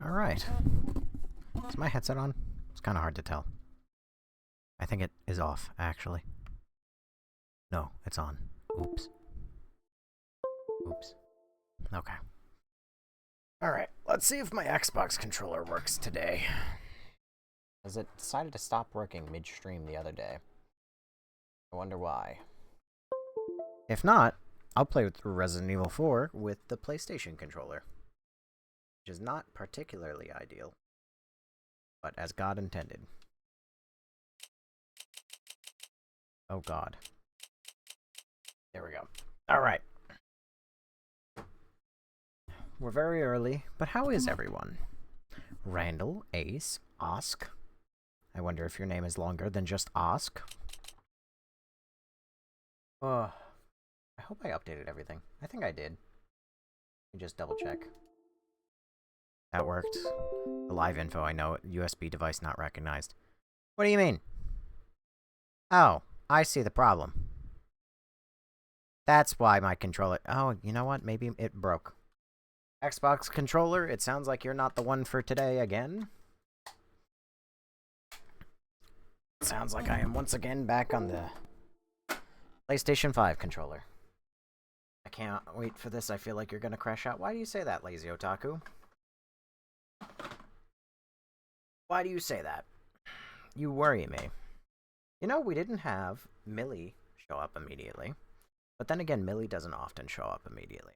Alright. Is my headset on? It's kind of hard to tell. I think it is off, actually. No, it's on. Oops. Oops. Okay. Alright, let's see if my Xbox controller works today. Because it decided to stop working midstream the other day. I wonder why. If not, I'll play through Resident Evil 4 with the PlayStation controller. Which is not particularly ideal. But as God intended. Oh god. There we go. Alright. We're very early, but how is everyone? Randall, Ace, Osk. I wonder if your name is longer than just Osk. I hope I updated everything. I think I did. Let me just double check. That worked. The live info, I know. USB device not recognized. What do you mean? Oh, I see the problem. That's why my controller... Oh, you know what? Maybe it broke. Xbox controller, it sounds like you're not the one for today again. Sounds like I am once again back on the PlayStation 5 controller. I can't wait for this. I feel like you're gonna crash out. Why do you say that, lazy otaku? Why do you say that? You worry me. You know, we didn't have Millie show up immediately. But then again, Millie doesn't often show up immediately.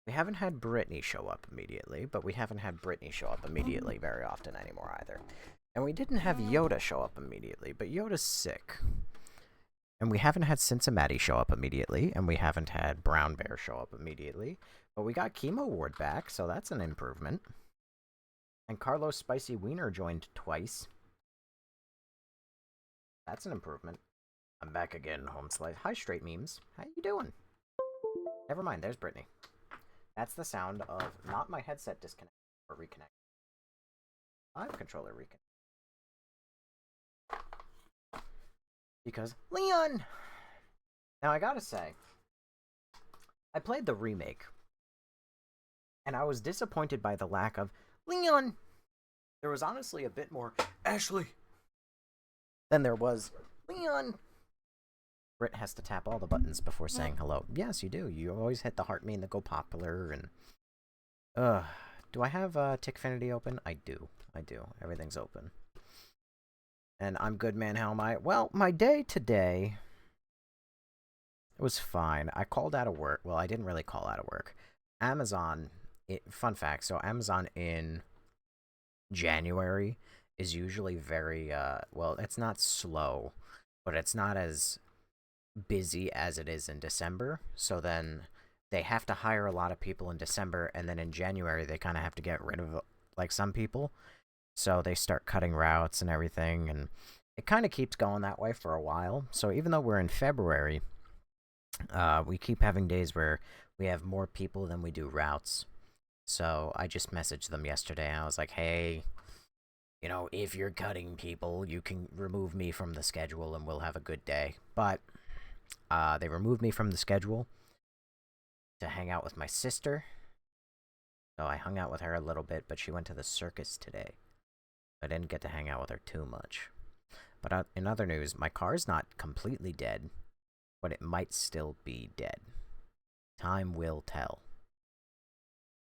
We haven't had Brittany show up immediately, but we haven't had Brittany show up immediately very often anymore either. And we didn't have Yoda show up immediately, but Yoda's sick. And we haven't had Cincinnati show up immediately, and we haven't had Brown Bear show up immediately. But we got Chemo Ward back, so that's an improvement. And Carlos Spicy Wiener joined twice. That's an improvement. I'm back again, home slice. Hi, Straight Memes. How you doing? Never mind, there's Brittany. That's the sound of not my headset disconnect or reconnect. Live controller reconnect. Because Leon! Now I gotta say, I played the remake, and I was disappointed by the lack of Leon! There was honestly a bit more Ashley than there was Leon! Britt has to tap all the buttons before saying hello. Yes, you do. You always hit the heart mean to go popular, and... do I have Tickfinity open? I do. I do. Everything's open. And I'm good, man. How am I? Well, my day today... It was fine. I called out of work. Well, I didn't really call out of work. Amazon... fun fact, so Amazon in January is usually very, well, it's not slow, but it's not as busy as it is in December. So then they have to hire a lot of people in December, and then in January they kind of have to get rid of, like, some people. So they start cutting routes and everything, and it kind of keeps going that way for a while. So even though we're in February, we keep having days where we have more people than we do routes. So I just messaged them yesterday, and I was like, hey, you know, if you're cutting people, you can remove me from the schedule and we'll have a good day. But they removed me from the schedule to hang out with my sister. So I hung out with her a little bit, but she went to the circus today. I didn't get to hang out with her too much. But in other news, my car's not completely dead, but it might still be dead. Time will tell.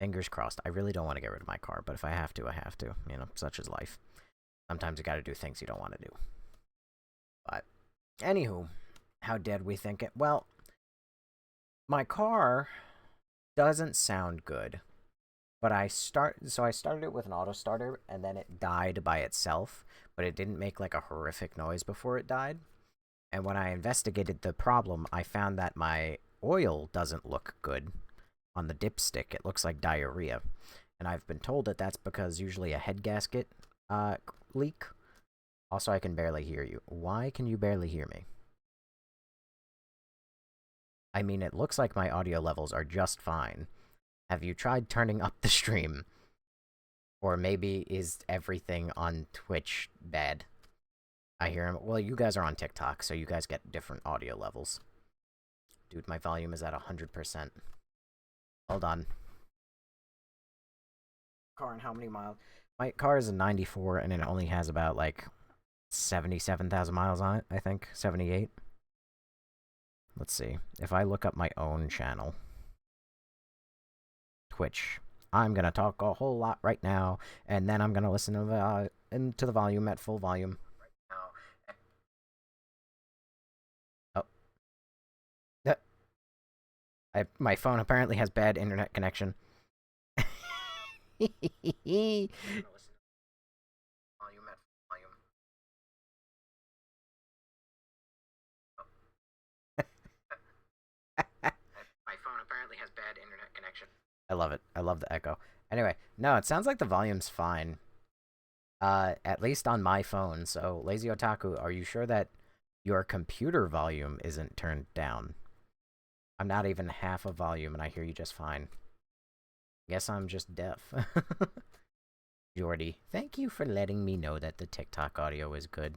Fingers crossed. I really don't want to get rid of my car, but if I have to, I have to. You know, such is life. Sometimes you gotta do things you don't want to do. But, anywho, how dead we think it? Well, my car doesn't sound good. But I started it with an auto starter, and then it died by itself. But it didn't make, like, a horrific noise before it died. And when I investigated the problem, I found that my oil doesn't look good on the dipstick. It looks like diarrhea. And I've been told that that's because usually a head gasket leak. Also, I can barely hear you. Why can you barely hear me? I mean, it looks like my audio levels are just fine. Have you tried turning up the stream? Or maybe is everything on Twitch bad? I hear him. Well, you guys are on TikTok, so you guys get different audio levels. Dude, my volume is at 100%. Hold on. car and how many miles? My car is a 94 and it only has about like 77,000 miles on it, I think. 78. Let's see. If I look up my own channel, Twitch, I'm going to talk a whole lot right now, and then I'm going to listen to into the volume at full volume. Oh. My phone apparently has bad internet connection. My phone apparently has bad internet connection. I love it. I love the echo. Anyway, no, it sounds like the volume's fine. At least on my phone. So, Lazy Otaku, are you sure that your computer volume isn't turned down? I'm not even half a volume and I hear you just fine. Guess I'm just deaf. Jordy, thank you for letting me know that the TikTok audio is good.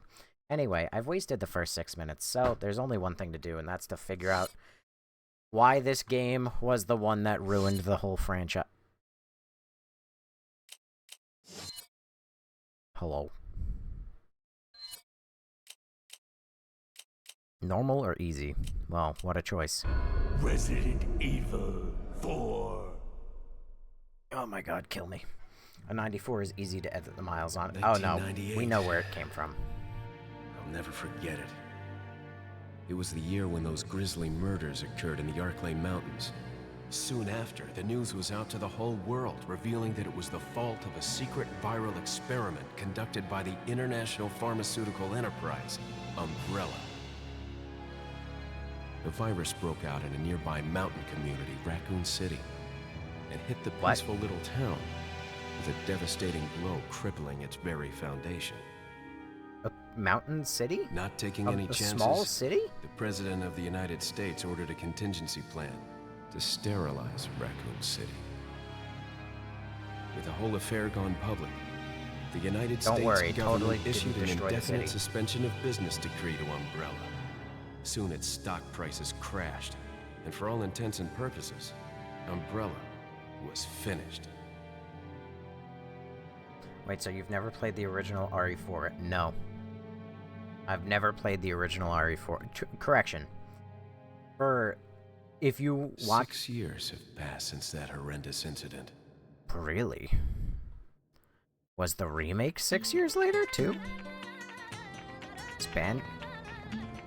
Anyway, I've wasted the first 6 minutes, so there's only one thing to do, and that's to figure out why this game was the one that ruined the whole franchise. Hello. Normal or easy? Well, what a choice. Resident Evil 4. Oh my god, kill me. A 94 is easy to edit the miles on. Oh no, we know where it came from. I'll never forget it. It was the year when those grisly murders occurred in the Arklay Mountains. Soon after, the news was out to the whole world, revealing that it was the fault of a secret viral experiment conducted by the international pharmaceutical enterprise, Umbrella. The virus broke out in a nearby mountain community, Raccoon City, and hit the peaceful little town with a devastating blow crippling its very foundation. A mountain city? Not taking any chances, a small city? The President of the United States ordered a contingency plan to sterilize Raccoon City. With the whole affair gone public, the United States government issued an indefinite suspension of business decree to Umbrella. Soon its stock prices crashed, and for all intents and purposes, Umbrella was finished. Wait, so you've never played the original RE4? No. I've never played the original RE4. Correction. If you watch... 6 years have passed since that horrendous incident. Really? Was the remake 6 years later, too? Span?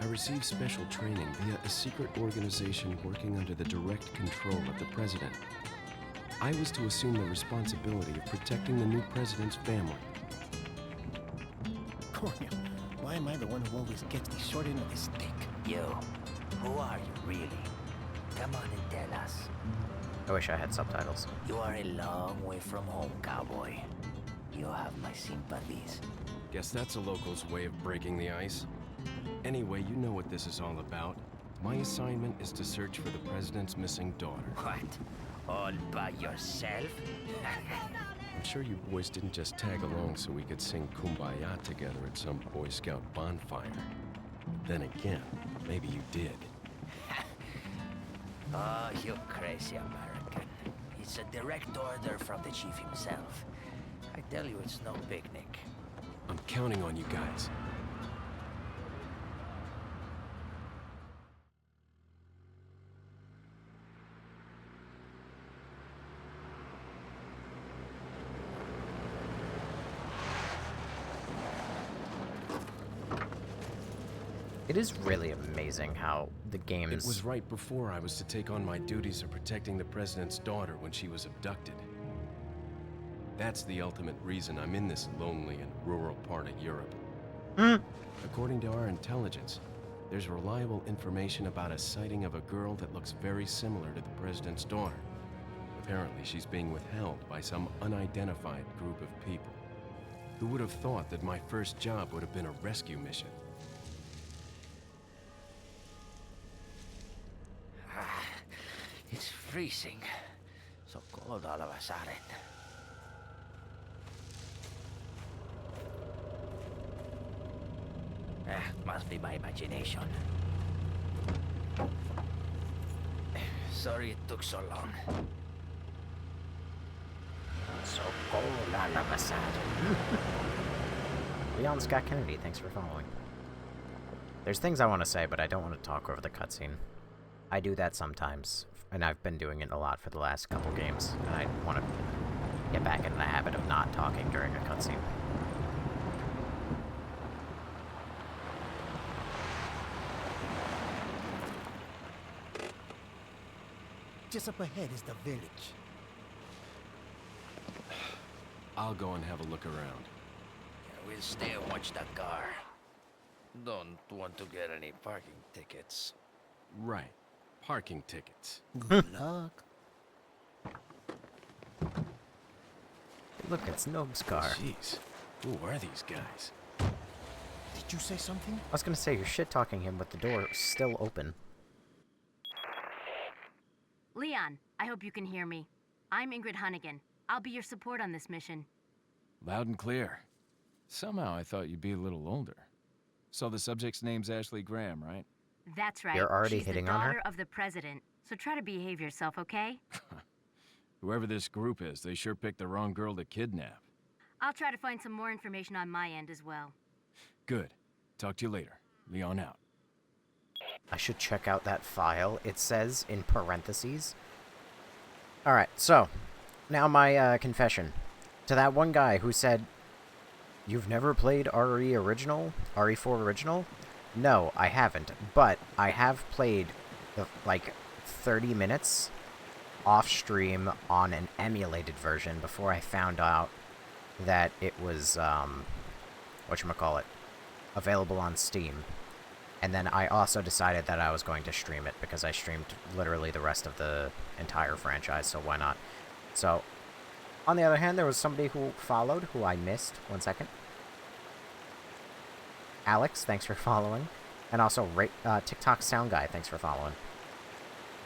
I received special training via a secret organization working under the direct control of the president. I was to assume the responsibility of protecting the new president's family. Cornel, why am I the one who always gets the short end of the stick? You, who are you really? Come on and tell us. I wish I had subtitles. You are a long way from home, cowboy. You have my sympathies. Guess that's a local's way of breaking the ice. Anyway, you know what this is all about. My assignment is to search for the president's missing daughter. What? All by yourself? I'm sure you boys didn't just tag along so we could sing Kumbaya together at some Boy Scout bonfire. But then again, maybe you did. Oh, you crazy American. It's a direct order from the chief himself. I tell you, it's no picnic. I'm counting on you guys. It is really amazing how the games... It was right before I was to take on my duties of protecting the president's daughter when she was abducted. That's the ultimate reason I'm in this lonely and rural part of Europe. According to our intelligence, there's reliable information about a sighting of a girl that looks very similar to the president's daughter. Apparently, she's being withheld by some unidentified group of people. Who would have thought that my first job would have been a rescue mission? It's freezing. So cold all of a sudden. Must be my imagination. Sorry it took so long. So Oh, la la Masad. Leon Scott Kennedy, thanks for following. There's things I want to say, but I don't want to talk over the cutscene. I do that sometimes, and I've been doing it a lot for the last couple games, and I want to get back in the habit of not talking during a cutscene. Just up ahead is the village. I'll go and have a look around. Yeah, we'll stay and watch that car. Don't want to get any parking tickets. Right. Parking tickets. Good luck. Look, it's Nob's car. Jeez. Who are these guys? Did you say something? I was gonna say, you're shit-talking him with the door still open. Leon, I hope you can hear me. I'm Ingrid Hunnigan. I'll be your support on this mission. Loud and clear. Somehow I thought you'd be a little older. So the subject's name's Ashley Graham, right? That's right. You're already She's hitting the on her? daughter of the president, so try to behave yourself, okay? Whoever this group is, they sure picked the wrong girl to kidnap. I'll try to find some more information on my end as well. Good. Talk to you later. Leon out. I should check out that file. It says in parentheses. Alright, so, now my confession. To that one guy who said, "You've never played RE Original? RE4 Original?" No, I haven't. But I have played, like, 30 minutes off-stream on an emulated version before I found out that it was, whatchamacallit, available on Steam. And then I also decided that I was going to stream it, because I streamed literally the rest of the entire franchise, so why not? So, on the other hand, there was somebody who followed, who I missed. 1 second. Alex, thanks for following. And also, TikTok Sound Guy, thanks for following.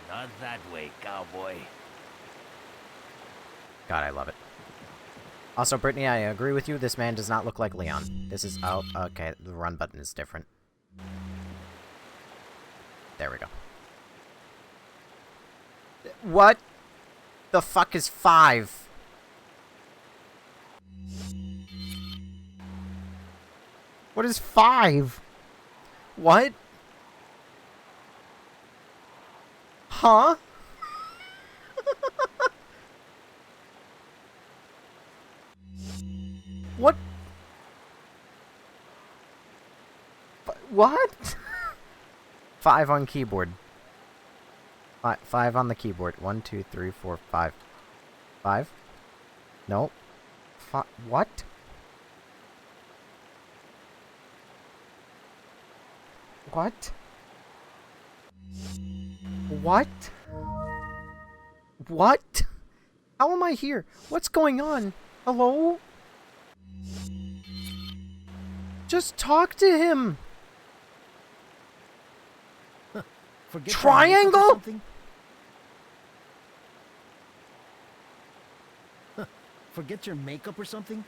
Not that way, cowboy. God, I love it. Also, Brittany, I agree with you. This man does not look like Leon. This is... Oh, okay. The run button is different. There we go. What the fuck is 5? What is 5? What? Huh? What? What? 5 on keyboard. 5 on the keyboard. 1, 2, 3, 4, 5. 5? Nope. What? What? What? What? How am I here? What's going on? Hello? Just talk to him! Forget Triangle? your makeup or something? Forget your makeup or something?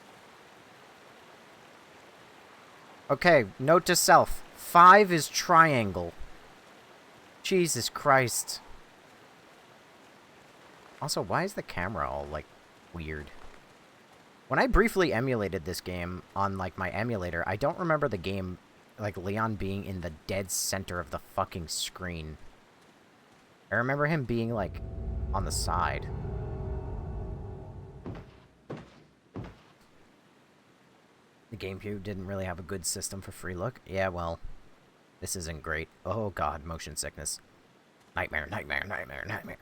Okay, note to self. 5 is triangle. Jesus Christ. Also, why is the camera all, like, weird? When I briefly emulated this game on, like, my emulator, I don't remember the game, like, Leon being in the dead center of the fucking screen. I remember him being, like, on the side. The GameCube didn't really have a good system for free look. Yeah, well, this isn't great. Oh god, motion sickness. Nightmare, nightmare, nightmare, nightmare.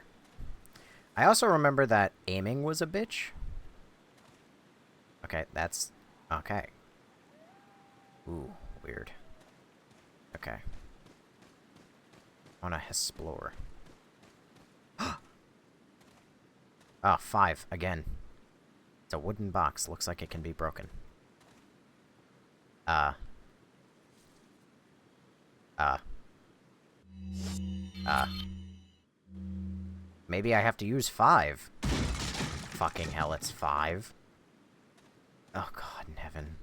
I also remember that aiming was a bitch. Okay, that's... okay. Ooh, weird. Okay. I wanna explore. Ah, 5, again. It's a wooden box. Looks like it can be broken. Maybe I have to use 5. Fucking hell, it's 5. Oh god in heaven.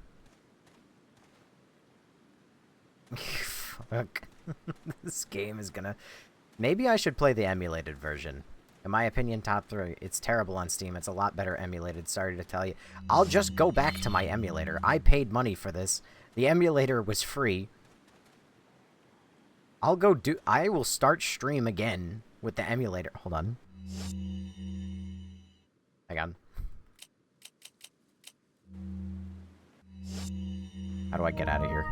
Fuck. This game is gonna... Maybe I should play the emulated version. In my opinion, top 3. It's terrible on Steam. It's a lot better emulated. Sorry to tell you. I'll just go back to my emulator. I paid money for this. The emulator was free. I will start stream again with the emulator. Hold on. Hang on. How do I get out of here?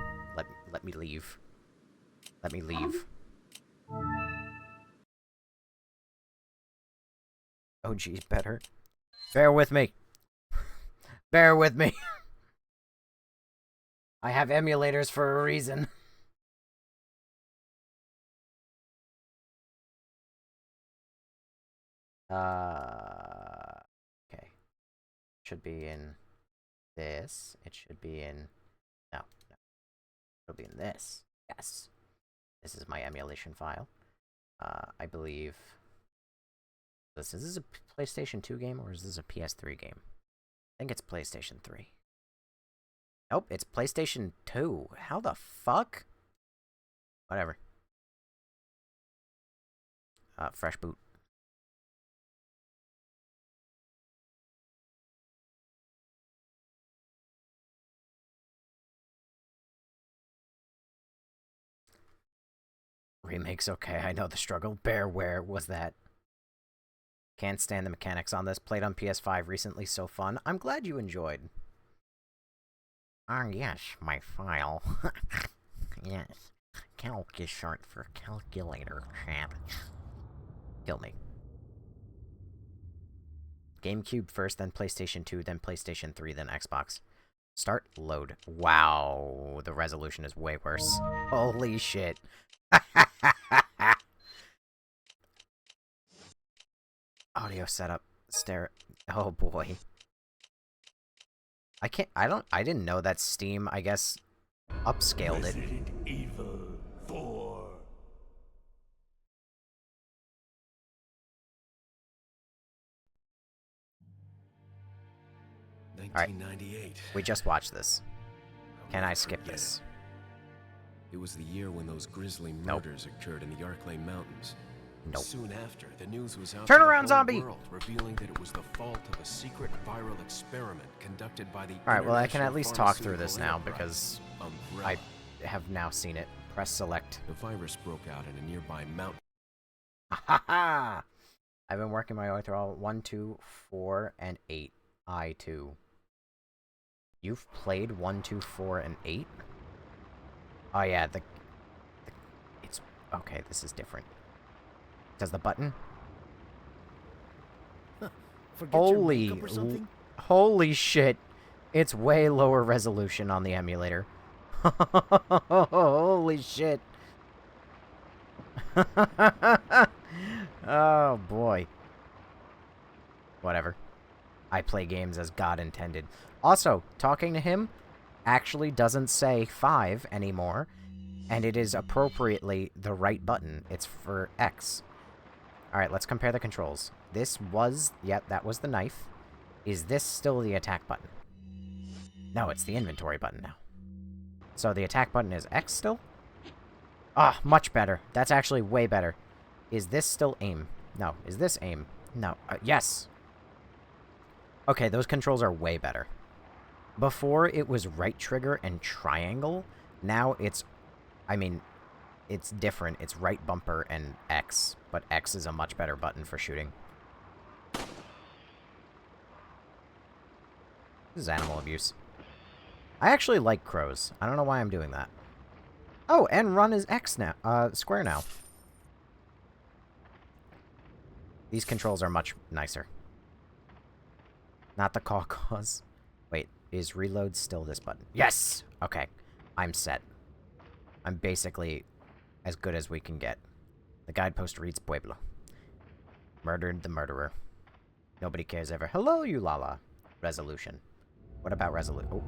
Let me leave. Let me leave. Oh, geez, better. Bear with me. Bear with me. I have emulators for a reason. Okay. Should be in this. It should be in... No. It'll be in this. Yes. This is my emulation file. I believe... Is this a PlayStation 2 game, or is this a PS3 game? I think it's PlayStation 3. Nope, it's PlayStation 2. How the fuck? Whatever. Fresh boot. Remake's okay, I know the struggle. Bearware was that. Can't stand the mechanics on this. Played on PS5 recently, so fun. I'm glad you enjoyed. Ah, yes, my file. Yes. Calc is short for calculator, chat. Kill me. GameCube first, then PlayStation 2, then PlayStation 3, then Xbox. Start load. Wow, the resolution is way worse. Holy shit. Audio setup. Oh boy. I didn't know that Steam, I guess, upscaled it. Resident Evil 4. Alright. 1998. We just watched this. Can I skip this? It was the year when those grisly Nope. murders occurred in the Arklay Mountains. Nope. Soon after, the news was out Turn to the around, whole zombie! world, revealing that it was the fault of a secret viral experiment conducted by the Alright, well I can at International least talk through Pharmaceutical this now Enterprise, because Umbrella. I have now seen it. Press select. The virus broke out in a nearby mountain. Ha ha! I've been working my way through all 1, 2, 4, and 8. I2. You've played 1, 2, 4, and 8? Oh yeah, it's... Okay, this is different. Does the button? Forget your Holy... makeup or something? Holy shit. It's way lower resolution on the emulator. Holy shit. Oh boy. Whatever. I play games as God intended. Also, talking to him actually doesn't say 5 anymore, and it is appropriately the right button. It's for X. Alright, let's compare the controls. This was... Yep, that was the knife. Is this still the attack button? No, it's the inventory button now. So the attack button is X still? Ah, much better. That's actually way better. Is this still aim? No. Is this aim? No. Yes! Okay, those controls are way better. Before, it was right trigger and triangle. Now it's... I mean, it's different. It's right bumper and X. But X is a much better button for shooting. This is animal abuse. I actually like crows. I don't know why I'm doing that. Oh, and run is X now. Square now. These controls are much nicer. Not the cause. Wait, is reload still this button? Yes! Okay. I'm set. I'm basically as good as we can get. The guidepost reads Pueblo. Murdered the murderer. Nobody cares ever. Hello, you Lala. Resolution. What about resolution? Oh.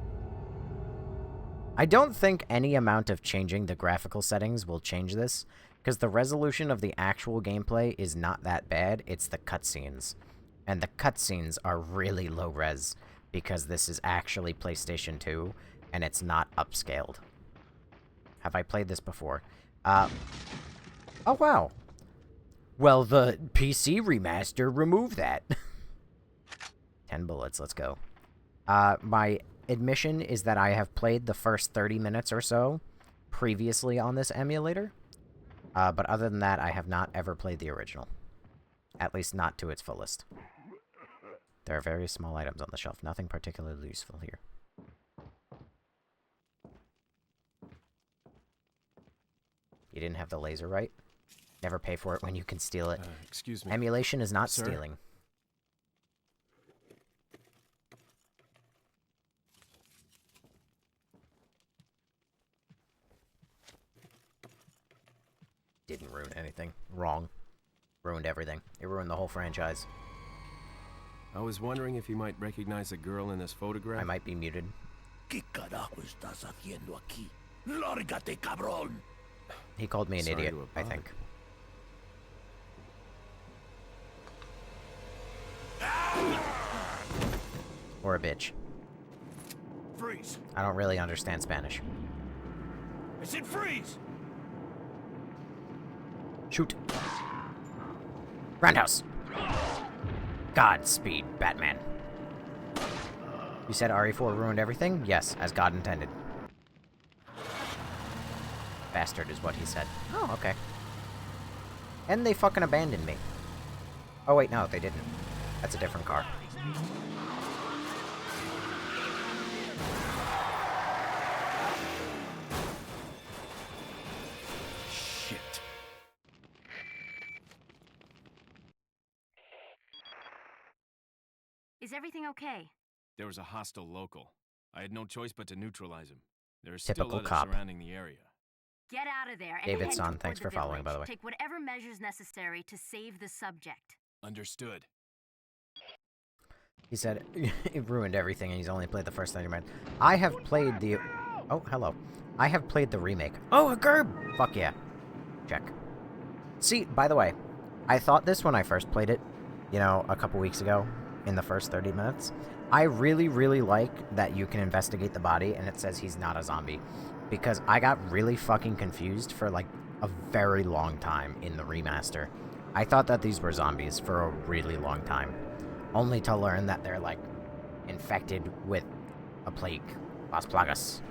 I don't think any amount of changing the graphical settings will change this, because the resolution of the actual gameplay is not that bad, it's the cutscenes. And the cutscenes are really low res, because this is actually PlayStation 2, and it's not upscaled. Have I played this before? Oh wow! Well, the PC remaster removed that. 10 bullets, let's go. My admission is that I have played the first 30 minutes or so previously on this emulator. But other than that, I have not ever played the original. At least not to its fullest. There are various small items on the shelf. Nothing particularly useful here. You didn't have the laser right? Never pay for it when you can steal it. Excuse me. Emulation is not Sir? stealing. Didn't ruin anything. Wrong. Ruined everything. It ruined the whole franchise. I was wondering if you might recognize a girl in this photograph. I might be muted. ¿Qué carajo estás haciendo aquí? Lárgate, cabrón! He called me an Sorry idiot, to have I bothered think. Or a bitch. Freeze! I don't really understand Spanish. I said freeze! Shoot. Roundhouse. Godspeed, Batman. You said RE4 ruined everything? Yes, as God intended. Bastard is what he said. Oh, okay. And they fucking abandoned me. Oh, wait, no, they didn't. That's a different car. Shit. Is everything okay? There was a hostile local. I had no choice but to neutralize him. There are Typical still others cop. surrounding the area. Get out of there and David head Son, toward thanks the for following, village. by the way. Take whatever measures necessary to save the subject. Understood. He said it ruined everything and he's only played the first 30 minutes. I have played the... Oh, hello. I have played the remake. Oh, a Gerb! Fuck yeah. Check. See, by the way, I thought this when I first played it, you know, a couple weeks ago, in the first 30 minutes. I really, really like that you can investigate the body and it says he's not a zombie. Because I got really fucking confused for, like, a very long time in the remaster. I thought that these were zombies for a really long time. Only to learn that they're, like, infected with a plague. Las Plagas.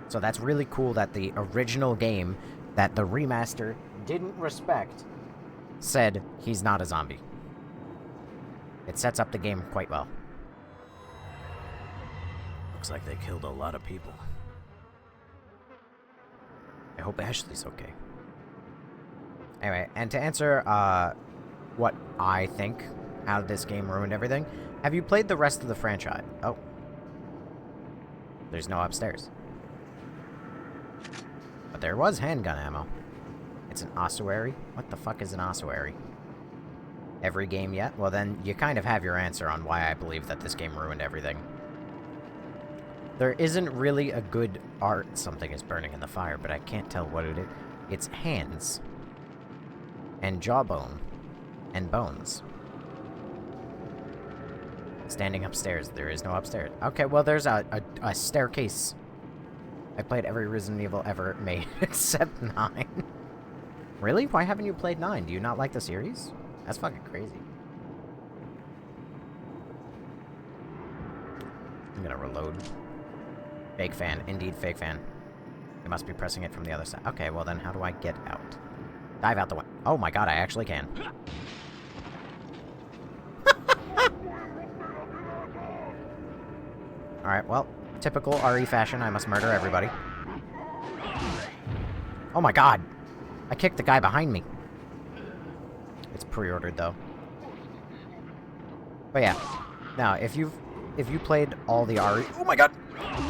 So that's really cool that the original game that the remaster didn't respect said he's not a zombie. It sets up the game quite well. Looks like they killed a lot of people. I hope Ashley's okay. Anyway, and to answer what I think, how this game ruined everything, have you played the rest of the franchise? Oh. There's no upstairs. But there was handgun ammo. It's an ossuary? What the fuck is an ossuary? Every game yet? Well then, you kind of have your answer on why I believe that this game ruined everything. There isn't really a good art. Something is burning in the fire, but I can't tell what it is. It's hands. And jawbone. And bones. Standing upstairs. There is no upstairs. Okay, well there's a staircase. I played every Resident Evil ever made except 9. Really? Why haven't you played 9? Do you not like the series? That's fucking crazy. I'm gonna reload. Fake fan. Indeed, fake fan. You must be pressing it from the other side. Okay, well then how do I get out? Dive out the way. Oh my god, I actually can. Alright, well, typical RE fashion, I must murder everybody. Oh my god! I kicked the guy behind me. It's pre-ordered, though. But yeah. Now, if you played all the RE... Oh my god!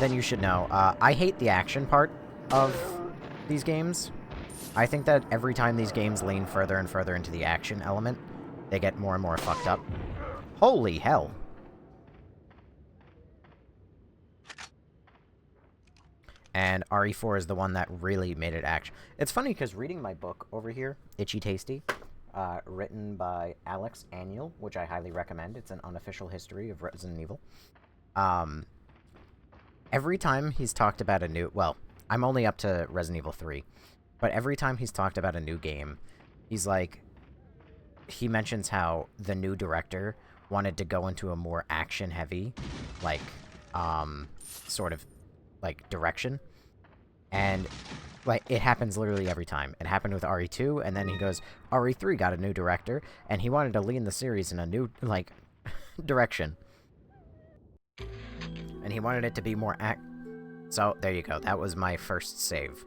Then you should know. I hate the action part of these games. I think that every time these games lean further and further into the action element, they get more and more fucked up. Holy hell! And RE4 is the one that really made it action. It's funny, because reading my book over here, Itchy Tasty, written by Alex Annual, which I highly recommend. It's an unofficial history of Resident Evil. Every time he's talked about a new... Well, I'm only up to Resident Evil 3. But every time he's talked about a new game, he's like, he mentions how the new director wanted to go into a more action-heavy, like, sort of, like, direction. And, like, it happens literally every time. It happened with RE2, and then he goes, RE3 got a new director, and he wanted to lean the series in a new, like, direction. And he wanted it to be more So, there you go. That was my first save.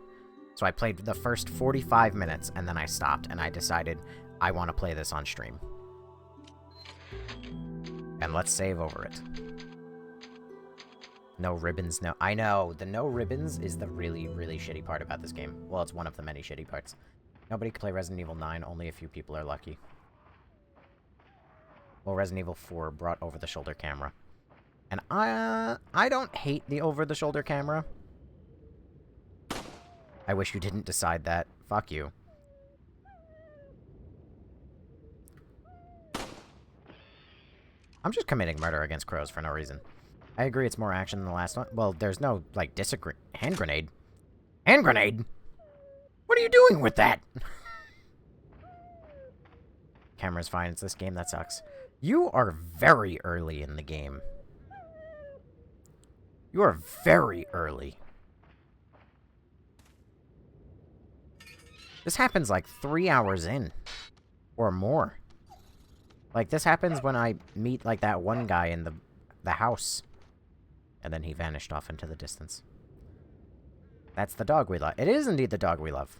So I played the first 45 minutes, and then I stopped, and I decided I want to play this on stream. And let's save over it. No ribbons, no... I know, the no ribbons is the really, really shitty part about this game. Well, it's one of the many shitty parts. Nobody can play Resident Evil 9, only a few people are lucky. Well, Resident Evil 4 brought over-the-shoulder camera. And I don't hate the over-the-shoulder camera. I wish you didn't decide that. Fuck you. I'm just committing murder against crows for no reason. I agree it's more action than the last one. Well, there's no, like, disagree... Hand grenade? Hand grenade? What are you doing with that? Camera's fine. It's this game that sucks. You are very early in the game. You are very early. This happens like 3 hours in. Or more. Like, this happens when I meet, like, that one guy in the house. And then he vanished off into the distance. That's the dog we love. It is indeed the dog we love.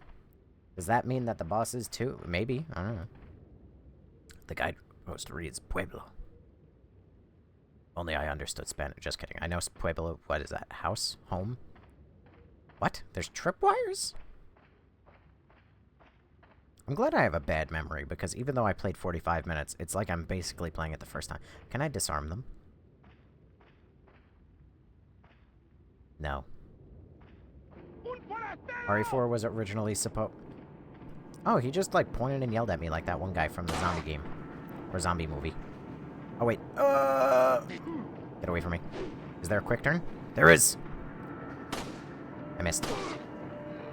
Does that mean that the boss is too? Maybe. I don't know. The guide supposed to read Pueblo. Only I understood Spanish. Just kidding. I know Pueblo. What is that? House? Home? What? There's tripwires? I'm glad I have a bad memory, because even though I played 45 minutes, it's like I'm basically playing it the first time. Can I disarm them? No. RE4 was originally supposed... Oh, he just, like, pointed and yelled at me like that one guy from the zombie game. Or zombie movie. Oh, wait. Get away from me. Is there a quick turn? There is! I missed.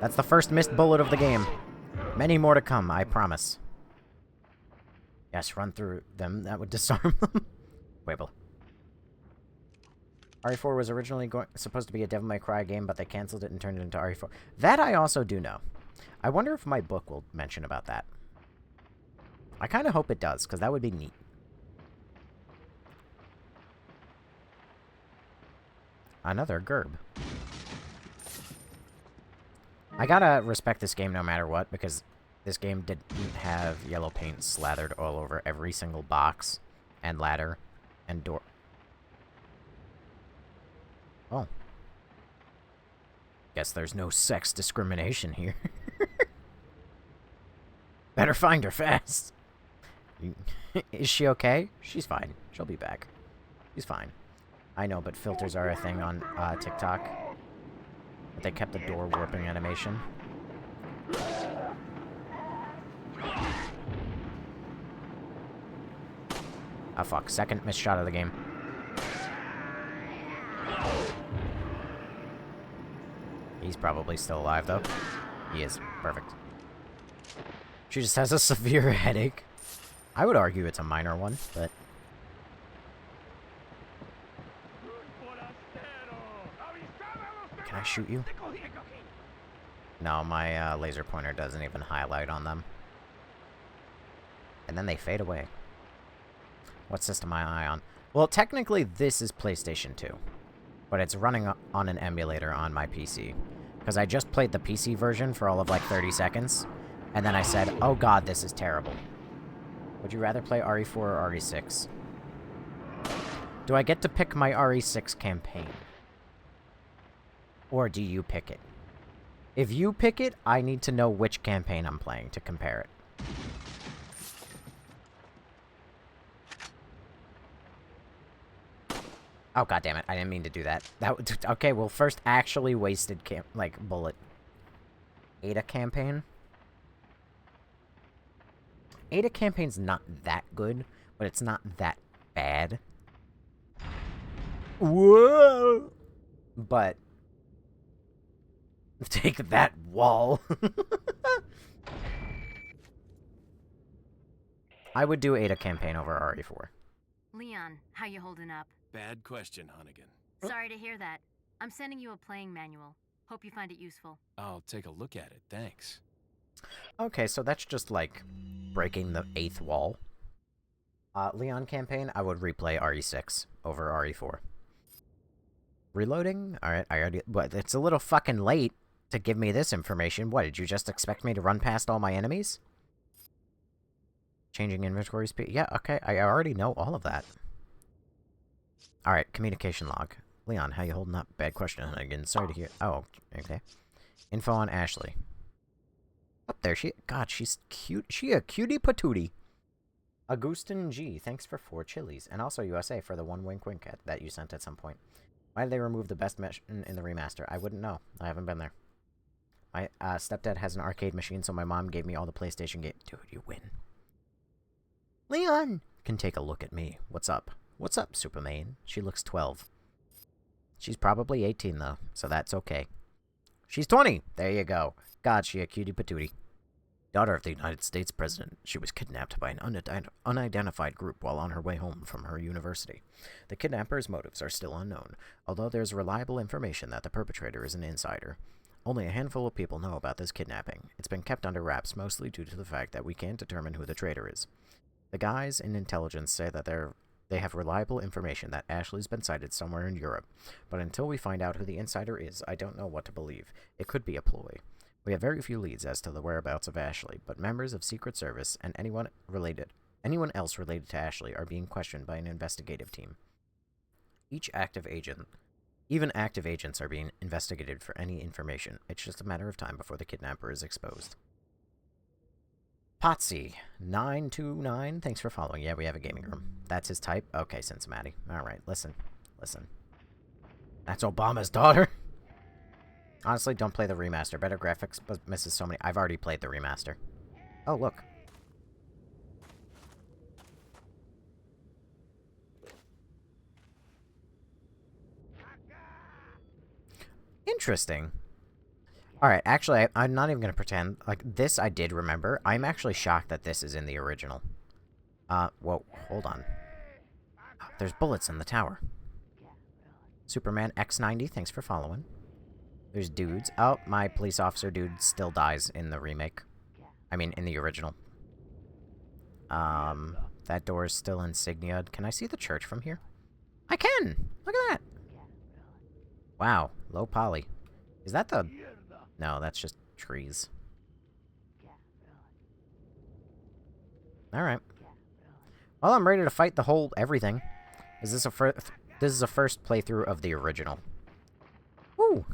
That's the first missed bullet of the game. Many more to come, I promise. Yes, run through them. That would disarm them. Pueblo. RE4 was originally supposed to be a Devil May Cry game, but they canceled it and turned it into RE4. That I also do know. I wonder if my book will mention about that. I kind of hope it does, because that would be neat. Another Gerb. I gotta respect this game no matter what, because this game didn't have yellow paint slathered all over every single box, and ladder, and door. Oh. Guess there's no sex discrimination here. Better find her fast. Is she okay? She's fine. She'll be back. She's fine. I know, but filters are a thing on TikTok. But they kept the door warping animation. Oh fuck, second missed shot of the game. He's probably still alive, though. He is. Perfect. She just has a severe headache. I would argue it's a minor one, but... Can I shoot you? No, my laser pointer doesn't even highlight on them. And then they fade away. What system am I on? Well, technically, this is PlayStation 2. But it's running on an emulator on my PC. Because I just played the PC version for all of, like, 30 seconds. And then I said, oh god, this is terrible. Would you rather play RE4 or RE6? Do I get to pick my RE6 campaign? Or do you pick it? If you pick it, I need to know which campaign I'm playing to compare it. Oh, goddammit, I didn't mean to do that. Okay, well, first actually wasted bullet. Ada campaign? Ada campaign's not that good, but it's not that bad. Whoa! But... take that wall. I would do Ada campaign over RE4. Leon, how you holding up? Bad question, Hunnigan. Sorry to hear that. I'm sending you a playing manual. Hope you find it useful. I'll take a look at it, thanks. Okay, so that's just like breaking the 8th wall. Leon campaign, I would replay RE6 over RE4. Reloading? Alright, I already... But it's a little fucking late to give me this information. What, did you just expect me to run past all my enemies? Changing inventory speed? Yeah, okay, I already know all of that. Alright, communication log. Leon, how you holding up? Bad question, again. Sorry to hear... Oh, okay. Info on Ashley. Up there, God, she's cute. She a cutie patootie. Augustin G, thanks for 4 chilies. And also USA for the 1 wink wink that you sent at some point. Why did they remove the best mission in the remaster? I wouldn't know. I haven't been there. My stepdad has an arcade machine, so my mom gave me all the PlayStation games. Dude, you win. Leon can take a look at me. What's up? What's up, Superman? She looks 12. She's probably 18, though, so that's okay. She's 20! There you go. God, she a cutie patootie. Daughter of the United States President, she was kidnapped by an unidentified group while on her way home from her university. The kidnapper's motives are still unknown, although there's reliable information that the perpetrator is an insider. Only a handful of people know about this kidnapping. It's been kept under wraps mostly due to the fact that we can't determine who the traitor is. The guys in intelligence say that they have reliable information that Ashley's been sighted somewhere in Europe, but until we find out who the insider is, I don't know what to believe. It could be a ploy. We have very few leads as to the whereabouts of Ashley, but members of Secret Service and anyone else related to Ashley are being questioned by an investigative team. Even active agents are being investigated for any information. It's just a matter of time before the kidnapper is exposed. Potsy929, thanks for following. Yeah, we have a gaming room. That's his type? Okay, Cincinnati. Alright, listen. That's Obama's daughter? Honestly, don't play the remaster. Better graphics, but misses so many. I've already played the remaster. Oh, look. Interesting. Alright, actually, I'm not even going to pretend. Like, this I did remember. I'm actually shocked that this is in the original. Whoa, hold on. There's bullets in the tower. Superman X90, thanks for following. There's dudes. Oh, my police officer dude still dies in the remake. I mean, in the original. That door is still insignia. Can I see the church from here? I can! Look at that! Wow, low poly. Is that the... No, that's just trees. Alright. Well, I'm ready to fight the whole everything. This is a first playthrough of the original. Woo!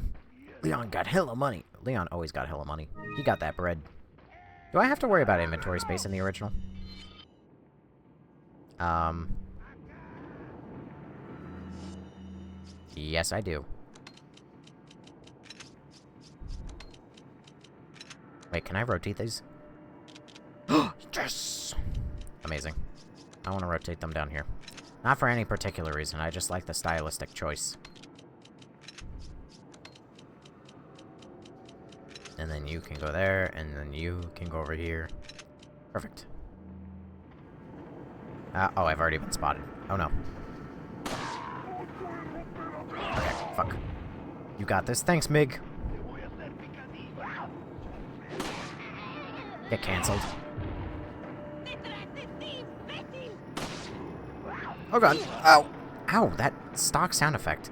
Leon got hella money. Leon always got hella money. He got that bread. Do I have to worry about inventory space in the original? Yes, I do. Wait, can I rotate these? Yes! Amazing. I want to rotate them down here. Not for any particular reason, I just like the stylistic choice. And then you can go there, and then you can go over here. Perfect. Oh, I've already been spotted. Oh no. Okay, fuck. You got this. Thanks, Mig. Get cancelled. Oh god. Ow! Ow, that stock sound effect.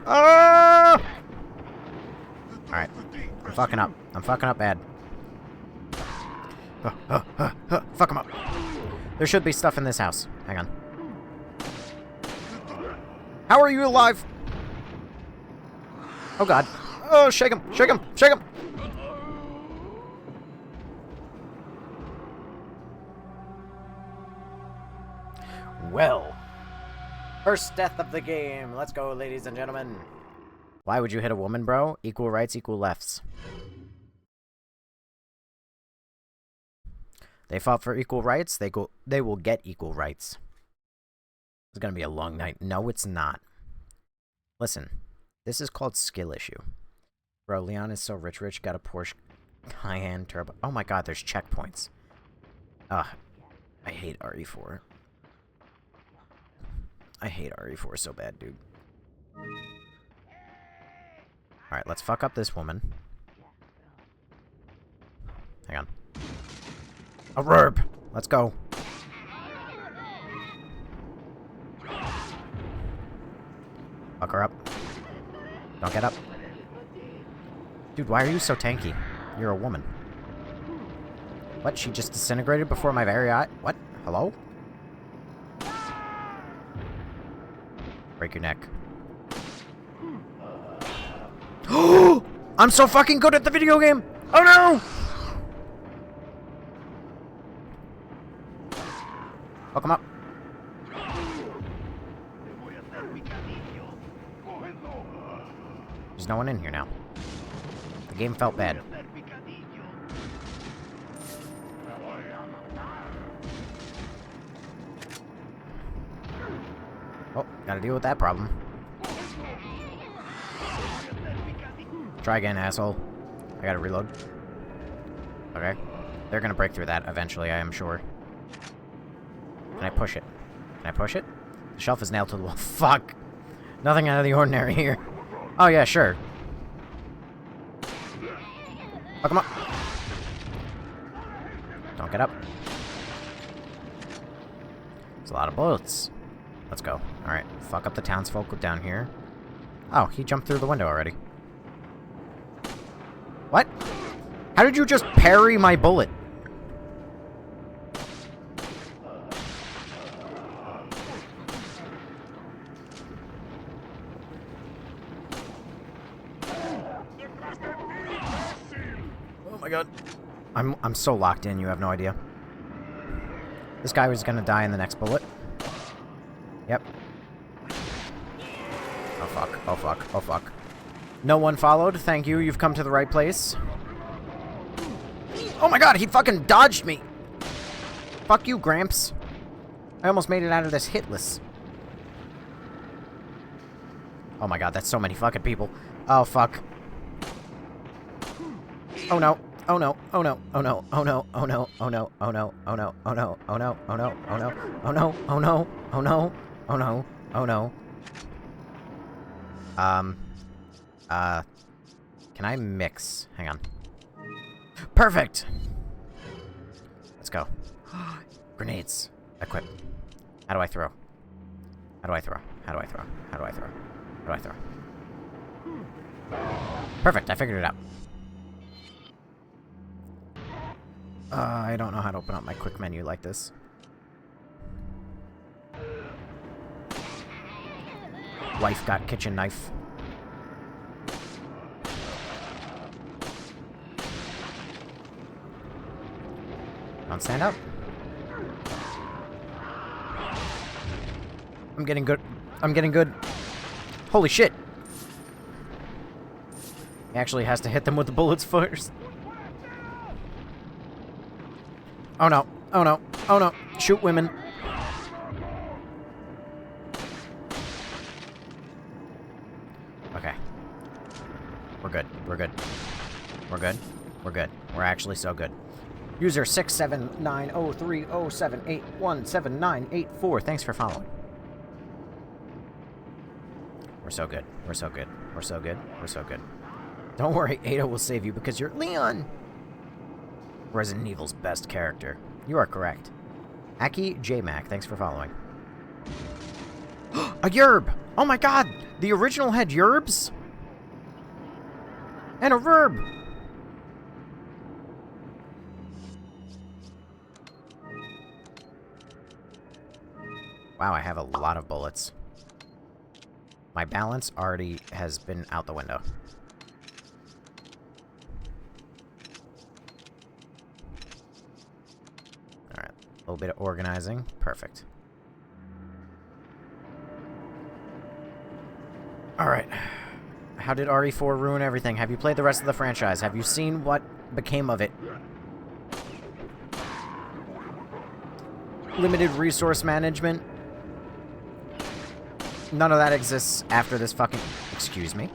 Ah! Alright. I'm fucking up. I'm fucking up bad. Fuck him up. There should be stuff in this house. Hang on. How are you alive? Oh god. Oh, shake him! Shake him! Shake him! Well. First death of the game. Let's go, ladies and gentlemen. Why would you hit a woman, bro? Equal rights, equal lefts. They fought for equal rights, they will get equal rights. It's gonna be a long night. No, it's not. Listen, this is called skill issue. Bro, Leon is so rich, got a Porsche Cayenne Turbo. Oh my god, there's checkpoints. Ugh, I hate RE4. I hate RE4 so bad, dude. Alright, let's fuck up this woman. Hang on. A rurb! Let's go. Fuck her up. Don't get up. Dude, why are you so tanky? You're a woman. What? She just disintegrated before my very eye? What? Hello? Break your neck. I'm so fucking good at the video game! Oh no! Fuck him up. There's no one in here now. The game felt bad. Oh, gotta deal with that problem. Try again, asshole. I gotta reload. Okay. They're gonna break through that eventually, I am sure. Can I push it? Can I push it? The shelf is nailed to the wall. Fuck! Nothing out of the ordinary here. Oh, yeah, sure. Fuck him up. Don't get up. There's a lot of bullets. Let's go. Alright, fuck up the townsfolk down here. Oh, he jumped through the window already. What? How did you just parry my bullet? Oh my god. I'm so locked in, you have no idea. This guy was gonna die in the next bullet. Yep. Oh fuck, oh fuck, oh fuck. No one followed, thank you, you've come to the right place. Oh my god, he fucking dodged me! Fuck you, Gramps. I almost made it out of this hitless. Oh my god, that's so many fucking people. Oh fuck. Oh no. Oh no, oh no, oh no, oh no, oh no, oh no, oh no, oh no, oh no, oh no, oh no, oh no, oh no, oh no, oh no, oh no, oh no. Can I mix? Hang on. Perfect! Let's go. Grenades. Equip. How do I throw? How do I throw? How do I throw? How do I throw? How do I throw? Perfect, I figured it out. I don't know how to open up my quick menu like this. Wife got kitchen knife. Don't stand up. I'm getting good. I'm getting good. Holy shit. He actually has to hit them with the bullets first. Oh no. Oh no. Oh no. Shoot women. Okay. We're good. We're good. We're good. We're good. We're actually so good. User 6790307817984. Thanks for following. We're so good. We're so good. We're so good. We're so good. Don't worry, Ada will save you because you're Leon. Resident Evil's best character. You are correct. Aki J-Mac, thanks for following. A yerb! Oh my god! The original had yerbs? And a verb! Wow, I have a lot of bullets. My balance already has been out the window. Alright, a little bit of organizing. Perfect. Alright. How did RE4 ruin everything? Have you played the rest of the franchise? Have you seen what became of it? Limited resource management. None of that exists after this fucking... Excuse me?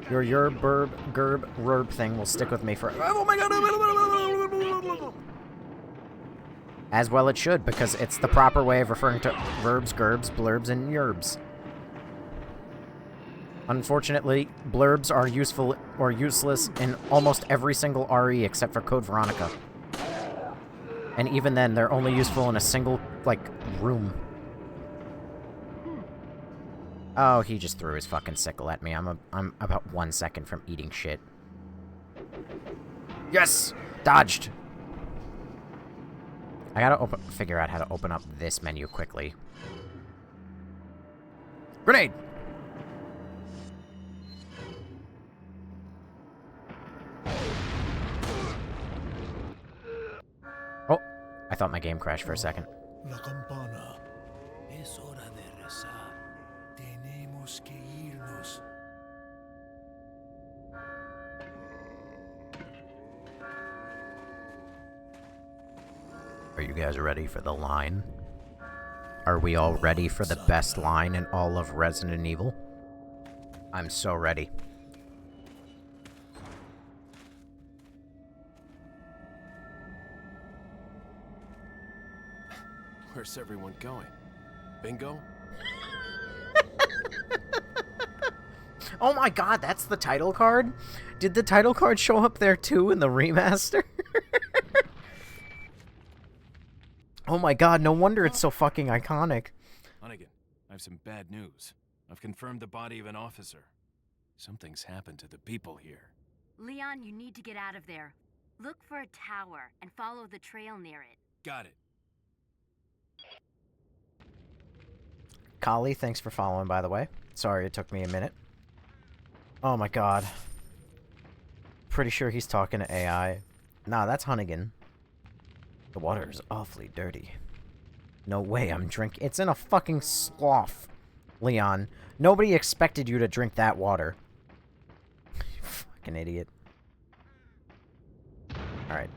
Your yerb, burb, gerb, rurb thing will stick with me for... Oh my god! As well it should, because it's the proper way of referring to verbs, gerbs, blurbs, and yerbs. Unfortunately, blurbs are useful or useless in almost every single RE except for Code Veronica. And even then, they're only useful in a single, like, room. Oh, he just threw his fucking sickle at me. I'm about 1 second from eating shit. Yes! Dodged! I gotta figure out how to open up this menu quickly. Grenade! Oh, I thought my game crashed for a second. La campana. Es hora de rezar. Tenemos que irnos. Are you guys ready for the line? Are we all ready for the best line in all of Resident Evil? I'm so ready. Where's everyone going? Bingo? Oh my god, that's the title card? Did the title card show up there too in the remaster? Oh my god, no wonder it's so fucking iconic. Hunnigan, I have some bad news. I've confirmed the body of an officer. Something's happened to the people here. Leon, you need to get out of there. Look for a tower and follow the trail near it. Got it. Kali, thanks for following, by the way. Sorry it took me a minute. Oh my god. Pretty sure he's talking to AI. Nah, that's Hunnigan. The water is awfully dirty. No way I'm drinking. It's in a fucking slough, Leon. Nobody expected you to drink that water. You fucking idiot. Alright.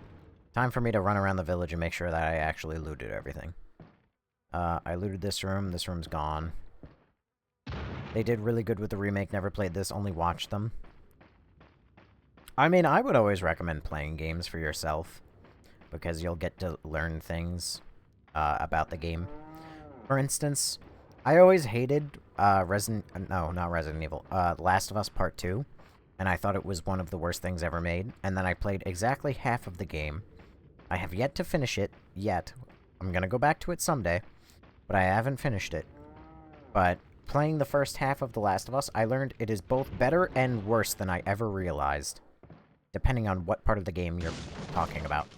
Time for me to run around the village and make sure that I actually looted everything. I looted this room. This room's gone. They did really good with the remake. Never played this, only watched them. I mean, I would always recommend playing games for yourself, because you'll get to learn things about the game. For instance, I always hated not Resident Evil, Last of Us Part 2, and I thought it was one of the worst things ever made, and then I played exactly half of the game. I have yet to finish it, yet. I'm gonna go back to it someday, but I haven't finished it. But playing the first half of The Last of Us, I learned it is both better and worse than I ever realized, depending on what part of the game you're talking about.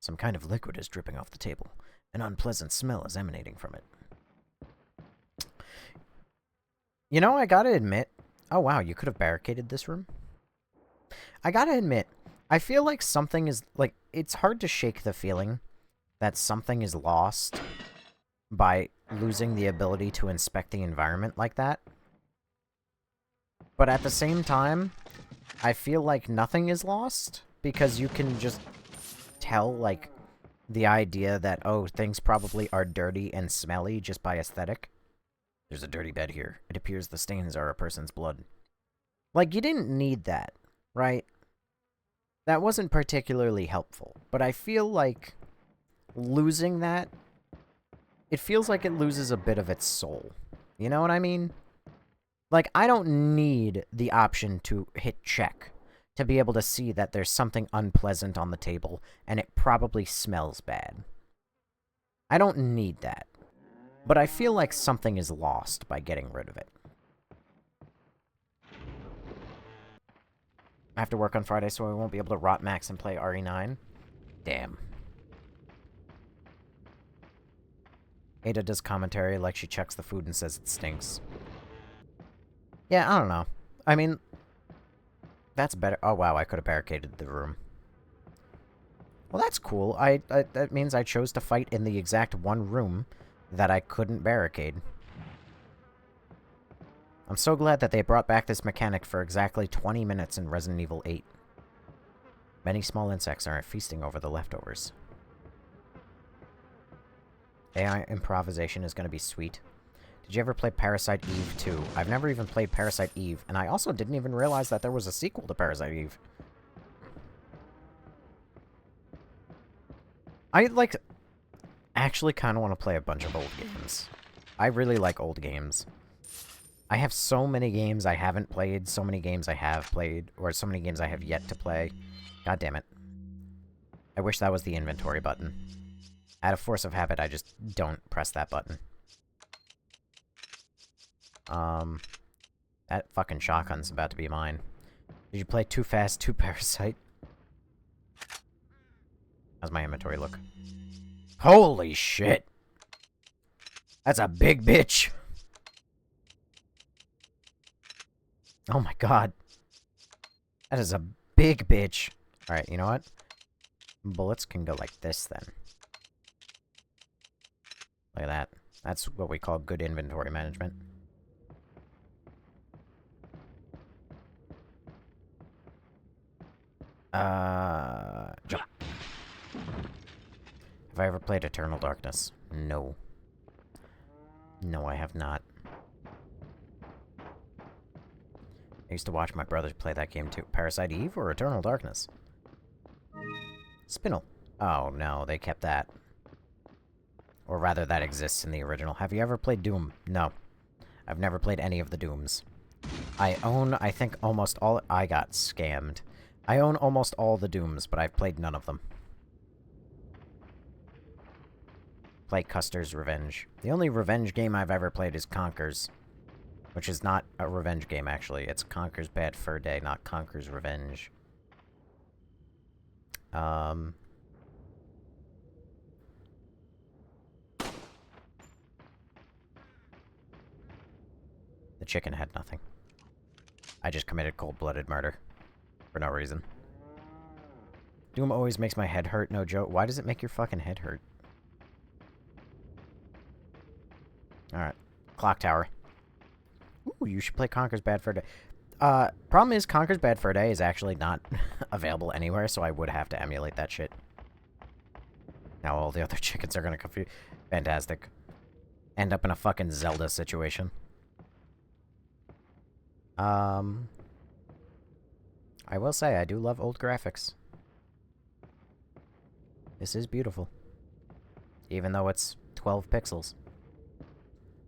Some kind of liquid is dripping off the table. An unpleasant smell is emanating from it. You know, I gotta admit... Oh, wow, you could have barricaded this room? I gotta admit, I feel like something is... Like, it's hard to shake the feeling that something is lost by losing the ability to inspect the environment like that. But at the same time, I feel like nothing is lost, because you can just tell, like, the idea that, oh, things probably are dirty and smelly just by aesthetic. There's a dirty bed here. It appears the stains are a person's blood. Like, you didn't need that, right? That wasn't particularly helpful, but I feel like losing that, it feels like it loses a bit of its soul. You know what I mean? Like, I don't need the option to hit check to be able to see that there's something unpleasant on the table, and it probably smells bad. I don't need that. But I feel like something is lost by getting rid of it. I have to work on Friday, so I won't be able to rot max and play RE9. Damn. Ada does commentary like she checks the food and says it stinks. Yeah, I don't know. I mean, that's better. Oh, wow, I could have barricaded the room. Well, that's cool. That means I chose to fight in the exact one room that I couldn't barricade. I'm so glad that they brought back this mechanic for exactly 20 minutes in Resident Evil 8. Many small insects are feasting over the leftovers. AI improvisation is going to be sweet. Did you ever play Parasite Eve 2? I've never even played Parasite Eve, and I also didn't even realize that there was a sequel to Parasite Eve. I, like, actually kind of want to play a bunch of old games. I really like old games. I have so many games I haven't played, so many games I have played, or so many games I have yet to play. God damn it. I wish that was the inventory button. Out of force of habit, I just don't press that button. That fucking shotgun's about to be mine. Did you play Too Fast, Too Parasite? How's my inventory look? Holy shit! That's a big bitch! Oh my god. That is a big bitch. Alright, you know what? Bullets can go like this, then. Look at that. That's what we call good inventory management. Jump. Have I ever played Eternal Darkness? No. No, I have not. I used to watch my brothers play that game too. Parasite Eve or Eternal Darkness? Spinel. Oh, no, they kept that. Or rather, that exists in the original. Have you ever played Doom? No. I've never played any of the Dooms. I own, I think, almost all... I got scammed. I own almost all the Dooms, but I've played none of them. Play Custer's Revenge. The only revenge game I've ever played is Conker's. Which is not a revenge game, actually. It's Conker's Bad Fur Day, not Conker's Revenge. The chicken had nothing. I just committed cold-blooded murder. For no reason. Doom always makes my head hurt, no joke. Why does it make your fucking head hurt? Alright. Clock Tower. Ooh, you should play Conker's Bad Fur Day. Problem is, Conker's Bad Fur Day is actually not available anywhere, so I would have to emulate that shit. Now all the other chickens are gonna confuse... Fantastic. End up in a fucking Zelda situation. I will say, I do love old graphics. This is beautiful. Even though it's 12 pixels.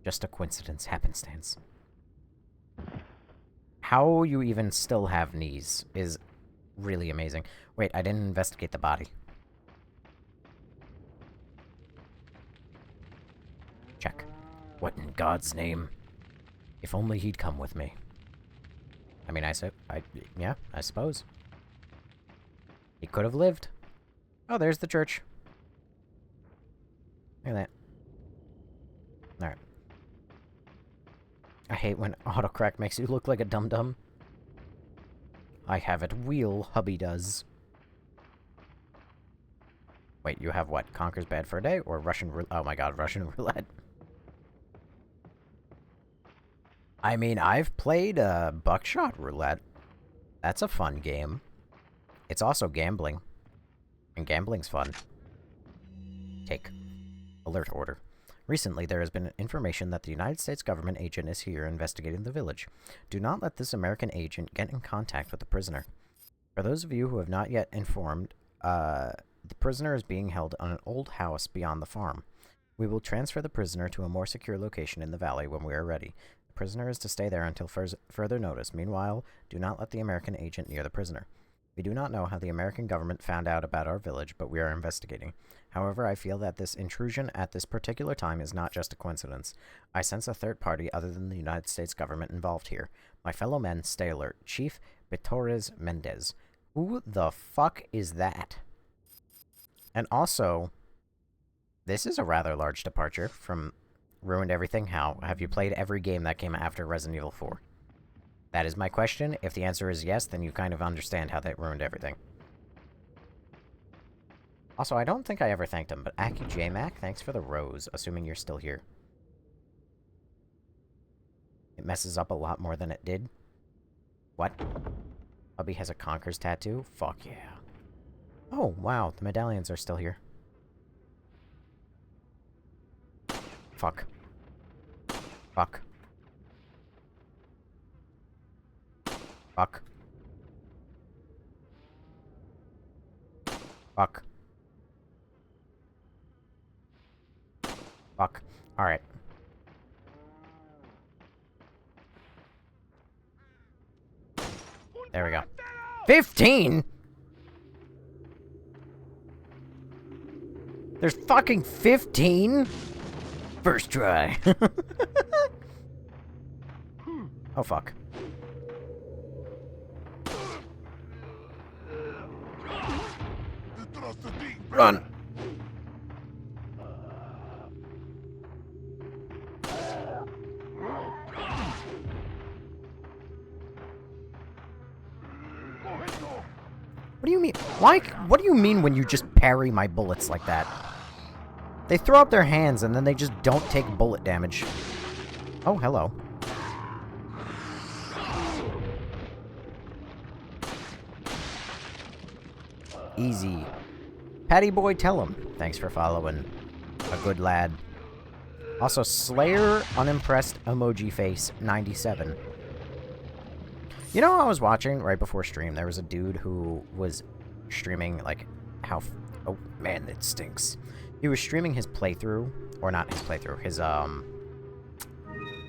Just a coincidence, happenstance. How you even still have knees is really amazing. Wait, I didn't investigate the body. Check. What in God's name? If only he'd come with me. I mean, yeah, I suppose. He could have lived. Oh, there's the church. Look at that. Alright. I hate when autocorrect makes you look like a dum-dum. I have it wheel, hubby does. Wait, you have what? Conker's Bad Fur Day or Russian roulette? Oh my god, Russian roulette. I mean, I've played Buckshot Roulette. That's a fun game. It's also gambling. And gambling's fun. Take. Alert order. Recently, there has been information that the United States government agent is here investigating the village. Do not let this American agent get in contact with the prisoner. For those of you who have not yet informed, the prisoner is being held on an old house beyond the farm. We will transfer the prisoner to a more secure location in the valley when we are ready. The prisoner is to stay there until further notice. Meanwhile, do not let the American agent near the prisoner. We do not know how the American government found out about our village, but we are investigating. However, I feel that this intrusion at this particular time is not just a coincidence. I sense a third party other than the United States government involved here. My fellow men, stay alert. Chief Bitores Mendez. Who the fuck is that? And also, this is a rather large departure from Ruined Everything. How? Have you played every game that came after Resident Evil 4? That is my question. If the answer is yes, then you kind of understand how that ruined everything. Also, I don't think I ever thanked him, but Aki J-Mac, thanks for the rose, assuming you're still here. It messes up a lot more than it did. What? Hubby has a Conker's tattoo? Fuck yeah. Oh, wow, the medallions are still here. Fuck. Fuck. Fuck. Fuck. Fuck. Alright. There we go. 15?! There's fucking 15?! First try. Oh, fuck. Run! What do you mean? Why? What do you mean when you just parry my bullets like that? They throw up their hands and then they just don't take bullet damage. Oh, hello. Easy. Patty Boy, tell him. Thanks for following. A good lad. Also, Slayer Unimpressed Emoji Face 97. You know, I was watching right before stream, there was a dude who was streaming, like, how... Oh, man, it stinks. He was streaming his playthrough, or not his playthrough, his,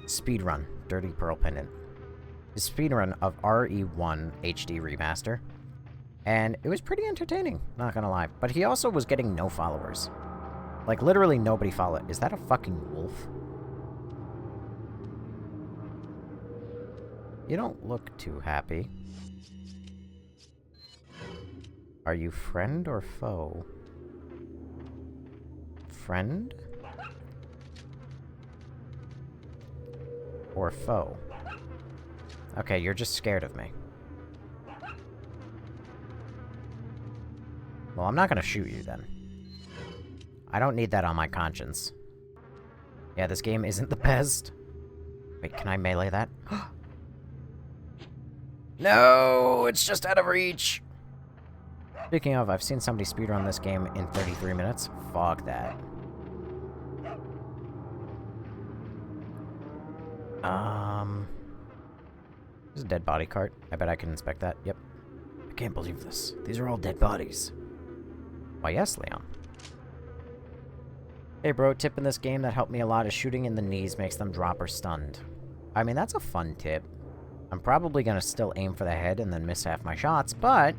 speedrun, Dirty Pearl Pendant. His speedrun of RE1 HD Remaster. And it was pretty entertaining, not gonna lie. But he also was getting no followers. Like, literally nobody followed. Is that a fucking wolf? You don't look too happy. Are you friend or foe? Friend? Or foe? Okay, you're just scared of me. Well, I'm not gonna shoot you, then. I don't need that on my conscience. Yeah, this game isn't the best. Wait, can I melee that? No, it's just out of reach! Speaking of, I've seen somebody speedrun this game in 33 minutes. Fuck that. There's a dead body cart. I bet I can inspect that. Yep. I can't believe this. These are all dead bodies. Why, yes, Leon. Hey, bro, tip in this game that helped me a lot is shooting in the knees makes them drop or stunned. I mean, that's a fun tip. I'm probably gonna still aim for the head and then miss half my shots, but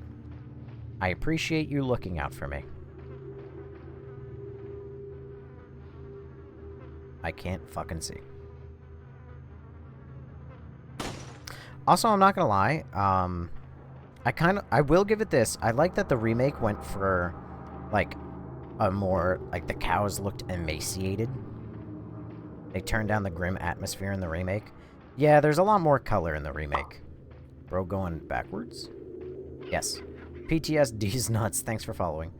I appreciate you looking out for me. I can't fucking see. Also, I'm not gonna lie, I will give it this. I like that the remake went for, like, a more, like, the cows looked emaciated. They turned down the grim atmosphere in the remake. Yeah, there's a lot more color in the remake. Bro going backwards? Yes. PTSD's nuts. Thanks for following.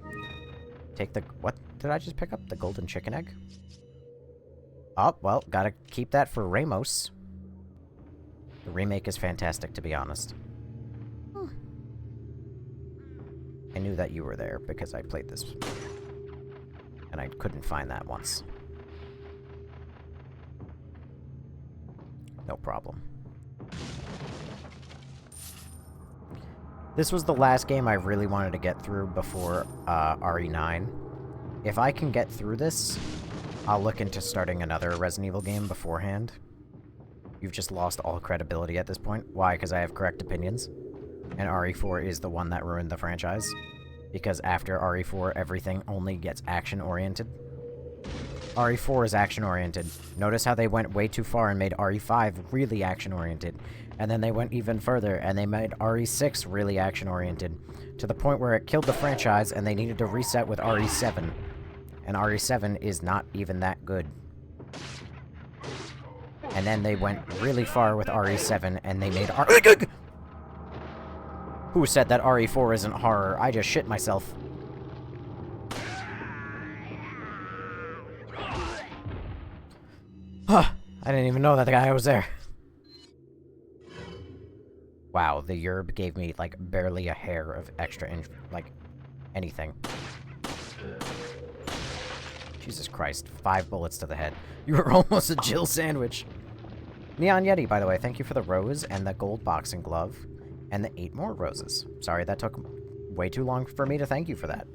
Take the... What did I just pick up? The golden chicken egg? Oh, well, gotta keep that for Ramos. The remake is fantastic, to be honest. I knew that you were there, because I played this. And I couldn't find that once. No problem. This was the last game I really wanted to get through before RE9. If I can get through this, I'll look into starting another Resident Evil game beforehand. You've just lost all credibility at this point. Why? Because I have correct opinions. And RE4 is the one that ruined the franchise. Because after RE4, everything only gets action-oriented. RE4 is action-oriented. Notice how they went way too far and made RE5 really action-oriented. And then they went even further, and they made RE6 really action-oriented. To the point where it killed the franchise, and they needed to reset with RE7. And RE7 is not even that good. And then they went really far with RE7, and they made Who said that RE4 isn't horror? I just shit myself. Huh. I didn't even know that the guy was there. Wow, the Yerb gave me, like, barely a hair of extra like, anything. Jesus Christ. 5 bullets to the head. You were almost a Jill sandwich. Neon Yeti, by the way, thank you for the rose and the gold boxing glove. And the 8 more roses. Sorry, that took way too long for me to thank you for that.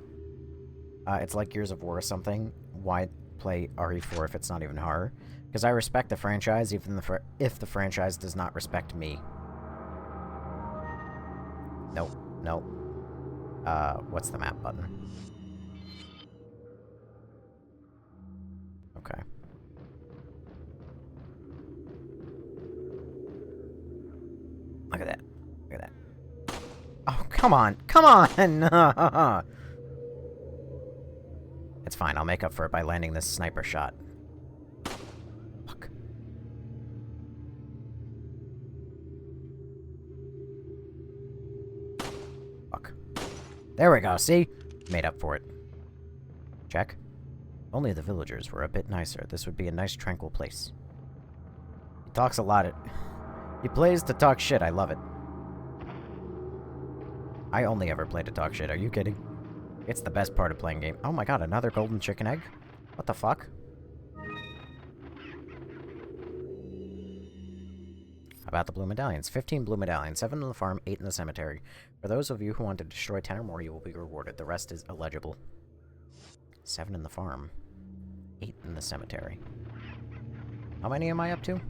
It's like Gears of War or something. Why play RE4 if it's not even horror? Because I respect the franchise, even if the franchise does not respect me. Nope. Nope. What's the map button? Okay. Look at that. Look at that. Oh, come on! Come on! It's fine, I'll make up for it by landing this sniper shot. Fuck. Fuck. There we go, see? Made up for it. Check. Only the villagers were a bit nicer. This would be a nice, tranquil place. He talks a lot. He plays to talk shit. I love it. I only ever play to talk shit. Are you kidding? It's the best part of playing game. Oh my god, another golden chicken egg? What the fuck? About the blue medallions. 15 blue medallions. 7 in the farm, 8 in the cemetery. For those of you who want to destroy 10 or more, you will be rewarded. The rest is illegible. 7 in the farm. 8 in the cemetery. How many am I up to?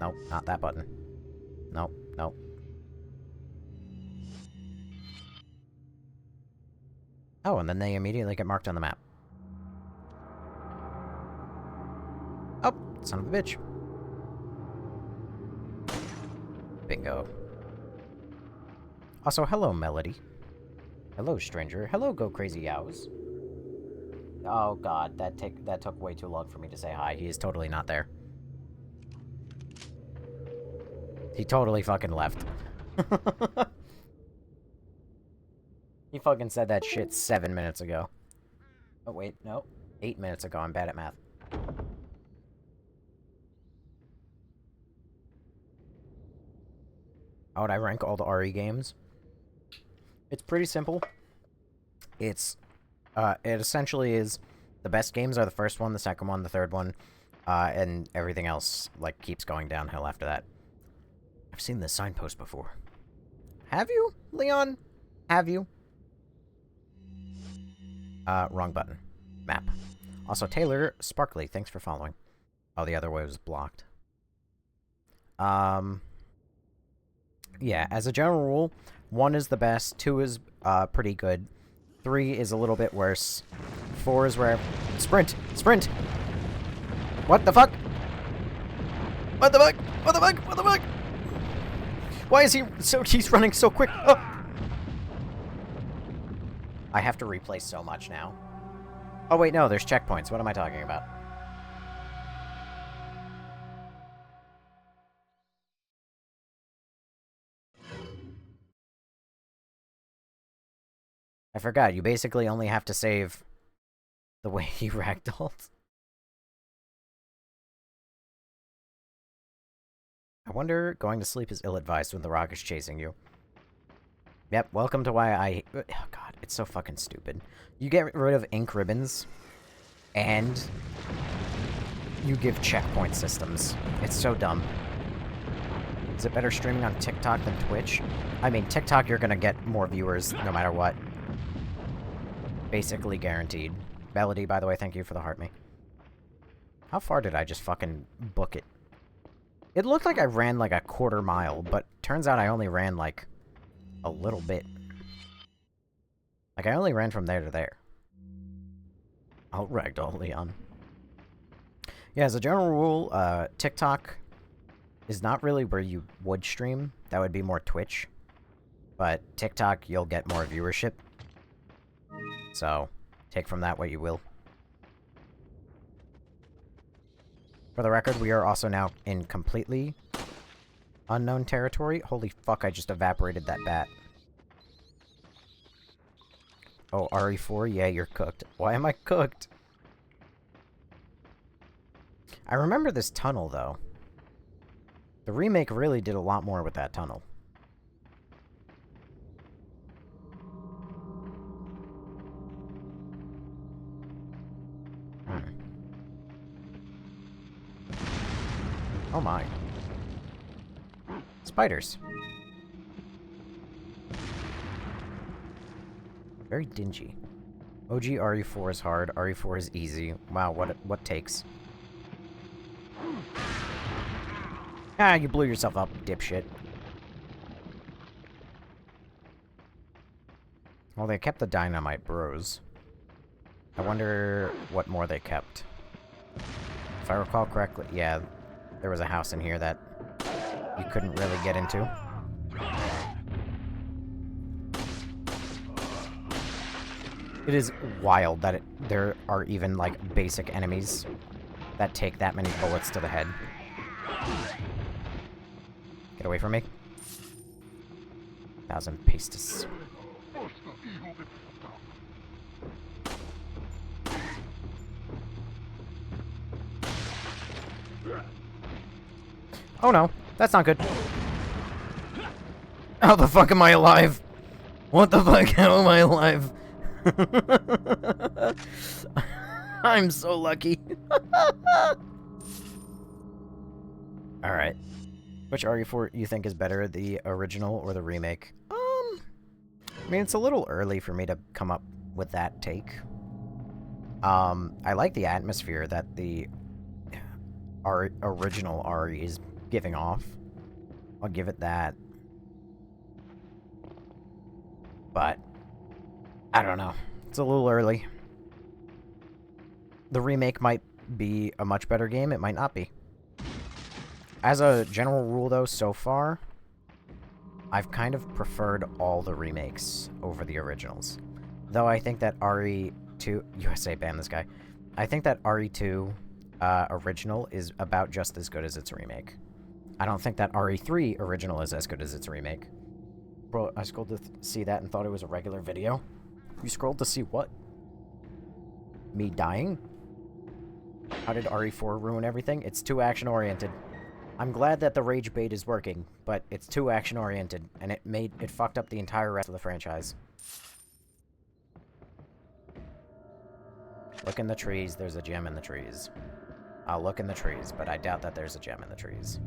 Nope, not that button. Nope, nope. Oh, and then they immediately get marked on the map. Oh, son of a bitch. Bingo. Also, hello, Melody. Hello, stranger. Hello, Go Crazy Yows. Oh god, that took way too long for me to say hi. He is totally not there. He totally fucking left. He fucking said that shit 7 minutes ago. Oh wait, no. 8 minutes ago. I'm bad at math. How would I rank all the RE games? It's pretty simple. It essentially is the best games are the first one, the second one, the third one, and everything else, like, keeps going downhill after that. I've seen this signpost before. Have you, Leon? Have you? Wrong button. Map. Also, Taylor Sparkly, thanks for following. Oh, the other way was blocked. Yeah, as a general rule, 1 is the best, 2 is, pretty good, 3 is a little bit worse, 4 is where... Sprint! Sprint! What the fuck? What the fuck? What the fuck? What the fuck? Why is he's running so quick? Oh! I have to replay so much now. Oh wait, no, there's checkpoints. What am I talking about? I forgot, you basically only have to save the way he ragdolled. I wonder going to sleep is ill-advised when the rock is chasing you. Yep, welcome to why I... Oh god, it's so fucking stupid. You get rid of ink ribbons, and you give checkpoint systems. It's so dumb. Is it better streaming on TikTok than Twitch? I mean, TikTok you're gonna get more viewers no matter what. Basically guaranteed. Melody, by the way, thank you for the heart me. How far did I just fucking book it? It looked like I ran like a quarter mile, but turns out I only ran like a little bit. Like I only ran from there to there. I'll ragdoll Leon. Yeah, as a general rule, TikTok is not really where you would stream. That would be more Twitch. But TikTok, you'll get more viewership. So, take from that what you will. For the record, we are also now in completely unknown territory. Holy fuck, I just evaporated that bat. Oh, RE4? Yeah, you're cooked. Why am I cooked? I remember this tunnel, though. The remake really did a lot more with that tunnel. Oh my. Spiders. Very dingy. OG RE4 is hard, RE4 is easy. Wow, what takes? Ah, you blew yourself up, dipshit. Well, they kept the dynamite bros. I wonder what more they kept. If I recall correctly, yeah, there was a house in here that you couldn't really get into. It is wild that there are even, like, basic enemies that take that many bullets to the head. Get away from me. 1,000 pastis. Oh no, that's not good. How the fuck am I alive? What the fuck? How am I alive? I'm so lucky. Alright. Which RE4 you think is better, the original or the remake? I mean, it's a little early for me to come up with that take. I like the atmosphere that the original RE is giving off. I'll give it that. But I don't know. It's a little early. The remake might be a much better game. It might not be. As a general rule, though, so far, I've kind of preferred all the remakes over the originals. Though I think that RE2... USA, ban this guy. I think that RE2 original is about just as good as its remake. I don't think that RE3 original is as good as its remake. Bro, I scrolled to see that and thought it was a regular video. You scrolled to see what? Me dying? How did RE4 ruin everything? It's too action-oriented. I'm glad that the rage bait is working, but it's too action-oriented, and it fucked up the entire rest of the franchise. Look in the trees, there's a gem in the trees. I'll look in the trees, but I doubt that there's a gem in the trees.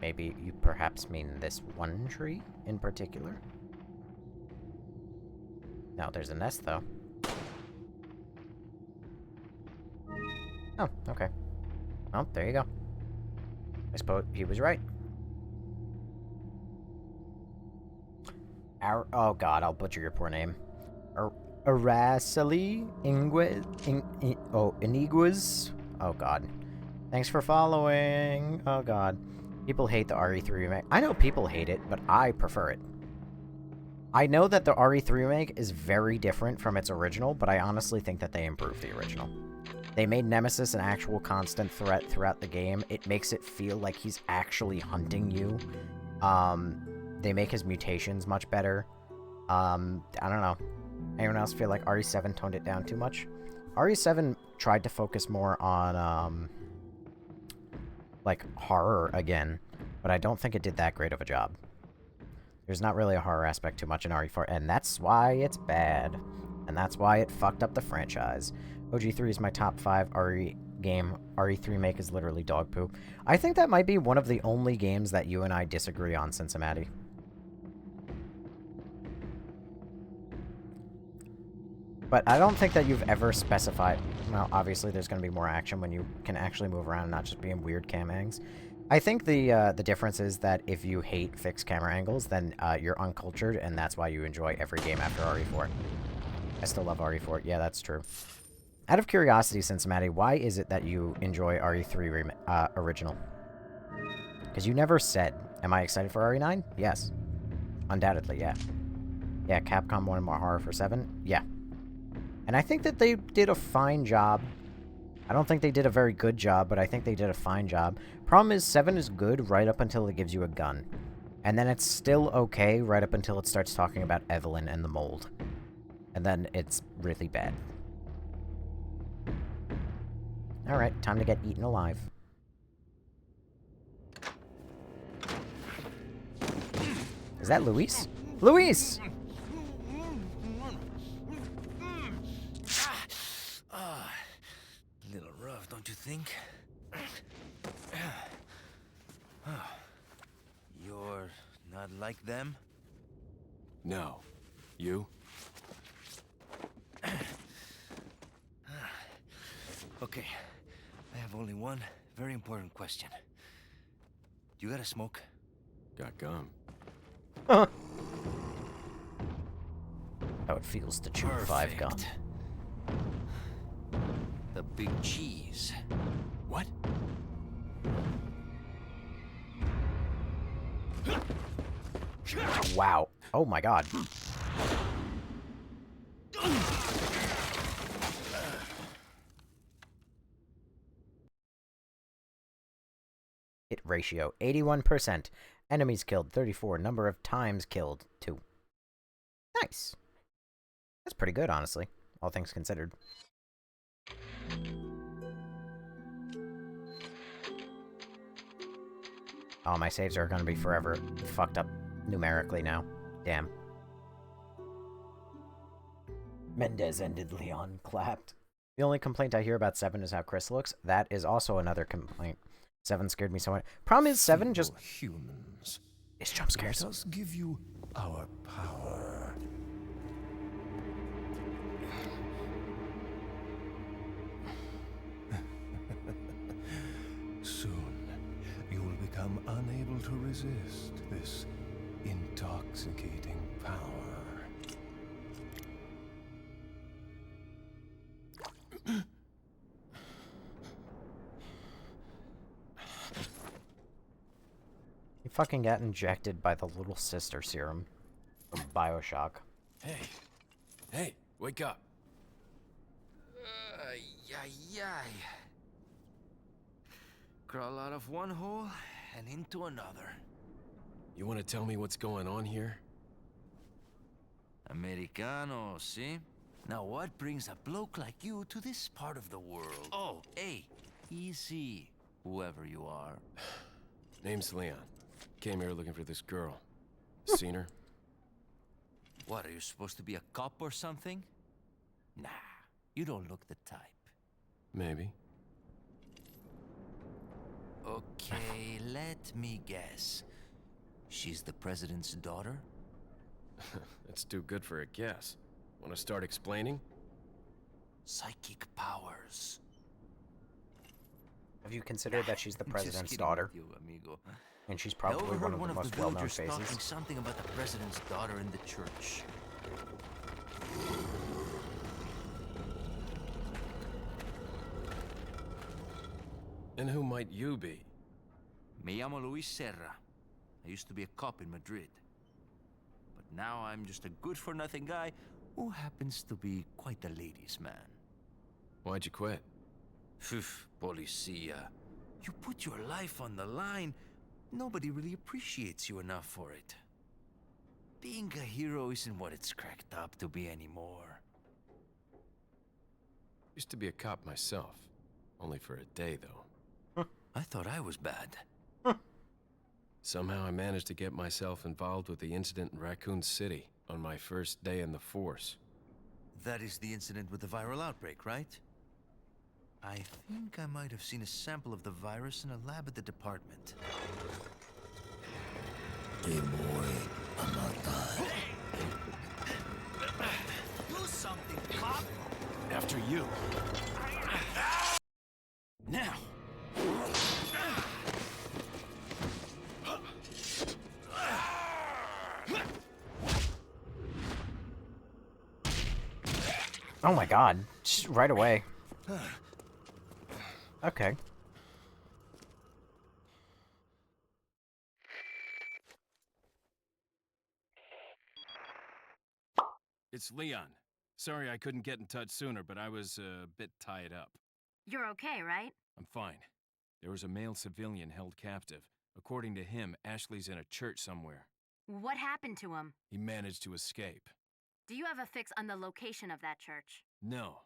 Maybe you perhaps mean this one tree in particular? No, there's a nest, though. Oh, okay. Well, there you go. I suppose he was right. Oh god, I'll butcher your poor name. Araceli Iniguas? Oh god. Thanks for following. Oh god. People hate the RE3 remake. I know people hate it, but I prefer it. I know that the RE3 remake is very different from its original, but I honestly think that they improved the original. They made Nemesis an actual constant threat throughout the game. It makes it feel like he's actually hunting you. They make his mutations much better. I don't know. Anyone else feel like RE7 toned it down too much? RE7 tried to focus more on, like, horror again, but I don't think it did that great of a job. There's not really a horror aspect too much in RE4, and that's why it's bad. And that's why it fucked up the franchise. OG3 is my top 5 RE game. RE3 remake is literally dog poo. I think that might be one of the only games that you and I disagree on, Cincinnati. But I don't think that you've ever specified... Well, obviously there's going to be more action when you can actually move around and not just be in weird cam angles. I think the difference is that if you hate fixed camera angles, then you're uncultured, and that's why you enjoy every game after RE4. I still love RE4. Yeah, that's true. Out of curiosity, Cincinnati, why is it that you enjoy RE3 original? Because you never said. Am I excited for RE9? Yes. Undoubtedly, yeah. Yeah, Capcom wanted more horror for 7? Yeah. And I think that they did a fine job. I don't think they did a very good job, but I think they did a fine job. Problem is, 7 is good right up until it gives you a gun. And then it's still okay right up until it starts talking about Evelyn and the mold. And then it's really bad. Alright, time to get eaten alive. Is that Luis? Luis! think? You're not like them? No. You? Okay, I have only one very important question. You gotta smoke? Got gum. How it feels to chew 5 gum. The big cheese. What? Wow. Oh my god. Hit ratio 81%. Enemies killed 34. Number of times killed 2. Nice. That's pretty good, honestly, all things considered. Oh, my saves are gonna be forever fucked up numerically now. Damn. Mendez ended, Leon clapped. The only complaint I hear about 7 is how Chris looks. That is also another complaint. 7 scared me so much. Problem is, 7 just... humans. It's jump scares. Let us give you our power. Soon, you will become unable to resist this intoxicating power. You fucking got injected by the little sister serum from Bioshock. Hey. Hey, wake up. Yay. Crawl out of one hole and into another. You want to tell me what's going on here? Americano, see? Now what brings a bloke like you to this part of the world? Oh, hey, easy, whoever you are. Name's Leon. Came here looking for this girl. Seen her? What, are you supposed to be a cop or something? Nah, you don't look the type. Maybe. Okay, let me guess. She's the president's daughter? That's too good for a guess. Want to start explaining? Psychic powers. Have you considered that she's the Just president's kidding daughter? with you, amigo. And she's I probably overheard one of the most well-known villagers talking faces. something about the president's daughter in the church. And who might you be? Me llamo Luis Serra. I used to be a cop in Madrid. But now I'm just a good-for-nothing guy who happens to be quite a ladies' man. Why'd you quit? Phew, policia. You put your life on the line, nobody really appreciates you enough for it. Being a hero isn't what it's cracked up to be anymore. Used to be a cop myself. Only for a day, though. I thought I was bad. Somehow I managed to get myself involved with the incident in Raccoon City on my first day in the force. That is the incident with the viral outbreak, right? I think I might have seen a sample of the virus in a lab at the department. Te voy a matar. Do something, cop! After you. Now! Oh my god. Just right away. Okay. It's Leon. Sorry I couldn't get in touch sooner, but I was a bit tied up. You're okay, right? I'm fine. There was a male civilian held captive. According to him, Ashley's in a church somewhere. What happened to him? He managed to escape. Do you have a fix on the location of that church? No,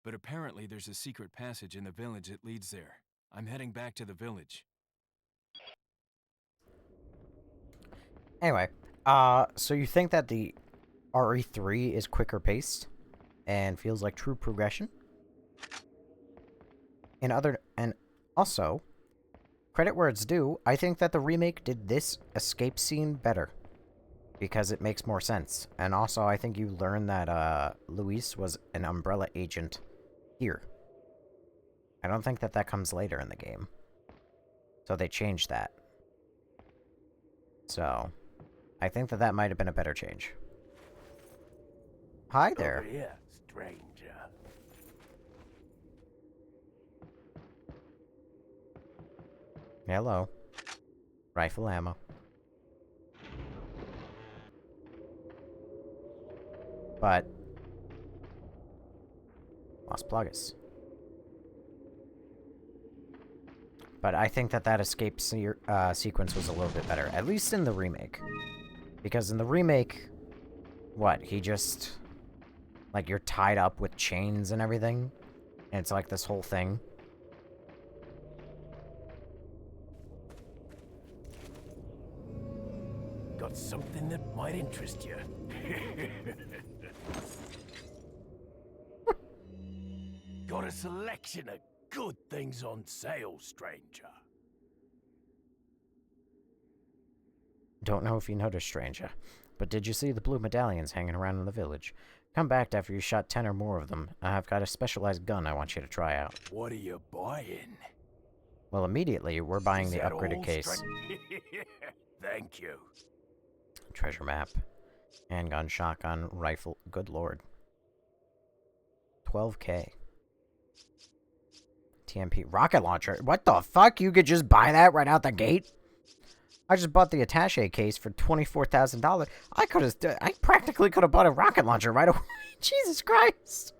but apparently there's a secret passage in the village that leads there. I'm heading back to the village. Anyway, so you think that the RE3 is quicker paced and feels like true progression? And also, credit where it's due, I think that the remake did this escape scene better. Because it makes more sense. And also, I think you learn that, Luis was an Umbrella agent here. I don't think that that comes later in the game. So they changed that. So, I think that that might have been a better change. Hi there. Over here, stranger. Hello. Rifle ammo. But lost Plagas. But I think that that escape sequence was a little bit better, at least in the remake. Because in the remake, what, he just, like, you're tied up with chains and everything, and it's like this whole thing. Got something that might interest you. Got a selection of good things on sale, stranger. Don't know if you noticed, stranger, but did you see the blue medallions hanging around in the village? Come back after you shot 10 or more of them. I've got a specialized gun I want you to try out. What are you buying? Well, immediately, we're buying Is the that upgraded all, case. Thank you. Treasure map. Handgun, shotgun, rifle. Good lord. 12K. TMP. Rocket launcher. What the fuck? You could just buy that right out the gate? I just bought the attaché case for $24,000. I practically could have bought a rocket launcher right away. Jesus Christ.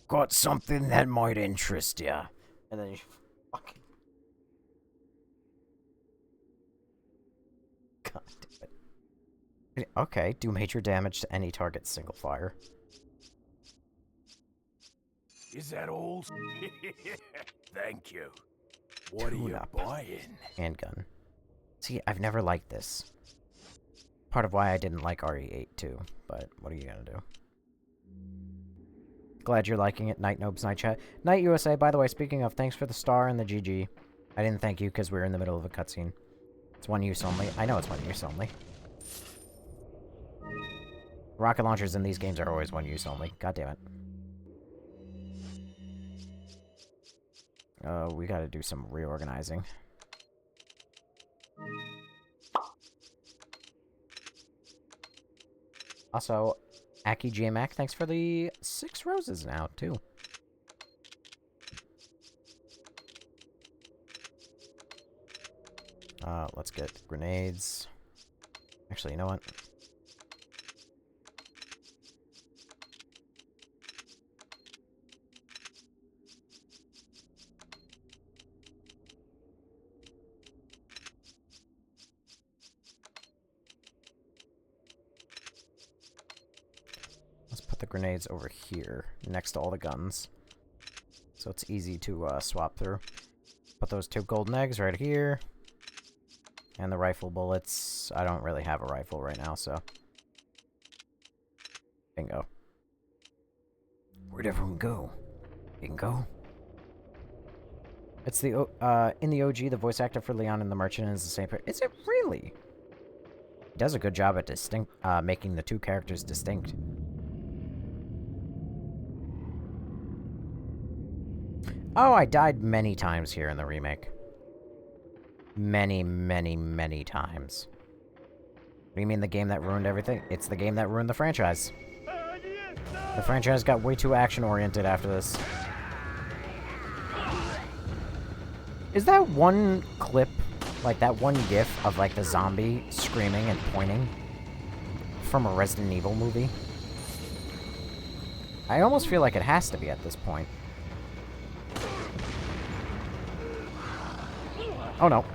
Got something that might interest you. And then you fucking... God damn it. Okay, do major damage to any target single fire. Is that all? Thank you. What are you Tune-up. buying? Handgun. See, I've never liked this. Part of why I didn't like RE8 too, but what are you gonna do? Glad you're liking it, Night Nobes Night Chat. Night USA, by the way, speaking of, thanks for the star and the GG. I didn't thank you because we were in the middle of a cutscene. It's one use only. I know it's one use only. Rocket launchers in these games are always one use only. God damn it. We gotta do some reorganizing. Also, Aki J-Mac, thanks for the 6 roses now, too. Let's get grenades. Actually, you know what? Let's put the grenades over here, next to all the guns. So it's easy to swap through. Put those 2 golden eggs right here. And the rifle bullets. I don't really have a rifle right now, so... Bingo. Where'd everyone go? Bingo. It's the, in the OG, the voice actor for Leon and the Merchant is the same person. Is it really? He does a good job at making the 2 characters distinct. Oh, I died many times here in the remake. Many, many, many times. What do you mean the game that ruined everything? It's the game that ruined the franchise. The franchise got way too action-oriented after this. Is that one clip, like that one gif of like the zombie screaming and pointing from a Resident Evil movie? I almost feel like it has to be at this point. Oh no.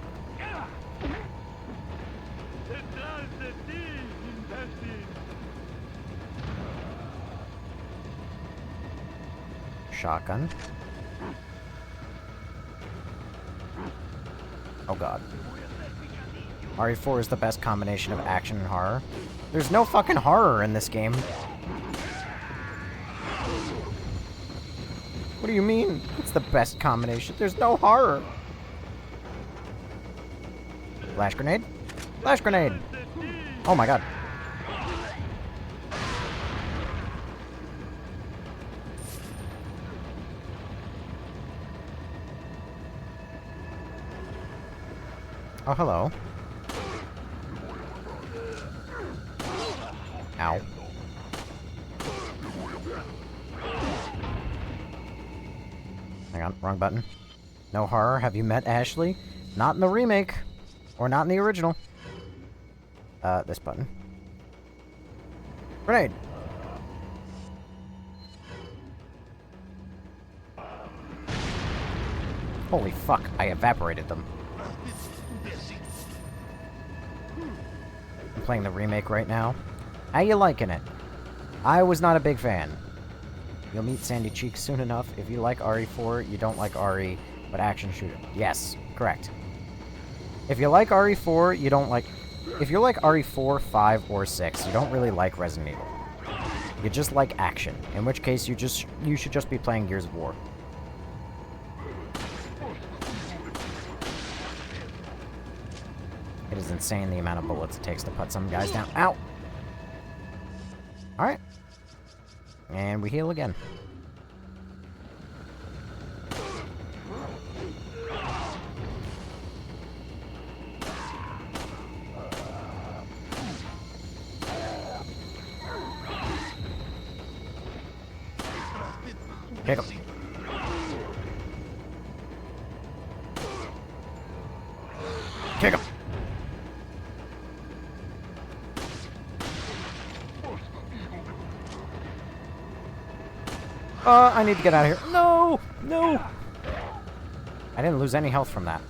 Shotgun. Oh god. RE4 is the best combination of action and horror. There's no fucking horror in this game. What do you mean? It's the best combination. There's no horror. Flash grenade? Flash grenade! Oh my god. Oh, hello. Ow. Hang on, wrong button. No horror. Have you met Ashley? Not in the remake. Or not in the original. This button. Grenade! Holy fuck, I evaporated them. I'm playing the remake right now. How you liking it? I was not a big fan. You'll meet Sandy Cheeks soon enough. If you like RE4, you don't like RE, but action shooter. Yes, correct. If you like RE4, you don't like... If you like RE4, 5, or 6, you don't really like Resident Evil. You just like action. In which case, you should just be playing Gears of War. It is insane the amount of bullets it takes to put some guys down. Ow! Alright. And we heal again. Kick him. Kick him. I need to get out of here. No! No! I didn't lose any health from that.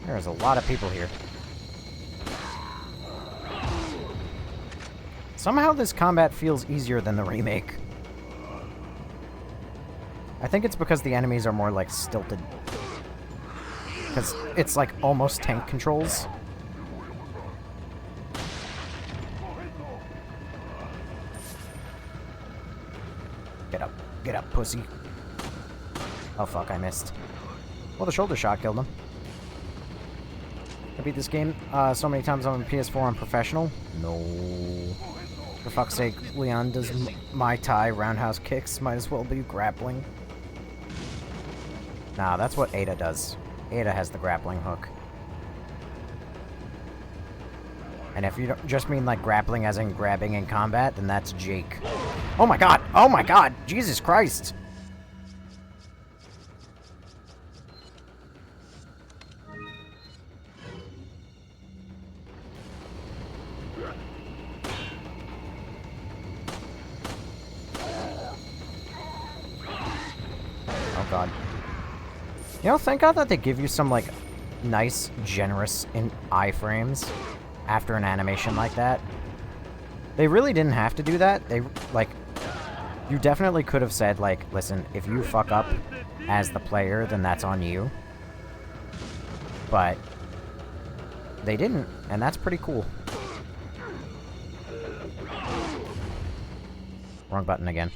There's a lot of people here. Somehow this combat feels easier than the remake. I think it's because the enemies are more, like, stilted. Because it's, like, almost tank controls. Get up, pussy. Oh, fuck, I missed. Well, the shoulder shot killed him. I beat this game so many times on PS4 on professional. No. For fuck's sake, Leon does Mai Tai roundhouse kicks. Might as well be grappling. Nah, that's what Ada does. Ada has the grappling hook. And if you don't just mean like grappling as in grabbing in combat, then that's Jake. Oh my god! Oh my god! Jesus Christ! Oh god. You know, thank god that they give you some, like, nice, generous iframes after an animation like that. They really didn't have to do that. They, like, you definitely could have said, like, listen, if you fuck up as the player, then that's on you. But they didn't, and that's pretty cool. Wrong button again.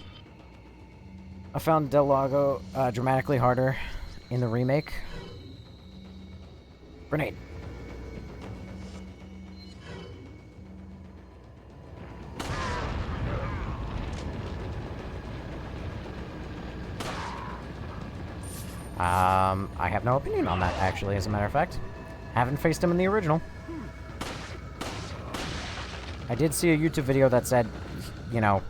I found Del Lago dramatically harder in the remake. Grenade. I have no opinion on that, actually, as a matter of fact. Haven't faced him in the original. I did see a YouTube video that said, you know,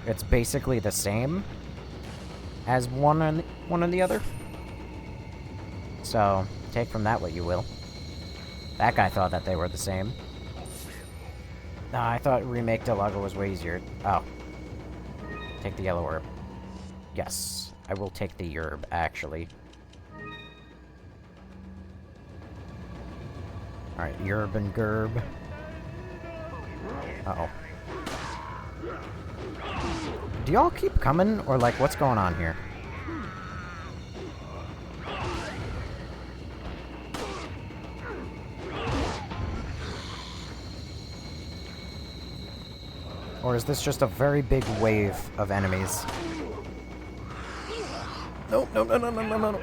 it's basically the same as one and the other. So, take from that what you will. That guy thought that they were the same. Nah, I thought Remake Del Lago was way easier. Oh. Take the yellow herb. Yes, I will take the yerb, actually. Alright, yerb and gerb. Uh-oh. Do y'all keep coming, or like, what's going on here? Or is this just a very big wave of enemies? No, no, no, no, no, no, no.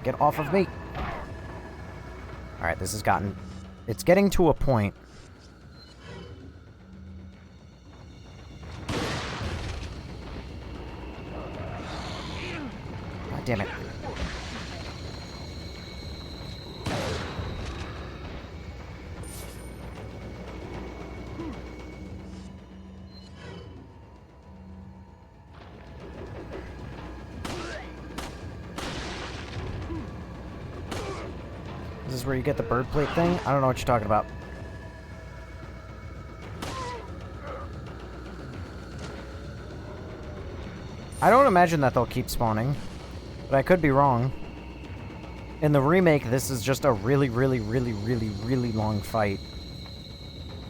Get off of me. Alright, this has gotten... It's getting to a point. God damn it. This is where you get the bird plate thing? I don't know what you're talking about. I don't imagine that they'll keep spawning, but I could be wrong. In the remake, this is just a really, really, really, really, really long fight.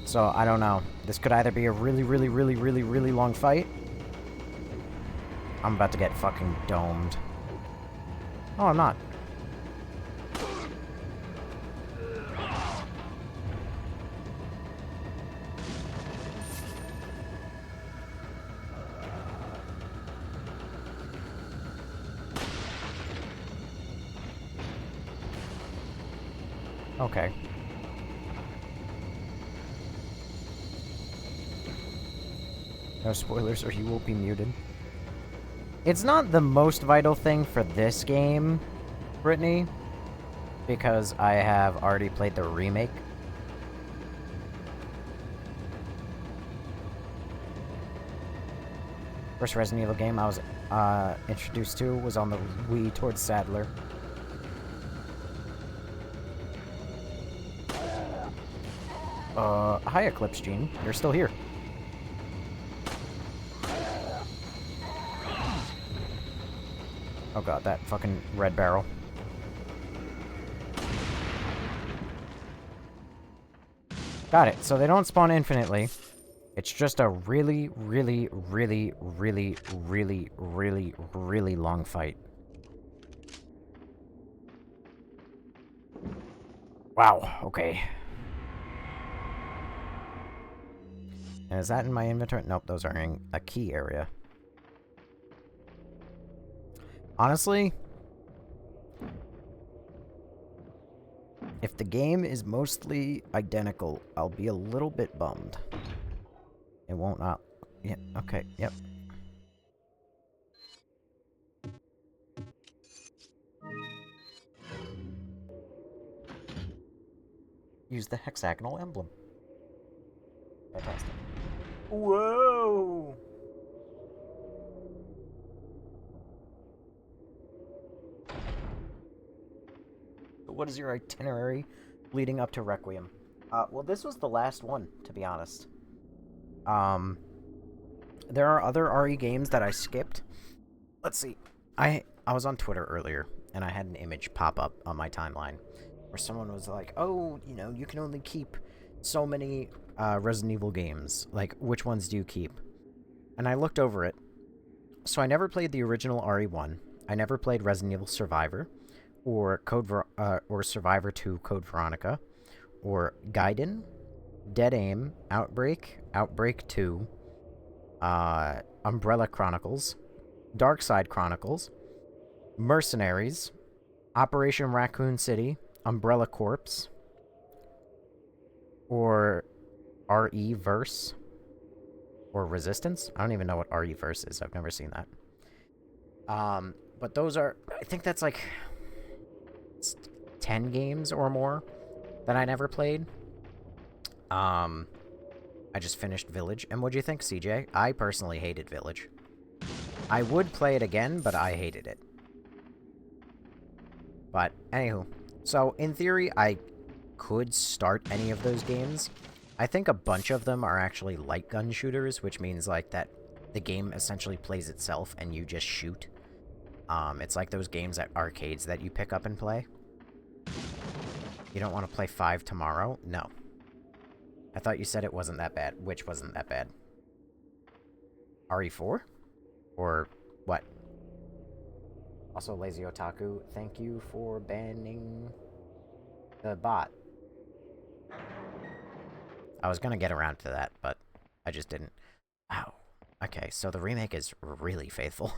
So, I don't know. This could either be a really, really, really, really, really long fight. I'm about to get fucking domed. Oh, I'm not. Okay. No spoilers or you will be muted. It's not the most vital thing for this game, Brittany, because I have already played the remake. First Resident Evil game I was introduced to was on the Wii towards Sadler. Hi Eclipse Gene. You're still here. Oh god, that fucking red barrel. Got it. So they don't spawn infinitely. It's just a really, really, really, really, really, really, really long fight. Wow, okay. And is that in my inventory? Nope, those are in a key area. Honestly, if the game is mostly identical, I'll be a little bit bummed. It won't not. Yeah, okay, yep. Use the hexagonal emblem. Fantastic. Whoa! What is your itinerary leading up to Requiem? Well, this was the last one, to be honest. There are other RE games that I skipped. Let's see. I was on Twitter earlier, and I had an image pop up on my timeline where someone was like, oh, you know, you can only keep so many Resident Evil games. Like, which ones do you keep? And I looked over it. So I never played the original RE1. I never played Resident Evil Survivor, or or Survivor 2 Code Veronica, or Gaiden, Dead Aim, Outbreak, Outbreak 2, Umbrella Chronicles, Dark Side Chronicles, Mercenaries, Operation Raccoon City, Umbrella Corps, or RE-Verse, or Resistance. I don't even know what RE-Verse is. I've never seen that. But those are... I think that's like 10 games or more that I never played. I just finished Village. And what'd you think, CJ? I personally hated Village. I would play it again, but I hated it. But, anywho. So, in theory, I could start any of those games. I think a bunch of them are actually light gun shooters, which means, like, that the game essentially plays itself and you just shoot. It's like those games at arcades that you pick up and play. You don't want to play 5 tomorrow? No. I thought you said it wasn't that bad. Which wasn't that bad? RE4? Or what? Also, Lazy Otaku, thank you for banning the bot. I was gonna get around to that, but I just didn't. Wow. Okay, so the remake is really faithful.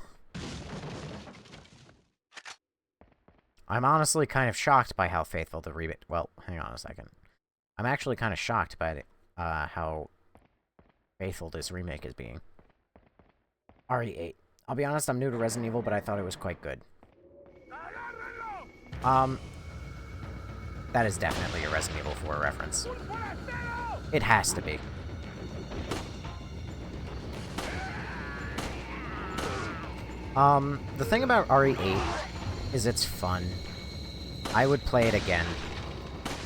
I'm honestly kind of shocked by how faithful the remake... Well, hang on a second. I'm actually kind of shocked by how faithful this remake is being. RE8. I'll be honest, I'm new to Resident Evil, but I thought it was quite good. That is definitely a Resident Evil 4 reference. It has to be. The thing about RE8 is it's fun. I would play it again,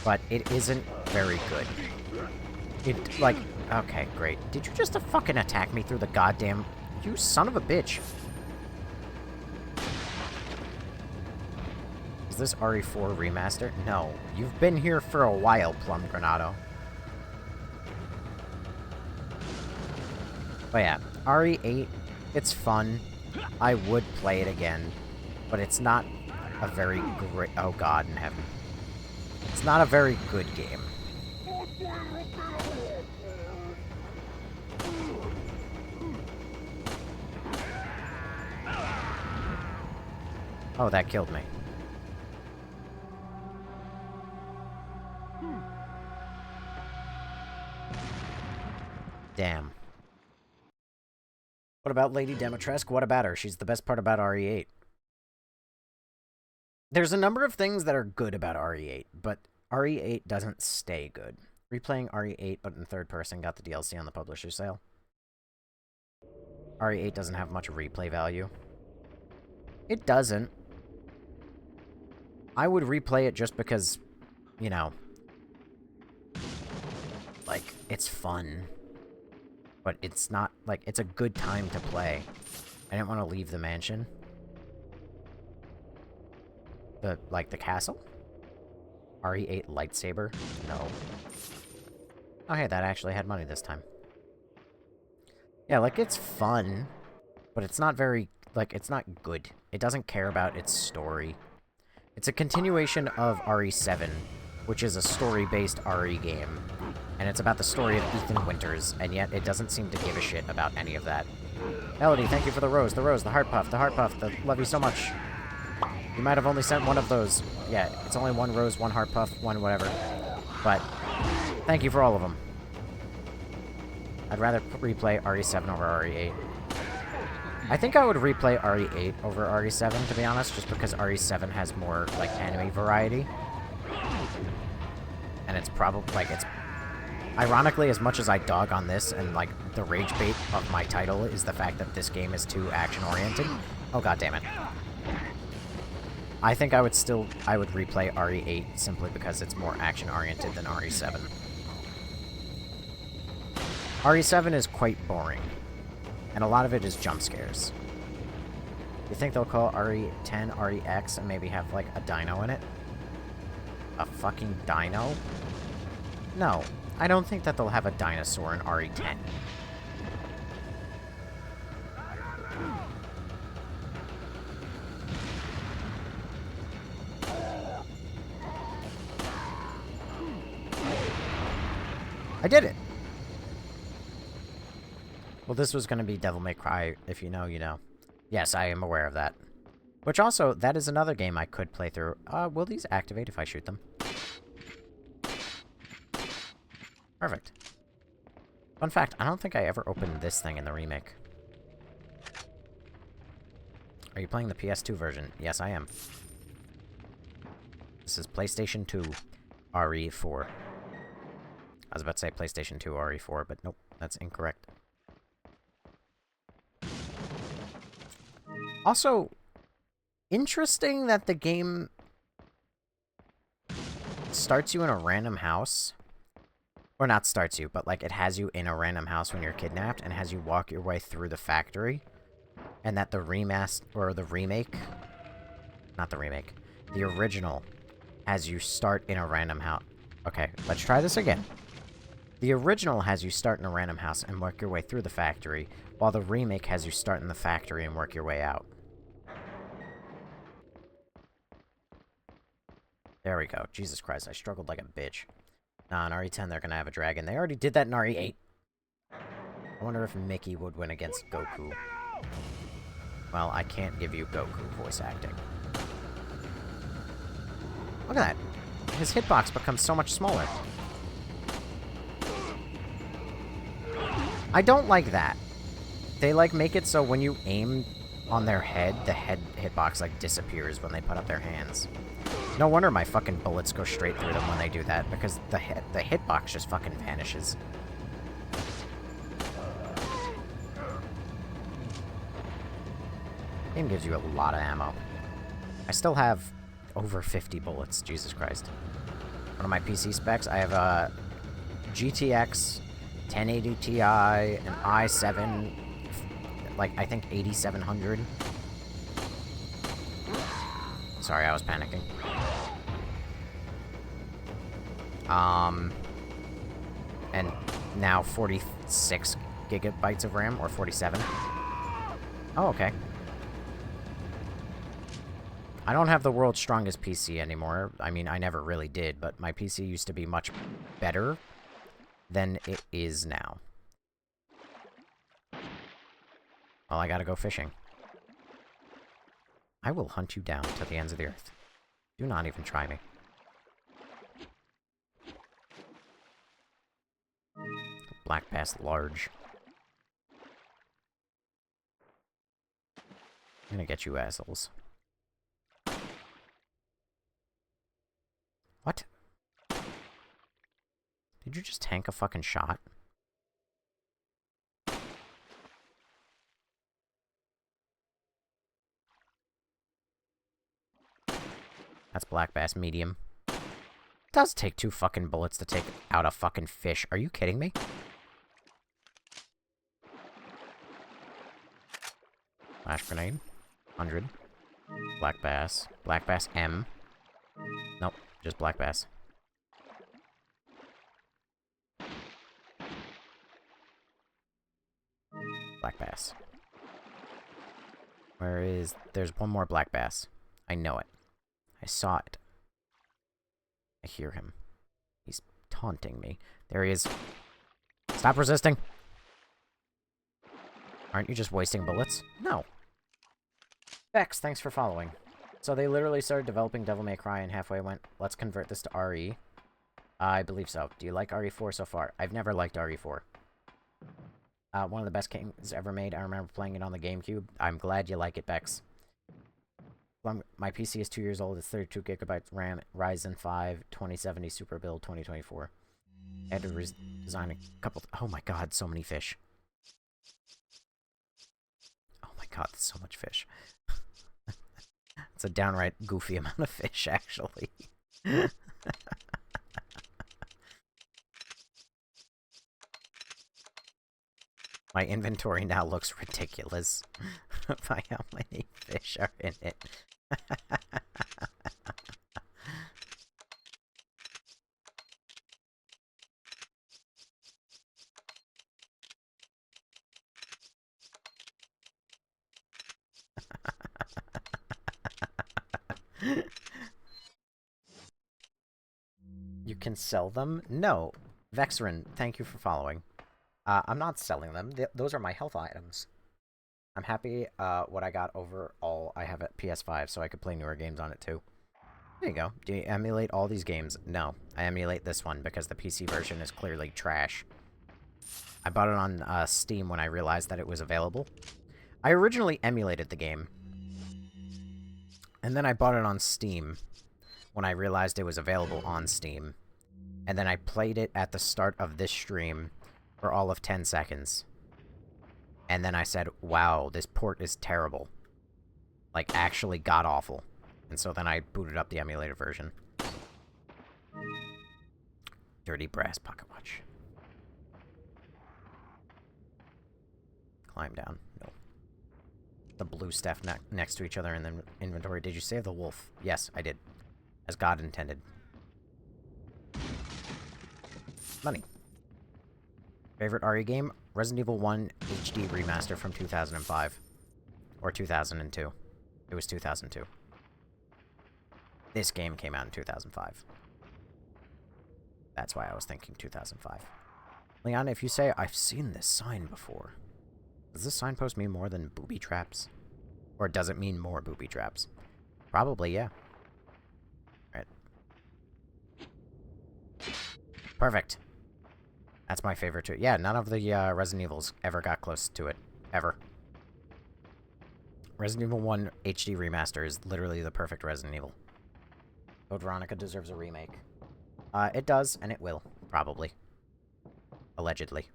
but it isn't very good. It, like... Okay, great. Did you just fucking attack me through the goddamn... You son of a bitch. Is this RE4 remaster? No. You've been here for a while, Plum Granado. But yeah, RE8, it's fun. I would play it again, but it's not a very great... Oh god in heaven. It's not a very good game. Oh, that killed me. Damn. What about Lady Demetresque? What about her? She's the best part about RE8. There's a number of things that are good about RE8, but RE8 doesn't stay good. Replaying RE8, but in third person, got the DLC on the publisher's sale. RE8 doesn't have much replay value. It doesn't. I would replay it just because, you know, like, it's fun. But it's not, like, it's a good time to play. I didn't want to leave the mansion. The castle? RE8 lightsaber? No. Oh, hey, that actually had money this time. Yeah, like, it's fun, but it's not very, like, it's not good. It doesn't care about its story. It's a continuation of RE7, which is a story-based RE game. And it's about the story of Ethan Winters, and yet it doesn't seem to give a shit about any of that. Melody, thank you for the rose, the heart puff, love you so much. You might have only sent one of those. Yeah, it's only one rose, one heart puff, one whatever. But, thank you for all of them. I'd rather replay RE7 over RE8. I think I would replay RE8 over RE7, to be honest, just because RE7 has more, like, anime variety. And it's probably, like, it's... Ironically, as much as I dog on this, and, like, the rage bait of my title is the fact that this game is too action-oriented. Oh, god damn it. I think I would replay RE8 simply because it's more action-oriented than RE7. RE7 is quite boring. And a lot of it is jump scares. You think they'll call RE10 REX and maybe have, like, a dino in it? A fucking dino? No. I don't think that they'll have a dinosaur in RE10. I did it! Well, this was going to be Devil May Cry. If you know, you know. Yes, I am aware of that. Which also, that is another game I could play through. Will these activate if I shoot them? Perfect. Fun fact, I don't think I ever opened this thing in the remake. Are you playing the PS2 version? Yes, I am. This is PlayStation 2 RE4. I was about to say PlayStation 2 RE4, but nope, that's incorrect. Also, interesting that the game starts you in a random house. Or not starts you, but like it has you in a random house when you're kidnapped and has you walk your way through the factory. And that the remake, not the remake, the original has you start in a random house. Okay, let's try this again. The original has you start in a random house and work your way through the factory, while the remake has you start in the factory and work your way out. There we go. Jesus Christ, I struggled like a bitch. Nah, in RE10 they're gonna have a dragon. They already did that in RE8. I wonder if Mickey would win against Goku. Well, I can't give you Goku voice acting. Look at that. His hitbox becomes so much smaller. I don't like that. They, like, make it so when you aim on their head, the head hitbox, like, disappears when they put up their hands. No wonder my fucking bullets go straight through them when they do that, because the hitbox just fucking vanishes. Game gives you a lot of ammo. I still have over 50 bullets, Jesus Christ. One of my PC specs, I have a GTX 1080 Ti, an i7, like, I think 8700. Sorry, I was panicking. And now 46 gigabytes of RAM, or 47. Oh, okay. I don't have the world's strongest PC anymore. I mean, I never really did, but my PC used to be much better than it is now. Well, I gotta go fishing. I will hunt you down to the ends of the earth. Do not even try me. Black bass large. I'm gonna get you assholes. What? Did you just tank a fucking shot? That's black bass medium. It does take 2 fucking bullets to take out a fucking fish. Are you kidding me? Flash grenade. 100. Black bass. Black bass M. Nope, just black bass. Black bass. Where is... There's one more black bass. I know it. I saw it. I hear him. He's taunting me. There he is. Stop resisting! Aren't you just wasting bullets? No. Vex, thanks for following. So they literally started developing Devil May Cry and halfway went, let's convert this to RE. I believe so. Do you like RE4 so far? I've never liked RE4. One of the best games ever made. I remember playing it on the GameCube. I'm glad you like it, Bex. My PC is 2 years old. It's 32 gigabytes RAM. Ryzen 5 2070 Super Build 2024. I had to design a couple... Oh my god, so many fish. Oh my god, that's so much fish. It's a downright goofy amount of fish, actually. My inventory now looks ridiculous by how many fish are in it. You can sell them? No. Vexerin, thank you for following. I'm not selling them. Those are my health items. I'm happy what I got overall. I have a PS5, so I could play newer games on it too. There you go. Do you emulate all these games? No. I emulate this one because the PC version is clearly trash. I bought it on Steam when I realized that it was available. I originally emulated the game. And then I bought it on Steam when I realized it was available on Steam. And then I played it at the start of this stream for all of 10 seconds. And then I said, wow, this port is terrible. Like, actually god-awful. And so then I booted up the emulated version. Dirty brass pocket watch. Climb down. No. The blue stuff next to each other in the inventory. Did you save the wolf? Yes, I did. As God intended. Money. Favorite RE game? Resident Evil 1 HD Remaster from 2005. Or 2002. It was 2002. This game came out in 2005. That's why I was thinking 2005. Leon, if you say, I've seen this sign before, does this signpost mean more than booby traps? Or does it mean more booby traps? Probably, yeah. Right. Perfect. That's my favorite too. Yeah, none of the Resident Evils ever got close to it. Ever. Resident Evil 1 HD Remaster is literally the perfect Resident Evil. Code Veronica deserves a remake. It does, and it will. Probably. Allegedly.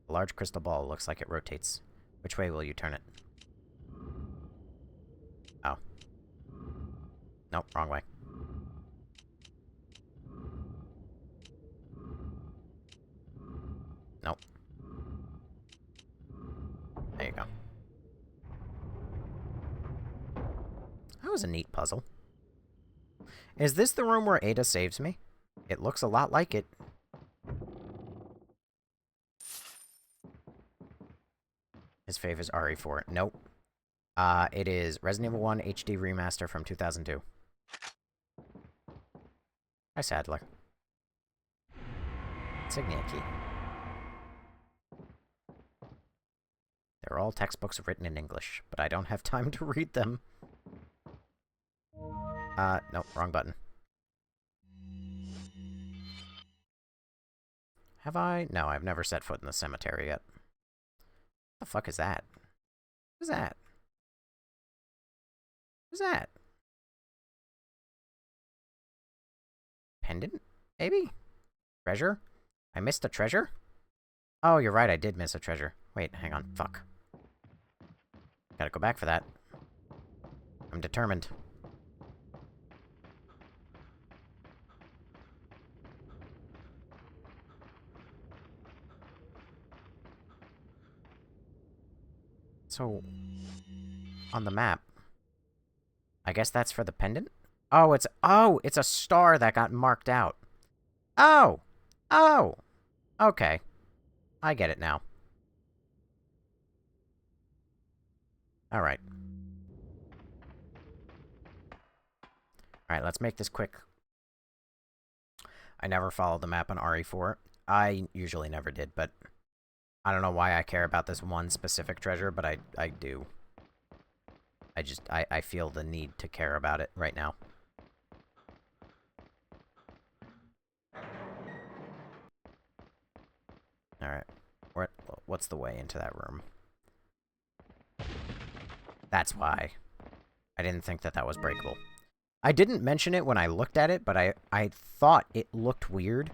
A large crystal ball looks like it rotates. Which way will you turn it? Oh. Nope, wrong way. Nope. There you go. That was a neat puzzle. Is this the room where Ada saves me? It looks a lot like it. His fave is RE4. Nope. It is Resident Evil 1 HD Remaster from 2002. Hi, Sadler. Insignia key. They're all textbooks written in English, but I don't have time to read them. Nope, wrong button. Have I? No, I've never set foot in the cemetery yet. What the fuck is that? Who's that? Who's that? Pendant? Maybe? Treasure? I missed a treasure? Oh, you're right, I did miss a treasure. Wait, hang on, fuck. Gotta go back for that. I'm determined. So, on the map, I guess that's for the pendant? Oh, it's a star that got marked out. Oh! Oh! Okay. I get it now. Alright. Alright, let's make this quick. I never followed the map on RE4. I usually never did, but I don't know why I care about this one specific treasure, but I do. I feel the need to care about it right now. Alright. What's the way into that room? That's why. I didn't think that was breakable. I didn't mention it when I looked at it, but I thought it looked weird.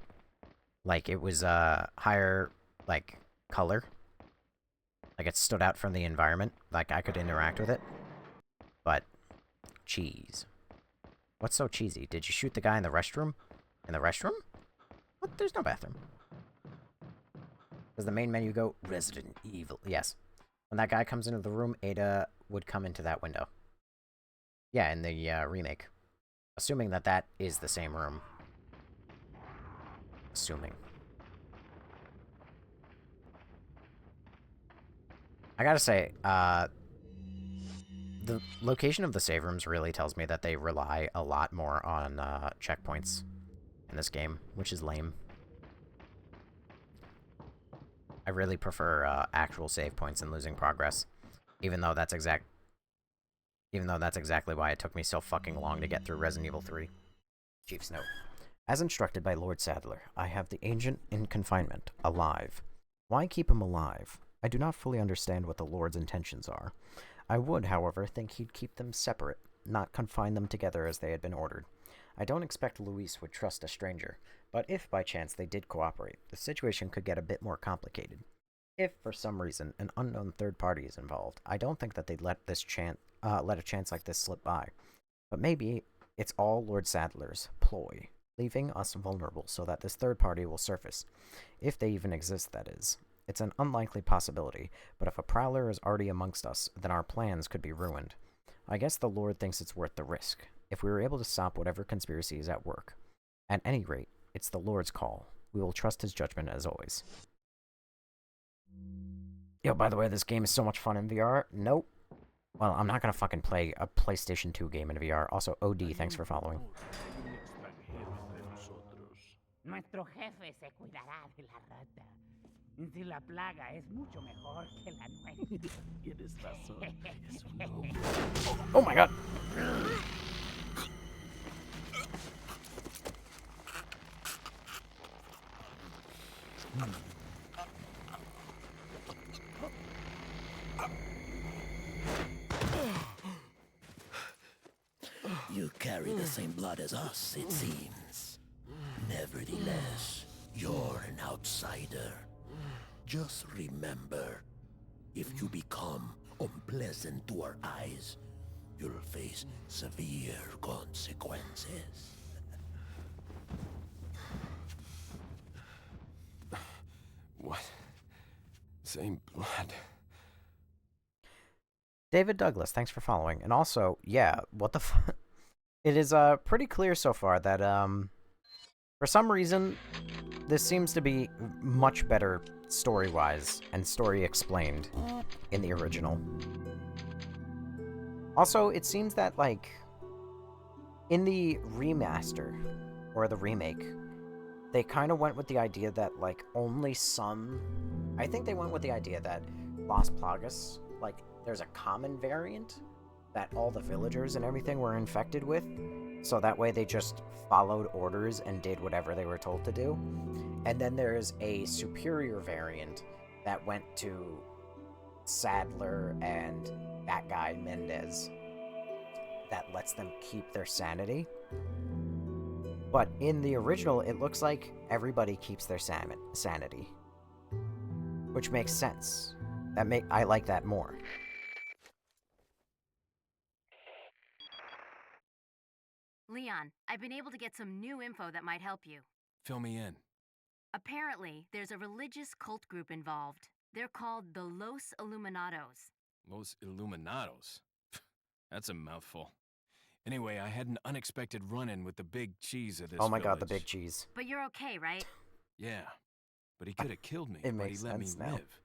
Like, it was higher, like, color. Like, it stood out from the environment. Like, I could interact with it. But, cheese. What's so cheesy? Did you shoot the guy in the restroom? In the restroom? What? There's no bathroom. Does the main menu go, Resident Evil? Yes. When that guy comes into the room, Ada would come into that window. Yeah, in the remake. Assuming that is the same room. Assuming. I gotta say, the location of the save rooms really tells me that they rely a lot more on checkpoints in this game, which is lame. I really prefer actual save points and losing progress, even though that's exactly why it took me so fucking long to get through Resident Evil 3. Chief's note. As instructed by Lord Sadler, I have the Ancient in confinement, alive. Why keep him alive? I do not fully understand what the Lord's intentions are. I would, however, think he'd keep them separate, not confine them together as they had been ordered. I don't expect Luis would trust a stranger, but if by chance they did cooperate, the situation could get a bit more complicated. If, for some reason, an unknown third party is involved, I don't think that they'd let a chance like this slip by. But maybe it's all Lord Sadler's ploy, leaving us vulnerable so that this third party will surface. If they even exist, that is. It's an unlikely possibility, but if a prowler is already amongst us, then our plans could be ruined. I guess the Lord thinks it's worth the risk, if we were able to stop whatever conspiracy is at work. At any rate, it's the Lord's call. We will trust his judgment as always. Yo, by the way, this game is so much fun in VR. Nope. Well, I'm not gonna fucking play a PlayStation 2 game in VR. Also, OD, thanks for following. Nuestro jefe se cuidará de la rata. Si la plaga es mucho mejor que la nuestra. Tienes razón. Es un hombre. Oh my god! You carry the same blood as us, it seems. Nevertheless, you're an outsider. Just remember, if you become unpleasant to our eyes, you'll face severe consequences. What? Same blood. David Douglas, thanks for following. And also, yeah, what the It is pretty clear so far that for some reason this seems to be much better story-wise and story explained in the original. Also, it seems that like in the remaster or the remake, they kind of went with the idea that like only some I think they went with the idea that Las Plagas, like there's a common variant that all the villagers and everything were infected with, so that way they just followed orders and did whatever they were told to do. And then there's a superior variant that went to Sadler and that guy Mendez that lets them keep their sanity. But in the original, it looks like everybody keeps their sanity, which makes sense. I like that more. Leon, I've been able to get some new info that might help you. Fill me in. Apparently, there's a religious cult group involved. They're called the Los Illuminados. Los Illuminados. That's a mouthful. Anyway, I had an unexpected run-in with the big cheese of this Oh my god, the village. big cheese. But you're okay, right? Yeah, but he could have killed me, It but makes he let me sense now. live.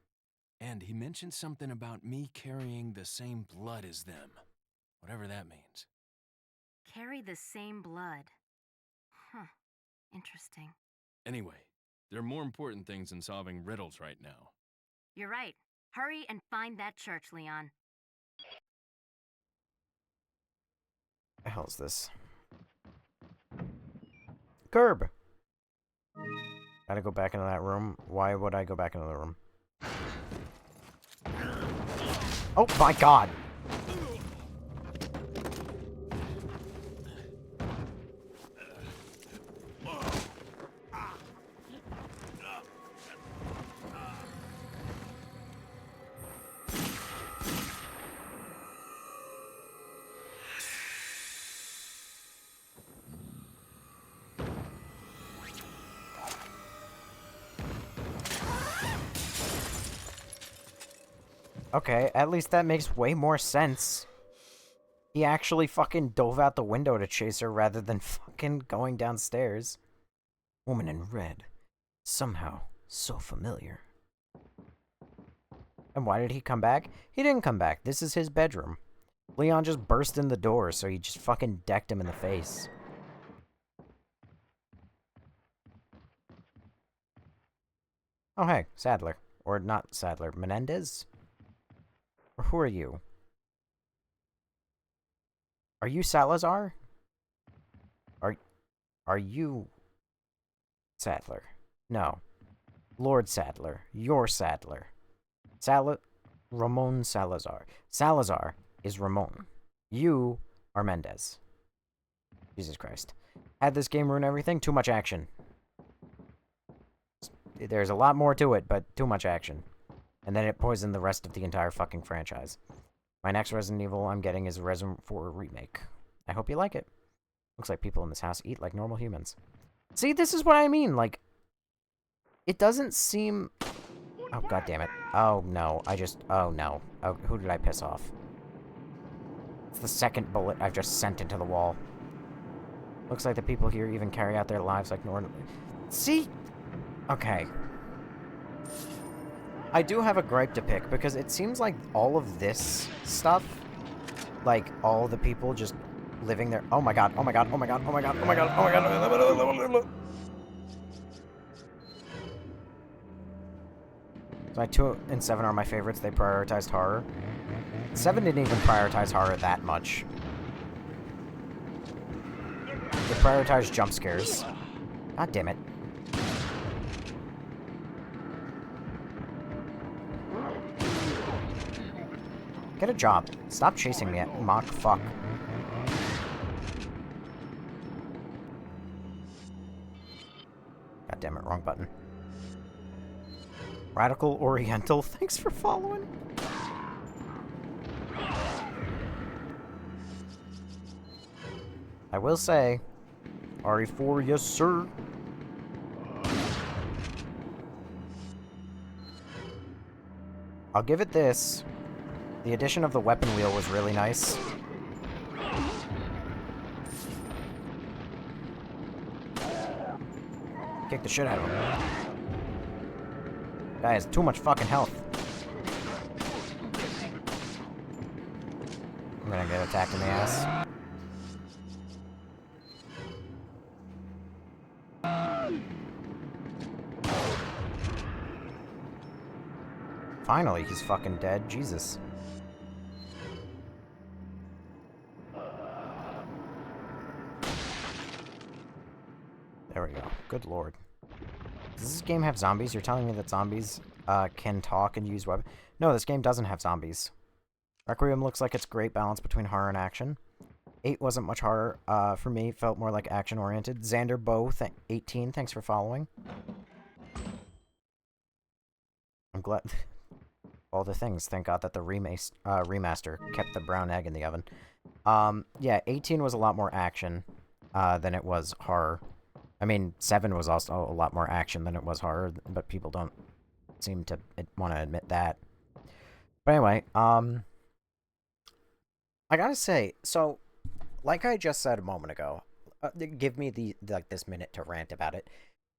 And he mentioned something about me carrying the same blood as them. Whatever that means. Carry the same blood. Huh. Interesting. Anyway, there are more important things than solving riddles right now. You're right. Hurry and find that church, Leon. The hell's this? Curb! Gotta go back into that room. Why would I go back into the room? Oh my god! Okay, at least that makes way more sense. He actually fucking dove out the window to chase her rather than fucking going downstairs. Woman in red. Somehow so familiar. And why did he come back? He didn't come back. This is his bedroom. Leon just burst in the door, so he just fucking decked him in the face. Oh, hey, Sadler. Or not Sadler, Menendez? Or who are you? Are you Salazar? Are you Sadler? No. Lord Sadler. You're Sadler. Ramon Salazar. Salazar is Ramon. You are Mendez. Jesus Christ. Had this game ruin everything? Too much action. There's a lot more to it, but too much action. And then it poisoned the rest of the entire fucking franchise. My next Resident Evil I'm getting is a Resident 4 remake. I hope you like it. Looks like people in this house eat like normal humans. See, this is what I mean, like... It doesn't seem... Oh, god damn it. Oh, no. Oh, no. Oh, who did I piss off? It's the second bullet I've just sent into the wall. Looks like the people here even carry out their lives like normal... See? Okay. I do have a gripe to pick, because it seems like all of this stuff like all the people just living there. Oh my god, oh my god, oh my god, oh my god, oh my god, oh my god. So 2 and 7 are my favorites. They prioritized horror. 7 didn't even prioritize horror that much. They prioritized jump scares. God damn it. Get a job. Stop chasing me at mock fuck. God damn it, wrong button. Radical Oriental, thanks for following. I will say, RE4, yes sir. I'll give it this. The addition of the weapon wheel was really nice. Kick the shit out of him. Guy has too much fucking health. I'm gonna get attacked in the ass. Finally, he's fucking dead. Jesus. There we go. Good lord. Does this game have zombies? You're telling me that zombies can talk and use weapons? No, this game doesn't have zombies. Requiem looks like it's great balance between horror and action. 8 wasn't much horror for me. Felt more like action-oriented. Xander Bow, 18, thanks for following. I'm glad... all the things. Thank God that the remaster kept the brown egg in the oven. Yeah, 18 was a lot more action than it was horror. I mean, 7 was also a lot more action than it was horror, but people don't seem to want to admit that. But anyway, I gotta say, so, like I just said a moment ago, give me this minute to rant about it,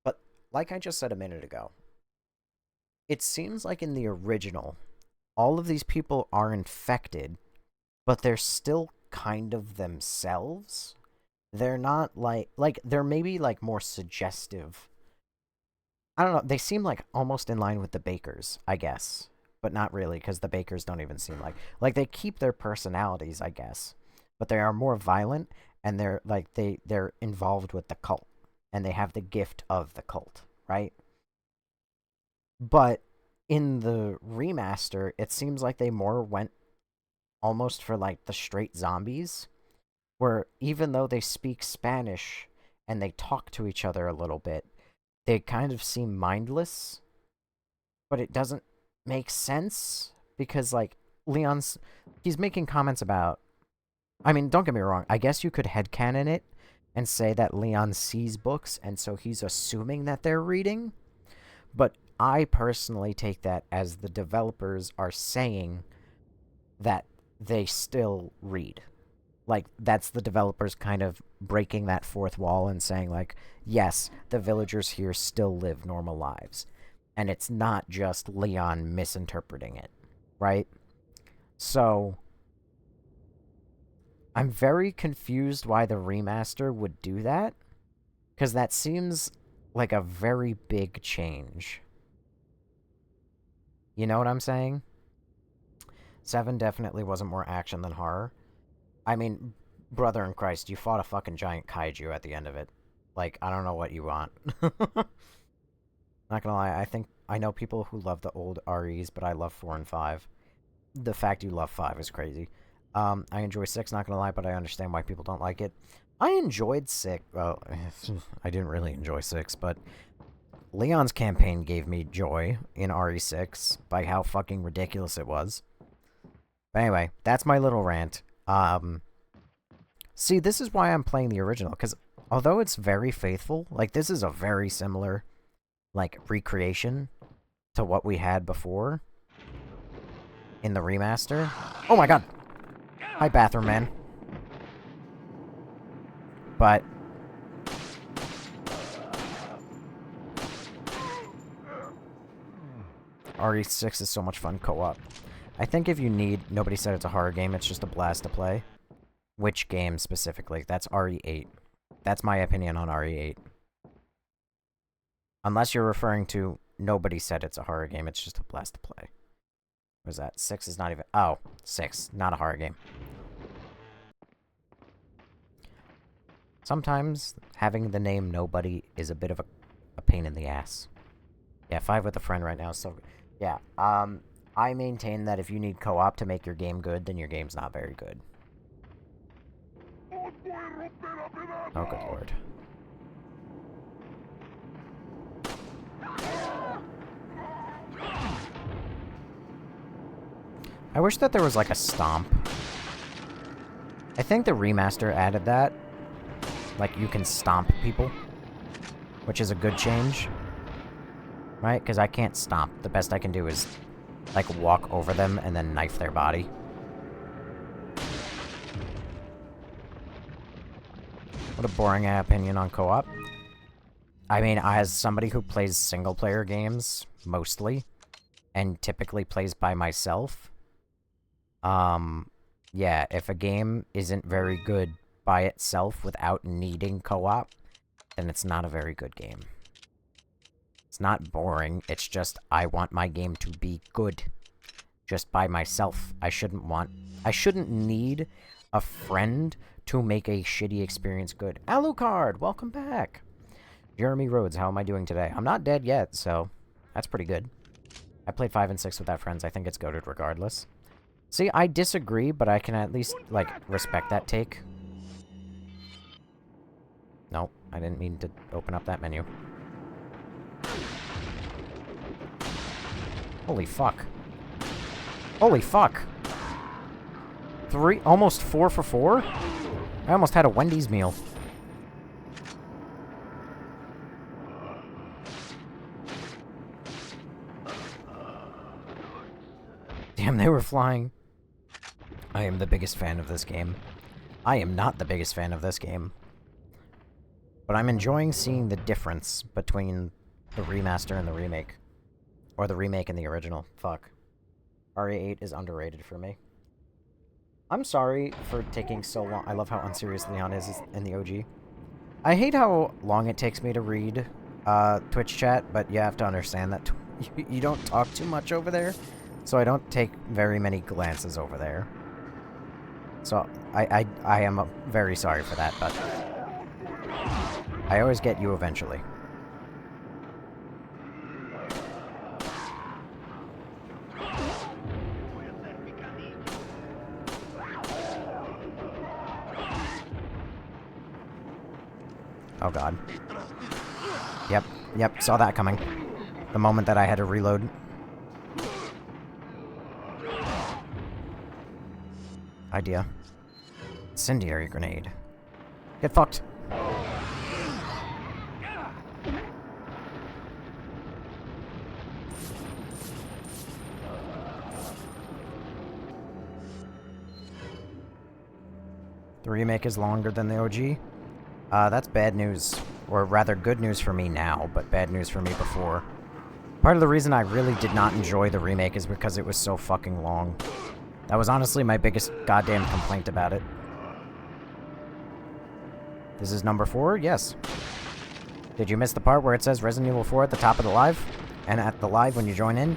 but like I just said a minute ago, it seems like in the original, all of these people are infected, but they're still kind of themselves. They're not like they're maybe like more suggestive. I don't know, they seem like almost in line with the Bakers, I guess. But not really, because the Bakers don't even seem like they keep their personalities, I guess. But they are more violent, and they're like they're involved with the cult. And they have the gift of the cult, right? But in the remaster, it seems like they more went almost for like the straight zombies, where even though they speak Spanish and they talk to each other a little bit, they kind of seem mindless, but it doesn't make sense because like he's making comments about, I mean, don't get me wrong, I guess you could headcanon it and say that Leon sees books and so he's assuming that they're reading, but I personally take that as the developers are saying that they still read. Like, that's the developers kind of breaking that fourth wall and saying, like, yes, the villagers here still live normal lives. And it's not just Leon misinterpreting it, right? So, I'm very confused why the remaster would do that, because that seems like a very big change. You know what I'm saying? 7 definitely wasn't more action than horror. I mean, brother in Christ, you fought a fucking giant kaiju at the end of it. Like, I don't know what you want. Not gonna lie, I know people who love the old REs, but I love 4 and 5. The fact you love 5 is crazy. I enjoy 6, not gonna lie, but I understand why people don't like it. I enjoyed 6. Well, I didn't really enjoy 6, but Leon's campaign gave me joy in RE6 by how fucking ridiculous it was. But anyway, that's my little rant. See, this is why I'm playing the original, because although it's very faithful, like, this is a very similar, like, recreation to what we had before in the remaster. Oh my god! Hi, Bathroom Man. But RE6 is so much fun co-op. I think if you need... Nobody said it's a horror game, it's just a blast to play. Which game specifically? That's RE8. That's my opinion on RE8. Unless you're referring to nobody said it's a horror game, it's just a blast to play. What is that? 6 is not even... Oh, 6. Not a horror game. Sometimes having the name nobody is a bit of a pain in the ass. Yeah, 5 with a friend right now, so... Yeah, I maintain that if you need co-op to make your game good, then your game's not very good. Oh, good lord. I wish that there was, like, a stomp. I think the remaster added that. Like, you can stomp people. Which is a good change. Right? Because I can't stomp. The best I can do is, like, walk over them and then knife their body. What a boring opinion on co-op. I mean, as somebody who plays single-player games, mostly, and typically plays by myself, yeah, if a game isn't very good by itself without needing co-op, then it's not a very good game. It's not boring, it's just I want my game to be good. Just by myself. I shouldn't need a friend to make a shitty experience good. Alucard, welcome back! Jeremy Rhodes, how am I doing today? I'm not dead yet, so that's pretty good. I played 5 and 6 without friends. I think it's goated regardless. See, I disagree, but I can at least, like, respect that take. Nope, I didn't mean to open up that menu. Holy fuck. Holy fuck! Almost 4 for 4? I almost had a Wendy's meal. Damn, they were flying. I am the biggest fan of this game. I am not the biggest fan of this game. But I'm enjoying seeing the difference between the remaster and the remake. Or the remake and the original. Fuck. RE8 is underrated for me. I'm sorry for taking so long. I love how unserious Leon is in the OG. I hate how long it takes me to read Twitch chat, but you have to understand that you don't talk too much over there, so I don't take very many glances over there. So I am very sorry for that, but I always get you eventually. Oh god. Yep, saw that coming. The moment that I had to reload. Idea. Incendiary grenade. Get fucked. The remake is longer than the OG. That's bad news. Or rather, good news for me now, but bad news for me before. Part of the reason I really did not enjoy the remake is because it was so fucking long. That was honestly my biggest goddamn complaint about it. This is number 4? Yes. Did you miss the part where it says Resident Evil 4 at the top of the live? And at the live when you join in?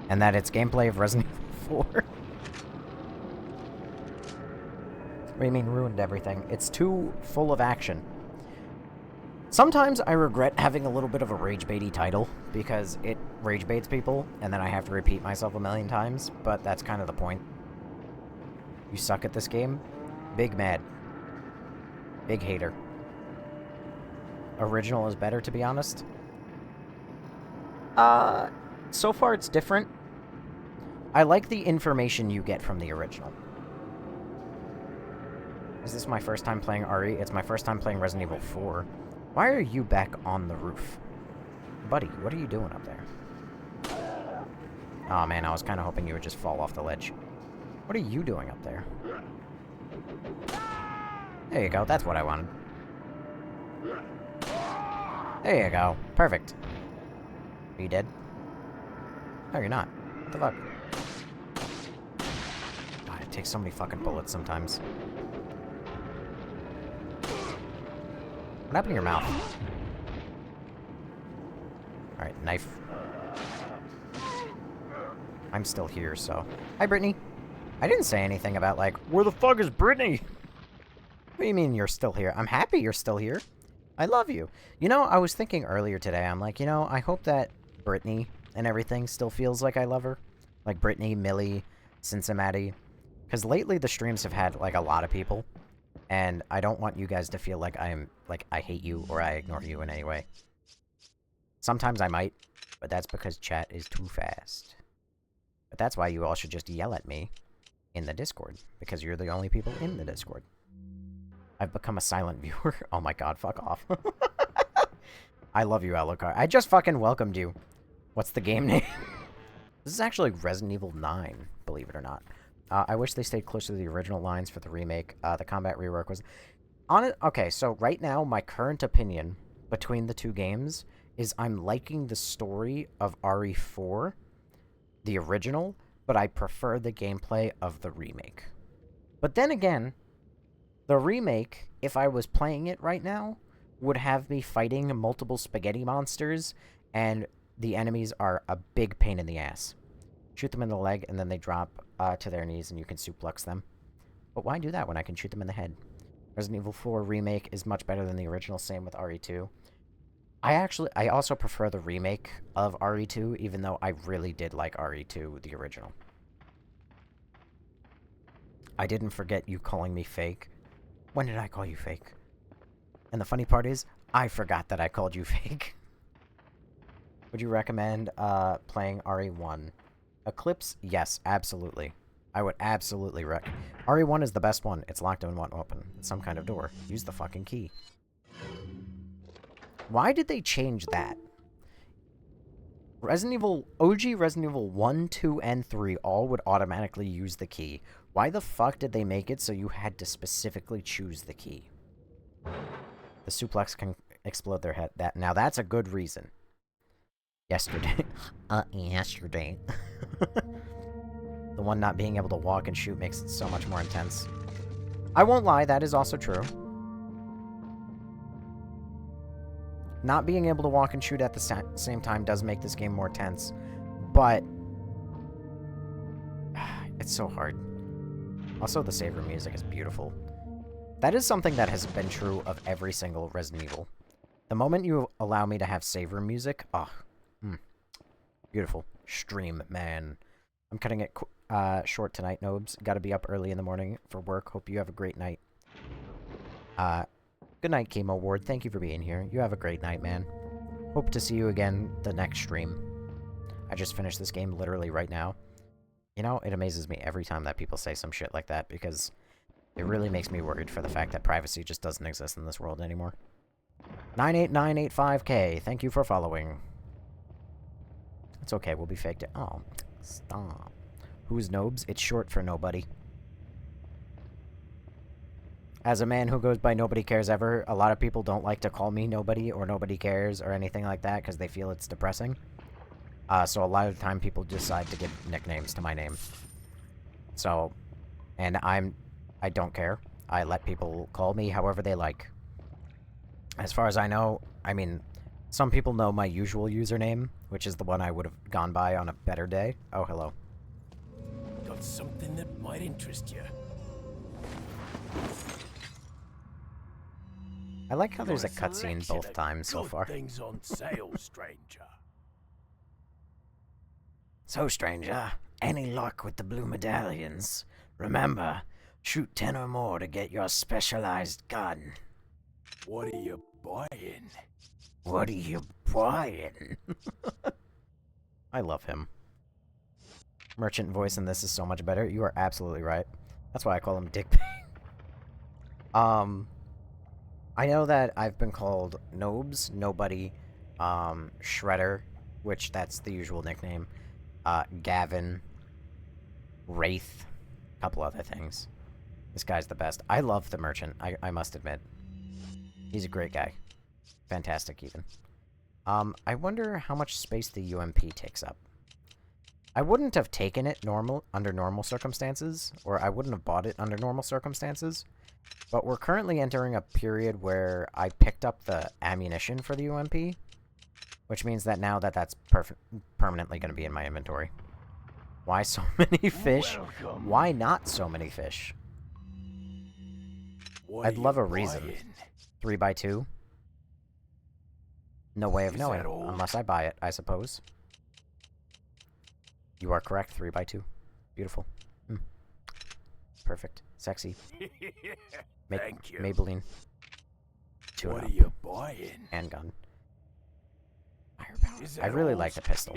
And that it's gameplay of Resident Evil 4? What do you mean ruined everything? It's too full of action. Sometimes I regret having a little bit of a rage-baity title, because it rage-baits people, and then I have to repeat myself a million times, but that's kind of the point. You suck at this game? Big mad. Big hater. Original is better, to be honest. So far it's different. I like the information you get from the original. Is this my first time playing RE? It's my first time playing Resident Evil 4. Why are you back on the roof? Buddy, what are you doing up there? Aw, man, I was kind of hoping you would just fall off the ledge. What are you doing up there? There you go, that's what I wanted. There you go. Perfect. Are you dead? No, you're not. What the fuck? takes so many fucking bullets sometimes. What happened to your mouth? Alright, knife. I'm still here, so... Hi, Brittany. I didn't say anything about, like, where the fuck is Brittany? What do you mean you're still here? I'm happy you're still here. I love you. You know, I was thinking earlier today, I'm like, you know, I hope that Brittany and everything still feels like I love her. Like Brittany, Millie, Cincinnati. Because lately the streams have had, like, a lot of people. And I don't want you guys to feel like I hate you or I ignore you in any way. Sometimes I might, but that's because chat is too fast. But that's why you all should just yell at me in the Discord, because you're the only people in the Discord. I've become a silent viewer. Oh my god, fuck off. I love you, Alucard. I just fucking welcomed you. What's the game name? This is actually Resident Evil 9, believe it or not. I wish they stayed closer to the original lines for the remake. The combat rework was... Okay, so right now, my current opinion between the two games is I'm liking the story of RE4, the original, but I prefer the gameplay of the remake. But then again, the remake, if I was playing it right now, would have me fighting multiple spaghetti monsters, and the enemies are a big pain in the ass. Shoot them in the leg, and then they drop to their knees, and you can suplex them. But why do that when I can shoot them in the head? Resident Evil 4 Remake is much better than the original, same with RE2. I also prefer the remake of RE2, even though I really did like RE2, the original. I didn't forget you calling me fake. When did I call you fake? And the funny part is, I forgot that I called you fake. Would you recommend playing RE1? Eclipse? Yes, absolutely. I would absolutely recommend. RE1 is the best one. It's locked and won't open. It's some kind of door. Use the fucking key. Why did they change that? OG Resident Evil 1, 2, and 3 all would automatically use the key. Why the fuck did they make it so you had to specifically choose the key? The suplex can explode their head. Now that's a good reason. Yesterday. Yesterday. The one not being able to walk and shoot makes it so much more intense. I won't lie, that is also true. Not being able to walk and shoot at the same time does make this game more tense. But... it's so hard. Also, the saber music is beautiful. That is something that has been true of every single Resident Evil. The moment you allow me to have saber music, beautiful. Stream, man. I'm cutting it short tonight, Nobes. Gotta be up early in the morning for work. Hope you have a great night. Good night, Chemo Ward. Thank you for being here. You have a great night, man. Hope to see you again the next stream. I just finished this game literally right now. You know, it amazes me every time that people say some shit like that, because it really makes me worried for the fact that privacy just doesn't exist in this world anymore. 98985K, thank you for following. It's okay, we'll be faked. Oh, stop. Who's Nobes? It's short for nobody. As a man who goes by Nobody Cares Ever, a lot of people don't like to call me Nobody or Nobody Cares or anything like that because they feel it's depressing. So a lot of the time people decide to give nicknames to my name. So, and I don't care. I let people call me however they like. As far as I know, I mean, some people know my usual username, which is the one I would have gone by on a better day. Oh, hello. Got something that might interest you. I like how there's a cutscene both times so far. Things on sale, stranger. So, stranger, any luck with the blue medallions? Remember, shoot 10 or more to get your specialized gun. What are you buying? What are you buying? I love him. Merchant voice in this is so much better. You are absolutely right. That's why I call him Dick I know that I've been called Nobes, Nobody, Shredder, which that's the usual nickname, Gavin, Wraith, a couple other things. This guy's the best. I love the Merchant, I must admit. He's a great guy. Fantastic, even. I wonder how much space the UMP takes up. I wouldn't have taken it under normal circumstances, or I wouldn't have bought it under normal circumstances. But we're currently entering a period where I picked up the ammunition for the UMP, which means that now that's permanently going to be in my inventory. Why so many fish? Welcome. Why not so many fish? I'd love a reason. 3x2? No way of Is knowing, that all? unless I buy it, I suppose. You are correct, 3x2. Beautiful. Perfect. Sexy. Thank you. Maybelline. Tune What up. are you buying? Handgun. Firepower. Is I that really all? like the pistol.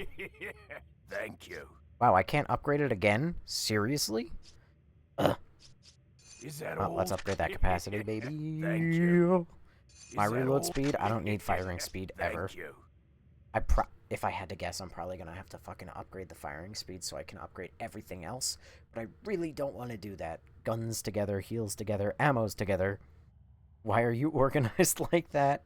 Thank you. Wow, I can't upgrade it again? Seriously? Ugh. Is that Well, all? let's upgrade that capacity, baby. Thank you. My Is that reload all? speed? I don't need firing speed ever. Thank you. If I had to guess, I'm probably gonna have to fucking upgrade the firing speed so I can upgrade everything else. But I really don't want to do that. Guns together, heals together, ammos together. Why are you organized like that?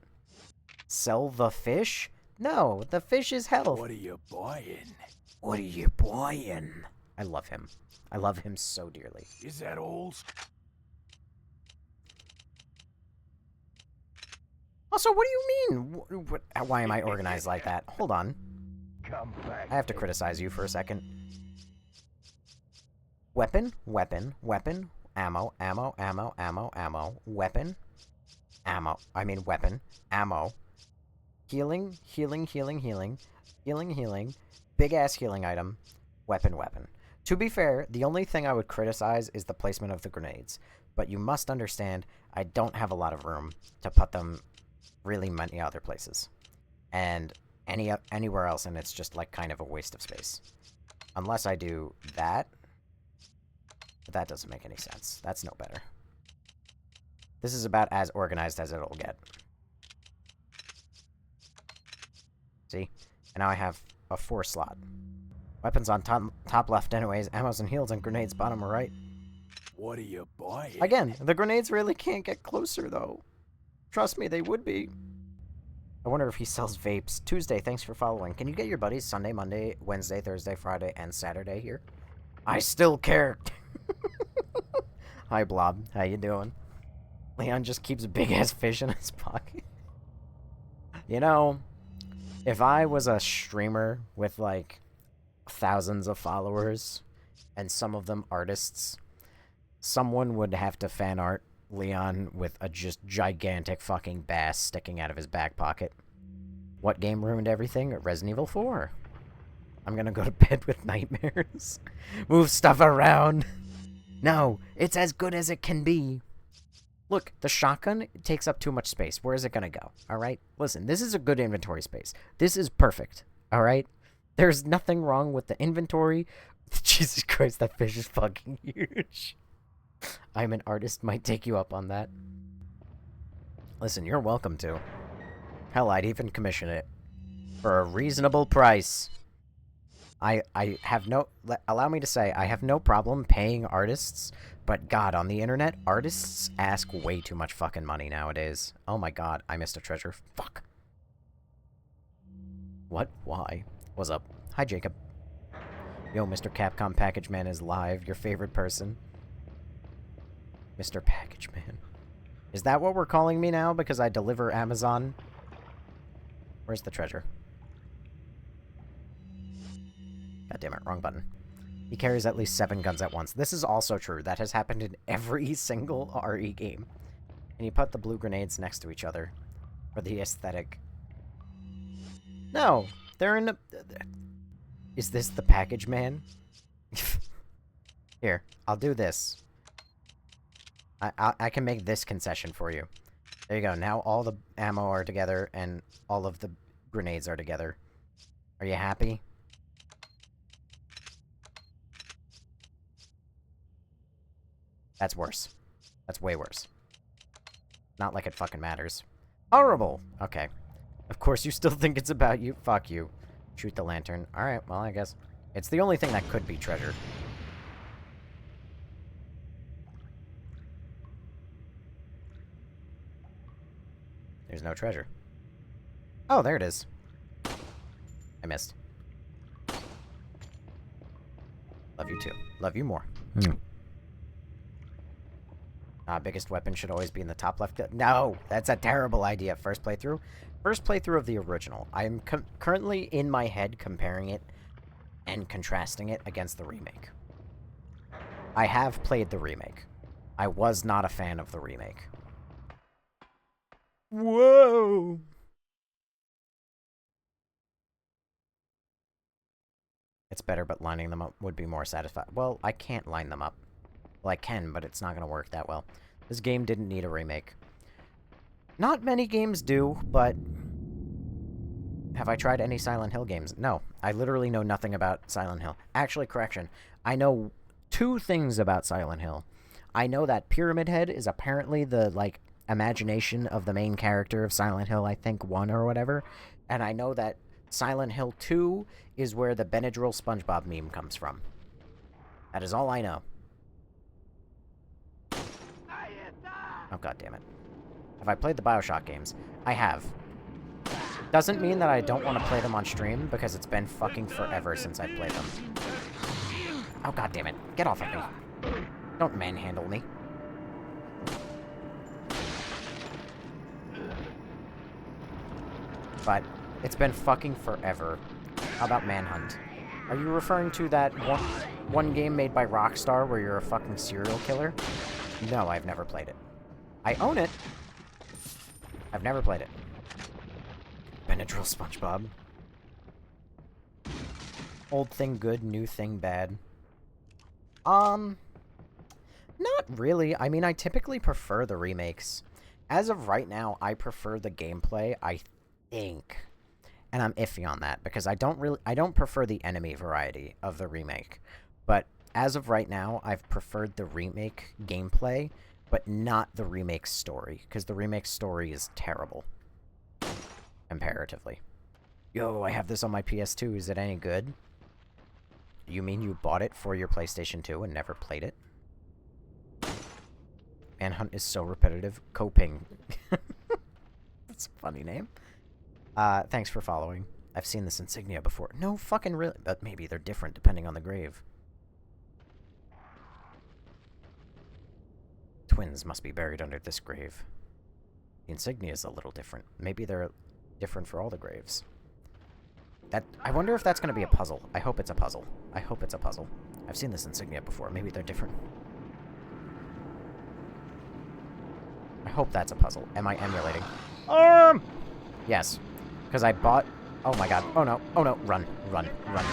Sell the fish? No, the fish is health. What are you buying? What are you buying? I love him. I love him so dearly. Is that all? Also, what do you mean? Why am I organized like that? Hold on. Come back. I have to criticize you for a second. Weapon, weapon, weapon, ammo, ammo, ammo, ammo, ammo, weapon, ammo. I mean weapon, ammo. Healing, healing, healing, healing, healing, healing, big-ass healing item, weapon, weapon. To be fair, the only thing I would criticize is the placement of the grenades. But you must understand, I don't have a lot of room to put them really many other places. And anywhere else, and it's just like kind of a waste of space. Unless I do that. But that doesn't make any sense. That's no better. This is about as organized as it'll get. See? And now I have a 4 slot. Weapons on top left anyways, ammos and heals and grenades bottom right. What are you buying? Again, the grenades really can't get closer though. Trust me, they would be. I wonder if he sells vapes. Tuesday, thanks for following. Can you get your buddies Sunday, Monday, Wednesday, Thursday, Friday, and Saturday here? I still care. Hi, Blob. How you doing? Leon just keeps a big-ass fish in his pocket. You know, if I was a streamer with, like, thousands of followers, and some of them artists, someone would have to fan art Leon with a just gigantic fucking bass sticking out of his back pocket. What game ruined everything? Resident Evil 4. I'm gonna go to bed with nightmares. Move stuff around. No, it's as good as it can be. Look, the shotgun takes up too much space. Where is it gonna go? Alright? Listen, this is a good inventory space. This is perfect. Alright? There's nothing wrong with the inventory. Jesus Christ, that fish is fucking huge. I'm an artist, might take you up on that. Listen, you're welcome to. Hell, I'd even commission it. For a reasonable price. I have no... Allow me to say, I have no problem paying artists, but God, on the internet, artists ask way too much fucking money nowadays. Oh my God, I missed a treasure. Fuck. What? Why? What's up? Hi, Jacob. Yo, Mr. Capcom Package Man is live. Your favorite person. Mr. Package Man. Is that what we're calling me now because I deliver Amazon? Where's the treasure? God damn it, wrong button. He carries at least 7 guns at once. This is also true. That has happened in every single RE game. And you put the blue grenades next to each other for the aesthetic. No, they're in a... Is this the Package Man? Here, I'll do this. I can make this concession for you. There you go. Now all the ammo are together and all of the grenades are together. Are you happy? That's worse. That's way worse. Not like it fucking matters. Horrible! Okay. Of course you still think it's about you. Fuck you. Shoot the lantern. Alright, well, I guess. It's the only thing that could be treasure. There's no treasure. Oh, there it is. I missed. Love you too. Love you more. Biggest weapon should always be in the top left. No, that's a terrible idea. First playthrough of the original. I am currently in my head comparing it and contrasting it against the remake. I have played the remake. I was not a fan of the remake. Whoa! It's better, but lining them up would be more satisfying. Well, I can't line them up. Well, I can, but it's not going to work that well. This game didn't need a remake. Not many games do, but... Have I tried any Silent Hill games? No. I literally know nothing about Silent Hill. Actually, correction. I know 2 things about Silent Hill. I know that Pyramid Head is apparently the, like, imagination of the main character of Silent Hill, I think 1 or whatever. And I know that Silent Hill 2 is where the Benadryl SpongeBob meme comes from. That is all I know. Oh, god damn it. Have I played the BioShock games? I have. Doesn't mean that I don't want to play them on stream, because it's been fucking forever since I've played them. Oh, god damn it. Get off of me. Don't manhandle me. But it's been fucking forever. How about Manhunt? Are you referring to that one game made by Rockstar where you're a fucking serial killer? No, I've never played it. I own it. I've never played it. Benadryl SpongeBob. Old thing good, new thing bad. Not really. I mean, I typically prefer the remakes. As of right now, I prefer the gameplay, I think. And I'm iffy on that, because I don't prefer the enemy variety of the remake. But as of right now, I've preferred the remake gameplay, but not the remake story, because the remake story is terrible. Comparatively. Yo, I have this on my PS2, is it any good? You mean you bought it for your PlayStation 2 and never played it? Manhunt is so repetitive. Coping. That's a funny name. Thanks for following. I've seen this insignia before. No fucking really, but maybe they're different depending on the grave. Twins must be buried under this grave. The insignia is a little different. Maybe they're different for all the graves. I wonder if that's going to be a puzzle. I hope it's a puzzle. I hope it's a puzzle. I've seen this insignia before. Maybe they're different. I hope that's a puzzle. Am I emulating? Yes. Because I bought... Oh my god. Oh no. Oh no. Run. Run. Run.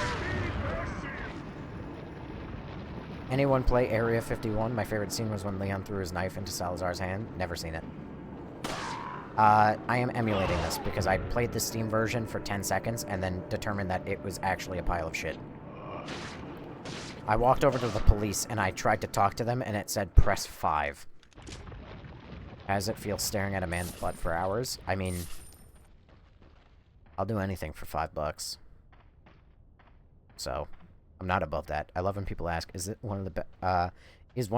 Anyone play Area 51? My favorite scene was when Leon threw his knife into Salazar's hand. Never seen it. I am emulating this because I played the Steam version for 10 seconds and then determined that it was actually a pile of shit. I walked over to the police and I tried to talk to them and it said press 5. How does it feel staring at a man's butt for hours? I mean, I'll do anything for $5. So, I'm not above that. I love when people ask, is one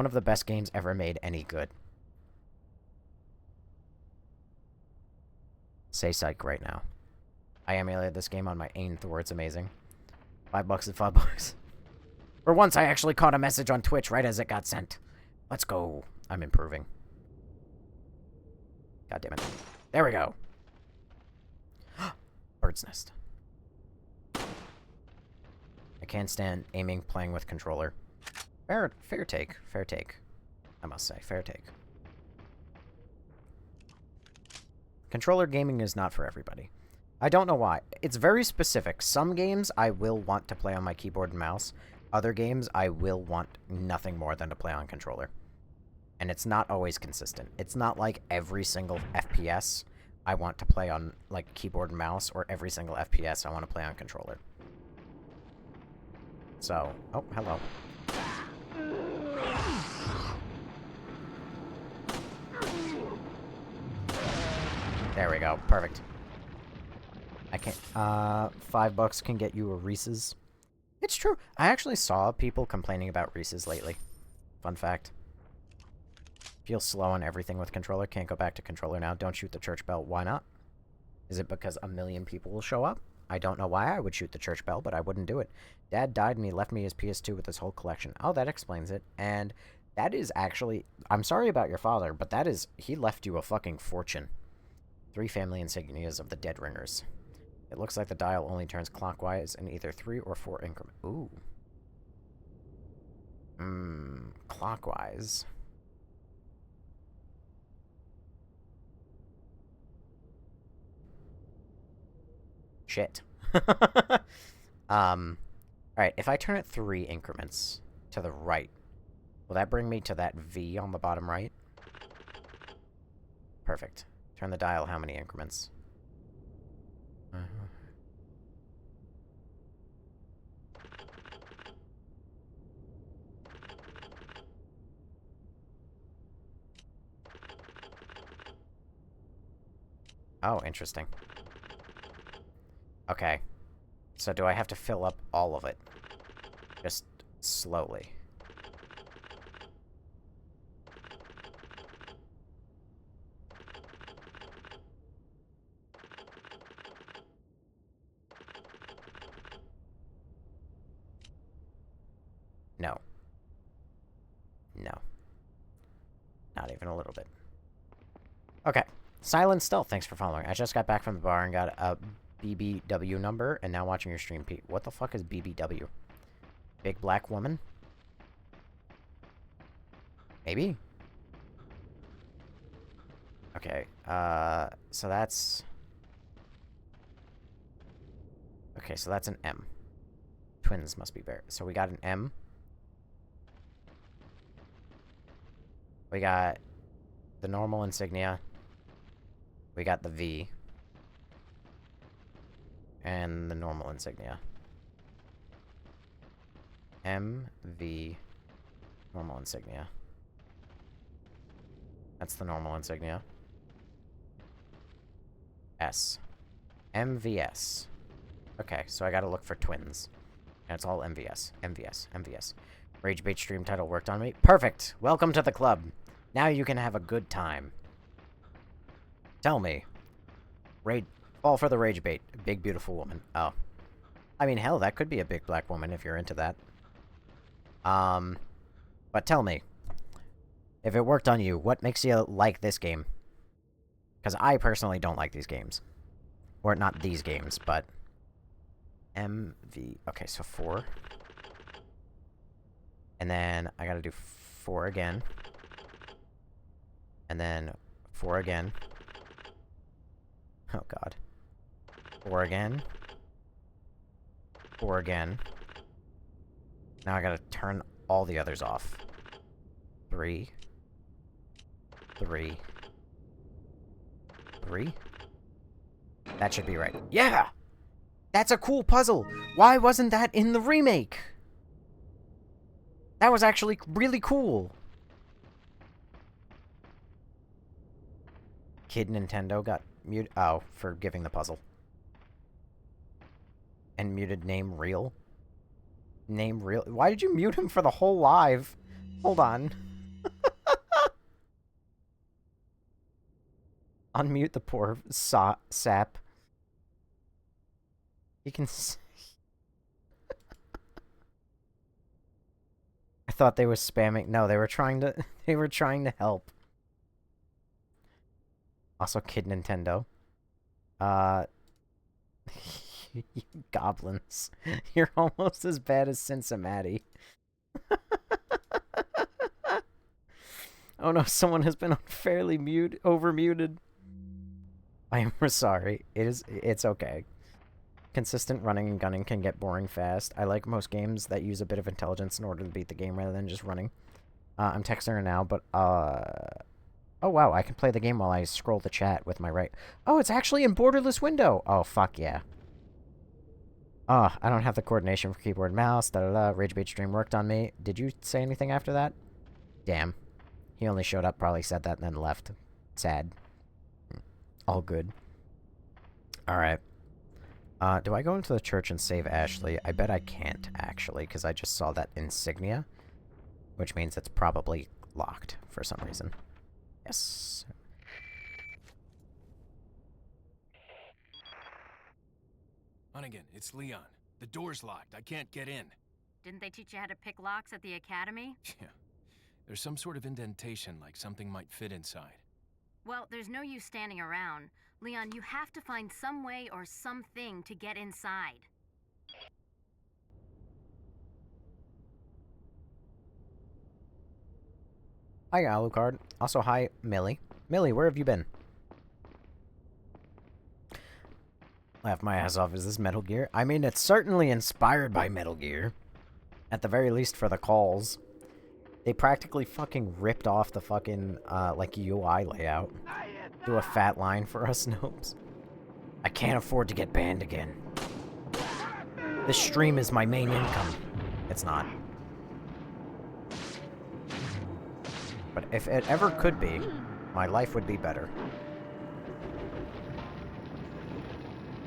of the best games ever made any good? Say psych right now. I emulated this game on my AIM Thor. It's amazing. $5 is $5. For once, I actually caught a message on Twitch right as it got sent. Let's go. I'm improving. God damn it. There we go. Bird's nest. I can't stand aiming playing with controller. Fair take. Fair take. I must say, fair take. Controller gaming is not for everybody. I don't know why. It's very specific. Some games I will want to play on my keyboard and mouse. Other games I will want nothing more than to play on controller. And it's not always consistent. It's not like every single FPS I want to play on like keyboard and mouse, or every single FPS I want to play on controller. So, oh, hello. There we go. Perfect. I can't... $5 can get you a Reese's. It's true. I actually saw people complaining about Reese's lately. Fun fact. Feel slow on everything with controller. Can't go back to controller now. Don't shoot the church bell. Why not? Is it because a million people will show up? I don't know why I would shoot the church bell, but I wouldn't do it. Dad died and he left me his PS2 with his whole collection. Oh, that explains it. And that is actually... I'm sorry about your father, but that is... He left you a fucking fortune. 3 family insignias of the Dead Ringers. It looks like the dial only turns clockwise in either 3 or 4 increments. Ooh. Clockwise. Shit. Alright, if I turn it 3 increments to the right, will that bring me to that V on the bottom right? Perfect. Turn the dial how many increments? Oh, interesting. Okay. So do I have to fill up all of it? Just slowly. No. No. Not even a little bit. Okay. Silent Stealth, thanks for following. I just got back from the bar and got a BBW number, and now watching your stream, Pete. What the fuck is BBW? Big black woman? Maybe? Okay, so that's... Okay, so that's an M. Twins must be bear. So we got an M. We got the normal insignia. We got the V. And the normal insignia. M, V, normal insignia. That's the normal insignia. S. MVS. Okay, so I gotta look for twins. And it's all MVS. MVS. MVS. Rage Bait stream title worked on me. Perfect! Welcome to the club. Now you can have a good time. Tell me. Fall for the Rage Bait. Big beautiful woman. Oh. I mean, hell, that could be a big black woman if you're into that. But tell me. If it worked on you, what makes you like this game? Because I personally don't like these games. Or not these games, but... MV... Okay, so 4. And then I gotta do 4 again. And then 4 again. Oh, God. 4 again. 4 again. Now I gotta turn all the others off. 3. 3. 3? That should be right. Yeah! That's a cool puzzle! Why wasn't that in the remake? That was actually really cool! Kid Nintendo got muted. Oh, for giving the puzzle. And muted name real? Name real? Why did you mute him for the whole live? Hold on. Unmute the poor sap. You can I thought they were spamming. No, they were trying to they were trying to help. Also Kid Nintendo. Goblins. You're almost as bad as Cincinnati. Oh no, someone has been unfairly overmuted. I am sorry. It's okay. Consistent running and gunning can get boring fast. I like most games that use a bit of intelligence in order to beat the game rather than just running. I'm texting her now, but oh wow, I can play the game while I scroll the chat with my right. Oh, it's actually in borderless window. Oh, fuck yeah. Oh, I don't have the coordination for keyboard and mouse. Rage Bait stream worked on me. Did you say anything after that? Damn. He only showed up, probably said that, and then left. Sad. All good. Alright. Do I go into the church and save Ashley? I bet I can't, actually, because I just saw that insignia. Which means it's probably locked for some reason. Yes. Hunnigan, it's Leon. The door's locked. I can't get in. Didn't they teach you how to pick locks at the academy? Yeah. There's some sort of indentation, like something might fit inside. Well, there's no use standing around. Leon, you have to find some way or something to get inside. Hi, Alucard. Also, hi, Millie. Millie, where have you been? Laugh my ass off. Is this Metal Gear? I mean, it's certainly inspired by Metal Gear. At the very least for the calls. They practically fucking ripped off the fucking, like, UI layout. Do a fat line for us noobs. I can't afford to get banned again. This stream is my main income. It's not. But if it ever could be, my life would be better.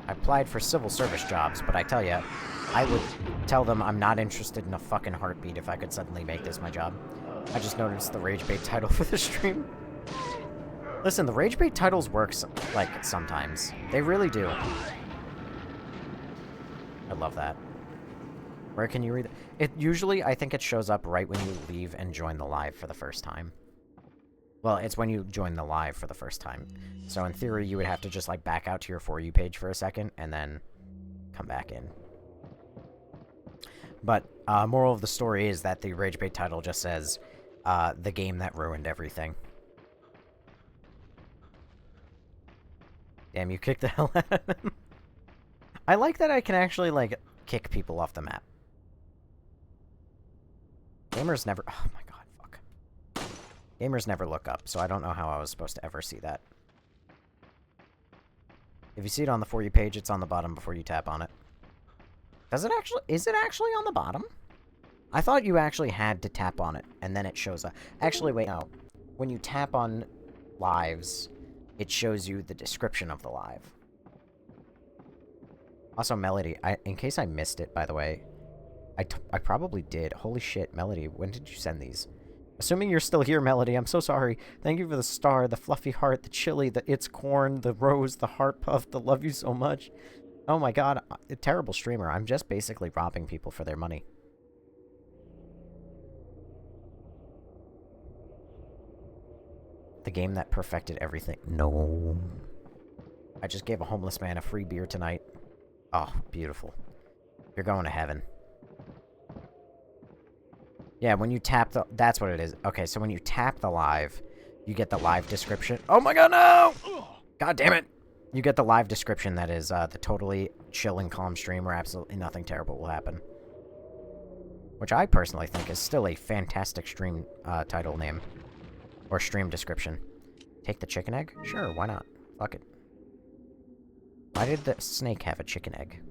I applied for civil service jobs, but I tell ya, I would tell them I'm not interested in a fucking heartbeat if I could suddenly make this my job. I just noticed the rage bait title for the stream. Listen, the rage bait titles work, like, sometimes. They really do. I love that. Where can you read it? It usually, I think it shows up right when you leave and join the live for the first time. Well, it's when you join the live for the first time. So in theory, you would have to just, like, back out to your For You page for a second, and then come back in. But, moral of the story is that the rage bait title just says, the game that ruined everything. Damn, you kicked the hell out of him. I like that I can actually, like, kick people off the map. Gamers never... Oh my god, fuck. Gamers never look up, so I don't know how I was supposed to ever see that. If you see it on the For You page, it's on the bottom before you tap on it. Does it actually... Is it actually on the bottom? I thought you actually had to tap on it, and then it shows up. Actually, wait, no. When you tap on lives, it shows you the description of the live. Also, Melody, in case I missed it, by the way, I probably did. Holy shit, Melody, when did you send these? Assuming you're still here, Melody, I'm so sorry. Thank you for the star, the fluffy heart, the chili, the it's corn, the rose, the heart puff, the love you so much. Oh my god, a terrible streamer. I'm just basically robbing people for their money. The game that perfected everything. No. I just gave a homeless man a free beer tonight. Oh, beautiful. You're going to heaven. Yeah, when you tap the... That's what it is. Okay, so when you tap the live, you get the live description. Oh my god, no! God damn it! You get the live description that is the totally chill and calm stream where absolutely nothing terrible will happen. Which I personally think is still a fantastic stream title name. Or stream description. Take the chicken egg? Sure, why not? Fuck it. Why did the snake have a chicken egg?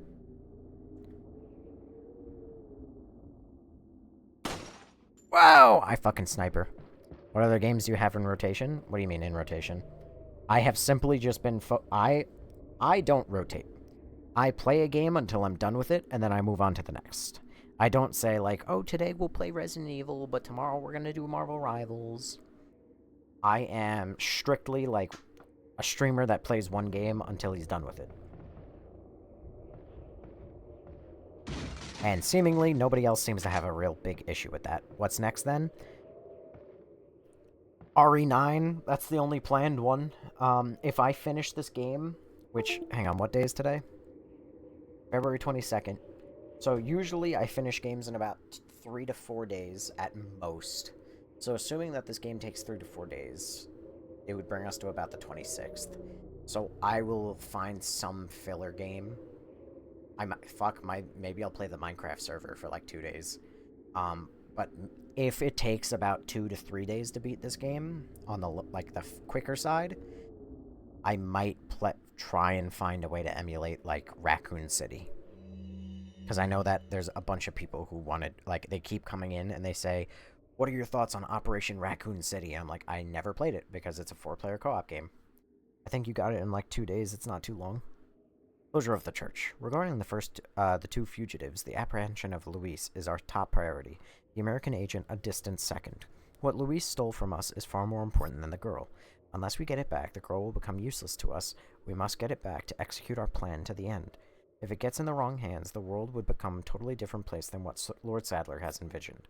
Wow! I fucking sniper. What other games do you have in rotation? What do you mean in rotation? I have simply just been I don't rotate. I play a game until I'm done with it, and then I move on to the next. I don't say, like, oh, today we'll play Resident Evil, but tomorrow we're gonna do Marvel Rivals. I am strictly, like, a streamer that plays one game until he's done with it. And seemingly, nobody else seems to have a real big issue with that. What's next, then? RE9, that's the only planned one. If I finish this game, which, hang on, what day is today? February 22nd. So usually I finish games in about 3 to 4 days at most. So assuming that this game takes 3 to 4 days, it would bring us to about the 26th. So I will find some filler game. Maybe I'll play the Minecraft server for like 2 days. But if it takes about 2 to 3 days to beat this game, on the quicker side, I might try and find a way to emulate, like, Raccoon City. Because I know that there's a bunch of people who wanted, like, they keep coming in and they say, what are your thoughts on Operation Raccoon City? And I'm like, I never played it because it's a 4-player co-op game. I think you got it in like 2 days. It's not too long. Closure of the church. Regarding the 2 fugitives, the apprehension of Luis is our top priority. The American agent a distant second. What Luis stole from us is far more important than the girl. Unless we get it back, the girl will become useless to us. We must get it back to execute our plan to the end. If it gets in the wrong hands, the world would become a totally different place than what Lord Sadler has envisioned.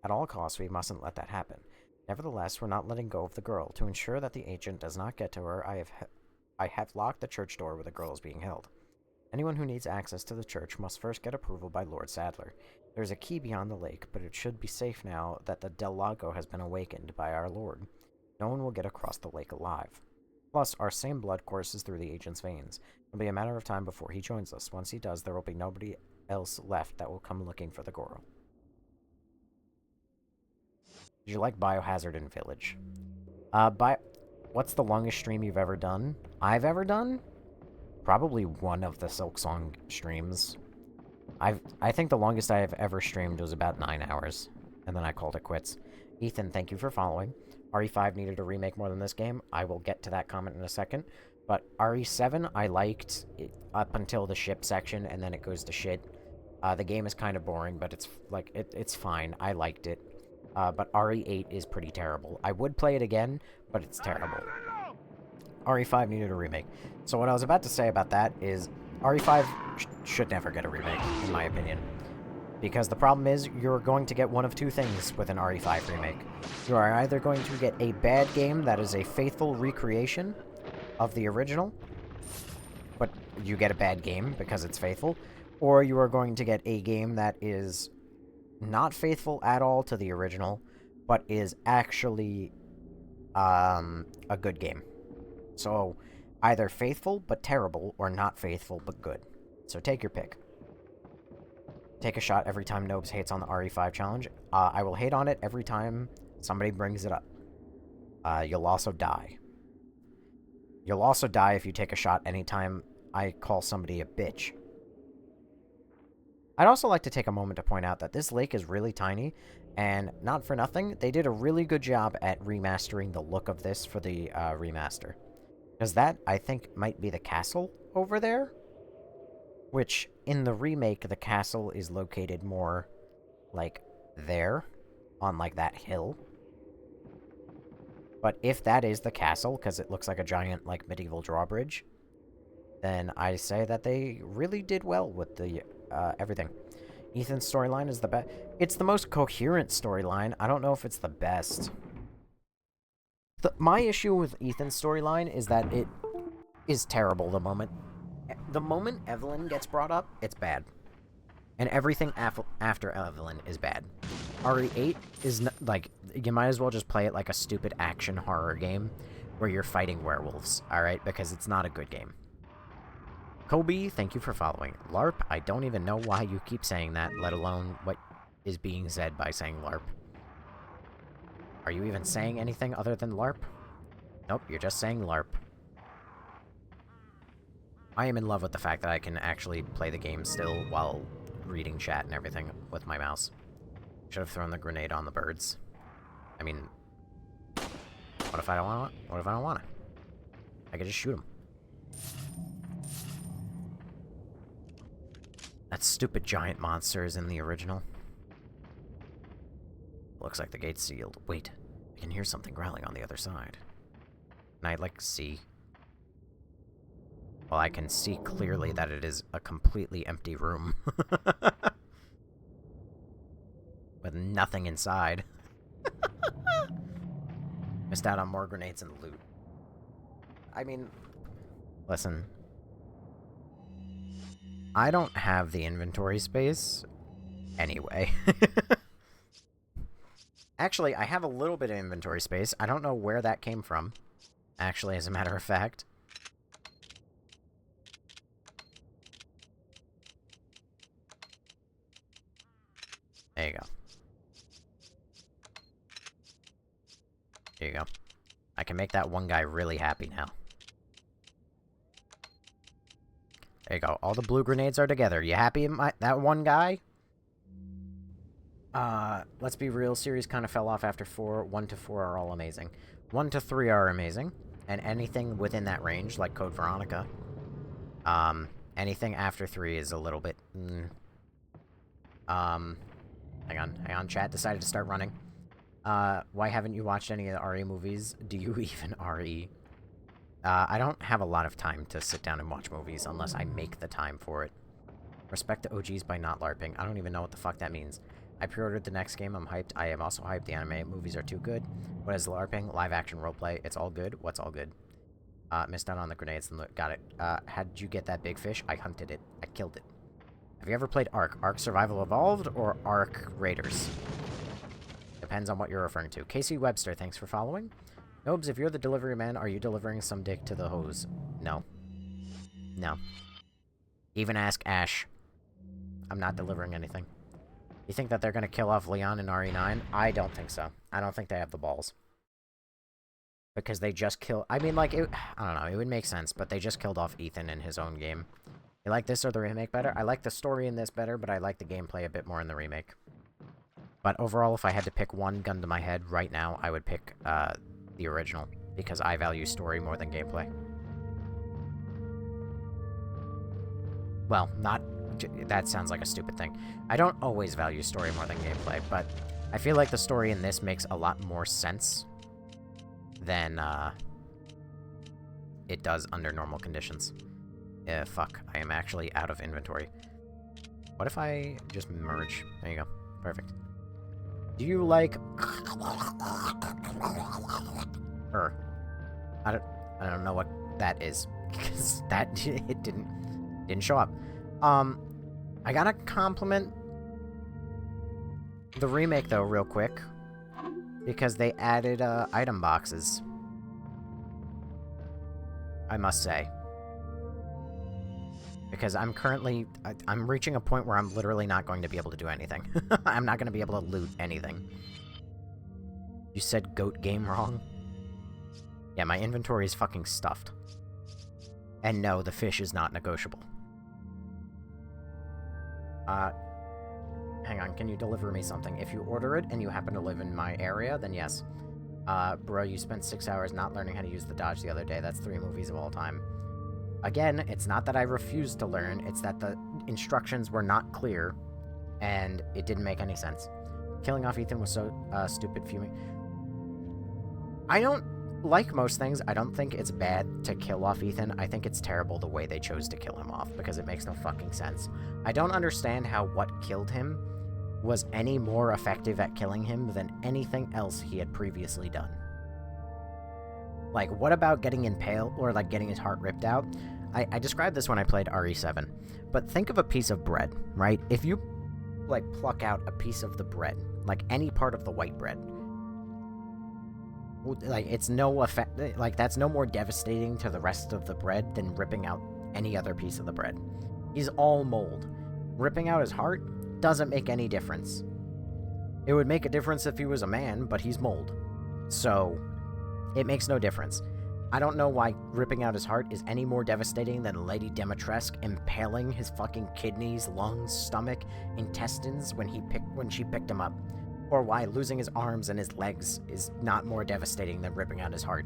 At all costs, we mustn't let that happen. Nevertheless, we're not letting go of the girl. To ensure that the agent does not get to her, I have locked the church door where the girl is being held. Anyone who needs access to the church must first get approval by Lord Sadler. There's a key beyond the lake, but it should be safe now that the Del Lago has been awakened by our lord. No one will get across the lake alive. Plus, our same blood courses through the agent's veins. It'll be a matter of time before he joins us. Once he does, there will be nobody else left that will come looking for the girl. Did you like Biohazard in Village? What's the longest stream you've ever done? I've ever done? Probably one of the Silksong streams. I think the longest I have ever streamed was about 9 hours, and then I called it quits. Ethan, thank you for following. RE5 needed a remake more than this game. I will get to that comment in a second. But RE7, I liked it up until the ship section, and then it goes to shit. The game is kind of boring, but it's fine. I liked it. But RE8 is pretty terrible. I would play it again, but it's terrible. RE5 needed a remake. So what I was about to say about that is RE5 should never get a remake, in my opinion. Because the problem is, you're going to get one of two things with an RE5 remake. You are either going to get a bad game that is a faithful recreation of the original, but you get a bad game because it's faithful, or you are going to get a game that is not faithful at all to the original, but is actually a good game. So, either faithful but terrible, or not faithful but good. So take your pick. Take a shot every time Nobes hates on the RE5 challenge. I will hate on it every time somebody brings it up. You'll also die. You'll also die if you take a shot anytime I call somebody a bitch. I'd also like to take a moment to point out that this lake is really tiny, and not for nothing, they did a really good job at remastering the look of this for the remaster. Because that, I think, might be the castle over there? Which, in the remake, the castle is located more, like, there, on, like, that hill. But if that is the castle, because it looks like a giant, like, medieval drawbridge, then I say that they really did well with the, everything. Ethan's storyline is the best. It's the most coherent storyline. I don't know if it's the best. My issue with Ethan's storyline is that it is terrible the moment Evelyn gets brought up, it's bad. And everything after Evelyn is bad. RE8 is, like, you might as well just play it like a stupid action horror game where you're fighting werewolves, alright? Because it's not a good game. Kobe, thank you for following. LARP, I don't even know why you keep saying that, let alone what is being said by saying LARP. Are you even saying anything other than LARP? Nope, you're just saying LARP. I am in love with the fact that I can actually play the game still while reading chat and everything with my mouse. Should have thrown the grenade on the birds. I mean, what if I don't want it? What if I don't want it? I could just shoot them. That stupid giant monster is in the original. Looks like the gate's sealed. Wait, I can hear something growling on the other side. Can I, like, see? Well, I can see clearly that it is a completely empty room. With nothing inside. Missed out on more grenades and loot. I mean, listen. I don't have the inventory space anyway. Actually, I have a little bit of inventory space. I don't know where that came from. Actually, as a matter of fact. There you go. There you go. I can make that one guy really happy now. There you go. All the blue grenades are together. You happy, that one guy? Let's be real. Series kind of fell off after 4. 1 to 4 are all amazing. 1 to 3 are amazing. And anything within that range, like Code Veronica. Anything after 3 is a little bit... Hang on, chat decided to start running. Why haven't you watched any of the RE movies? Do you even RE? I don't have a lot of time to sit down and watch movies unless I make the time for it. Respect the OGs by not LARPing. I don't even know what the fuck that means. I pre-ordered the next game. I'm hyped. I am also hyped. The anime movies are too good. What is LARPing? Live action roleplay. It's all good. What's all good? Missed out on the grenades and got it. How did you get that big fish? I hunted it. I killed it. Have you ever played Ark? Ark Survival Evolved or Ark Raiders? Depends on what you're referring to. Casey Webster, thanks for following. Nobes, if you're the delivery man, are you delivering some dick to the hose? No. No. Even ask Ash. I'm not delivering anything. You think that they're gonna kill off Leon in RE9? I don't think so. I don't think they have the balls. Because they just kill. I mean, like, I don't know, it would make sense, but they just killed off Ethan in his own game. You like this or the remake better? I like the story in this better, but I like the gameplay a bit more in the remake. But overall, if I had to pick one gun to my head right now, I would pick the original, because I value story more than gameplay. Well, not... that sounds like a stupid thing. I don't always value story more than gameplay, but I feel like the story in this makes a lot more sense than it does under normal conditions. Fuck, I am actually out of inventory. What if I just merge? There you go. Perfect. Do you like... I don't know what that is, because that, it didn't show up. I gotta compliment the remake, though, real quick, because they added, item boxes. I must say. Because I'm currently... I'm reaching a point where I'm literally not going to be able to do anything. I'm not going to be able to loot anything. You said goat game wrong? Yeah, my inventory is fucking stuffed. And no, the fish is not negotiable. Hang on, can you deliver me something? If you order it and you happen to live in my area, then yes. Bro, you spent 6 hours not learning how to use the dodge the other day. That's 3 movies of all time. Again, it's not that I refused to learn, it's that the instructions were not clear, and it didn't make any sense. Killing off Ethan was so, stupid, fuming. I don't... Like most things, I don't think it's bad to kill off Ethan. I think it's terrible the way they chose to kill him off, because it makes no fucking sense. I don't understand how what killed him was any more effective at killing him than anything else he had previously done. Like, what about getting impaled, or, like, getting his heart ripped out? I described this when I played RE7, but think of a piece of bread, right? If you, like, pluck out a piece of the bread, like, any part of the white bread, like, it's no effect, like, that's no more devastating to the rest of the bread than ripping out any other piece of the bread. He's all mold. Ripping out his heart doesn't make any difference. It would make a difference if he was a man, but he's mold. So, it makes no difference. I don't know why ripping out his heart is any more devastating than Lady Dimitrescu impaling his fucking kidneys, lungs, stomach, intestines when she picked him up. Or why losing his arms and his legs is not more devastating than ripping out his heart.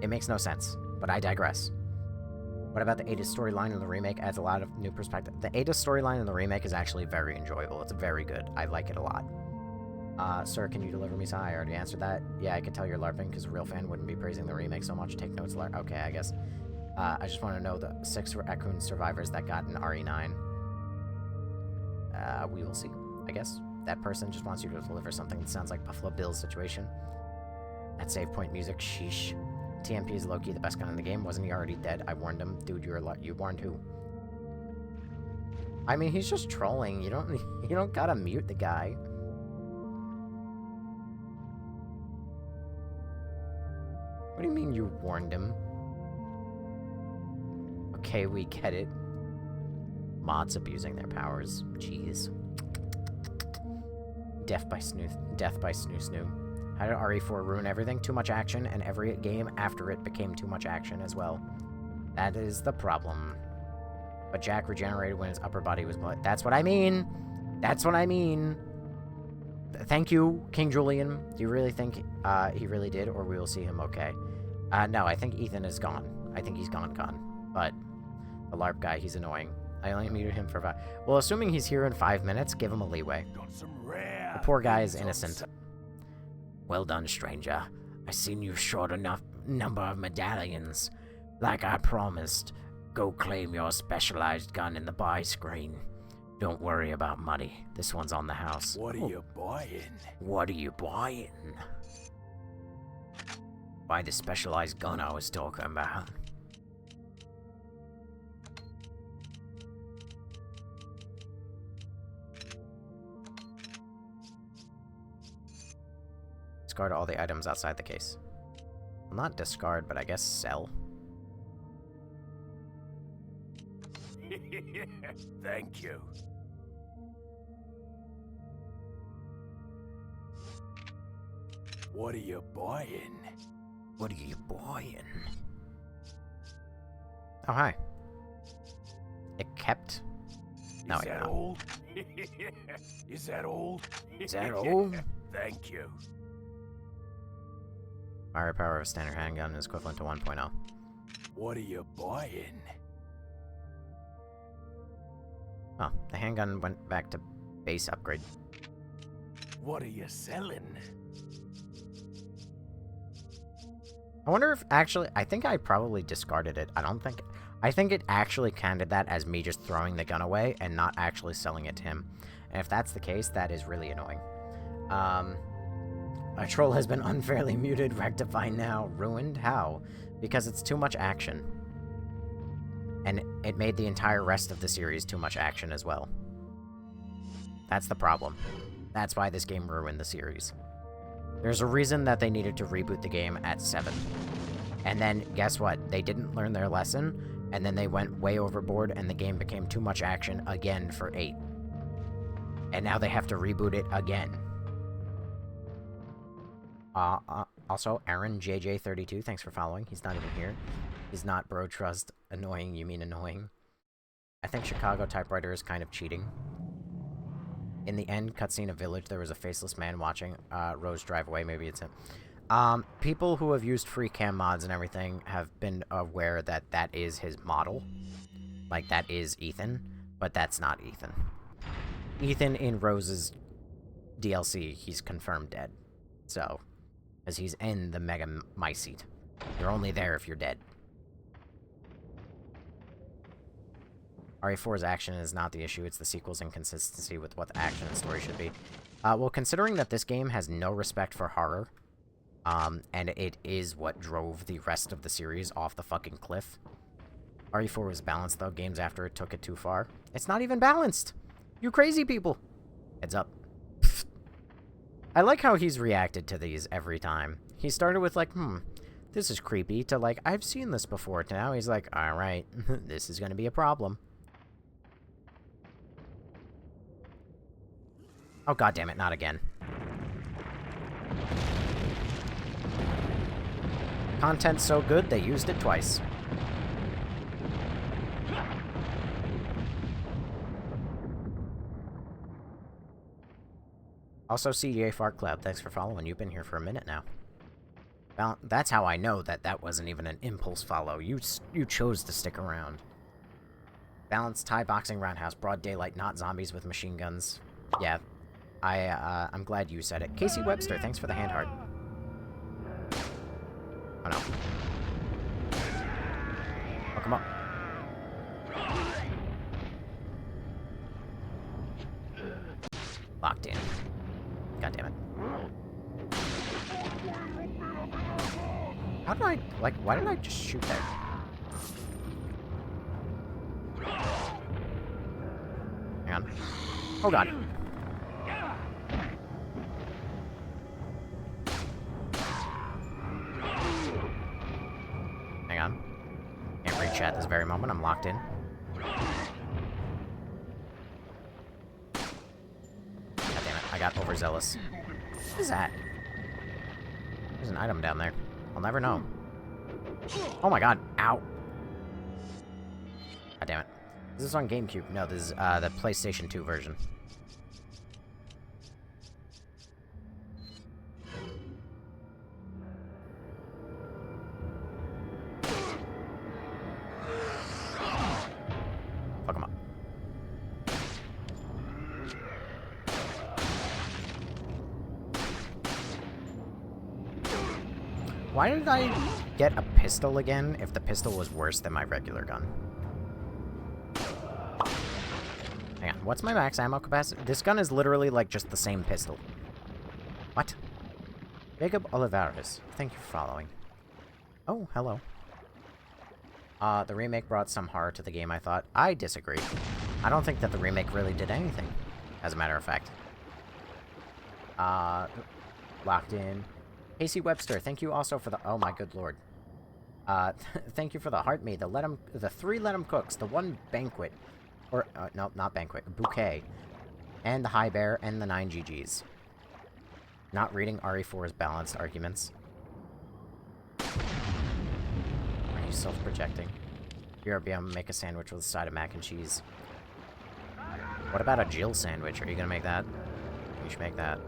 It makes no sense, but I digress. What about the Ada storyline in the remake? Adds a lot of new perspective. The Ada storyline in the remake is actually very enjoyable. It's very good. I like it a lot. Sir, can you deliver me some? I already answered that. Yeah, I could tell you're LARPing, because a real fan wouldn't be praising the remake so much. Take notes, LARP. Okay, I guess. I just want to know the 6 raccoon survivors that got in RE9. We will see, I guess. That person just wants you to deliver something that sounds like Buffalo Bill's situation. That save point music, sheesh. TMP is low-key the best gun in the game. Wasn't he already dead? I warned him. Dude, you warned who? I mean, he's just trolling. You don't gotta mute the guy. What do you mean you warned him? Okay, we get it. Mods abusing their powers. Jeez. Death by Snoo Snoo. How did RE4 ruin everything? Too much action, and every game after it became too much action as well. That is the problem. But Jack regenerated when his upper body was blood. That's what I mean! That's what I mean! Thank you, King Julian. Do you really think he really did, or we will see him okay? No, I think Ethan is gone. I think he's gone. But the LARP guy, he's annoying. I only muted him for 5... Well, assuming he's here in 5 minutes, give him a leeway. The poor guy is innocent. Well done, stranger. I seen you short enough number of medallions. Like I promised, go claim your specialized gun in the buy screen. Don't worry about money. This one's on the house. What are you buying? What are you buying? Buy the specialized gun I was talking about. Discard all the items outside the case. Well, not discard, but I guess sell. Thank you. What are you buying? What are you buying? Oh, hi. It kept... No, Is wait, that no. old? Is that old? Is that old? Thank you. Firepower of a standard handgun is equivalent to 1.0. What are you buying? Oh, the handgun went back to base upgrade. What are you selling? I wonder if actually... I think I probably discarded it. I think it actually counted that as me just throwing the gun away and not actually selling it to him. And if that's the case, that is really annoying. A troll has been unfairly muted. Rectify now. Ruined? How? Because it's too much action. And it made the entire rest of the series too much action as well. That's the problem. That's why this game ruined the series. There's a reason that they needed to reboot the game at 7. And then, guess what? They didn't learn their lesson, and then they went way overboard, and the game became too much action again for 8. And now they have to reboot it again. Also, Aaron JJ32, thanks for following. He's not even here. He's not bro trust. Annoying, you mean annoying. I think Chicago typewriter is kind of cheating. In the end cutscene of Village, there was a faceless man watching Rose drive away. Maybe it's him. People who have used free cam mods and everything have been aware that that is his model. Like, that is Ethan, but that's not Ethan. Ethan in Rose's DLC, he's confirmed dead. So, because he's in the Mega My Seat. You're only there if you're dead. RE4's action is not the issue, it's the sequel's inconsistency with what the action and story should be. Well, considering that this game has no respect for horror, and it is what drove the rest of the series off the fucking cliff. RE4 was balanced, though. Games after it took it too far. It's not even balanced! You crazy people! Heads up. I like how he's reacted to these every time. He started with, like, this is creepy, to, like, I've seen this before, to now he's like, alright, this is gonna be a problem. Oh, goddammit, not again. Content's so good, they used it twice. Also, CDA Fart Club, thanks for following. You've been here for a minute now. Well, that's how I know that that wasn't even an impulse follow. You chose to stick around. Balanced Thai boxing roundhouse, broad daylight, not zombies with machine guns. Yeah, I'm glad you said it. Casey Webster, thanks for the hand heart. Oh no. Oh, come on. Locked in. God damn it. How did I, like, why did I just shoot there? Hang on. Oh god. Hang on. Can't reach at this very moment. I'm locked in. God damn it. I got overzealous. What is that? There's an item down there. I'll never know. Oh my god. Ow. God damn it. Is this on GameCube? No, this is the PlayStation 2 version. Fuck him up. Why did I get a pistol again if the pistol was worse than my regular gun? Hang on, What's my max ammo capacity? This gun is literally like just the same pistol. What? Jacob Olivares. Thank you for following. Oh, hello. The remake brought some horror to the game, I thought. I disagree. I don't think that the remake really did anything, as a matter of fact. Locked in. Casey Webster, thank you also for the... Oh my good lord. Thank you for the heart meat, the 3 let 'em cooks, the 1 banquet, or, no, not banquet, bouquet, and the high bear, and the 9 GGs. Not reading RE4's balanced arguments. Are you self-projecting? Here, I'll make a sandwich with a side of mac and cheese. What about a Jill sandwich? Are you gonna make that? You should make that.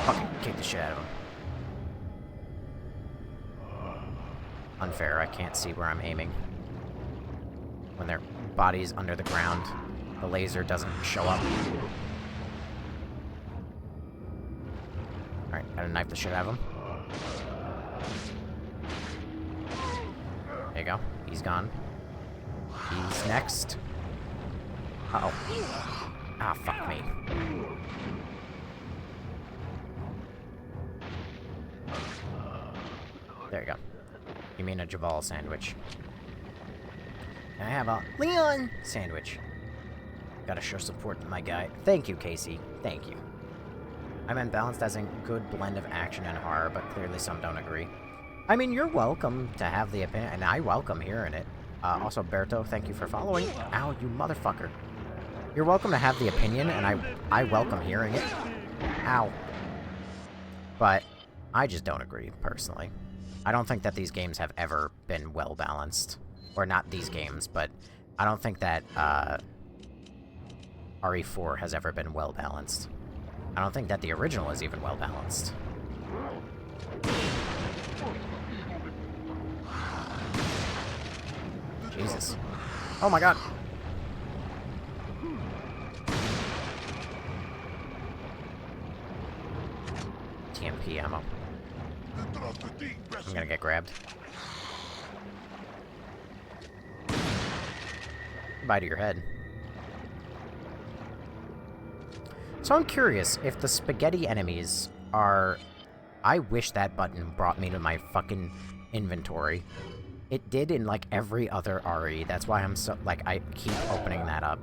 Fucking kick the shit out of him. Unfair, I can't see where I'm aiming. When their body's under the ground, the laser doesn't show up. Alright, gotta knife the shit out of him. There you go. He's gone. He's next. Uh-oh. Ah, fuck me. There you go. You mean a Jabal sandwich. Can I have a Leon sandwich? Gotta show support to my guy. Thank you, Casey. Thank you. I meant balanced as a good blend of action and horror, but clearly some don't agree. I mean, you're welcome to have the opinion, and I welcome hearing it. Also, Berto, thank you for following. Ow, you motherfucker. You're welcome to have the opinion, and I welcome hearing it. Ow. But I just don't agree, personally. I don't think that these games have ever been well-balanced. Or not these games, but I don't think that RE4 has ever been well-balanced. I don't think that the original is even well-balanced. Jesus. Oh my god. TMP ammo. I'm gonna get grabbed. Bye to your head. So I'm curious if the spaghetti enemies are... I wish that button brought me to my fucking inventory. It did in, like, every other RE. That's why I'm so... Like, I keep opening that up.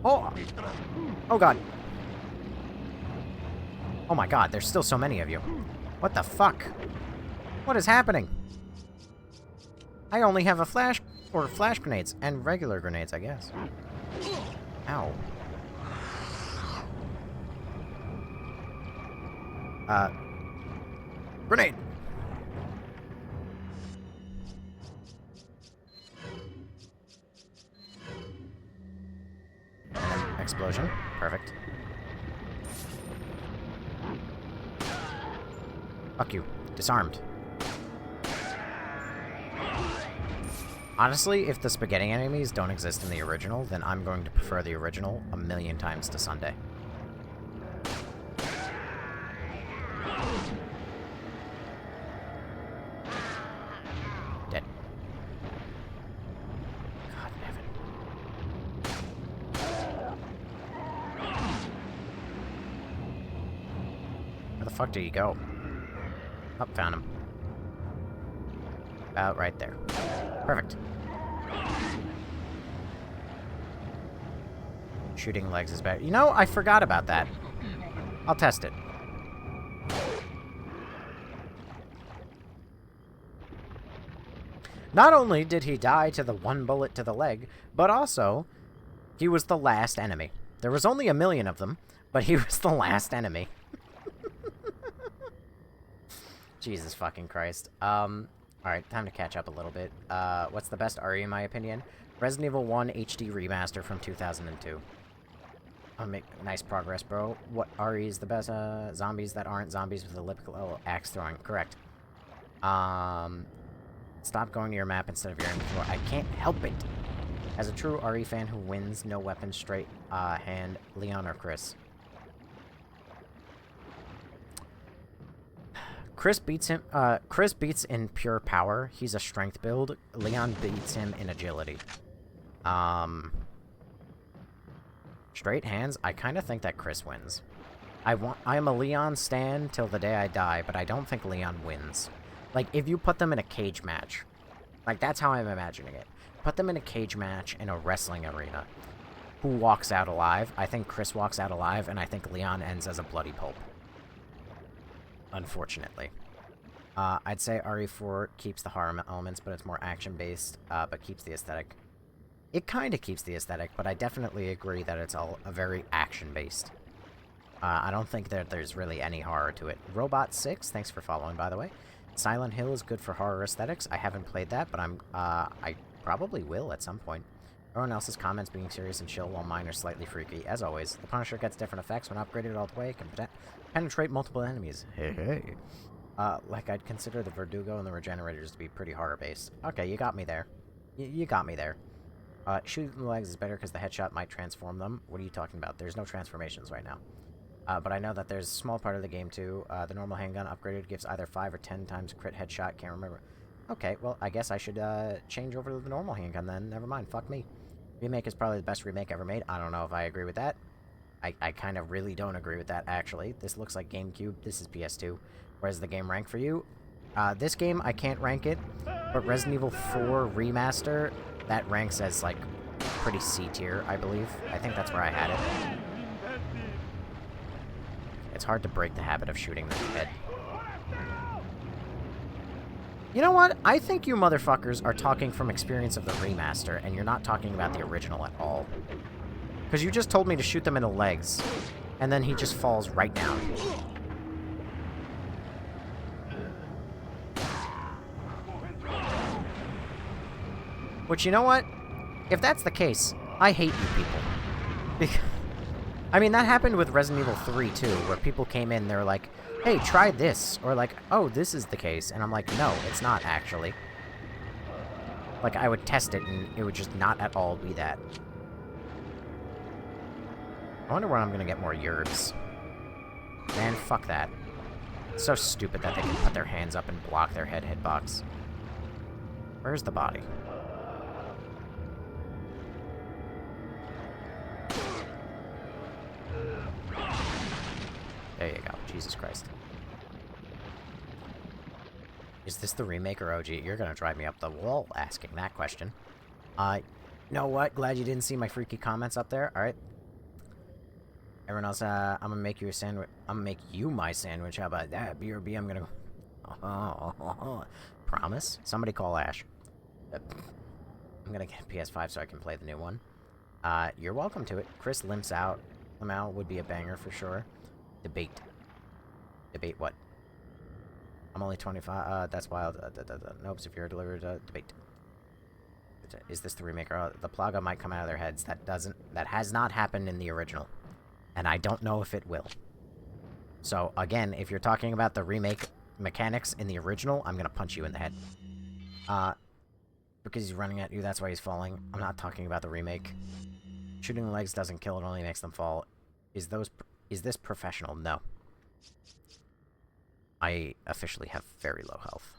Oh! Oh god. Oh my god, there's still so many of you. What the fuck? What is happening? I only have a flash... or flash grenades, and regular grenades, I guess. Ow. Grenade! And then explosion. Perfect. Fuck you. Disarmed. Honestly, if the spaghetti enemies don't exist in the original, then I'm going to prefer the original a million times to Sunday. Dead. God damn it. Where the fuck did he go? Oh, found him. About right there. Perfect. Shooting legs is better. You know, I forgot about that. I'll test it. Not only did he die to the 1 bullet to the leg, but also, he was the last enemy. There was only 1 million of them, but he was the last enemy. Jesus fucking Christ. Alright, time to catch up a little bit. What's the best RE in my opinion? Resident Evil 1 HD Remaster from 2002. I'll make nice progress, bro. What RE is the best? Zombies that aren't zombies with elliptical axe throwing. Correct. Stop going to your map instead of your inventory. I can't help it. As a true RE fan who wins, no weapon, straight hand, Leon or Chris? Chris beats him. Chris beats in pure power. He's a strength build. Leon beats him in agility. Straight hands. I kind of think that Chris wins. I'm a Leon stan till the day I die, but I don't think Leon wins. Like, if you put them in a cage match, like, that's how I'm imagining it. Put them in a cage match in a wrestling arena. Who walks out alive? I think Chris walks out alive, and I think Leon ends as a bloody pulp. Unfortunately. I'd say RE4 keeps the horror elements, but it's more action-based, but keeps the aesthetic. It kind of keeps the aesthetic, but I definitely agree that it's all a very action-based. I don't think that there's really any horror to it. Robot6, thanks for following, by the way. Silent Hill is good for horror aesthetics. I haven't played that, but I probably will at some point. Everyone else's comments being serious and chill, while mine are slightly freaky. As always, the Punisher gets different effects when upgraded all the way. Can penetrate multiple enemies. Hey. Like, I'd consider the Verdugo and the Regenerators to be pretty horror-based. Okay, you got me there. You got me there. Shooting the legs is better because the headshot might transform them. What are you talking about? There's no transformations right now. But I know that there's a small part of the game, too. The normal handgun upgraded gives either 5 or 10 times crit headshot. Can't remember. Okay, well, I guess I should change over to the normal handgun then. Never mind. Fuck me. Remake is probably the best remake ever made. I don't know if I agree with that. I kind of really don't agree with that, actually. This looks like GameCube. This is PS2. Where's the game rank for you? This game, I can't rank it. But Resident Evil 4 Remaster, that ranks as, like, pretty C tier, I believe. I think that's where I had it. It's hard to break the habit of shooting them in the head. You know what? I think you motherfuckers are talking from experience of the remaster, and you're not talking about the original at all. Because you just told me to shoot them in the legs, and then he just falls right down. Which, you know what? If that's the case, I hate you people. Because, I mean, that happened with Resident Evil 3, too, where people came in, they were like, hey, try this, or like, oh, this is the case, and I'm like, no, it's not, actually. Like, I would test it, and it would just not at all be that. I wonder when I'm gonna get more Yerbs. Man, fuck that. It's so stupid that they can put their hands up and block their head hitbox. Where's the body? There you go. Jesus Christ. Is this the remake or OG? You're gonna drive me up the wall asking that question. You know what? Glad you didn't see my freaky comments up there. Alright. Everyone else, I'm gonna make you a sandwich. I'm gonna make you my sandwich. How about that? BRB, I'm gonna go... Promise? Somebody call Ash. I'm gonna get a PS5 so I can play the new one. You're welcome to it. Chris limps out. Limau would be a banger for sure. Debate. Debate what? I'm only 25. That's wild. Nope, severe delivered. Debate. Is this the remake? The Plaga might come out of their heads. That has not happened in the original. And I don't know if it will. So, again, if you're talking about the remake mechanics in the original, I'm gonna punch you in the head. Because he's running at you, that's why he's falling. I'm not talking about the remake. Shooting the legs doesn't kill, it only makes them fall. Is this professional? No. I officially have very low health.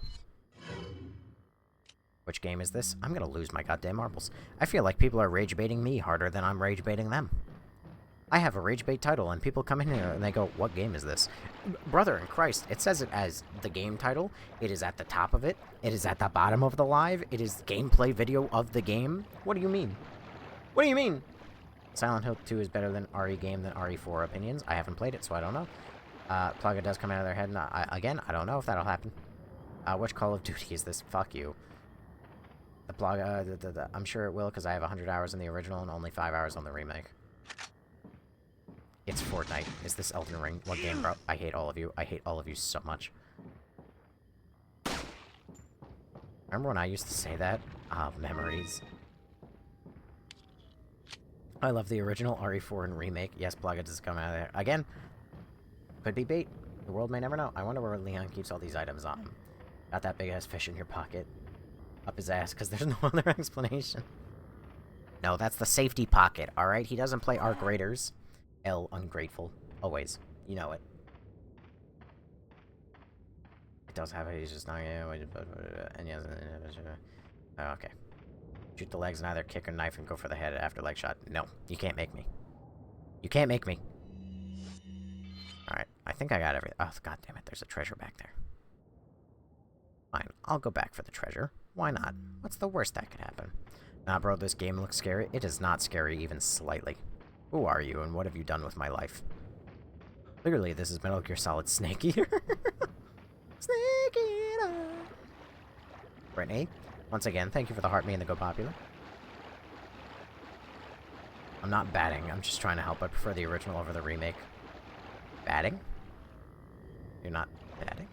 Which game is this? I'm gonna lose my goddamn marbles. I feel like people are rage baiting me harder than I'm rage baiting them. I have a rage bait title, and people come in here and they go, what game is this? Brother in Christ, it says it as the game title. It is at the top of it. It is at the bottom of the live. It is gameplay video of the game. What do you mean? What do you mean? Silent Hill 2 is better than RE game than RE4 opinions. I haven't played it, so I don't know. Plaga does come out of their head, and again, I don't know if that'll happen. Which Call of Duty is this? Fuck you. The Plaga, I'm sure it will, because I have 100 hours in the original and only 5 hours on the remake. It's Fortnite. Is this Elden Ring? What game, bro? I hate all of you. I hate all of you so much. Remember when I used to say that? Memories. I love the original RE4 and remake. Yes, Plaga does come out of there. Again, could be bait. The world may never know. I wonder where Leon keeps all these items on him. Got that big-ass fish in your pocket. Up his ass, because there's no other explanation. No, that's the safety pocket, alright? He doesn't play Arc Raiders. L, ungrateful. Always. You know it. It does have it, he's just not... And yes... Oh, okay. Shoot the legs and either kick or knife and go for the head after leg shot. No, you can't make me. You can't make me. Alright, I think I got everything. Oh, god damn it, there's a treasure back there. Fine, I'll go back for the treasure. Why not? What's the worst that could happen? Nah, bro, this game looks scary. It is not scary even slightly. Who are you, and what have you done with my life? Clearly, this is Metal Gear Solid Snake Eater. Snake Eater! Brittany, once again, thank you for the heart me and the go popular. I'm not batting, I'm just trying to help. I prefer the original over the remake. Batting? You're not batting?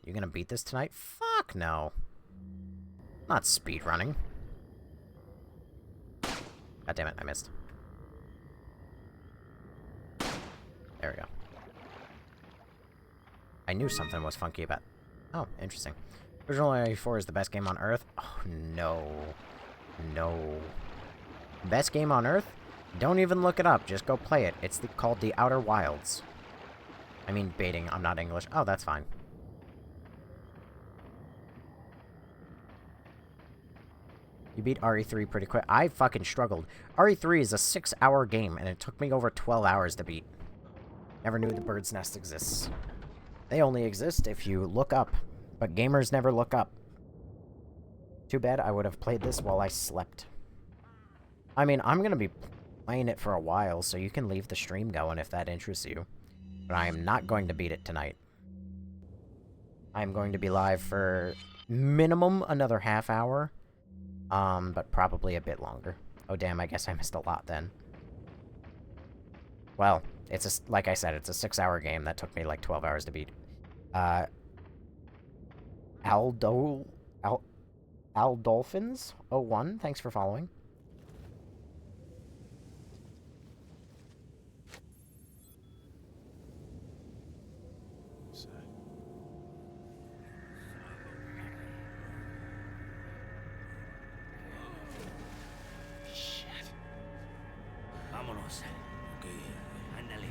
You gonna beat this tonight? Fuck no. Not speedrunning. God damn it, I missed. There we go. I knew something was funky about... Oh, interesting. Original 94 is the best game on Earth? Oh, no. No. Best game on Earth? Don't even look it up, just go play it. It's called The Outer Wilds. I mean, baiting, I'm not English. Oh, that's fine. You beat RE3 pretty quick. I fucking struggled. RE3 is a 6-hour game, and it took me over 12 hours to beat. Never knew the bird's nest exists. They only exist if you look up, but gamers never look up. Too bad I would have played this while I slept. I mean, I'm gonna be playing it for a while, so you can leave the stream going if that interests you. But I am not going to beat it tonight. I'm going to be live for minimum another half hour. But probably a bit longer. Oh damn, I guess I missed a lot then. Well, it's like I said, it's a 6-hour game that took me like 12 hours to beat. Aldolphins01, thanks for following. Vámonos. Ok, ándale.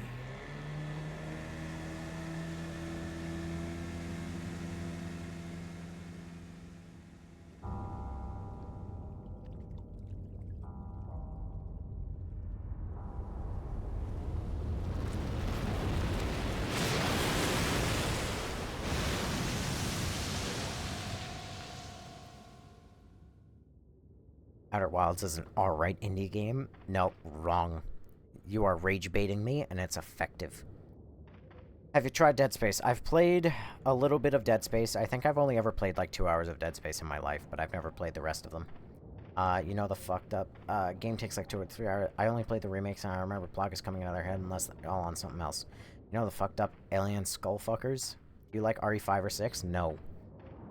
Outer Wilds is an alright indie game? No, wrong. You are rage baiting me, and it's effective. Have you tried Dead Space? I've played a little bit of Dead Space. I think I've only ever played like 2 hours of Dead Space in my life, but I've never played the rest of them. You know the fucked up game takes like 2 or 3 hours. I only played the remakes, and I remember Plagas coming out of their head unless they're all on something else. You know the fucked up alien skull fuckers? You like RE5 or 6? No.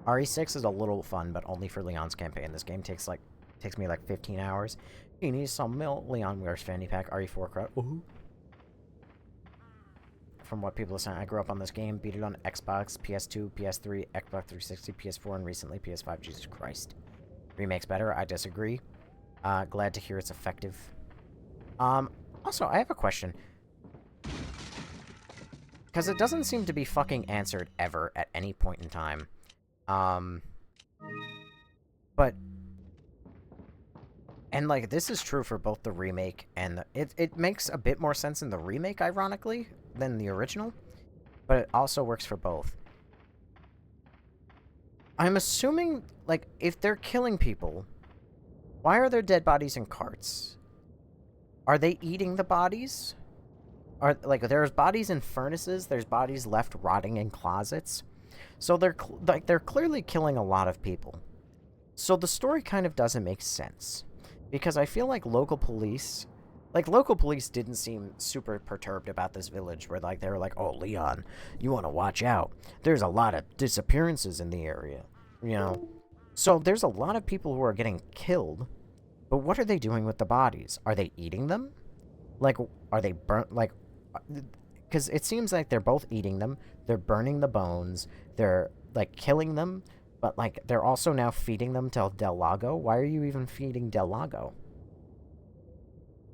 RE6 is a little fun, but only for Leon's campaign. This game takes me like 15 hours. You need some milk. Leon wears fanny pack. RE4 crowd. Ooh. From what people are saying, I grew up on this game, beat it on Xbox, PS2, PS3, Xbox 360, PS4, and recently PS5. Jesus Christ. Remake's better. I disagree. Glad to hear it's effective. Also, I have a question. Because it doesn't seem to be fucking answered ever at any point in time. But... And, like, this is true for both the remake and the... It makes a bit more sense in the remake, ironically, than the original. But it also works for both. I'm assuming, like, if they're killing people, why are there dead bodies in carts? Are they eating the bodies? Like, there's bodies in furnaces, there's bodies left rotting in closets. So they're clearly killing a lot of people. So the story kind of doesn't make sense. Because I feel like local police didn't seem super perturbed about this village, where, like, they were like, oh, Leon, you want to watch out. There's a lot of disappearances in the area, you know? So there's a lot of people who are getting killed, but what are they doing with the bodies? Are they eating them? Like, are they burnt, like... Because it seems like they're both eating them, they're burning the bones, they're, like, killing them, But, like, they're also now feeding them to Del Lago. Why are you even feeding Del Lago?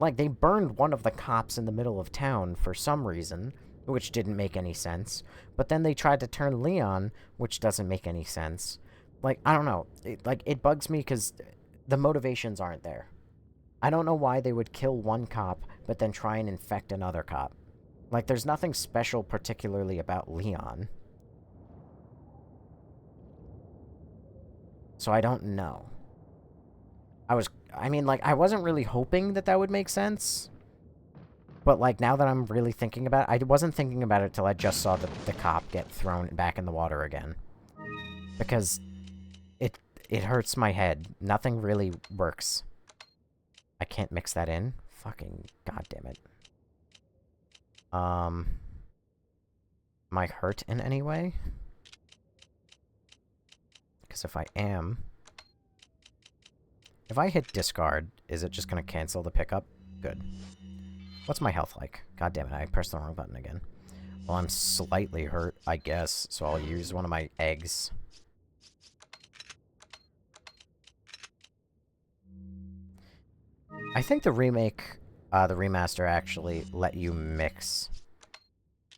Like, they burned one of the cops in the middle of town for some reason, which didn't make any sense. But then they tried to turn Leon, which doesn't make any sense. Like, I don't know. It bugs me because the motivations aren't there. I don't know why they would kill one cop, but then try and infect another cop. Like, there's nothing special particularly about Leon. So I don't know. I mean, like, I wasn't really hoping that would make sense. But, like, now that I'm really thinking about it, I wasn't thinking about it till I just saw the cop get thrown back in the water again. Because it hurts my head. Nothing really works. I can't mix that in. Fucking goddamn it. Am I hurt in any way? Because if I am... If I hit discard, is it just gonna cancel the pickup? Good. What's my health like? God damn it, I pressed the wrong button again. Well, I'm slightly hurt, I guess, so I'll use one of my eggs. I think the remake, the remaster actually let you mix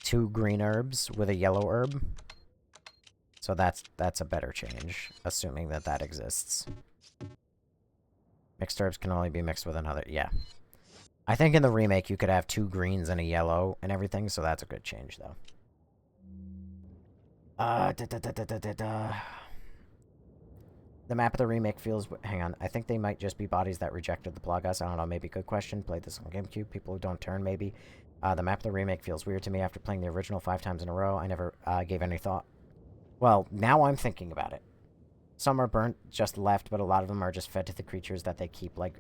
2 green herbs with a yellow herb. So that's a better change, assuming that exists. Mixed herbs can only be mixed with another, yeah. I think in the remake you could have 2 greens and a yellow and everything, so that's a good change, though. The map of the remake feels... Hang on, I think they might just be bodies that rejected the Plagas. I don't know, maybe good question. Played this on GameCube. People who don't turn, maybe. The map of the remake feels weird to me after playing the original 5 times in a row. I never gave any thought. Well, now I'm thinking about it. Some are burnt, just left, but a lot of them are just fed to the creatures that they keep, like,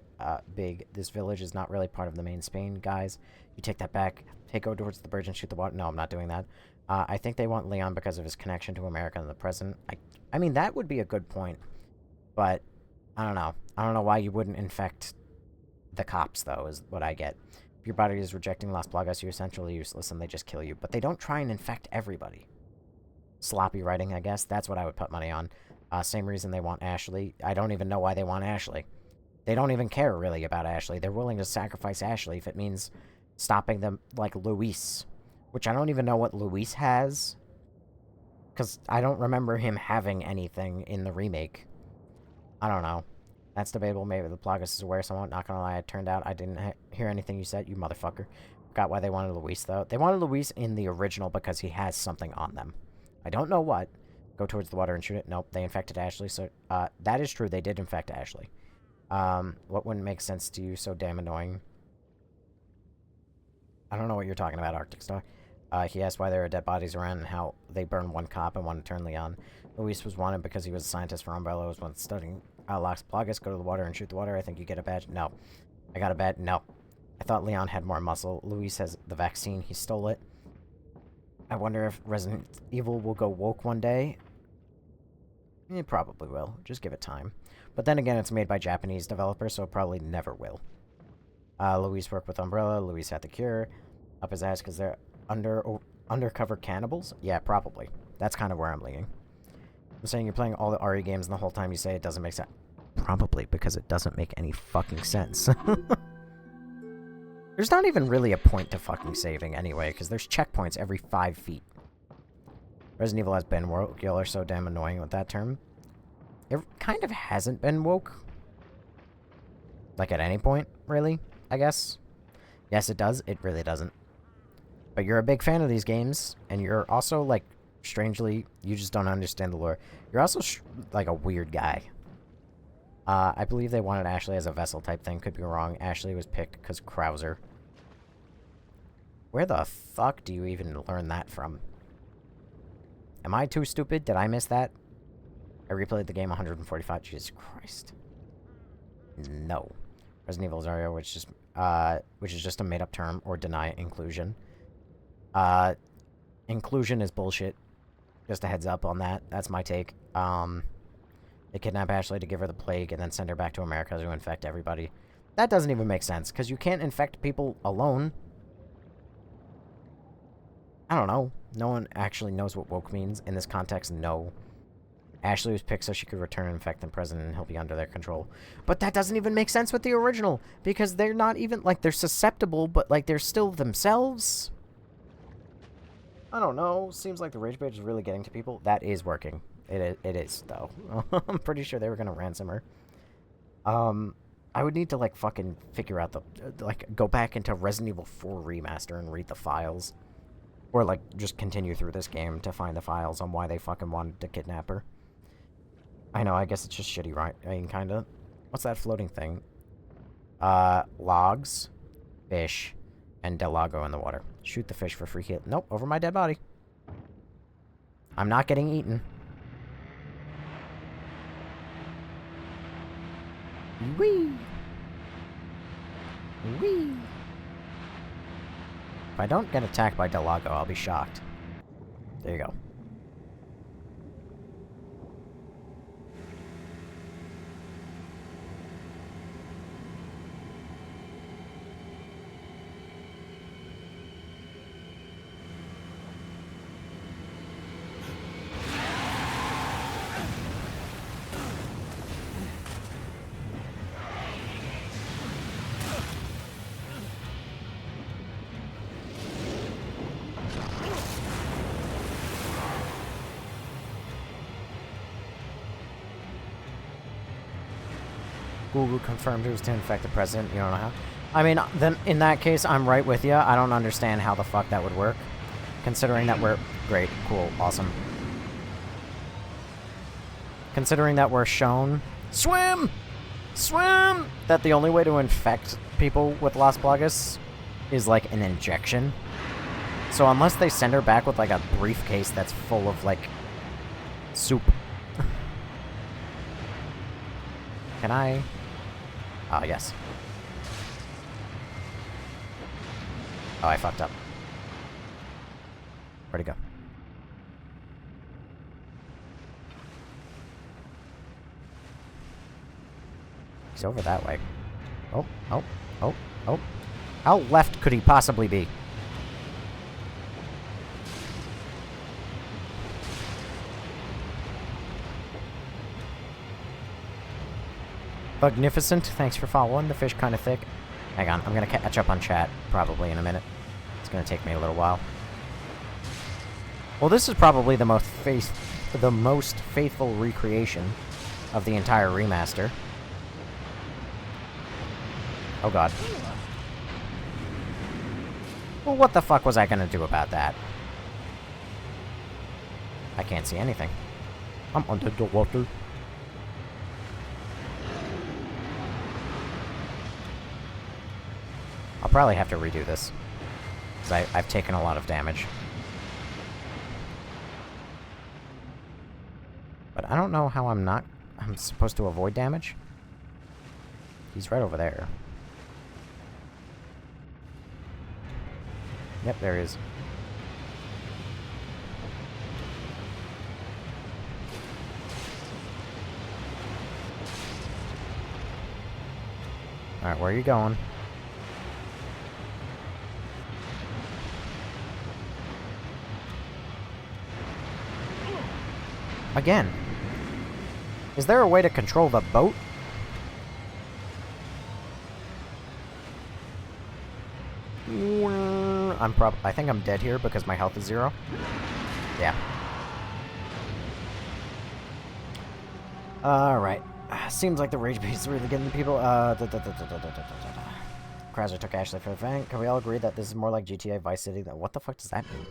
big. This village is not really part of the main Spain, guys. You take that back. Hey, go towards the bridge and shoot the water. No, I'm not doing that. I think they want Leon because of his connection to America and the present. I mean, that would be a good point. But, I don't know. I don't know why you wouldn't infect the cops, though, is what I get. If your body is rejecting Las Plagas, you're essentially useless and they just kill you. But they don't try and infect everybody. Sloppy writing, I guess. That's what I would put money on. Same reason they want Ashley. I don't even know why they want Ashley. They don't even care, really, about Ashley. They're willing to sacrifice Ashley if it means stopping them, like Luis. Which I don't even know what Luis has. Because I don't remember him having anything in the remake. I don't know. That's debatable. Maybe the Plagas is aware somewhat. Not gonna lie, it turned out I didn't hear anything you said, you motherfucker. Forgot why they wanted Luis, though. They wanted Luis in the original because he has something on them. I don't know what. Go towards the water and shoot it. Nope, they infected Ashley, so... that is true, they did infect Ashley. What wouldn't make sense to you? So damn annoying. I don't know what you're talking about, Arctic Star. He asked why there are dead bodies around and how they burned one cop and wanted to turn Leon. Luis was wanted because he was a scientist for Umbrella, was once studying Las Plagas. Go to the water and shoot the water. I think you get a badge. No. I got a badge. No. I thought Leon had more muscle. Luis has the vaccine. He stole it. I wonder if Resident Evil will go woke one day. It probably will. Just give it time. But then again, it's made by Japanese developers, so it probably never will. Luis worked with Umbrella. Luis had the cure. Up his ass because they're undercover cannibals? Yeah, probably. That's kind of where I'm leaning. I'm saying you're playing all the RE games and the whole time you say it doesn't make sense. Probably, because it doesn't make any fucking sense. There's not even really a point to fucking saving anyway, because there's checkpoints every 5 feet. Resident Evil has been woke. Y'all are so damn annoying with that term. It kind of hasn't been woke. Like, at any point, really, I guess. Yes, it does. It really doesn't. But you're a big fan of these games, and you're also, like, strangely, you just don't understand the lore. You're also, like, a weird guy. I believe they wanted Ashley as a vessel type thing. Could be wrong. Ashley was picked because Krauser. Where the fuck do you even learn that from? Am I too stupid? Did I miss that? I replayed the game 145. Jesus Christ. No. Resident Evil Zarya, which is just a made-up term, or deny inclusion. Inclusion is bullshit. Just a heads up on that. That's my take. They kidnap Ashley to give her the plague and then send her back to America to infect everybody. That doesn't even make sense, because you can't infect people alone. I don't know. No one actually knows what woke means. In this context, no. Ashley was picked so she could return and infect the president and he'll be under their control. But that doesn't even make sense with the original, because they're not even, like, they're susceptible, but, like, they're still themselves. I don't know. Seems like the rage bait is really getting to people. That is working. It is, though. I'm pretty sure they were gonna ransom her. I would need to, like, fucking figure out the, like, go back into Resident Evil 4 Remaster and read the files. Or, like, just continue through this game to find the files on why they fucking wanted to kidnap her. I know, I guess it's just shitty writing, kinda. What's that floating thing? Logs, fish, and Delago in the water. Shoot the fish for free heal. Nope, over my dead body. I'm not getting eaten. Whee! Whee! If I don't get attacked by Delago, I'll be shocked. There you go. Google confirmed it was to infect the president. You don't know how? I mean, then in that case, I'm right with you. I don't understand how the fuck that would work. Considering that we're... Great. Cool. Awesome. Considering that we're shown... Swim! Swim! That the only way to infect people with Las Plagas is, like, an injection. So unless they send her back with, like, a briefcase that's full of, like, soup. Can I... Ah, yes. Oh, I fucked up. Where'd he go? He's over that way. Oh, oh, oh, oh. How left could he possibly be? Magnificent, thanks for following. The fish kind of thick. Hang on, I'm gonna catch up on chat probably in a minute. It's gonna take me a little while. Well, this is probably the most faithful recreation of the entire remaster. Oh god. Well, what the fuck was I gonna do about that? I can't see anything. I'm under the water. I'll probably have to redo this, because I've taken a lot of damage. But I don't know how I'm supposed to avoid damage. He's right over there. Yep, there he is. Alright, where are you going? Again. Is there a way to control the boat? I think I'm dead here because my health is 0. Yeah. Alright. Seems like the rage bait is really getting the people. Krauser took Ashley for the fan. Can we all agree that this is more like GTA Vice City? What the fuck does that mean?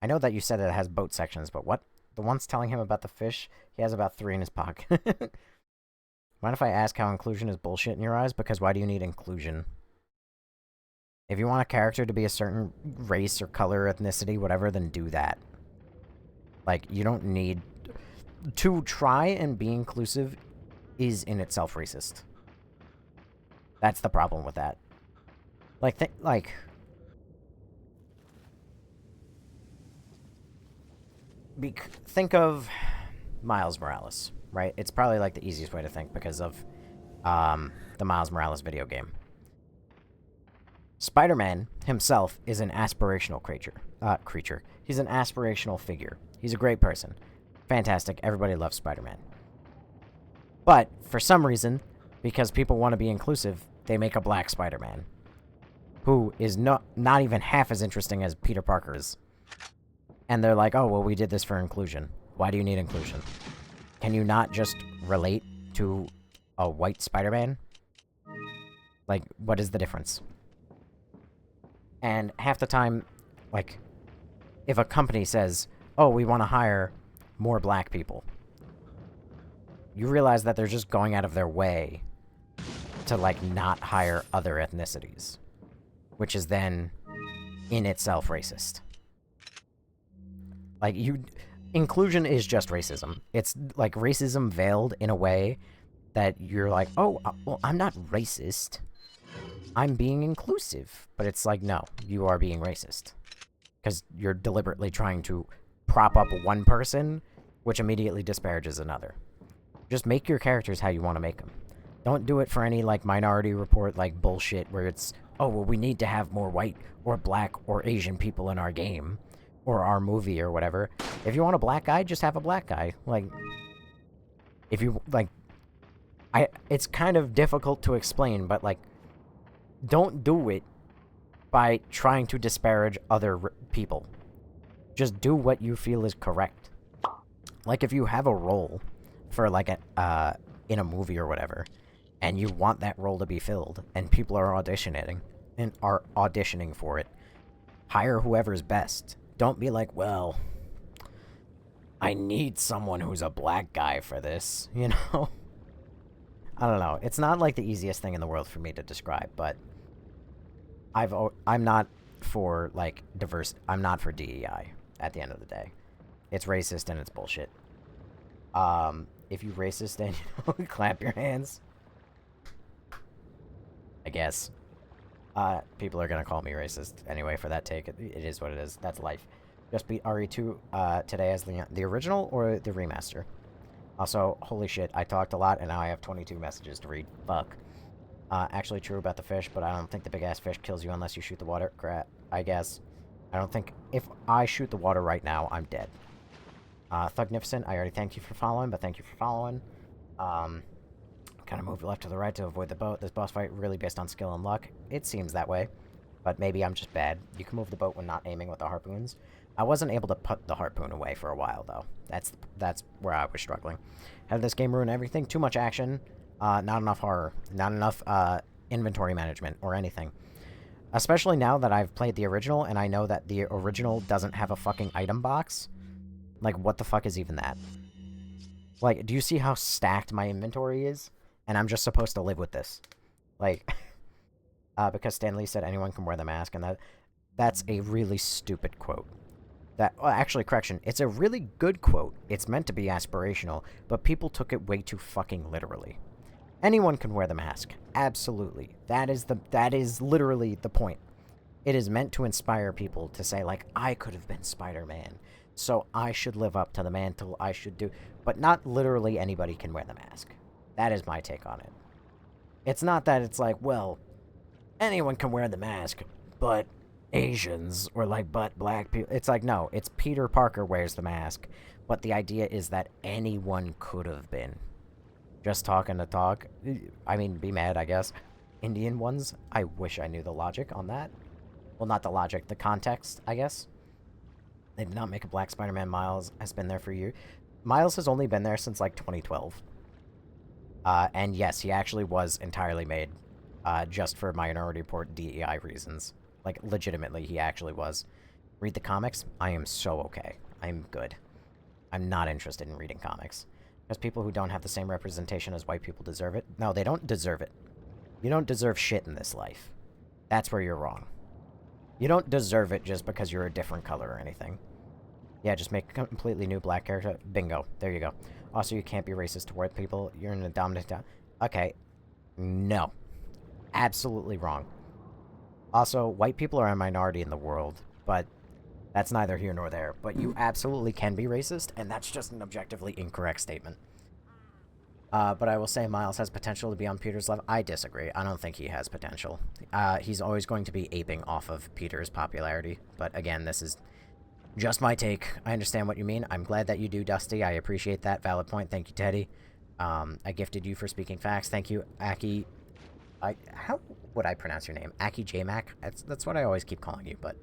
I know that you said that it has boat sections, but what? The one's telling him about the fish, he has about 3 in his pocket. Mind if I ask how inclusion is bullshit in your eyes? Because why do you need inclusion? If you want a character to be a certain race or color, ethnicity, whatever, then do that. Like, you don't need... To try and be inclusive is in itself racist. That's the problem with that. Like... think of Miles Morales, right? It's probably like the easiest way to think because of the Miles Morales video game. Spider-Man himself is an aspirational creature. He's an aspirational figure. He's a great person. fantastic. Everybody loves Spider-Man. But, for some reason, because people want to be inclusive, they make a black Spider-Man. Who is not even half as interesting as Peter Parker is. And they're like, oh, well, we did this for inclusion. Why do you need inclusion? Can you not just relate to a white Spider-Man? Like, what is the difference? And half the time, like, if a company says, oh, we want to hire more black people, you realize that they're just going out of their way to, like, not hire other ethnicities. Which is then, in itself, racist. Like, inclusion is just racism. It's, like, racism veiled in a way that you're like, oh, well, I'm not racist. I'm being inclusive. But it's like, no, you are being racist. Because you're deliberately trying to prop up one person, which immediately disparages another. Just make your characters how you want to make them. Don't do it for any, like, Minority Report, like, bullshit where it's, oh, well, we need to have more white or black or Asian people in our game. Or our movie or whatever. If you want a black guy, just have a black guy. Like, if you, like... it's kind of difficult to explain, but, like, don't do it by trying to disparage other people. Just do what you feel is correct. Like, if you have a role for, like, in a movie or whatever, and you want that role to be filled, and people are auditioning for it, hire whoever's best. Don't be like, well, I need someone who's a black guy for this, you know? I don't know. It's not, like, the easiest thing in the world for me to describe, but I'm not for, like, I'm not for DEI at the end of the day. It's racist and it's bullshit. If you racist and, you know, clap your hands. I guess. People are gonna call me racist anyway for that take. It is what it is. That's life. Just beat RE2 today as the original or the remaster. Also, holy shit, I talked a lot and now I have 22 messages to read. Fuck. Actually true about the fish, but I don't think the big ass fish kills you unless you shoot the water. I guess. I don't think... If I shoot the water right now, I'm dead. Thugnificent, I already thanked you for following, but thank you for following. Kind of move left to the right to avoid the boat. This boss fight really based on skill and luck. It seems that way. But maybe I'm just bad. You can move the boat when not aiming with the harpoons. I wasn't able to put the harpoon away for a while, though. That's where I was struggling. How did this game ruin everything? Too much action. Not enough horror. Not enough inventory management or anything. Especially now that I've played the original and I know that the original doesn't have a fucking item box. Like, what the fuck is even that? Like, do you see how stacked my inventory is? And I'm just supposed to live with this. Like, because Stan Lee said anyone can wear the mask, and that's a really stupid quote. Actually, correction, it's a really good quote. It's meant to be aspirational, but people took it way too fucking literally. Anyone can wear the mask. Absolutely. That is literally the point. It is meant to inspire people to say, like, I could have been Spider-Man, so I should live up to the mantle, I should do... But not literally anybody can wear the mask. That is my take on it. It's not that it's like, well, anyone can wear the mask, but Asians, or like, but black people... It's like, no, it's Peter Parker wears the mask, but the idea is that anyone could have been. Just talking to talk. I mean, be mad, I guess. Indian ones, I wish I knew the logic on that. Well, not the logic, the context, I guess. They did not make a black Spider-Man. Miles has been there for years. Miles has only been there since, like, 2012. And yes, he actually was entirely made just for Minority Report DEI reasons. Like, legitimately, he actually was. Read the comics? I am so okay. I'm good. I'm not interested in reading comics. Because people who don't have the same representation as white people deserve it. No, they don't deserve it. You don't deserve shit in this life. That's where you're wrong. You don't deserve it just because you're a different color or anything. Yeah, just make a completely new black character. Bingo. There you go. Also, you can't be racist to white people. You're in a dominant... Okay. No. Absolutely wrong. Also, white people are a minority in the world, but that's neither here nor there. But you absolutely can be racist, and that's just an objectively incorrect statement. But I will say Miles has potential to be on Peter's level. I disagree. I don't think he has potential. He's always going to be aping off of Peter's popularity. But again, this is Just my take. I understand what you mean. I'm glad that you do, Dusty. I appreciate that. Valid point. Thank you, Teddy. I gifted you for speaking facts. Thank you, Aki. How would I pronounce your name? Aki J-Mac? That's what I always keep calling you, but...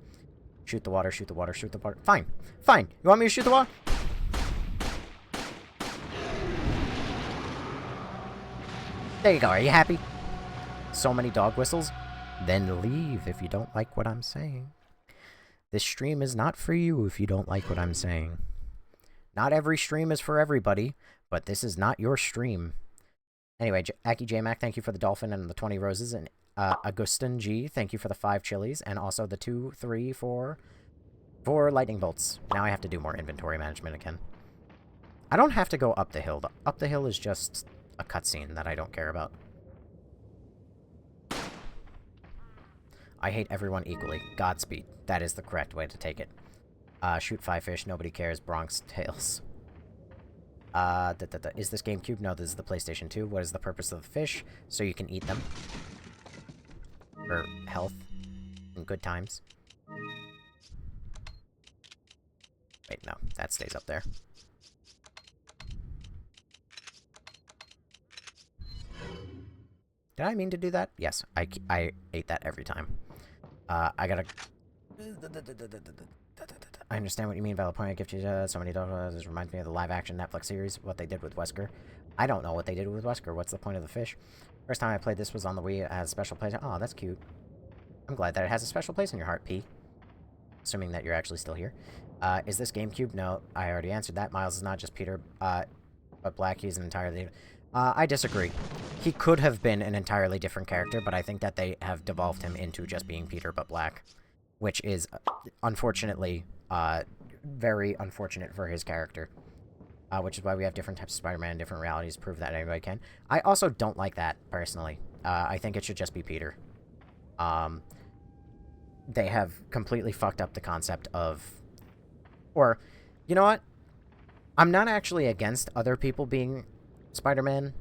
Shoot the water, shoot the water, shoot the water. Fine. Fine. You want me to shoot the water? There you go. Are you happy? So many dog whistles? Then leave if you don't like what I'm saying. This stream is not for you if you don't like what I'm saying. Not every stream is for everybody, but this is not your stream. Anyway, Aki J-Mac, thank you for the dolphin and the 20 roses. And Augustin G, thank you for the 5 chilies. And also the 2, 3, 4 lightning bolts. Now I have to do more inventory management again. I don't have to go up the hill. Up the hill is just a cutscene that I don't care about. I hate everyone equally. Godspeed. That is the correct way to take it. Shoot 5 fish. Nobody cares. Bronx Tales. Is this GameCube? No, this is the PlayStation 2. What is the purpose of the fish? So you can eat them. For health. And good times. Wait, no. That stays up there. Did I mean to do that? Yes, I ate that every time. I gotta... I understand what you mean, valid point. I give you so many dollars. This reminds me of the live-action Netflix series, what they did with Wesker. I don't know what they did with Wesker. What's the point of the fish? First time I played this was on the Wii. It has a special place. Oh, that's cute. I'm glad that it has a special place in your heart, P. Assuming that you're actually still here. Is this GameCube? No, I already answered that. Miles is not just Peter, but Black. He's an entirely... I disagree. He could have been an entirely different character, but I think that they have devolved him into just being Peter but Black. Which is, unfortunately, very unfortunate for his character. Which is why we have different types of Spider-Man, different realities to prove that anybody can. I also don't like that, personally. I think it should just be Peter. They have completely fucked up the concept of... Or, you know what? I'm not actually against other people being Spider-Man,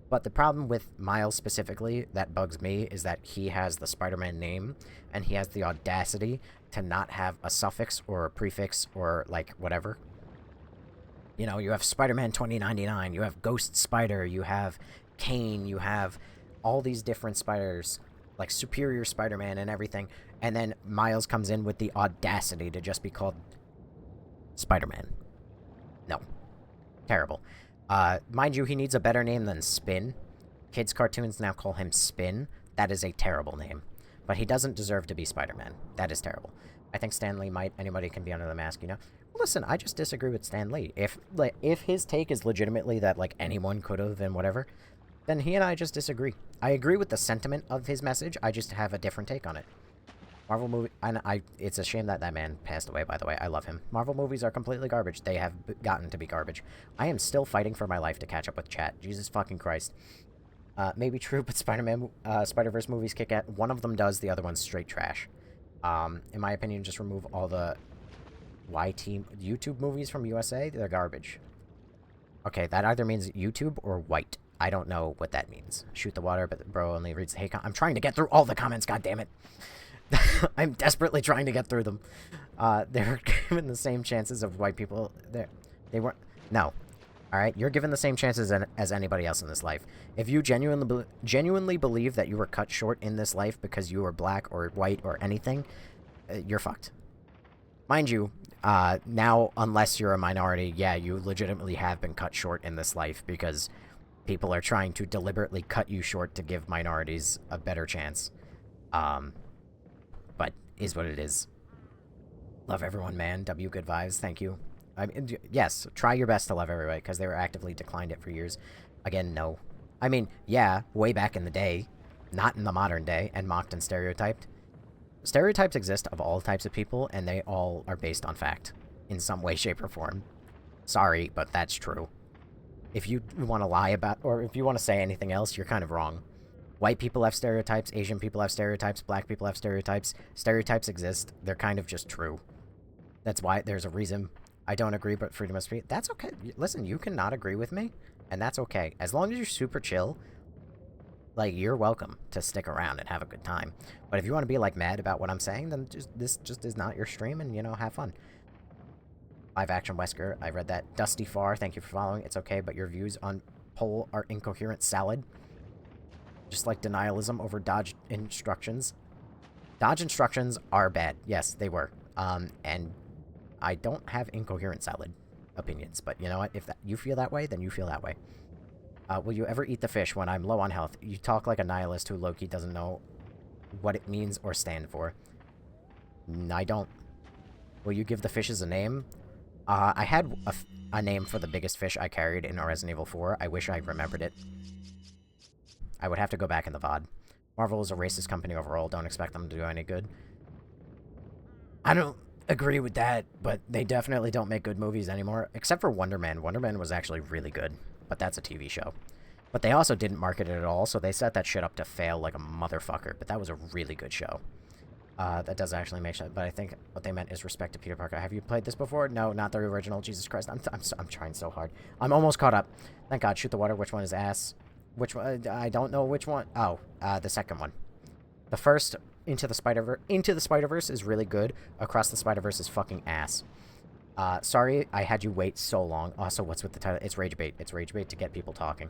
but the problem with Miles specifically that bugs me is that he has the Spider-Man name, and he has the audacity to not have a suffix or a prefix or, like, whatever. You know, you have Spider-Man 2099, you have Ghost Spider, you have Kane, you have all these different spiders, like Superior Spider-Man and everything, and then Miles comes in with the audacity to just be called Spider-Man. No. Terrible. Mind you, he needs a better name than Spin. Kids' cartoons now call him Spin. That is a terrible name. But he doesn't deserve to be Spider-Man. That is terrible. I think Stan Lee might. Anybody can be under the mask, you know? Listen, I just disagree with Stan Lee. If his take is legitimately that, like, anyone could have and whatever, then he and I just disagree. I agree with the sentiment of his message. I just have a different take on it. Marvel movie... it's a shame that that man passed away, by the way. I love him. Marvel movies are completely garbage. They have gotten to be garbage. I am still fighting for my life to catch up with chat. Jesus fucking Christ. Maybe true, but Spider-Man, Spider-Verse movies kick at. One of them does, the other one's straight trash. In my opinion, just remove all the YouTube movies from USA. They're garbage. Okay, that either means YouTube or white. I don't know what that means. Shoot the water, but bro only reads the hate I'm trying to get through all the comments, goddammit. I'm desperately trying to get through them. They're given the same chances of white people. They weren't... No. Alright? You're given the same chances as anybody else in this life. If you genuinely believe that you were cut short in this life because you were black or white or anything, you're fucked. Mind you, now, unless you're a minority, yeah, you legitimately have been cut short in this life because people are trying to deliberately cut you short to give minorities a better chance. But is what it is. Love everyone, man. W good vibes. Thank you. I mean, yes, try your best to love everybody, because they were actively declined it for years. Again, no. I mean, yeah, way back in the day. Not in the modern day, and mocked and stereotyped. Stereotypes exist of all types of people, and they all are based on fact. In some way, shape, or form. Sorry, but that's true. If you want to lie about, or if you want to say anything else, you're kind of wrong. White people have stereotypes, Asian people have stereotypes, black people have stereotypes. Stereotypes exist. They're kind of just true. That's why there's a reason. I don't agree, but freedom of speech. That's okay. Listen, you can not agree with me, and that's okay. As long as you're super chill, like, you're welcome to stick around and have a good time. But if you want to be, like, mad about what I'm saying, then this just is not your stream, and, you know, have fun. Live Action Wesker, I read that. Dusty Farr, thank you for following. It's okay, but your views on poll are incoherent salad. Just like denialism over dodge instructions. Dodge instructions are bad. Yes, they were. And I don't have incoherent salad opinions, but you know what? If you feel that way, then you feel that way. Will you ever eat the fish when I'm low on health? You talk like a nihilist who low-key doesn't know what it means or stand for. I don't. Will you give the fishes a name? I had a name for the biggest fish I carried in Resident Evil 4. I wish I remembered it. I would have to go back in the VOD. Marvel is a racist company overall. Don't expect them to do any good. I don't agree with that, but they definitely don't make good movies anymore. Except for Wonder Man. Wonder Man was actually really good, but that's a TV show. But they also didn't market it at all, so they set that shit up to fail like a motherfucker. But that was a really good show. That does actually make sense, but I think what they meant is respect to Peter Parker. Have you played this before? No, not the original. Jesus Christ, I'm trying so hard. I'm almost caught up. Thank God. Shoot the water. Which one is ass? Which one? I don't know which one. Oh, the second one. The first Into the Spider-Verse is really good. Across the Spider-Verse is fucking ass. Sorry I had you wait so long. Also, what's with the title? It's rage bait. It's rage bait to get people talking.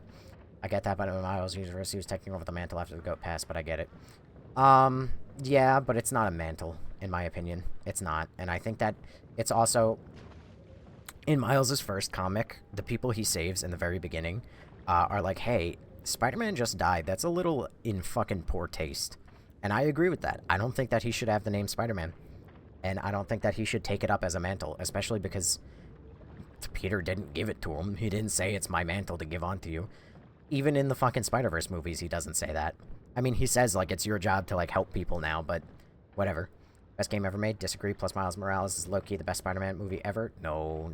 I get that, but Miles University was taking over the mantle after the goat passed, but I get it. Yeah, but it's not a mantle, in my opinion. It's not. And I think that it's also... In Miles' first comic, the people he saves in the very beginning are like, hey, Spider-Man just died. That's a little in fucking poor taste. And I agree with that. I don't think that he should have the name Spider-Man. And I don't think that he should take it up as a mantle, especially because Peter didn't give it to him. He didn't say, it's my mantle to give on to you. Even in the fucking Spider-Verse movies, he doesn't say that. I mean, he says, like, it's your job to, like, help people now, but whatever. Best game ever made? Disagree. Plus Miles Morales is low-key the best Spider-Man movie ever? No.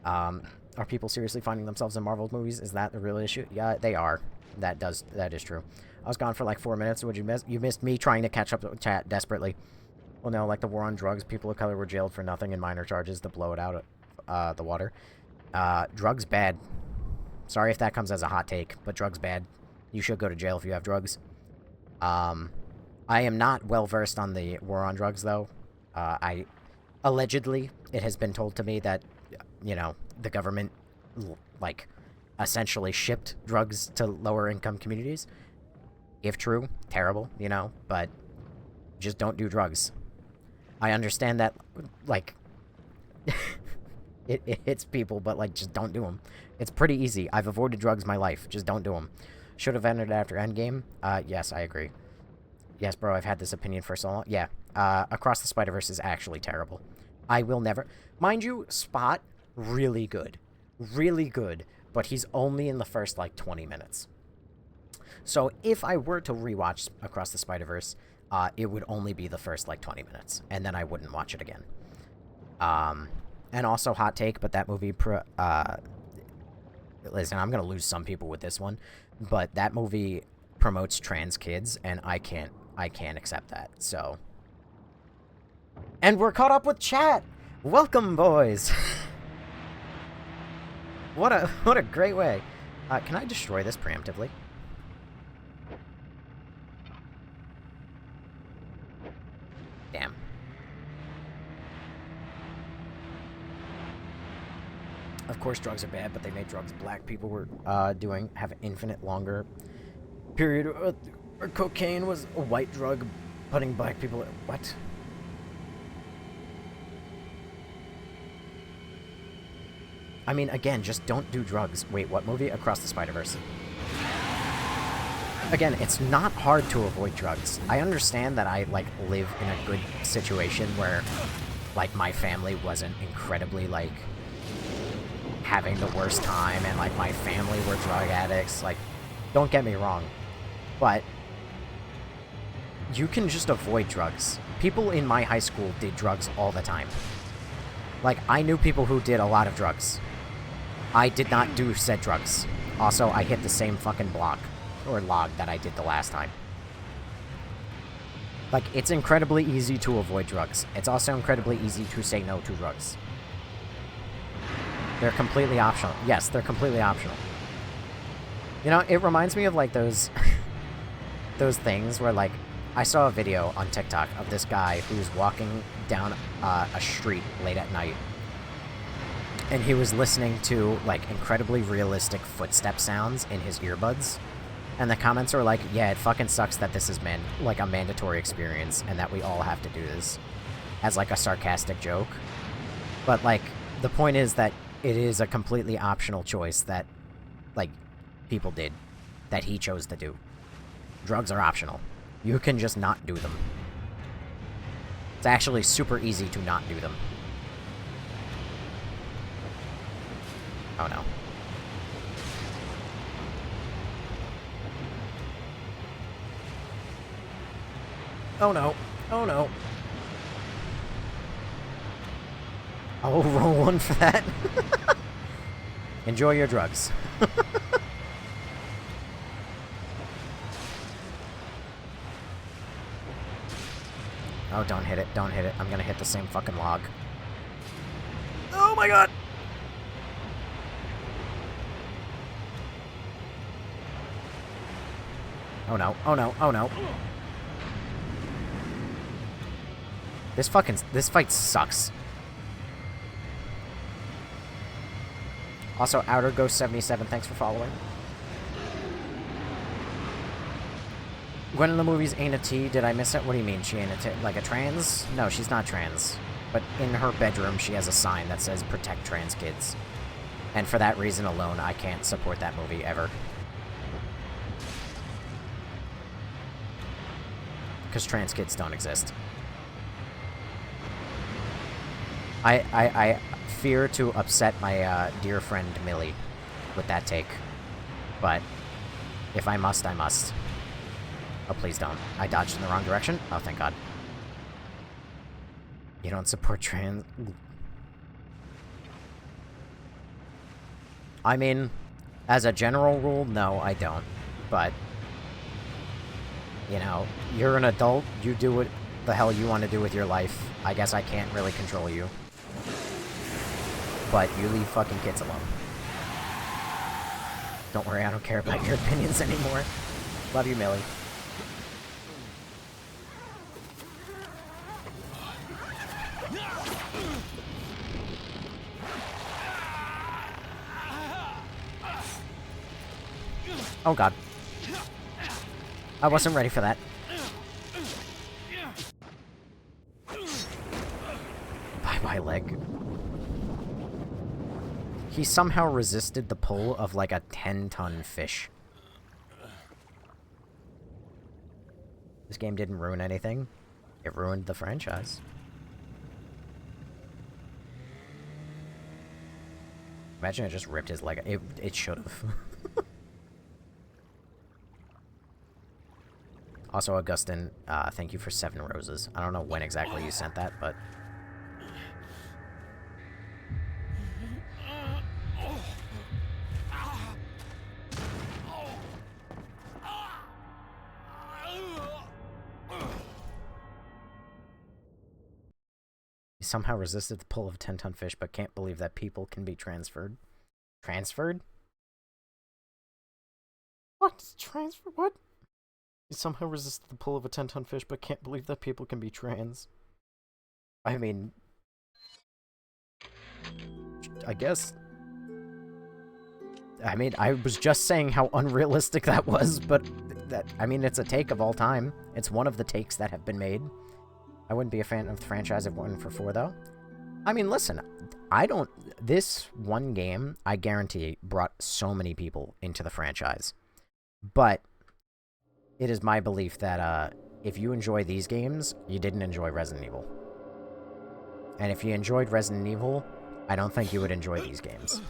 Are people seriously finding themselves in Marvel movies? Is that the real issue? Yeah, they are. That is true. I was gone for, like, 4 minutes. Would you miss? You missed me trying to catch up to chat desperately. Well, no, like the war on drugs, people of color were jailed for nothing and minor charges to blow it out of the water. Drugs bad. Sorry if that comes as a hot take, but drugs bad. You should go to jail if you have drugs. I am not well-versed on the war on drugs, though. Allegedly, it has been told to me that, you know, the government, like, essentially shipped drugs to lower-income communities. If true, terrible, you know, but just don't do drugs. I understand that, like, it hits people, but, like, just don't do them. It's pretty easy. I've avoided drugs my life. Just don't do them. Should have ended after Endgame? Yes, I agree. Yes, bro, I've had this opinion for so long. Yeah, Across the Spider-Verse is actually terrible. I will never... Mind you, Spot, really good. Really good, but he's only in the first, like, 20 minutes. So if I were to rewatch Across the Spider-Verse, it would only be the first, like, 20 minutes, and then I wouldn't watch it again. And also, hot take, but that movie... Listen, I'm gonna lose some people with this one, but that movie promotes trans kids, and I can't accept that, so... And we're caught up with chat! Welcome, boys! What a great way. Can I destroy this preemptively? Damn. Of course drugs are bad, but they made drugs black people were doing have an infinite longer period. Or cocaine was a white drug, putting black people... What? I mean, again, just don't do drugs. Wait, what movie? Across the Spider-Verse. Again, it's not hard to avoid drugs. I understand that I, like, live in a good situation where, like, my family wasn't incredibly, like, having the worst time, and, like, my family were drug addicts. Like, don't get me wrong. But you can just avoid drugs. People in my high school did drugs all the time. Like, I knew people who did a lot of drugs. I did not do said drugs. Also, I hit the same fucking block, or log, that I did the last time. Like, it's incredibly easy to avoid drugs. It's also incredibly easy to say no to drugs. They're completely optional. Yes, they're completely optional. You know, it reminds me of, like, those... those things where, like... I saw a video on TikTok of this guy who's walking down a street late at night, and he was listening to, like, incredibly realistic footstep sounds in his earbuds. And the comments are like, yeah, it fucking sucks that this is, like, a mandatory experience, and that we all have to do this. As, like, a sarcastic joke. But, like, the point is that it is a completely optional choice that, like, people did. That he chose to do. Drugs are optional. You can just not do them. It's actually super easy to not do them. Oh no. Oh no. Oh no. I'll roll one for that. Enjoy your drugs. Oh, don't hit it. Don't hit it. I'm gonna hit the same fucking log. Oh my god! Oh no. Oh no. Oh no. This fight sucks. Also, Outer Ghost 77, thanks for following. Gwen in the movies ain't a T. Did I miss it? What do you mean she ain't a T? Like a trans? No, she's not trans. But in her bedroom, she has a sign that says protect trans kids. And for that reason alone, I can't support that movie ever. Because trans kids don't exist. I fear to upset my dear friend Millie with that take. But if I must, I must. Oh, please don't. I dodged in the wrong direction? Oh, thank God. You don't support trans... I mean, as a general rule, no, I don't. But, you know, you're an adult, you do what the hell you want to do with your life. I guess I can't really control you. But you leave fucking kids alone. Don't worry, I don't care about your opinions anymore. Love you, Millie. Oh god. I wasn't ready for that. Bye-bye, leg. He somehow resisted the pull of like a 10-ton fish. This game didn't ruin anything. It ruined the franchise. Imagine it just ripped his leg. It should've. Also, Augustin, thank you for 7 roses. I don't know when exactly you sent that, but... He somehow resisted the pull of a 10-ton fish, but can't believe that people can be transferred. Transferred? What? Transfer? What? He somehow resisted the pull of a 10-ton fish, but can't believe that people can be trans. I mean... I guess... I mean, I was just saying how unrealistic that was, but... I mean, it's a take of all time. It's one of the takes that have been made. I wouldn't be a fan of the franchise if it wasn't for 4, though. I mean, listen, this one game, I guarantee, brought so many people into the franchise. But... it is my belief that, if you enjoy these games, you didn't enjoy Resident Evil. And if you enjoyed Resident Evil, I don't think you would enjoy these games.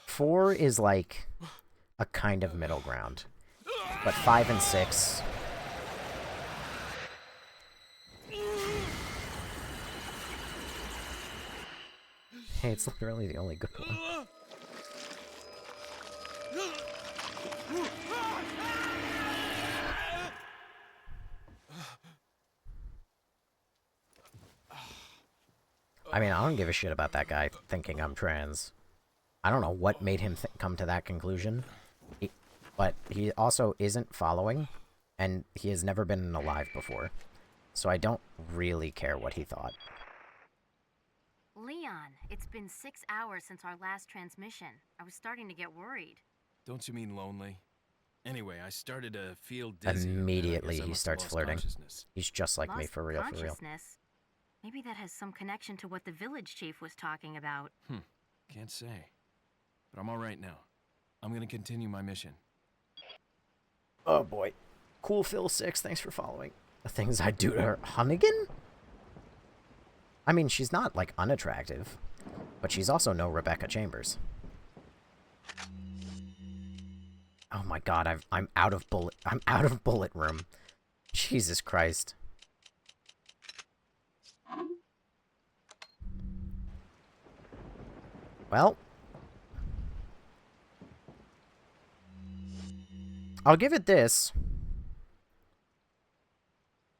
4 is like a kind of middle ground. But 5 and 6... Hey, it's literally the only good one. I mean, I don't give a shit about that guy thinking I'm trans. I don't know what made him come to that conclusion. But he also isn't following, and he has never been alive before. So I don't really care what he thought. Leon, it's been 6 hours since our last transmission. I was starting to get worried. Don't you mean lonely? Anyway, I started to feel dizzy. Immediately, and I he must have starts lost flirting. consciousness. He's just like me, Lost for real, for real. consciousness? Maybe that has some connection to what the village chief was talking about. Can't say. But I'm all right now. I'm gonna continue my mission. Oh boy. Cool Phil 6, thanks for following. The things I do to her. Hunnigan? I mean, she's not, like, unattractive. But she's also no Rebecca Chambers. Oh my god, I'm out of bullet room. Jesus Christ. Well, I'll give it this.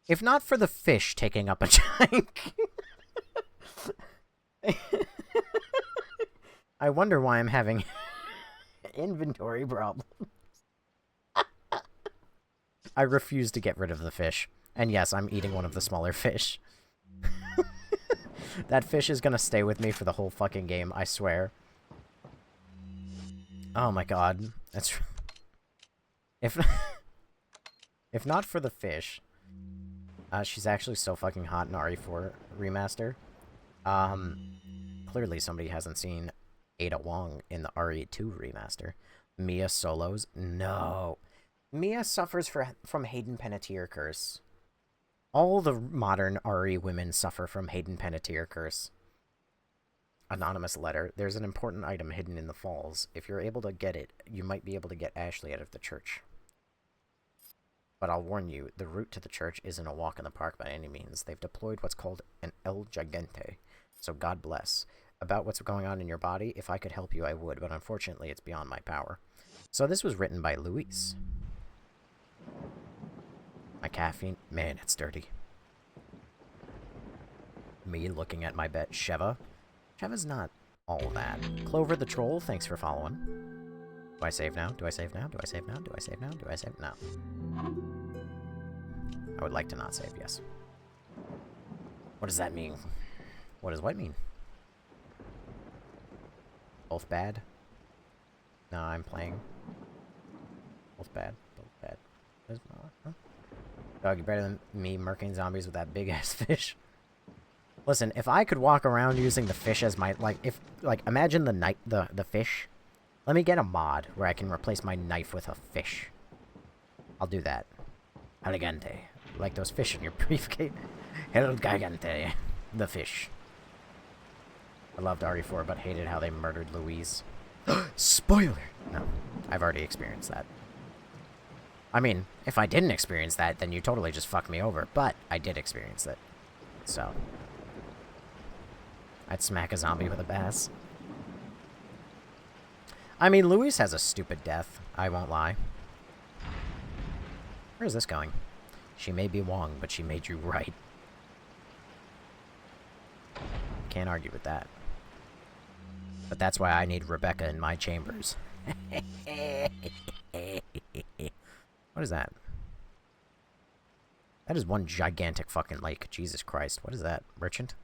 If not for the fish taking up a tank. I wonder why I'm having inventory problems. I refuse to get rid of the fish. And yes, I'm eating one of the smaller fish. That fish is gonna stay with me for the whole fucking game, I swear. Oh my god. That's... If not for the fish... she's actually so fucking hot in RE4 Remaster. Clearly somebody hasn't seen Ada Wong in the RE2 Remaster. Mia solos? No. Mia suffers from Hayden Panettiere curse. All the modern RE women suffer from Hayden Panettiere curse. Anonymous letter. There's an important item hidden in the falls. If you're able to get it, you might be able to get Ashley out of the church. But I'll warn you, the route to the church isn't a walk in the park by any means. They've deployed what's called an El Gigante. So God bless. About what's going on in your body, if I could help you, I would, but unfortunately it's beyond my power. So this was written by Luis. My caffeine... Man, it's dirty. Me looking at my bet. Sheva? Sheva's not all that. Clover the Troll, thanks for following. Do I save now? Do I save now? Do I save now? Do I save now? Do I save now? I would like to not save, yes. What does that mean? What does what mean? Both bad? No, I'm playing. Both bad. Both bad. Huh? Dog, you're better than me murking zombies with that big-ass fish. Listen, if I could walk around using the fish as my... imagine the fish. Let me get a mod where I can replace my knife with a fish. I'll do that. Elegante. Like those fish in your briefcase. El Gigante. The fish. I loved RE4, but hated how they murdered Louise. Spoiler! No, I've already experienced that. I mean, if I didn't experience that, then you totally just fucked me over. But I did experience it. So. I'd smack a zombie with a bass. I mean, Louise has a stupid death. I won't lie. Where is this going? She may be Wong, but she made you right. Can't argue with that. But that's why I need Rebecca in my chambers. What is that? That is one gigantic fucking lake. Jesus Christ. What is that? Merchant?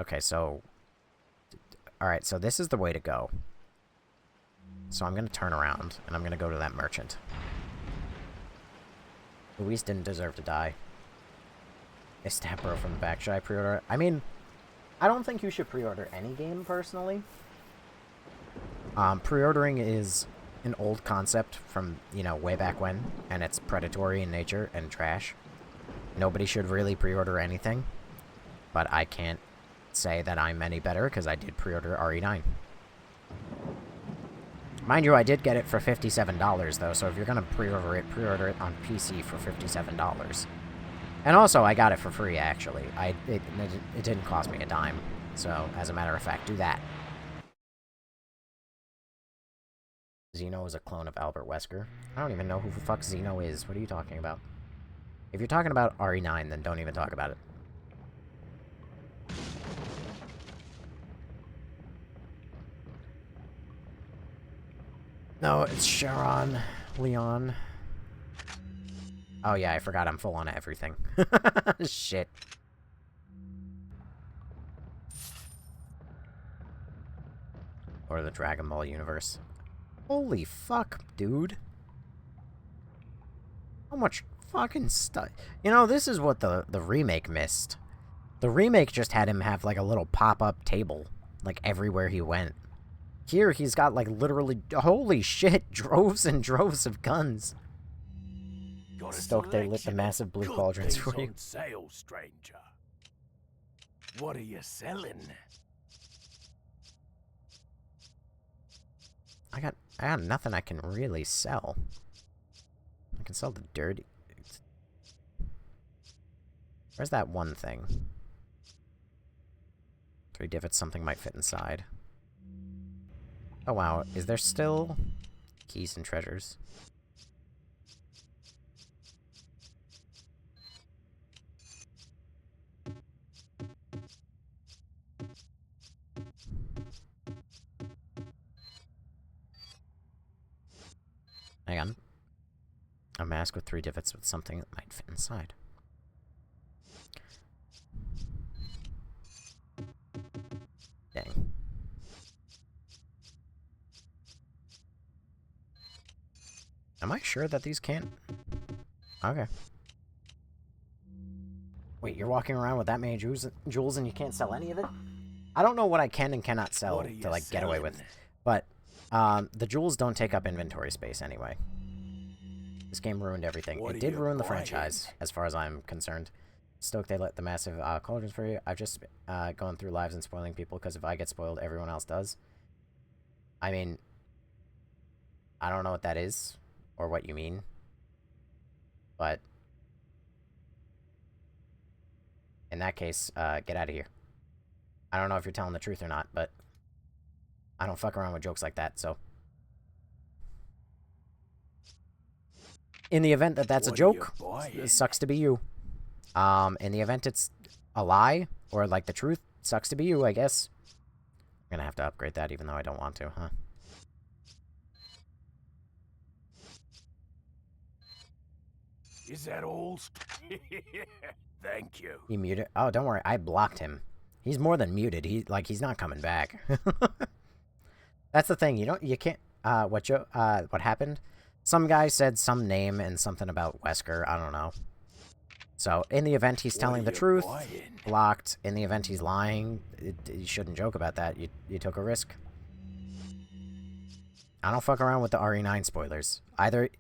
Okay, so... Alright, so this is the way to go. So I'm going to turn around, and I'm going to go to that merchant. Luis didn't deserve to die. They stabbed her from the back. Should I pre-order it? I mean, I don't think you should pre-order any game, personally. Pre-ordering is an old concept from, you know, way back when, and it's predatory in nature and trash. Nobody should really pre-order anything, but I can't say that I'm any better because I did pre-order RE9. Mind you, I did get it for $57 though, so if you're gonna pre-order it on PC for $57. And also, I got it for free actually. It didn't cost me a dime, so as a matter of fact, do that. Xeno is a clone of Albert Wesker. I don't even know who the fuck Xeno is. What are you talking about? If you're talking about RE9, then don't even talk about it. No, it's Sharon, Leon. Oh yeah, I forgot I'm full on everything. Shit. Or the Dragon Ball universe. Holy fuck, dude. How much fucking stuff. You know, this is what the remake missed. The remake just had him have, like, a little pop-up table, like, everywhere he went. Here, he's got, like, literally, holy shit, droves and droves of guns. Stoked they lit the massive blue cauldrons for you. Sale, stranger. What are you selling? I got nothing I can really sell. I can sell the dirty... Where's that one thing? 3 divots, something might fit inside. Oh wow, is there still keys and treasures? Hang on. A mask with 3 divots with something that might fit inside. Dang. Am I sure that these can't? Okay. Wait, you're walking around with that many jewels and you can't sell any of it? I don't know what I can and cannot sell to, like, get away with. But, the jewels don't take up inventory space anyway. This game ruined everything. It did ruin the franchise, as far as I'm concerned. Stoked they lit the massive cauldrons for you. I've just going through lives and spoiling people, because if I get spoiled, everyone else does. I mean, I don't know what that is, or what you mean. But in that case, get out of here. I don't know if you're telling the truth or not, but I don't fuck around with jokes like that, so. In the event that that's a joke, it sucks to be you. In the event it's a lie, or like the truth, sucks to be you, I guess. I'm gonna have to upgrade that even though I don't want to, huh? Is that all? Thank you. He muted? Oh, don't worry, I blocked him. He's more than muted. He's not coming back. That's the thing. You can't. What happened? Some guy said some name and something about Wesker. I don't know. So in the event he's telling the truth, blocked. In the event he's lying, you shouldn't joke about that. You took a risk. I don't fuck around with the RE9 spoilers. Either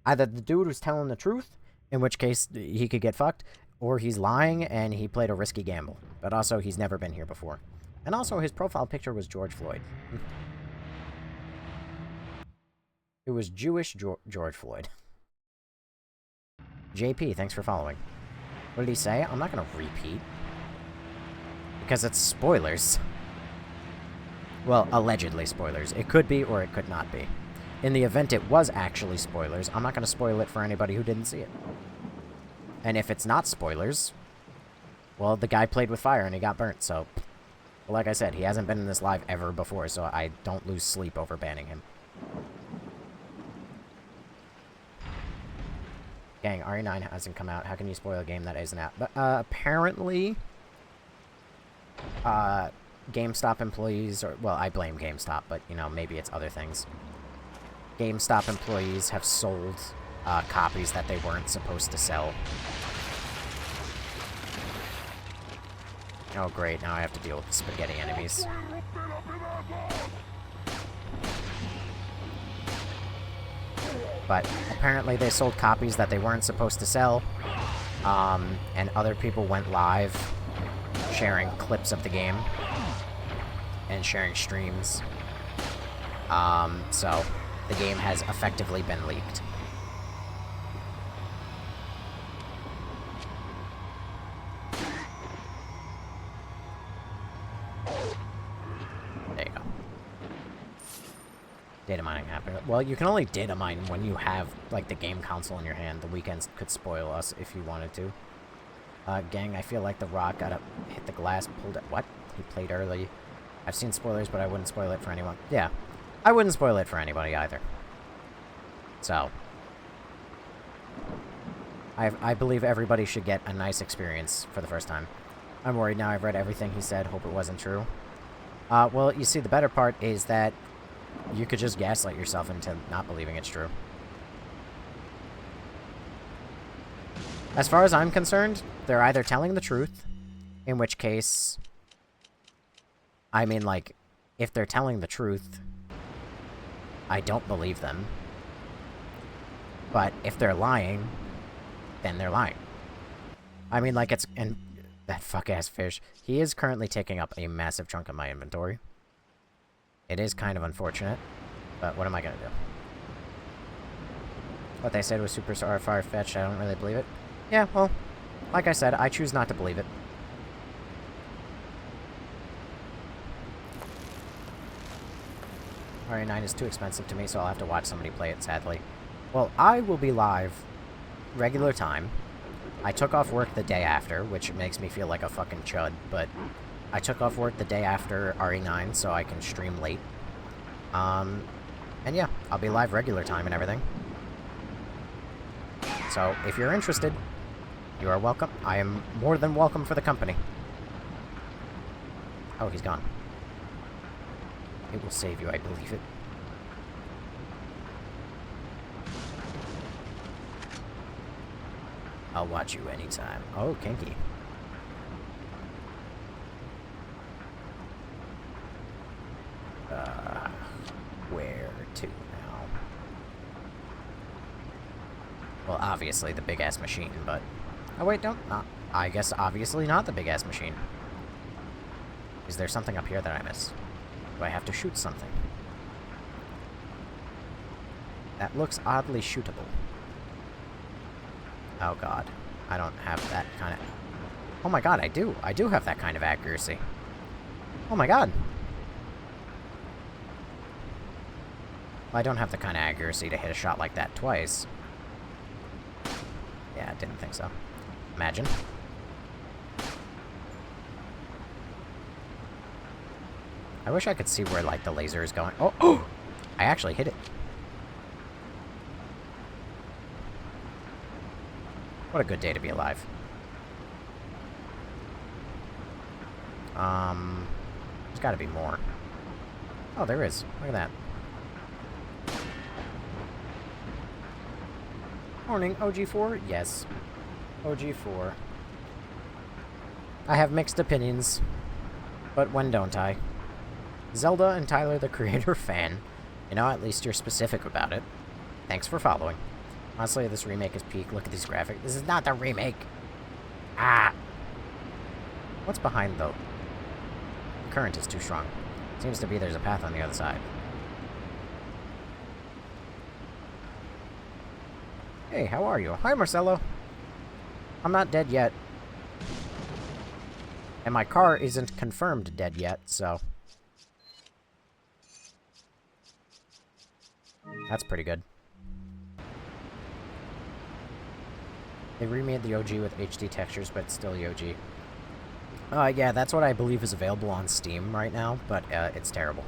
the dude was telling the truth, in which case he could get fucked, or he's lying and he played a risky gamble. But also, he's never been here before. And also, his profile picture was George Floyd. It was Jewish George Floyd. JP, thanks for following. What did he say? I'm not gonna repeat. Because it's spoilers. Well, allegedly spoilers. It could be or it could not be. In the event it was actually spoilers, I'm not gonna spoil it for anybody who didn't see it. And if it's not spoilers, well, the guy played with fire and he got burnt, so... Well, like I said, he hasn't been in this live ever before, so I don't lose sleep over banning him. Gang, RE9 hasn't come out. How can you spoil a game that isn't out? But, apparently... GameStop employees, or... Well, I blame GameStop, but, you know, maybe it's other things. GameStop employees have sold... copies that they weren't supposed to sell. Oh great, now I have to deal with the spaghetti enemies. But apparently they sold copies that they weren't supposed to sell, and other people went live sharing clips of the game and sharing streams. So the game has effectively been leaked. Data mining happened. Well, you can only data mine when you have, like, the game console in your hand. The weekends could spoil us if you wanted to. Gang, I feel like the rock hit the glass, pulled it. What? He played early. I've seen spoilers, but I wouldn't spoil it for anyone. Yeah, I wouldn't spoil it for anybody either. So, I believe everybody should get a nice experience for the first time. I'm worried now. I've read everything he said. Hope it wasn't true. Well, you see, the better part is that you could just gaslight yourself into not believing it's true. As far as I'm concerned, they're either telling the truth, in which case... I mean, like, if they're telling the truth, I don't believe them. But if they're lying, then they're lying. I mean, like, it's... And that fuck-ass fish. He is currently taking up a massive chunk of my inventory. It is kind of unfortunate, but what am I gonna do? What they said was super far-fetched, I don't really believe it. Yeah, well, like I said, I choose not to believe it. RE9 is too expensive to me, so I'll have to watch somebody play it, sadly. Well, I will be live regular time. I took off work the day after, which makes me feel like a fucking chud, but I took off work the day after RE9 so I can stream late. And yeah, I'll be live regular time and everything. So, if you're interested, you are welcome. I am more than welcome for the company. Oh, he's gone. It will save you, I believe it. I'll watch you anytime. Oh, kinky. Where to now? Well, obviously the big-ass machine, but... Oh, wait, don't... I guess obviously not the big-ass machine. Is there something up here that I missed? Do I have to shoot something? That looks oddly shootable. Oh god. I don't have that kind of... Oh my god, I do. I do have that kind of accuracy. Oh my god. Well, I don't have the kind of accuracy to hit a shot like that twice. Yeah, I didn't think so. Imagine. I wish I could see where, like, the laser is going. Oh! Oh! I actually hit it. What a good day to be alive. There's gotta be more. Oh, there is. Look at that. Morning, OG4? Yes. OG4. I have mixed opinions. But when don't I? Zelda and Tyler the Creator fan. You know, at least you're specific about it. Thanks for following. Honestly, this remake is peak. Look at these graphics. This is not the remake! Ah! What's behind, though? The current is too strong. Seems to be there's a path on the other side. Hey, how are you? Hi, Marcelo! I'm not dead yet. And my car isn't confirmed dead yet, so... That's pretty good. They remade the OG with HD textures, but still the OG. Yeah, that's what I believe is available on Steam right now, but it's terrible.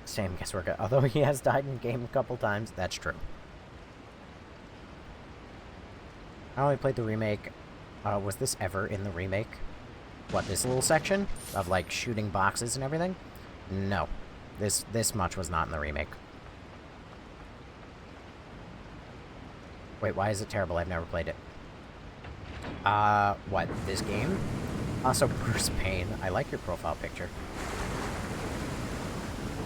Same guesswork. Although he has died in game a couple times, that's true. I only played the remake. Was this ever in the remake? What, this little section of, like, shooting boxes and everything? No. This much was not in the remake. Wait, why is it terrible? I've never played it. What, this game? Also, Bruce Payne. I like your profile picture.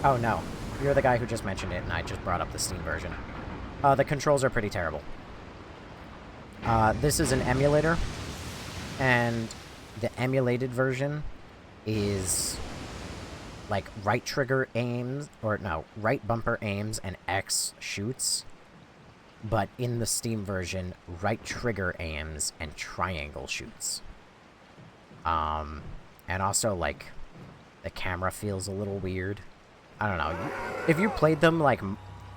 Oh, no. You're the guy who just mentioned it, and I just brought up the Steam version. The controls are pretty terrible. This is an emulator, and the emulated version is, like, right trigger aims, or no, right bumper aims and X shoots. But in the Steam version, right trigger aims and triangle shoots. And also, like, the camera feels a little weird. I don't know. If you played them, like,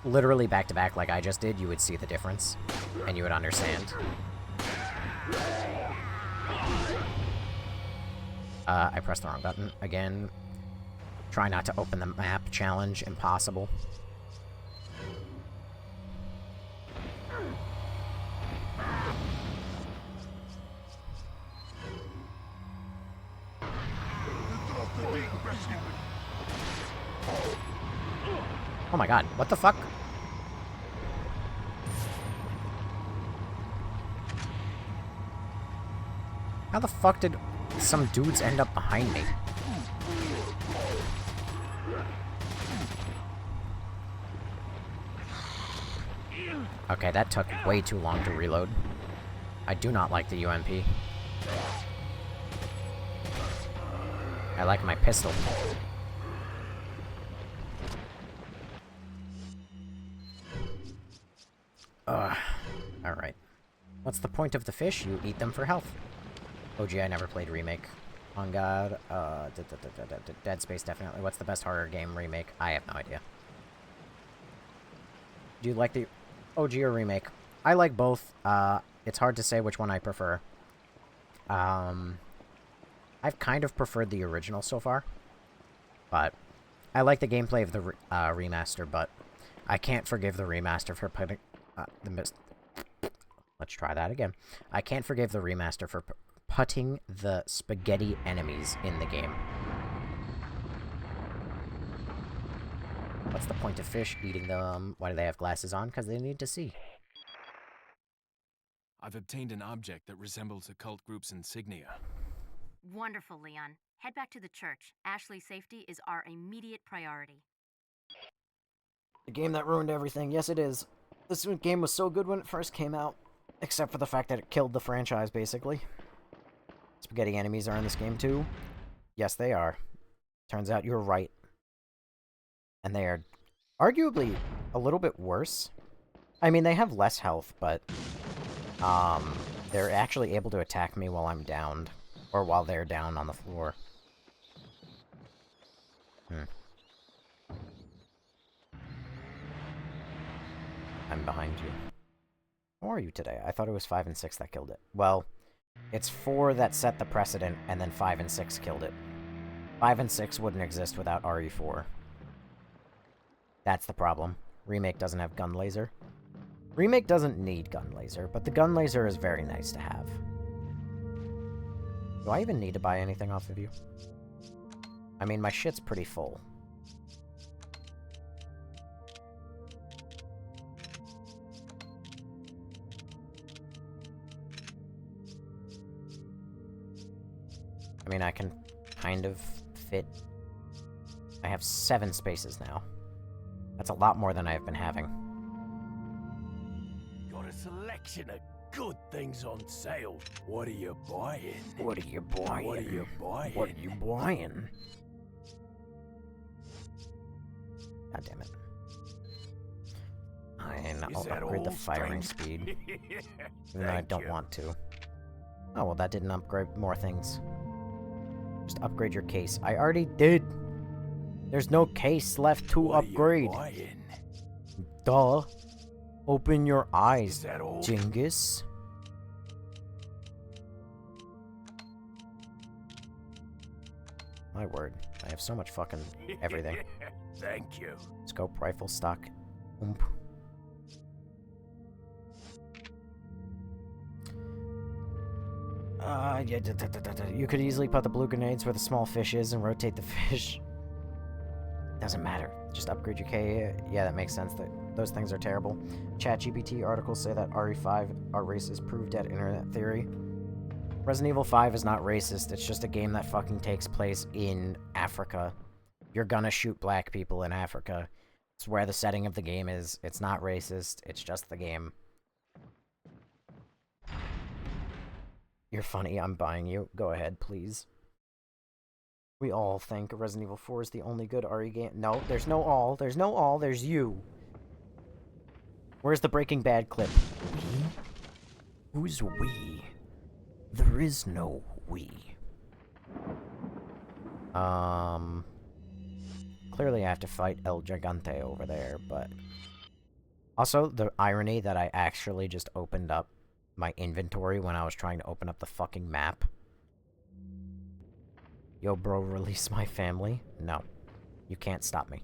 literally back-to-back like I just did, you would see the difference. And you would understand. I pressed the wrong button. Again, try not to open the map challenge. Impossible. Oh my god, what the fuck? How the fuck did some dudes end up behind me? Okay, that took way too long to reload. I do not like the UMP. I like my pistol. Ugh. Alright. What's the point of the fish? You eat them for health. Oh gee, I never played Remake. On God, Dead Space definitely. What's the best horror game remake? I have no idea. Do you like the OG or Remake? I like both. It's hard to say which one I prefer. I've kind of preferred the original so far. But I like the gameplay of the remaster, but I can't forgive the remaster for putting... Let's try that again. I can't forgive the remaster for putting the spaghetti enemies in the game. What's the point of fish eating them? Why do they have glasses on? Because they need to see. I've obtained an object that resembles a cult group's insignia. Wonderful, Leon. Head back to the church. Ashley's safety is our immediate priority. The game that ruined everything. Yes, it is. This game was so good when it first came out. Except for the fact that it killed the franchise, basically. Spaghetti enemies are in this game, too. Yes, they are. Turns out you were right. And they are arguably a little bit worse. I mean, they have less health, but... they're actually able to attack me while I'm downed. Or while they're down on the floor. I'm behind you. How are you today? I thought it was 5 and 6 that killed it. Well, it's 4 that set the precedent, and then 5 and 6 killed it. 5 and 6 wouldn't exist without RE4. That's the problem. Remake doesn't have gun laser. Remake doesn't need gun laser, but the gun laser is very nice to have. Do I even need to buy anything off of you? I mean, my shit's pretty full. I mean, I can kind of fit... I have 7 spaces now. That's a lot more than I've been having. Got a selection of good things on sale. What are you buying? What are you buying? What are you buying? What are you buying? God damn it. Fine, I'll upgrade the firing speed. Even though I don't want to. Oh, well, that didn't upgrade more things. Just upgrade your case. I already did! There's no case left to upgrade. Duh. Open your eyes, Genghis. My word. I have so much fucking everything. Thank you. Scope, rifle, stock. You could easily put the blue grenades where the small fish is and rotate the fish. Doesn't matter. Just upgrade your K. Yeah, that makes sense. Those things are terrible. ChatGPT articles say that RE5 are racist. Proved dead internet theory. Resident Evil 5 is not racist. It's just a game that fucking takes place in Africa. You're gonna shoot black people in Africa. It's where the setting of the game is. It's not racist. It's just the game. You're funny. I'm buying you. Go ahead, please. We all think Resident Evil 4 is the only good RE game. No, there's no all. There's no all. There's you. Where's the Breaking Bad clip? We? Who's we? There is no we. Clearly I have to fight El Gigante over there, but... Also, the irony that I actually just opened up my inventory when I was trying to open up the fucking map. Yo, bro, release my family? No. You can't stop me.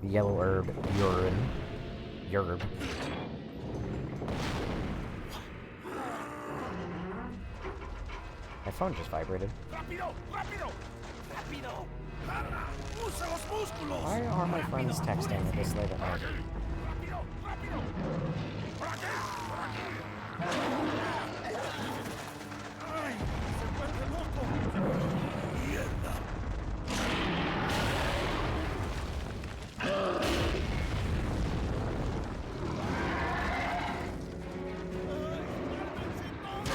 Yellow herb, urine. Yerb. My phone just vibrated. Why are my friends texting at this late at night?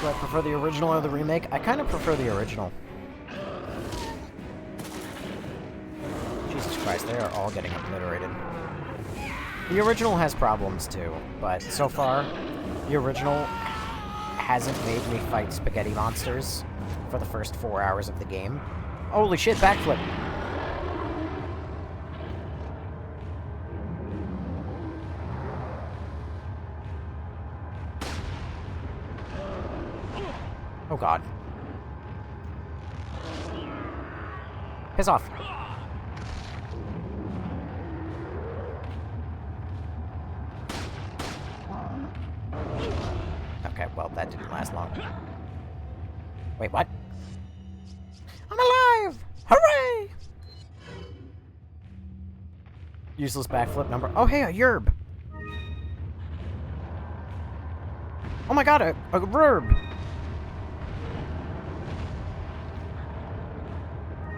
Do I prefer the original or the remake? I kind of prefer the original. Jesus Christ, they are all getting obliterated. The original has problems too, but so far, the original hasn't made me fight spaghetti monsters for the first 4 hours of the game. Holy shit, backflip! Oh god. Piss off. Okay, well, that didn't last long. Wait, what? I'm alive! Hooray! Useless backflip number. Oh, hey, a yerb! Oh my god, a verb!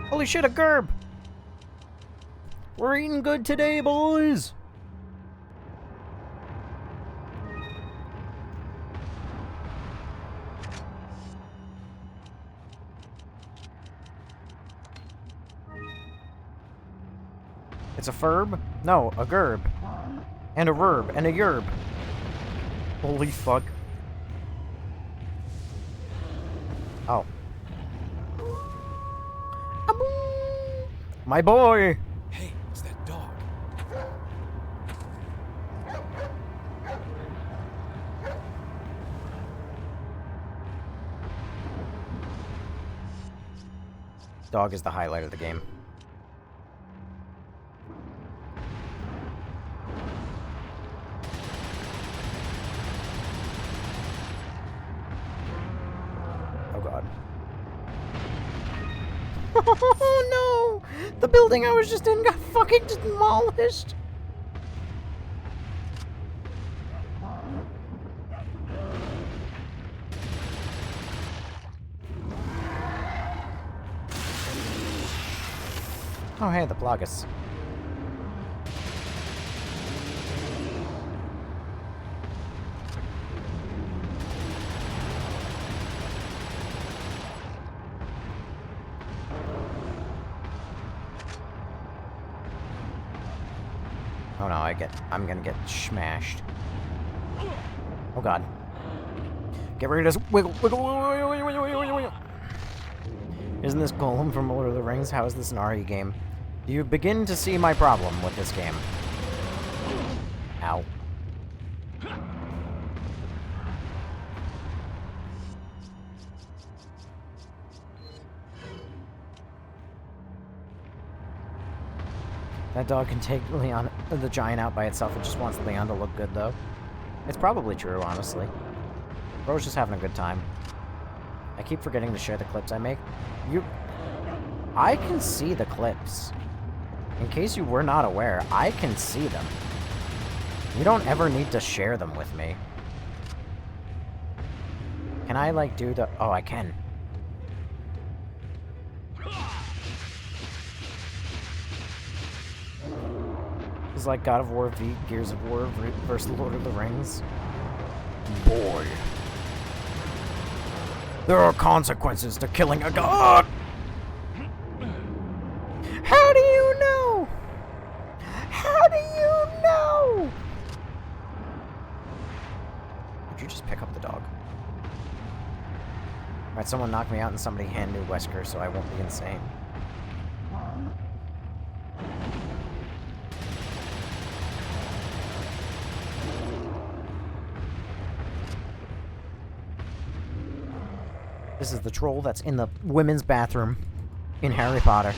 Holy shit, a gerb! We're eating good today, boys! It's a furb? No, a gerb. And a verb, and a yerb. Holy fuck. Oh. My boy! Hey, it's that dog. Dog is the highlight of the game. Oh god. Oh no! The building I was just in got fucking demolished! Oh hey, the Plagas. Oh no, I'm gonna get smashed. Oh god. Get rid of this wiggle, wiggle, wiggle, wiggle, wiggle, wiggle, wiggle. Isn't this Golem from Lord of the Rings? How is this an RE game? You begin to see my problem with this game. Ow. That dog can take Leon, the giant, out by itself. It just wants Leon to look good, though. It's probably true, honestly. Bro's just having a good time. I keep forgetting to share the clips I make. I can see the clips. In case you were not aware, I can see them. You don't ever need to share them with me. Can I, like, do the... Oh, I can. It's like God of War v Gears of War versus Lord of the Rings. Boy. There are consequences to killing a god! How do you know? How do you know? Did you just pick up the dog? Alright, someone knock me out and somebody hand me Wesker so I won't be insane. This is the troll that's in the women's bathroom in Harry Potter.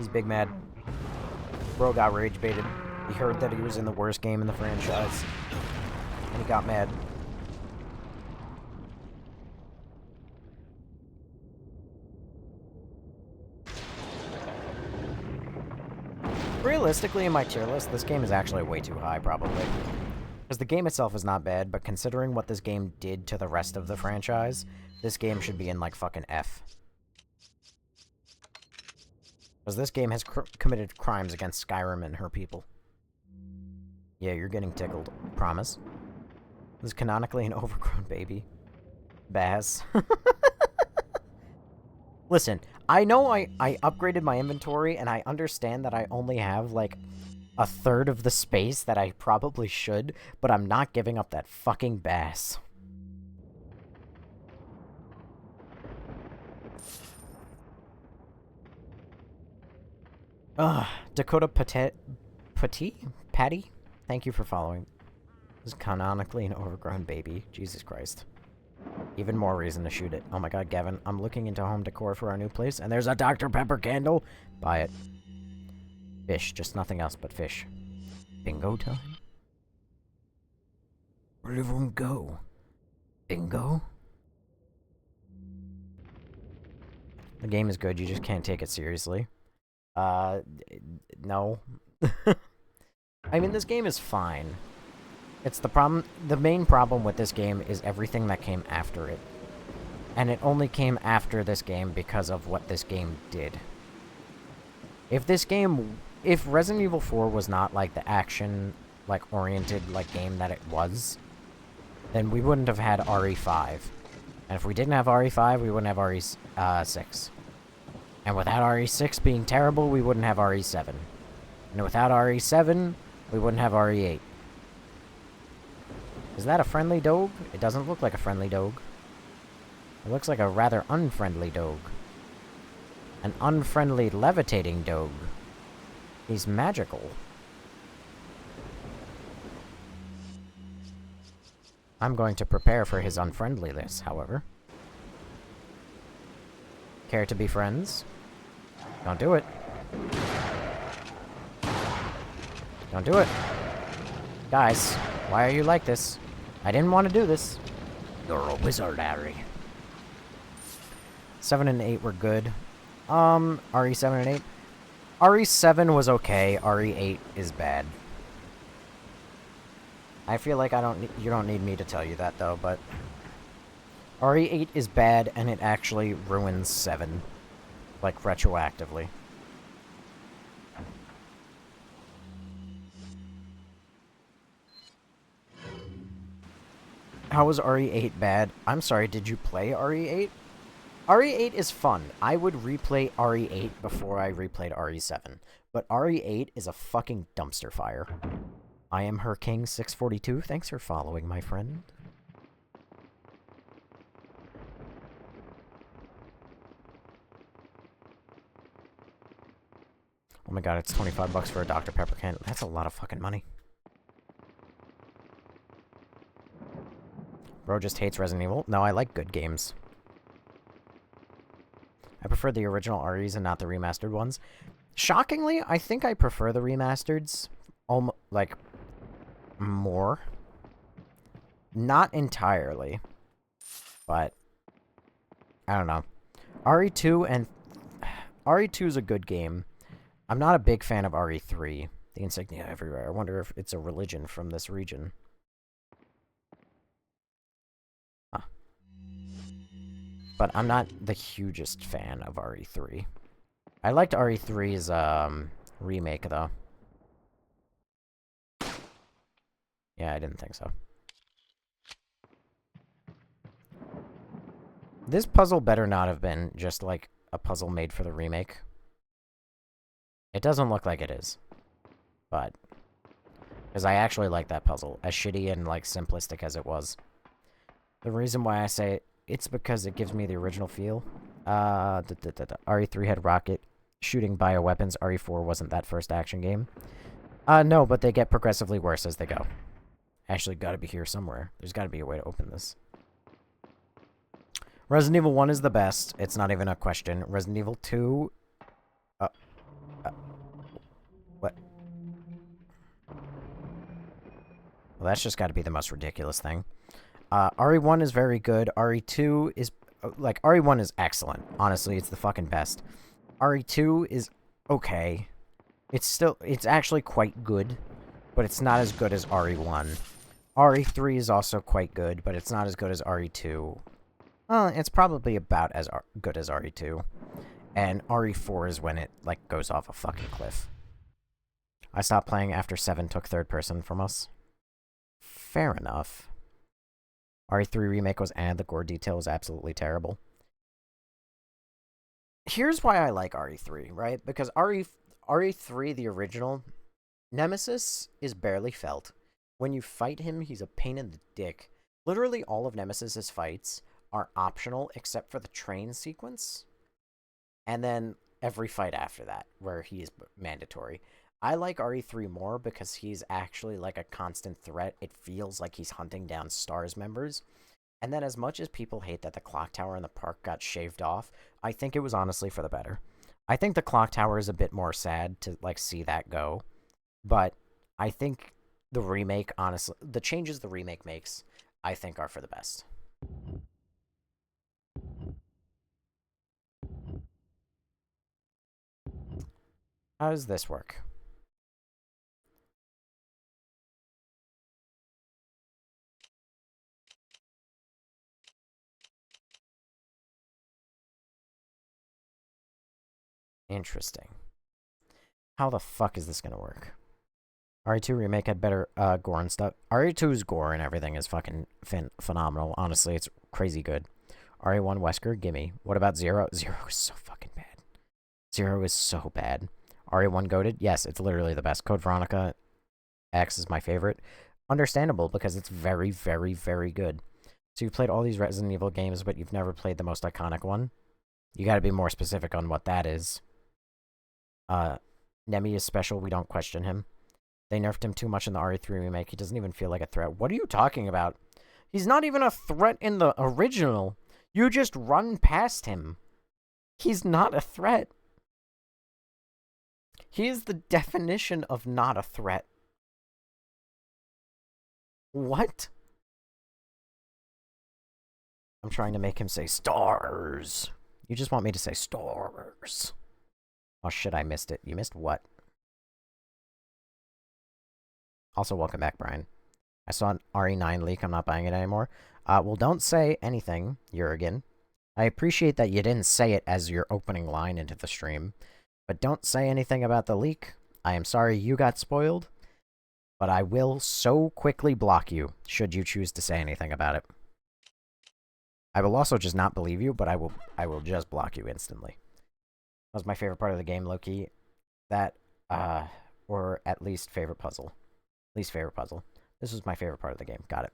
He's big mad. Bro got rage baited. He heard that he was in the worst game in the franchise. And he got mad. Realistically, in my tier list, this game is actually way too high, probably. Because the game itself is not bad, but considering what this game did to the rest of the franchise, this game should be in, like, fucking F. Because this game has committed crimes against Skyrim and her people. Yeah, you're getting tickled. Promise. This is canonically an overgrown baby. Bass. Listen, I know I upgraded my inventory, and I understand that I only have, like, a third of the space that I probably should, but I'm not giving up that fucking bass. Ugh, Dakota Patty? Thank you for following. This is canonically an overgrown baby. Jesus Christ. Even more reason to shoot it. Oh my god, Gavin, I'm looking into home decor for our new place, and there's a Dr. Pepper candle! Buy it. Fish, just nothing else but fish. Bingo time? Where'd everyone go? Bingo? The game is good, you just can't take it seriously. No. I mean, this game is fine. It's the problem. The main problem with this game is everything that came after it. And it only came after this game because of what this game did. If Resident Evil 4 was not, like, the action, like, oriented, like, game that it was, then we wouldn't have had RE5. And if we didn't have RE5, we wouldn't have RE6. And without RE6 being terrible, we wouldn't have RE7. And without RE7, we wouldn't have RE8. Is that a friendly dog? It doesn't look like a friendly dog. It looks like a rather unfriendly dog. An unfriendly levitating dog. He's magical. I'm going to prepare for his unfriendliness, however. Care to be friends? Don't do it. Don't do it. Guys, why are you like this? I didn't want to do this. You're a wizard, Harry. 7 and 8 were good. RE7 and 8? RE7 was okay. RE8 is bad. I feel like you don't need me to tell you that, though, but... RE8 is bad, and it actually ruins 7. Like, retroactively. How was RE8 bad? I'm sorry, did you play RE8? RE8 is fun. I would replay RE8 before I replayed RE7. But RE8 is a fucking dumpster fire. I am Her King 642. Thanks for following, my friend. Oh my god, it's 25 bucks for a Dr. Pepper can. That's a lot of fucking money. Bro just hates Resident Evil. No, I like good games. I prefer the original REs and not the remastered ones. Shockingly, I think I prefer the remasters, like, more. Not entirely, but I don't know. RE2 is a good game. I'm not a big fan of RE3. The insignia everywhere. I wonder if it's a religion from this region. Huh. But I'm not the hugest fan of RE3. I liked RE3's remake, though. Yeah, I didn't think so. This puzzle better not have been just, like, a puzzle made for the remake. It doesn't look like it is. But... because I actually like that puzzle. As shitty and, like, simplistic as it was. The reason why I say it's because it gives me the original feel. RE3 had rocket shooting bioweapons. RE4 wasn't that first action game. No, but they get progressively worse as they go. Actually, gotta be here somewhere. There's gotta be a way to open this. Resident Evil 1 is the best. It's not even a question. Resident Evil 2... Well, that's just got to be the most ridiculous thing. RE1 is very good. RE2 is... Like, RE1 is excellent. Honestly, it's the fucking best. RE2 is okay. It's actually quite good, but it's not as good as RE1. RE3 is also quite good, but it's not as good as RE2. It's probably about as good as RE2. And RE4 is when it, like, goes off a fucking cliff. I stopped playing after 7 took third person from us. Fair enough. RE3 remake was the gore detail was absolutely terrible. Here's why I like RE3, right? Because RE3, the original, Nemesis is barely felt. When you fight him, he's a pain in the dick. Literally all of Nemesis's fights are optional except for the train sequence. And then every fight after that, where he is mandatory. I like RE3 more because he's actually like a constant threat. It feels like he's hunting down STARS members. And then as much as people hate that the clock tower in the park got shaved off, I think it was honestly for the better. I think the clock tower is a bit more sad to like see that go. But I think the remake, honestly, the changes the remake makes, I think are for the best. How does this work? Interesting. How the fuck is this gonna work? RE2 remake had better gore and stuff. RE2's gore and everything is fucking phenomenal. Honestly, it's crazy good. RE1 Wesker, gimme. What about Zero? Zero is so fucking bad. Zero is so bad. RE1 goated? Yes, it's literally the best. Code Veronica X is my favorite. Understandable, because it's very, very, very good. So you've played all these Resident Evil games, but you've never played the most iconic one? You gotta be more specific on what that is. Nemi is special, we don't question him. They nerfed him too much in the RE3 remake, he doesn't even feel like a threat. What are you talking about? He's not even a threat in the original. You just run past him. He's not a threat. He is the definition of not a threat. What? I'm trying to make him say stars. You just want me to say stars. Oh shit, I missed it. You missed what? Also, welcome back, Brian. I saw an RE9 leak. I'm not buying it anymore. Well, don't say anything, Jurgen. I appreciate that you didn't say it as your opening line into the stream, but don't say anything about the leak. I am sorry you got spoiled, but I will so quickly block you should you choose to say anything about it. I will also just not believe you, but I will just block you instantly. That was my favorite part of the game, Loki. That, or at least favorite puzzle. Least favorite puzzle. This was my favorite part of the game. Got it.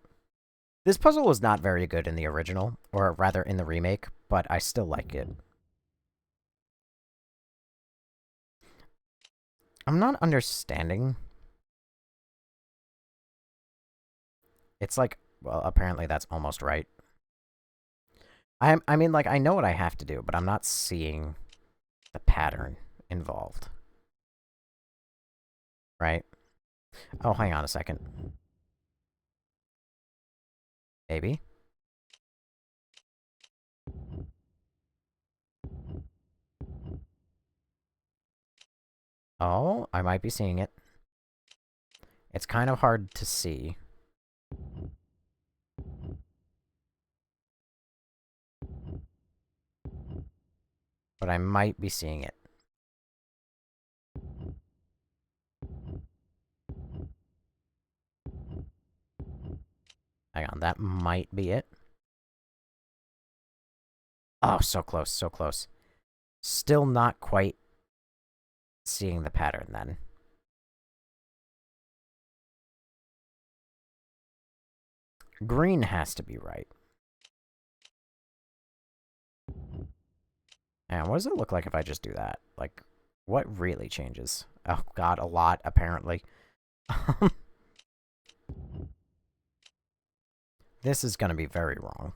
This puzzle was not very good in the original, or rather in the remake, but I still like it. I'm not understanding. It's like, well, apparently that's almost right. I mean, like, I know what I have to do, but I'm not seeing the pattern involved. Right? Oh, hang on a second. Maybe. Oh, I might be seeing it. It's kind of hard to see. But I might be seeing it. Hang on, that might be it. Oh, so close, so close. Still not quite seeing the pattern, then. Green has to be right. And what does it look like if I just do that? Like, what really changes? Oh god, a lot, apparently. This is gonna be very wrong.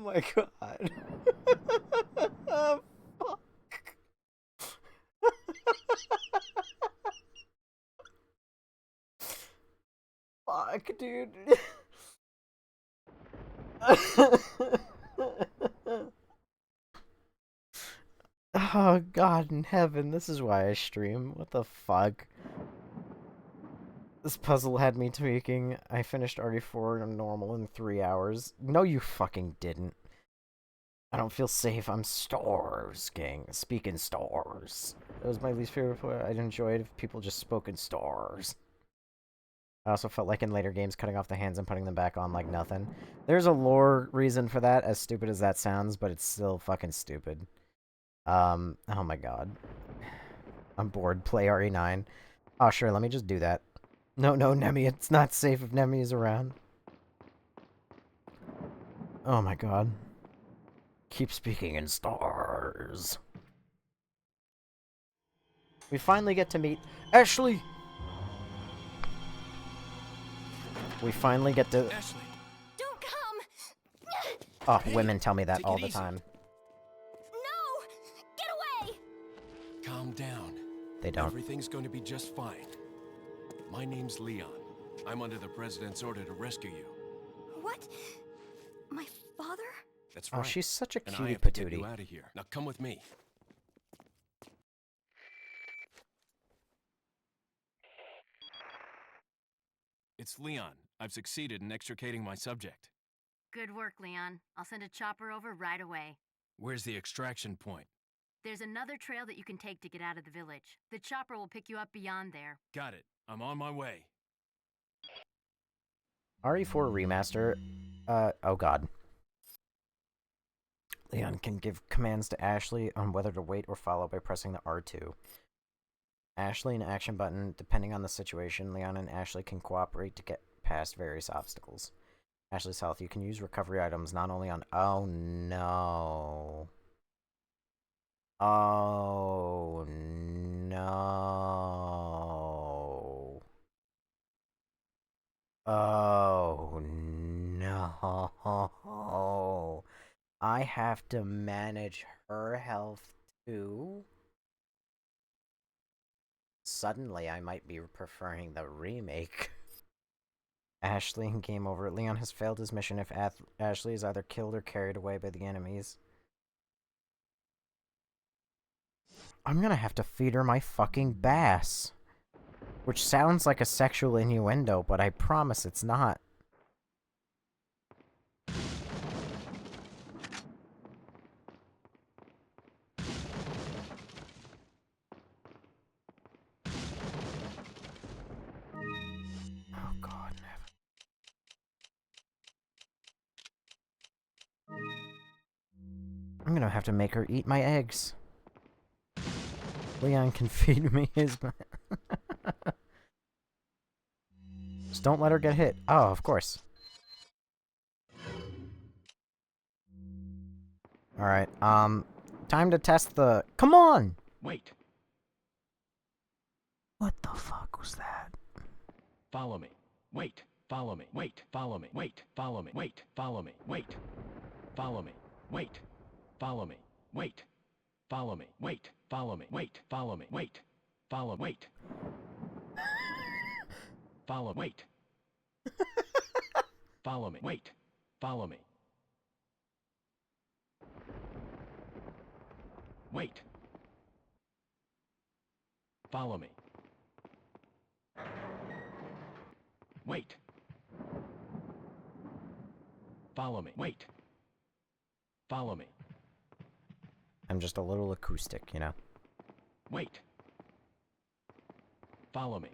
my god. Oh, fuck. Fuck, dude. Oh god in heaven, this is why I stream. What the fuck? This puzzle had me tweaking. I finished RE4 on normal in 3 hours. No, you fucking didn't. I don't feel safe. I'm stores, gang. Speaking stores. It was my least favorite part. I'd enjoy it if people just spoke in stores. I also felt like in later games, cutting off the hands and putting them back on like nothing. There's a lore reason for that, as stupid as that sounds, but it's still fucking stupid. Oh my god. I'm bored. Play RE9. Oh, sure, let me just do that. No, Nemi, it's not safe if Nemi is around. Oh my god. Keep speaking in stars. We finally get to meet Ashley! We finally get to... Ashley, Don't come! Oh, Hey, women tell me that take all it the easy. time. No! Get away! calm down. They don't. Everything's going to be just fine. My name's Leon. I'm under the president's order to rescue you. What? My father? That's Oh, right. she's such a And I cutie have to get you patootie. out of here. Now come with me. It's Leon. I've succeeded in extricating my subject. Good work, Leon. I'll send a chopper over right away. Where's the extraction point? There's another trail that you can take to get out of the village. The chopper will pick you up beyond there. Got it. I'm on my way. RE4 Remaster. Oh god. Leon can give commands to Ashley on whether to wait or follow by pressing the R2. Ashley and action button, depending on the situation, Leon and Ashley can cooperate to get past various obstacles. Ashley's health, you can use recovery items not only on... Oh no. Oh no. Oh no. I have to manage her health too? Suddenly, I might be preferring the remake. Ashley in game over. Leon has failed his mission if Ashley is either killed or carried away by the enemies. I'm gonna have to feed her my fucking bass. Which sounds like a sexual innuendo, but I promise it's not. Oh god, I'm gonna have to make her eat my eggs. Leon can feed me his... Just don't let her get hit. Oh, of course. Alright, time to test the... Come on! Wait. What the fuck was that? Follow me. Wait. Follow me. Wait. Follow me. Wait. Follow me. Wait. Follow me. Wait. Follow me. Wait. Follow me. Wait. Follow me. Wait. Follow me. Wait. Follow me. Wait. Follow. Wait. Follow. Wait. Follow me. Wait. Follow me. Wait. Follow me. Wait. Follow me. Wait. Follow me. I'm just a little acoustic, you know? Wait. Follow me.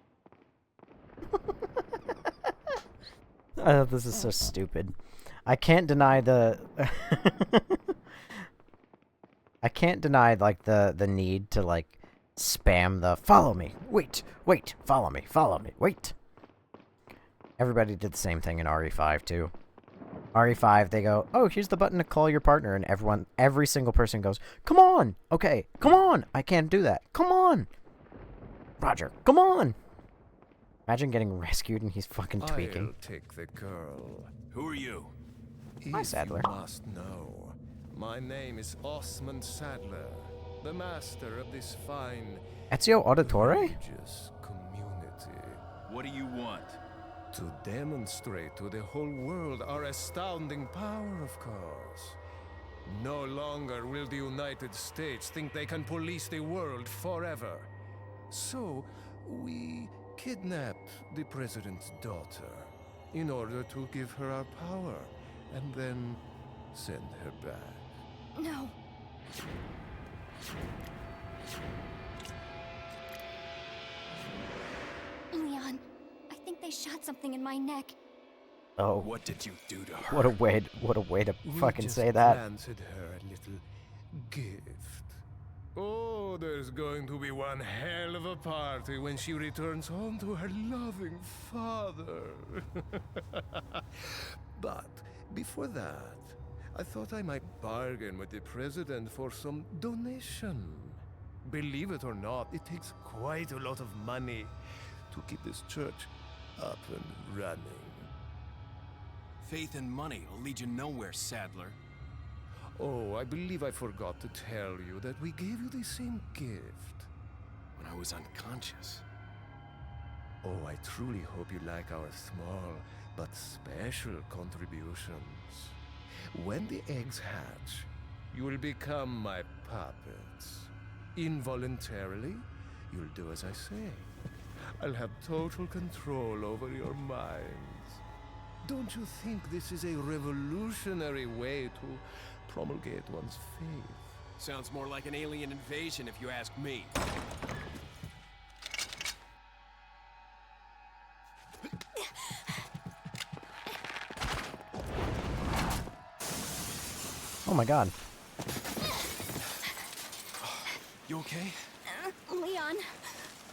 This is so stupid. I can't deny the... I can't deny, like, the need to, like, spam the follow me, wait, follow me, wait. Everybody did the same thing in RE5, too. RE5, they go, oh, here's the button to call your partner, and every single person goes, come on, okay, come on, I can't do that, come on, Roger, come on. Imagine getting rescued and he's fucking tweaking. I'll take the girl. Who are you? Hi, Sadler. You must know, my name is Osmond Sadler, the master of this fine Ezio Auditore? religious community. What do you want? To demonstrate to the whole world our astounding power, of course. No longer will the United States think they can police the world forever. So, we kidnapped the president's daughter in order to give her our power and then send her back. No. Leon, I think they shot something in my neck. Oh, What did you do to her? what a way to We fucking just say that. planted her a little gift. Oh, there's going to be one hell of a party when she returns home to her loving father. But before that, I thought I might bargain with the president for some donation. Believe it or not, it takes quite a lot of money to keep this church up and running. Faith and money will lead you nowhere, Sadler. Oh, I believe I forgot to tell you that we gave you the same gift. When I was unconscious. Oh, I truly hope you like our small but special contributions. When the eggs hatch, you will become my puppets. Involuntarily, you'll do as I say. I'll have total control over your minds. Don't you think this is a revolutionary way to promulgate one's faith? Sounds more like an alien invasion if you ask me. Oh my god. You okay? Leon,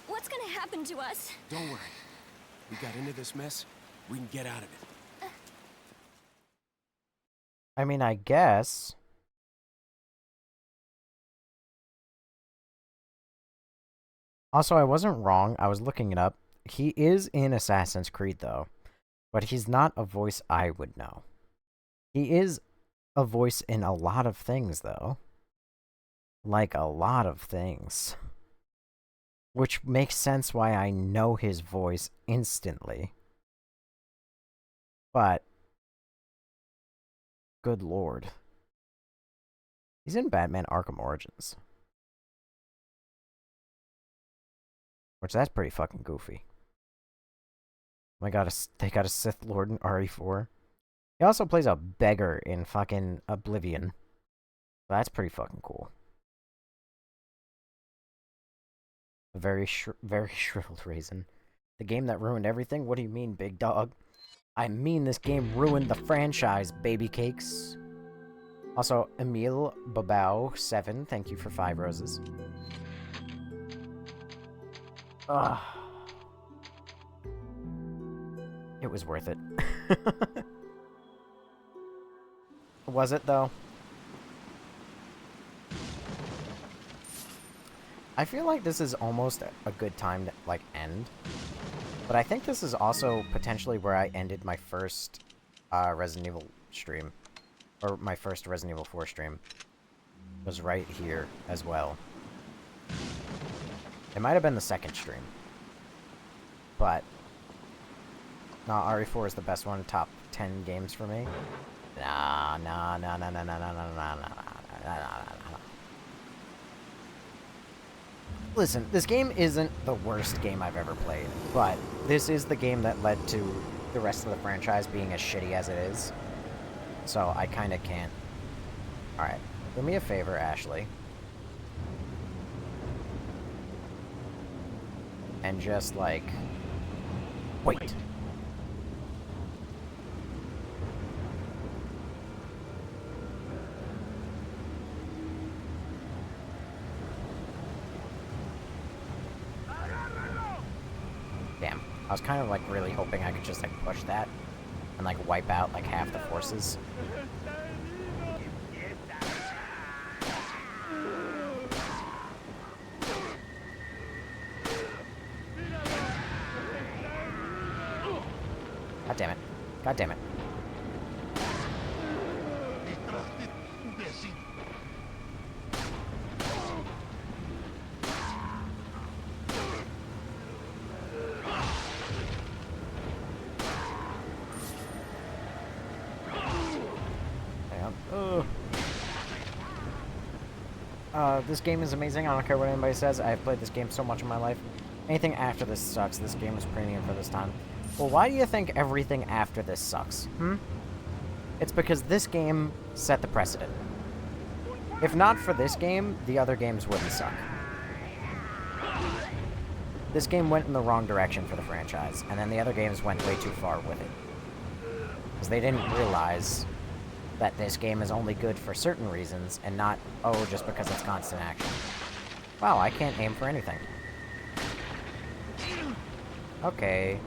what's gonna happen to us? Don't worry. We got into this mess. We can get out of it. I mean, I guess. Also, I wasn't wrong. I was looking it up. He is in Assassin's Creed, though. But he's not a voice I would know. He is a voice in a lot of things, though. Like, a lot of things. Which makes sense why I know his voice instantly. But good lord. He's in Batman Arkham Origins. Which, that's pretty fucking goofy. They got a Sith Lord in RE4. He also plays a beggar in fucking Oblivion. That's pretty fucking cool. A very shriveled reason. The game that ruined everything? What do you mean, big dog? I mean this game ruined the franchise, baby cakes. Also, Emil Babao 7, thank you for 5 roses. Ugh. It was worth it. Was it, though? I feel like this is almost a good time to, like, end. But I think this is also potentially where I ended my first Resident Evil stream. Or my first Resident Evil 4 stream. It was right here as well. It might have been the second stream. But nah, RE4 is the best one, top 10 games for me. Nah. Listen, this game isn't the worst game I've ever played, but this is the game that led to the rest of the franchise being as shitty as it is. So I kinda can't. Alright, do me a favor, Ashley. And just, like, wait. Damn. I was kind of, like, really hoping I could just, like, push that and, like, wipe out, like, half the forces. God damn it. God damn it. This game is amazing. I don't care what anybody says. I've played this game so much in my life. Anything after this sucks. This game is premium for this time. Well, why do you think everything after this sucks? It's because this game set the precedent. If not for this game, the other games wouldn't suck. This game went in the wrong direction for the franchise, and then the other games went way too far with it. Because they didn't realize that this game is only good for certain reasons, and not, oh, just because it's constant action. Wow, I can't aim for anything. Okay.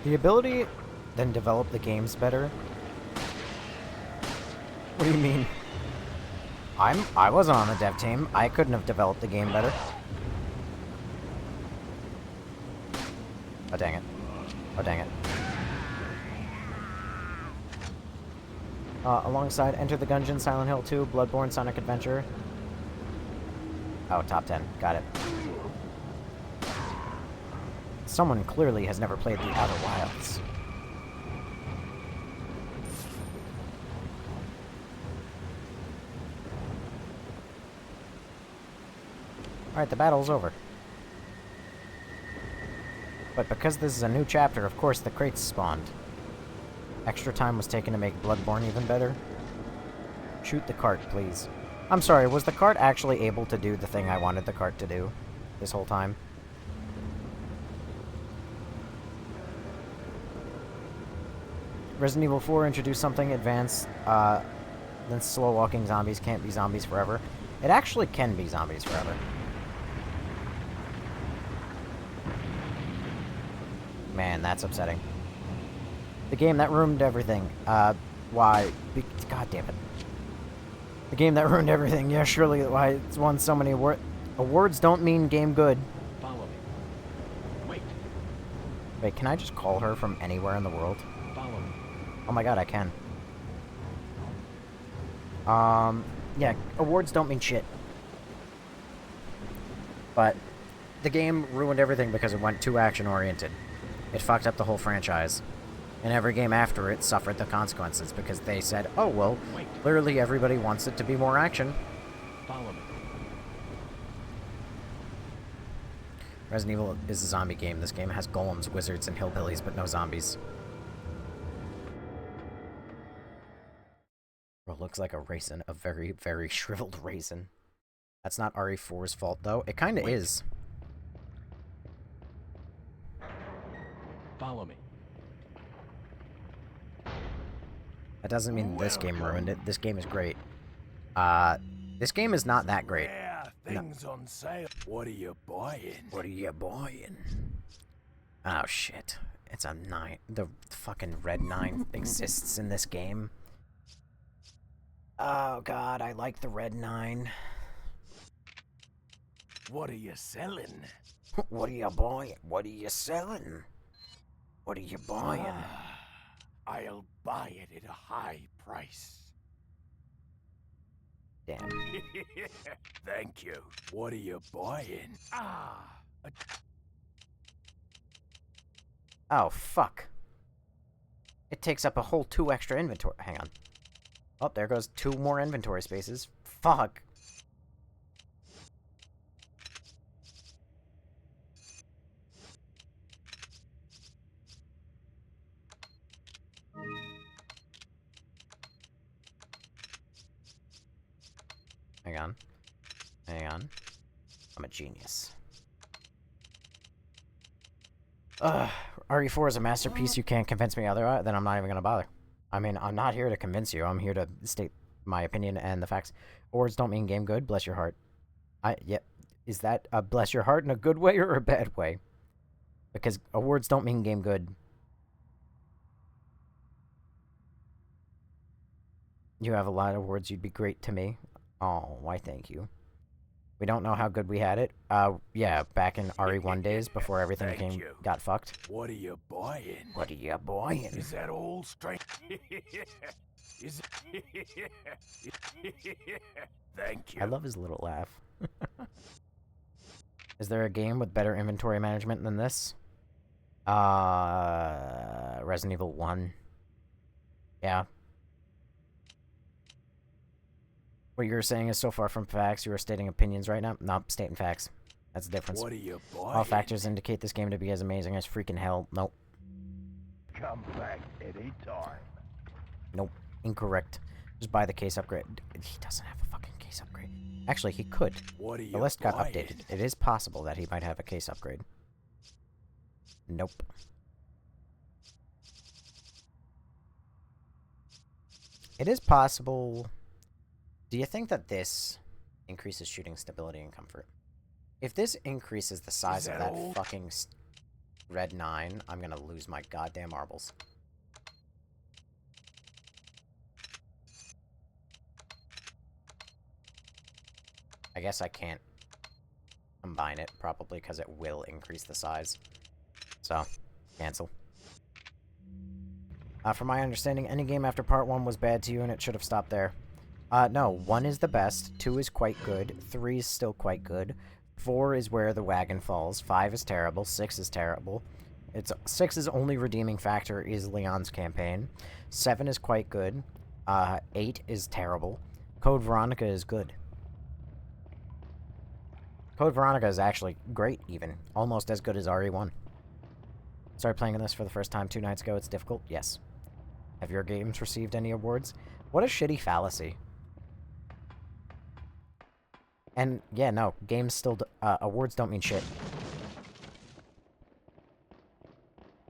The ability then develop the games better. What do you mean? I wasn't on the dev team. I couldn't have developed the game better. Oh dang it. Oh dang it. Alongside Enter the Gungeon, Silent Hill 2, Bloodborne, Sonic Adventure. Oh, top 10. Got it. Someone clearly has never played the Outer Wilds. Alright, the battle's over. But because this is a new chapter, of course the crates spawned. Extra time was taken to make Bloodborne even better. Shoot the cart, please. I'm sorry, was the cart actually able to do the thing I wanted the cart to do this whole time? Resident Evil 4 introduced something advanced, then slow-walking zombies can't be zombies forever. It actually can be zombies forever. Man, that's upsetting. The game that ruined everything. Why? God damn it. The game that ruined everything. Yeah, surely why it's won so many awards. Awards don't mean game good. Follow me. Wait. Wait, can I just call her from anywhere in the world? Follow me. Oh my god, I can. Yeah, awards don't mean shit. But the game ruined everything because it went too action-oriented. It fucked up the whole franchise. And every game after it suffered the consequences because they said, oh, well, clearly everybody wants it to be more action. Follow me. Resident Evil is a zombie game. This game has golems, wizards, and hillbillies, but no zombies. Well, looks like a raisin. A very, very shriveled raisin. That's not RE4's fault, though. It kinda is. Follow me. That doesn't mean this game ruined it. This game is great. This game is not that great. Things on sale. What are you buying? What are you buying? Oh, shit. It's a 9. The fucking red 9 exists in this game. Oh, God, I like the red 9. What are you selling? What are you buying? What are you selling? What are you buying? I'll buy it at a high price. Damn. Thank you. What are you buying? Oh, fuck. It takes up a whole 2 extra inventory. Hang on. Oh, there goes 2 more inventory spaces. Fuck. Hang on. Hang on. I'm a genius. RE4 is a masterpiece. You can't convince me otherwise, then I'm not even gonna bother. I mean, I'm not here to convince you. I'm here to state my opinion and the facts. Awards don't mean game good. Bless your heart. Yeah. Is that a bless your heart in a good way or a bad way? Because awards don't mean game good. You have a lot of awards. You'd be great to me. Oh, why thank you. We don't know how good we had it. Yeah, back in RE1 days before everything got fucked. What are you buying? What are you buying? Is that all straight? Is Thank you. I love his little laugh. Is there a game with better inventory management than this? Resident Evil 1. Yeah. What you're saying is so far from facts, you are stating opinions right now? Nope, stating facts. That's the difference. What are you buying? All factors indicate this game to be as amazing as freaking hell. Nope. Come back any time. Nope. Incorrect. Just buy the case upgrade. He doesn't have a fucking case upgrade. Actually, he could. What are you The list got buying? updated. It is possible that he might have a case upgrade. Nope. It is possible. Do you think that this increases shooting stability and comfort? If this increases the size of that fucking red 9, I'm gonna lose my goddamn marbles. I guess I can't combine it, probably because it will increase the size. So, cancel. From my understanding, any game after part 1 was bad to you and it should have stopped there. No, 1 is the best, 2 is quite good, 3 is still quite good, 4 is where the wagon falls, 5 is terrible, 6 is terrible. 6's only redeeming factor is Leon's campaign, 7 is quite good, 8 is terrible, Code Veronica is good. Code Veronica is actually great, even. Almost as good as RE1. Started playing this for the first time 2 nights ago. It's difficult? Yes. Have your games received any awards? What a shitty fallacy. And, yeah, no. Games still... awards don't mean shit.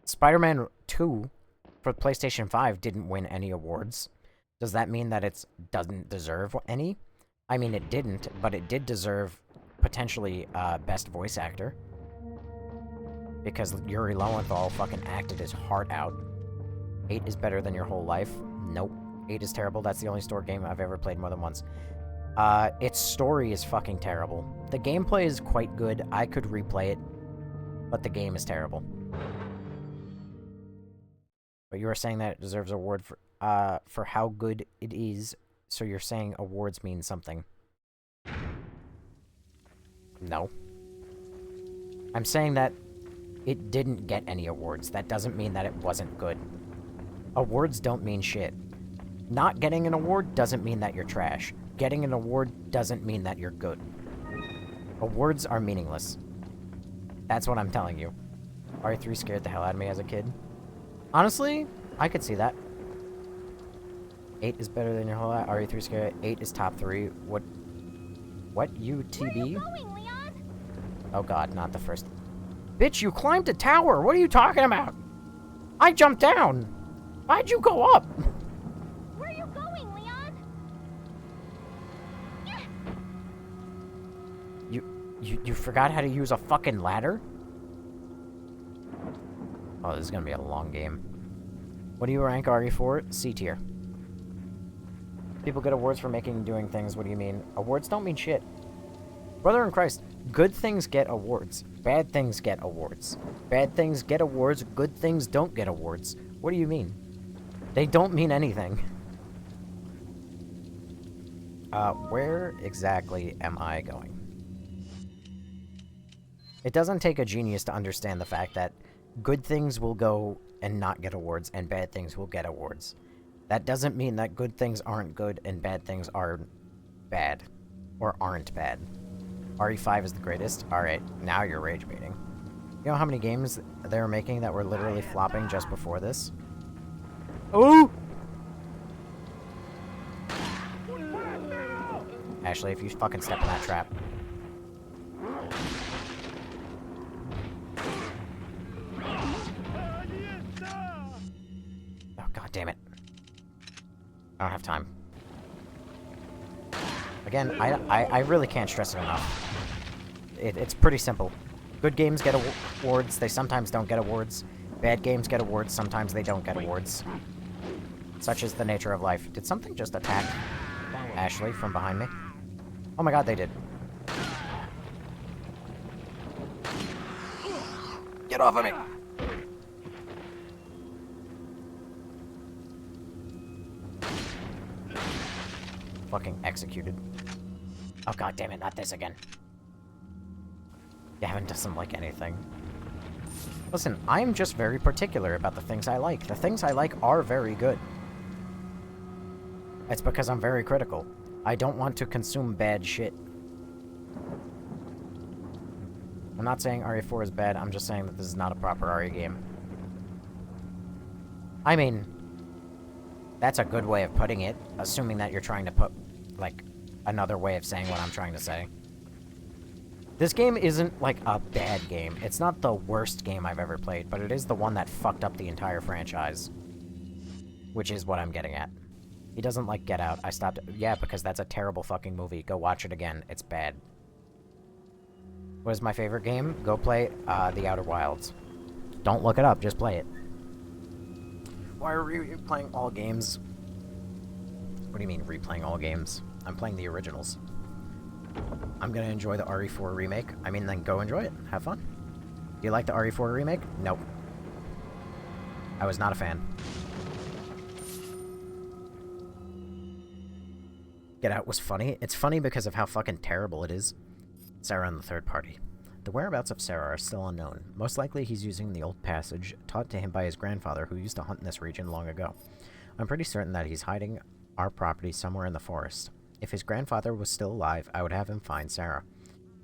Spider-Man 2 for PlayStation 5 didn't win any awards. Does that mean that it doesn't deserve any? I mean, it didn't, but it did deserve... potentially, best voice actor. Because Yuri Lowenthal fucking acted his heart out. 8 is better than your whole life. Nope. 8 is terrible. That's the only store game I've ever played more than once. Its story is fucking terrible. The gameplay is quite good. I could replay it. But the game is terrible. But you are saying that it deserves an award for how good it is. So you're saying awards mean something. No. I'm saying that it didn't get any awards. That doesn't mean that it wasn't good. Awards don't mean shit. Not getting an award doesn't mean that you're trash. Getting an award doesn't mean that you're good. Awards are meaningless. That's what I'm telling you. RE3 scared the hell out of me as a kid. Honestly, I could see that. 8 is better than your whole life. RE3 scared. 8 is top 3. What? UTB? Where are you going, Leon? Oh god, not the first. Bitch, you climbed a tower! What are you talking about? I jumped down! Why'd you go up? Where are you going, Leon? You forgot how to use a fucking ladder? Oh, this is gonna be a long game. What do you rank RE for? C tier. People get awards for making and doing things. What do you mean? Awards don't mean shit. Brother in Christ, good things get awards. Bad things get awards. Bad things get awards. Good things don't get awards. What do you mean? They don't mean anything. Where exactly am I going? It doesn't take a genius to understand the fact that good things will go and not get awards, and bad things will get awards. That doesn't mean that good things aren't good and bad things are bad. Or aren't bad. RE5 is the greatest? Alright, now you're rage baiting. You know how many games they were making that were literally flopping just before this? Oh! Ashley, if you fucking step in that trap. Oh, god damn it. I don't have time. Again, I really can't stress it enough. It's pretty simple. Good games get awards, they sometimes don't get awards. Bad games get awards, sometimes they don't get awards. Such is the nature of life. Did something just attack Ashley from behind me? Oh my god, they did. Get off of me! Fucking executed. Oh god damn it, not this again. Gavin doesn't like anything. Listen, I'm just very particular about the things I like. The things I like are very good. It's because I'm very critical. I don't want to consume bad shit. I'm not saying RE4 is bad, I'm just saying that this is not a proper RE game. I mean, that's a good way of putting it, assuming that you're trying to put, like, another way of saying what I'm trying to say. This game isn't, like, a bad game. It's not the worst game I've ever played, but it is the one that fucked up the entire franchise. Which is what I'm getting at. He doesn't like Get Out. I stopped... Yeah, because that's a terrible fucking movie. Go watch it again. It's bad. What is my favorite game? Go play, The Outer Wilds. Don't look it up, just play it. Why are we replaying all games? What do you mean, replaying all games? I'm playing the originals. I'm gonna enjoy the RE4 remake. I mean, then go enjoy it. Have fun. Do you like the RE4 remake? Nope. I was not a fan. Get Out was funny. It's funny because of how fucking terrible it is. Sarah and the third party. The whereabouts of Sarah are still unknown. Most likely he's using the old passage taught to him by his grandfather who used to hunt in this region long ago. I'm pretty certain that he's hiding our property somewhere in the forest. If his grandfather was still alive, I would have him find Sarah.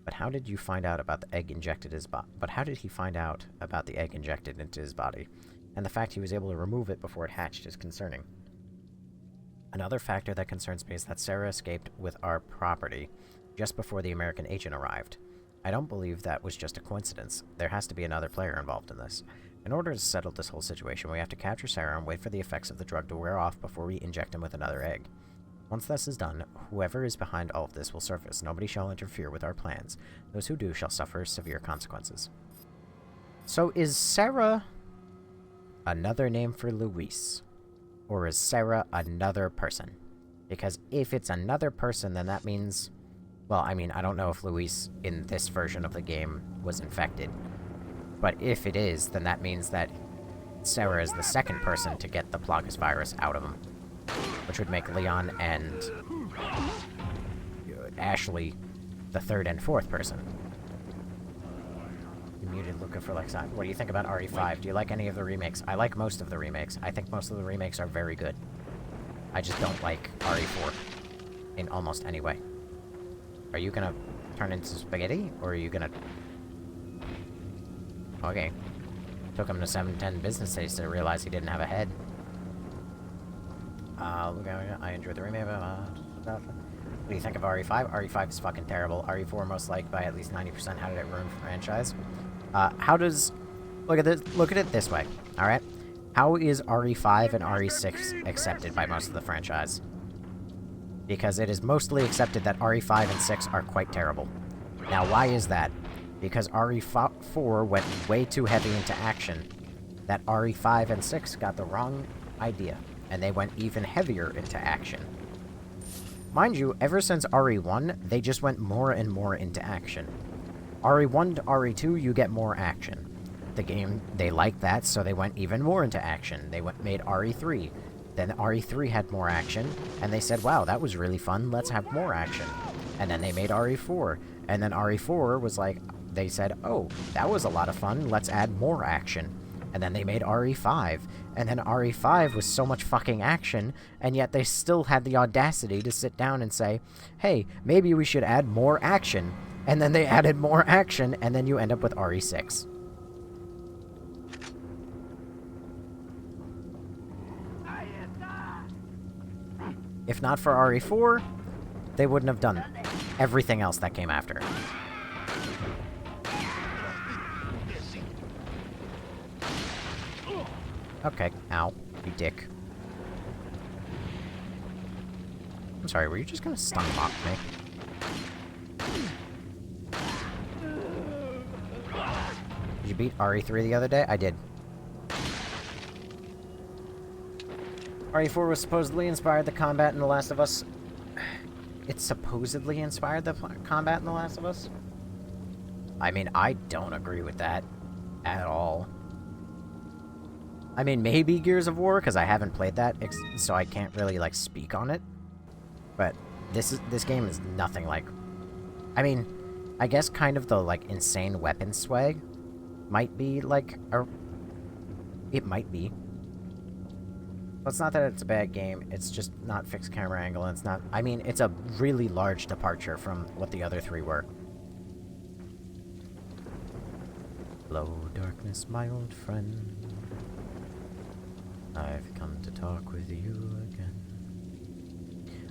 But how did you find out about the egg injected his body? But how did he find out about the egg injected into his body? And the fact he was able to remove it before it hatched is concerning. Another factor that concerns me is that Sarah escaped with our property just before the American agent arrived. I don't believe that was just a coincidence. There has to be another player involved in this. In order to settle this whole situation, we have to capture Sarah and wait for the effects of the drug to wear off before we inject him with another egg. Once this is done, whoever is behind all of this will surface. Nobody shall interfere with our plans. Those who do shall suffer severe consequences. So is Sarah another name for Luis? Or is Sarah another person? Because if it's another person, then that means... Well, I mean, I don't know if Luis in this version of the game was infected. But if it is, then that means that Sarah is the second person to get the Plagas virus out of him. Which would make Leon and Ashley the third and fourth person. You muted looking for Lexi. What do you think about RE5? Do you like any of the remakes? I like most of the remakes. I think most of the remakes are very good. I just don't like RE4 in almost any way. Are you gonna turn into spaghetti, or are you gonna... Okay. Took him to 7-10 business days to realize he didn't have a head. I enjoyed the remake. What do you think of RE5? RE5 is fucking terrible. RE4 most liked by at least 90%. How did it ruin the franchise? How does... Look at it this way, alright? How is RE5 and RE6 accepted by most of the franchise? Because it is mostly accepted that RE5 and 6 are quite terrible. Now, why is that? Because RE4 went way too heavy into action, that RE5 and 6 got the wrong idea, and they went even heavier into action. Mind you, ever since RE1, they just went more and more into action. RE1 to RE2, you get more action. The game, they liked that, so they went even more into action. They made RE3. Then RE3 had more action, and they said, wow, that was really fun, let's have more action. And then they made RE4, and then RE4 was like, they said, oh, that was a lot of fun, let's add more action. And then they made RE5, and then RE5 was so much fucking action, and yet they still had the audacity to sit down and say, hey, maybe we should add more action. And then they added more action, and then you end up with RE6. If not for RE4, they wouldn't have done everything else that came after. Okay, ow, you dick. I'm sorry, were you just gonna stun lock me? Did you beat RE3 the other day? I did. RE4 was supposedly inspired the combat in The Last of Us. It supposedly inspired the combat in The Last of Us? I mean, I don't agree with that. at all. I mean, maybe Gears of War, because I haven't played that, so I can't really, like, speak on it. But this game is nothing like... I mean, I guess kind of the, like, insane weapon swag might be, like, it might be. But it's not that it's a bad game, it's just not fixed camera angle, and it's not... I mean, it's a really large departure from what the other three were. Hello, darkness, my old friend. I've come to talk with you again.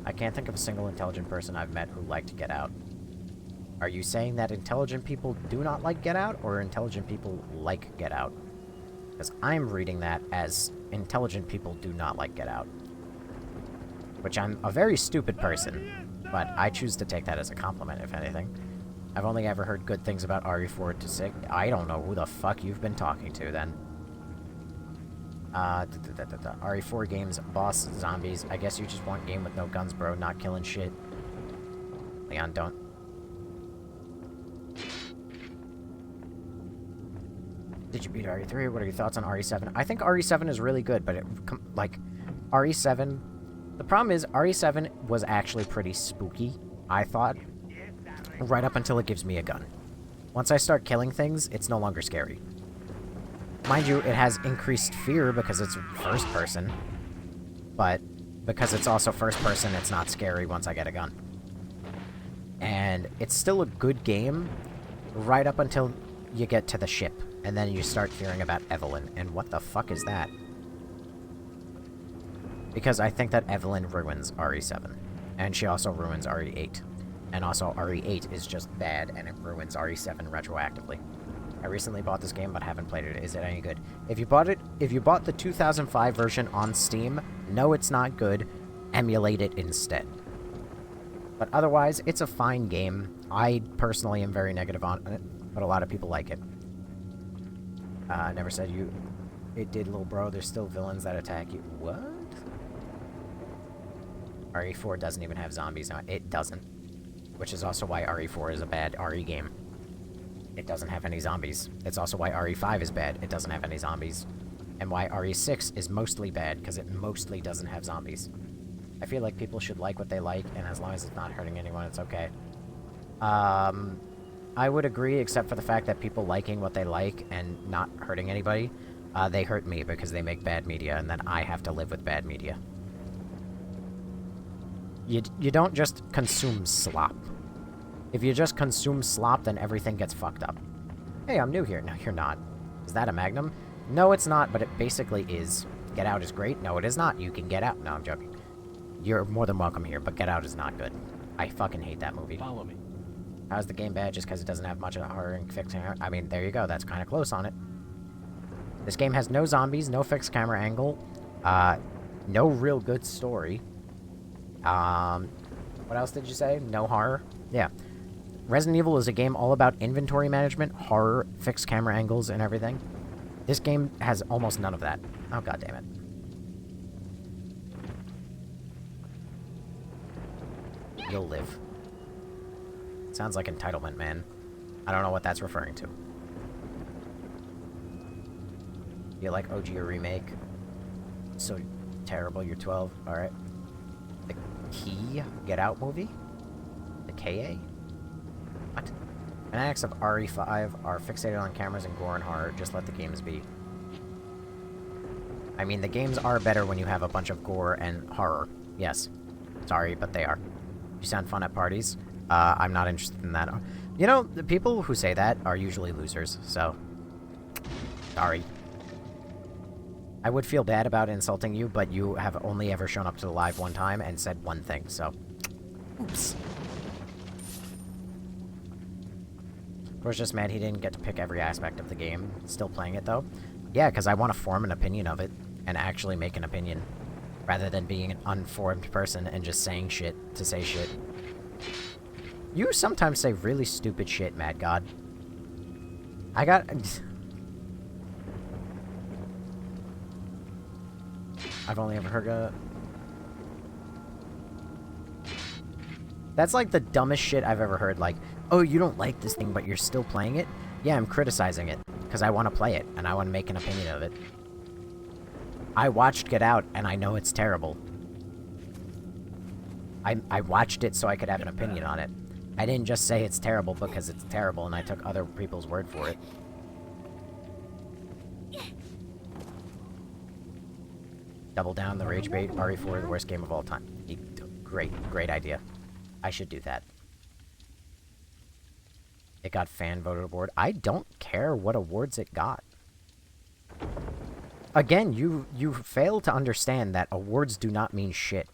I can't think of a single intelligent person I've met who liked Get Out. Are you saying that intelligent people do not like Get Out, or intelligent people like Get Out? Because I'm reading that as intelligent people do not like Get Out. Which I'm a very stupid person, but I choose to take that as a compliment, if anything. I've only ever heard good things about RE4 to 6. I don't know who the fuck you've been talking to, then. RE4 games, boss zombies. I guess you just want game with no guns, bro, not killing shit. Leon, don't. Did you beat RE3? What are your thoughts on RE7? I think RE7 is really good, but like, RE7... The problem is, RE7 was actually pretty spooky, I thought. Right up until it gives me a gun. Once I start killing things, it's no longer scary. Mind you, it has increased fear because it's first person. But because it's also first person, it's not scary once I get a gun. And it's still a good game right up until you get to the ship. And then you start hearing about Evelyn. And what the fuck is that? Because I think that Evelyn ruins RE7. And she also ruins RE8. And also RE8 is just bad and it ruins RE7 retroactively. I recently bought this game but haven't played it. Is it any good? If you bought the 2005 version on Steam, no, it's not good. Emulate it instead. But otherwise, it's a fine game. I personally am very negative on it, but a lot of people like it. Never said you... It did, little bro. There's still villains that attack you. What? RE4 doesn't even have zombies now. It doesn't. Which is also why RE4 is a bad RE game. It doesn't have any zombies. It's also why RE5 is bad. It doesn't have any zombies. And why RE6 is mostly bad, because it mostly doesn't have zombies. I feel like people should like what they like, and as long as it's not hurting anyone, it's okay. I would agree, except for the fact that people liking what they like and not hurting anybody, they hurt me because they make bad media, and then I have to live with bad media. You don't just consume slop. If you just consume slop, then everything gets fucked up. Hey, I'm new here. No, you're not. Is that a Magnum? No, it's not, but it basically is. Get Out is great? No, it is not. You can get out. No, I'm joking. You're more than welcome here, but Get Out is not good. I fucking hate that movie. Follow me. How's the game bad just because it doesn't have much of horror and fixing it? I mean, there you go. That's kind of close on it. This game has no zombies, no fixed camera angle, no real good story. What else did you say? No horror? Yeah. Resident Evil is a game all about inventory management, horror, fixed camera angles, and everything. This game has almost none of that. Oh, god damn it. You'll live. Sounds like entitlement, man. I don't know what that's referring to. You like OG or remake? So terrible, you're 12. Alright. The Key Get Out movie? The KA? What? Fanatics of RE5 are fixated on cameras and gore and horror. Just let the games be. I mean, the games are better when you have a bunch of gore and horror. Yes. Sorry, but they are. You sound fun at parties. I'm not interested in that. You know, the people who say that are usually losers, so... Sorry. I would feel bad about insulting you, but you have only ever shown up to the live one time and said one thing, so... Oops. I was just mad he didn't get to pick every aspect of the game. Still playing it, though. Yeah, because I want to form an opinion of it, and actually make an opinion. Rather than being an unformed person and just saying shit to say shit. You sometimes say really stupid shit, Mad God. I got... I've only ever heard That's like the dumbest shit I've ever heard, like, oh, you don't like this thing, but you're still playing it? Yeah, I'm criticizing it. because I want to play it, and I want to make an opinion of it. I watched Get Out, and I know it's terrible. I watched it so I could have an opinion on it. I didn't just say it's terrible because it's terrible, and I took other people's word for it. Double down the rage bait, RE4, the worst game of all time. Great idea. I should do that. It got fan voted award. I don't care what awards it got. Again, you fail to understand that awards do not mean shit.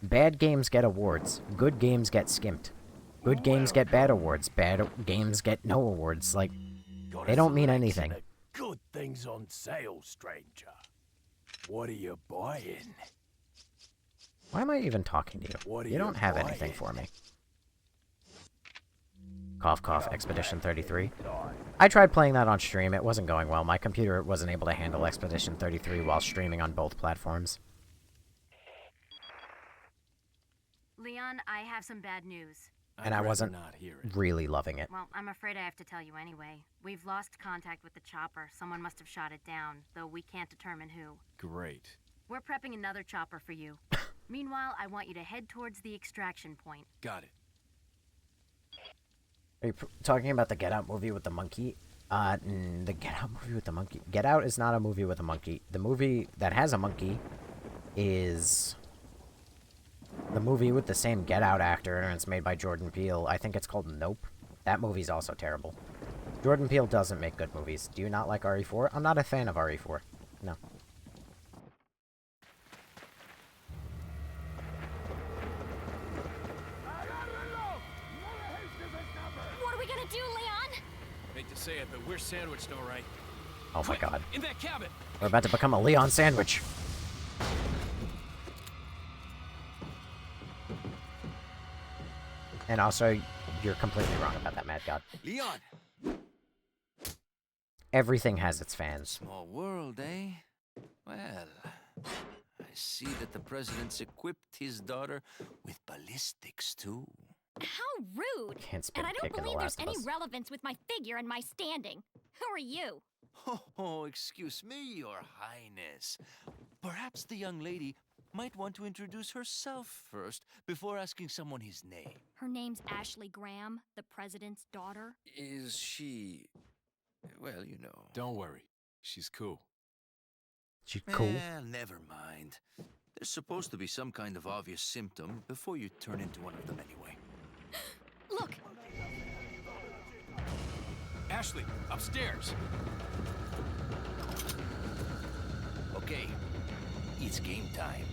Bad games get awards. Good games get skimped. Good games get bad awards. Bad games get no awards. Like, they don't mean anything. Good things on sale, stranger. What are you buying? Why am I even talking to you? You don't have anything for me. Cough cough, Expedition 33. I tried playing that on stream. It wasn't going well. My computer wasn't able to handle Expedition 33 while streaming on both platforms. Leon, I have some bad news. And I wasn't really loving it. Well, I'm afraid I have to tell you anyway. We've lost contact with the chopper. Someone must have shot it down, though we can't determine who. Great. We're prepping another chopper for you. Meanwhile, I want you to head towards the extraction point. Got it. Are you talking about the Get Out movie with the monkey? The Get Out movie with the monkey. Get Out is not a movie with a monkey. The movie that has a monkey is the movie with the same Get Out actor, and it's made by Jordan Peele. I think it's called Nope. That movie's also terrible. Jordan Peele doesn't make good movies. Do you not like RE4? I'm not a fan of RE4. No. What are we gonna do, Leon? Hate to say it, but we're sandwiched, all right. Oh my god. In that cabin! We're about to become a Leon sandwich. And also, you're completely wrong about that, Mad God. Leon! Everything has its fans. Small world, eh? Well, I see that the president's equipped his daughter with ballistics, too. How rude! Can't spin And I kick don't in The believe there's Last of any Us. relevance with my figure and my standing. Who are you? Oh, excuse me, Your Highness. Perhaps the young lady might want to introduce herself first before asking someone his name. Her name's Ashley Graham, the president's daughter. Is she... well, you know. Don't worry. She's cool. She cool. Never mind. There's supposed to be some kind of obvious symptom before you turn into one of them anyway. Look! Ashley, upstairs! Okay, it's game time.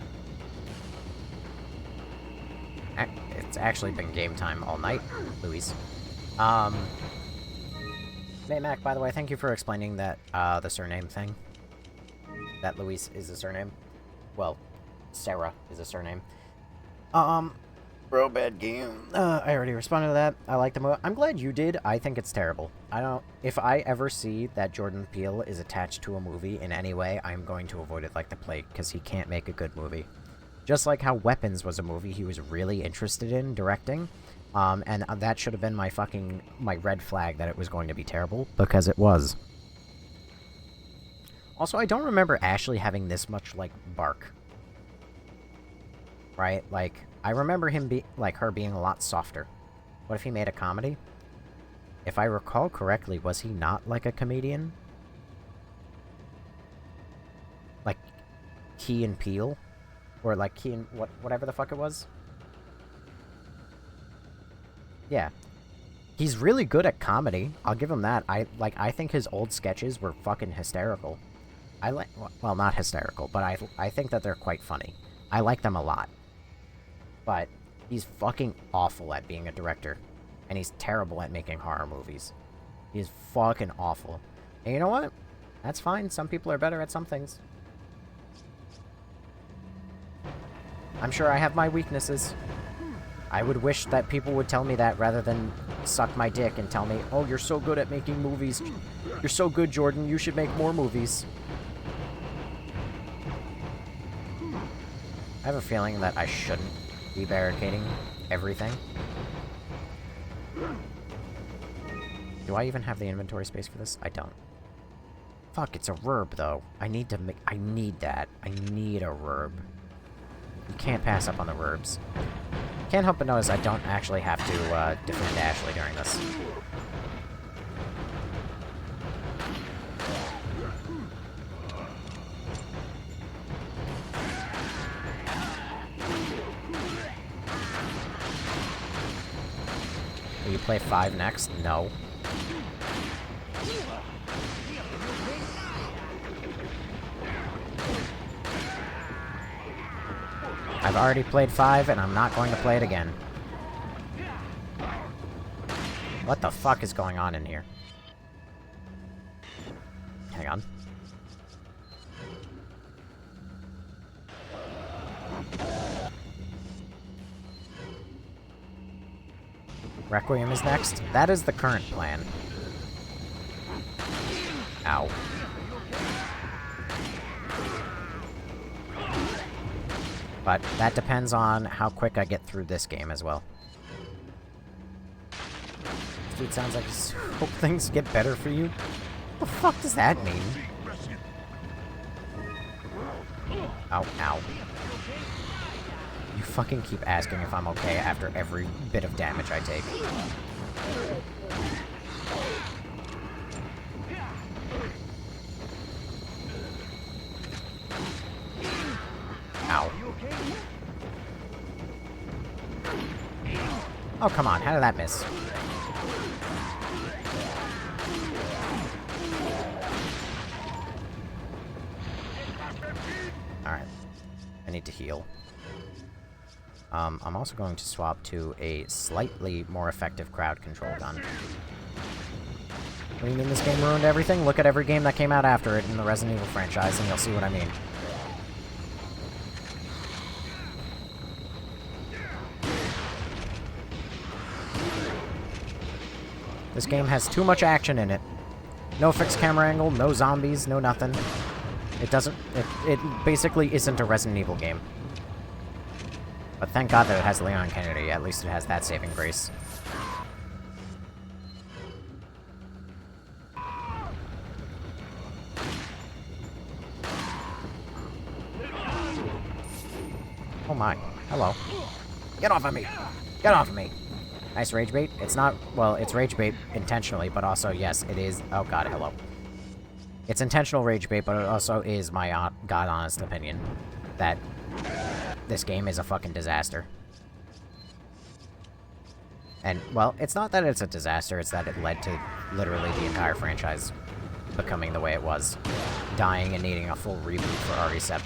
It's actually been game time all night, Luis. Maymac, by the way, thank you for explaining that, the surname thing. That Luis is a surname. Well, Sarah is a surname. Bro, bad game. I already responded to that. I like the movie. I'm glad you did. I think it's terrible. If I ever see that Jordan Peele is attached to a movie in any way, I'm going to avoid it like the plague, because he can't make a good movie. Just like how Weapons was a movie he was really interested in directing. And that should have been my red flag that it was going to be terrible, because it was. Also, I don't remember Ashley having this much, like, bark. Right? Like, I remember her being a lot softer. What if he made a comedy? If I recall correctly, was he not, like, a comedian? Like, Key and Peele? Or, like, Key and... whatever the fuck it was? Yeah. He's really good at comedy. I'll give him that. I think his old sketches were fucking hysterical. Well, not hysterical, but I think that they're quite funny. I like them a lot. But he's fucking awful at being a director. And he's terrible at making horror movies. He's fucking awful. And you know what? That's fine. Some people are better at some things. I'm sure I have my weaknesses. I would wish that people would tell me that rather than suck my dick and tell me, oh, you're so good at making movies. You're so good, Jordan. You should make more movies. I have a feeling that I shouldn't be barricading everything. Do I even have the inventory space for this? I don't. Fuck, it's a verb, though. I need to make... I need that. I need a verb. You can't pass up on the verbs. Can't help but notice I don't actually have to, defend Ashley during this. Will you play 5 next? No. I've already played 5, and I'm not going to play it again. What the fuck is going on in here? Hang on. Requiem is next? That is the current plan. Ow. But that depends on how quick I get through this game as well. Dude, sounds like just hope things get better for you. What the fuck does that mean? Ow, ow. You fucking keep asking if I'm okay after every bit of damage I take. Ow. Oh, come on, how did that miss? Alright. I need to heal. I'm also going to swap to a slightly more effective crowd control gun. What do you mean this game ruined everything? Look at every game that came out after it in the Resident Evil franchise, and you'll see what I mean. This game has too much action in it. No fixed camera angle, no zombies, no nothing. It doesn't... It basically isn't a Resident Evil game. But thank God that it has Leon Kennedy. At least it has that saving grace. Oh my. Hello. Get off of me! Get off of me! Nice rage bait. It's not... Well, it's rage bait intentionally, but also, yes, it is... Oh god, hello. It's intentional rage bait, but it also is my god-honest opinion that this game is a fucking disaster. And, well, it's not that it's a disaster, it's that it led to literally the entire franchise becoming the way it was. Dying and needing a full reboot for RE7.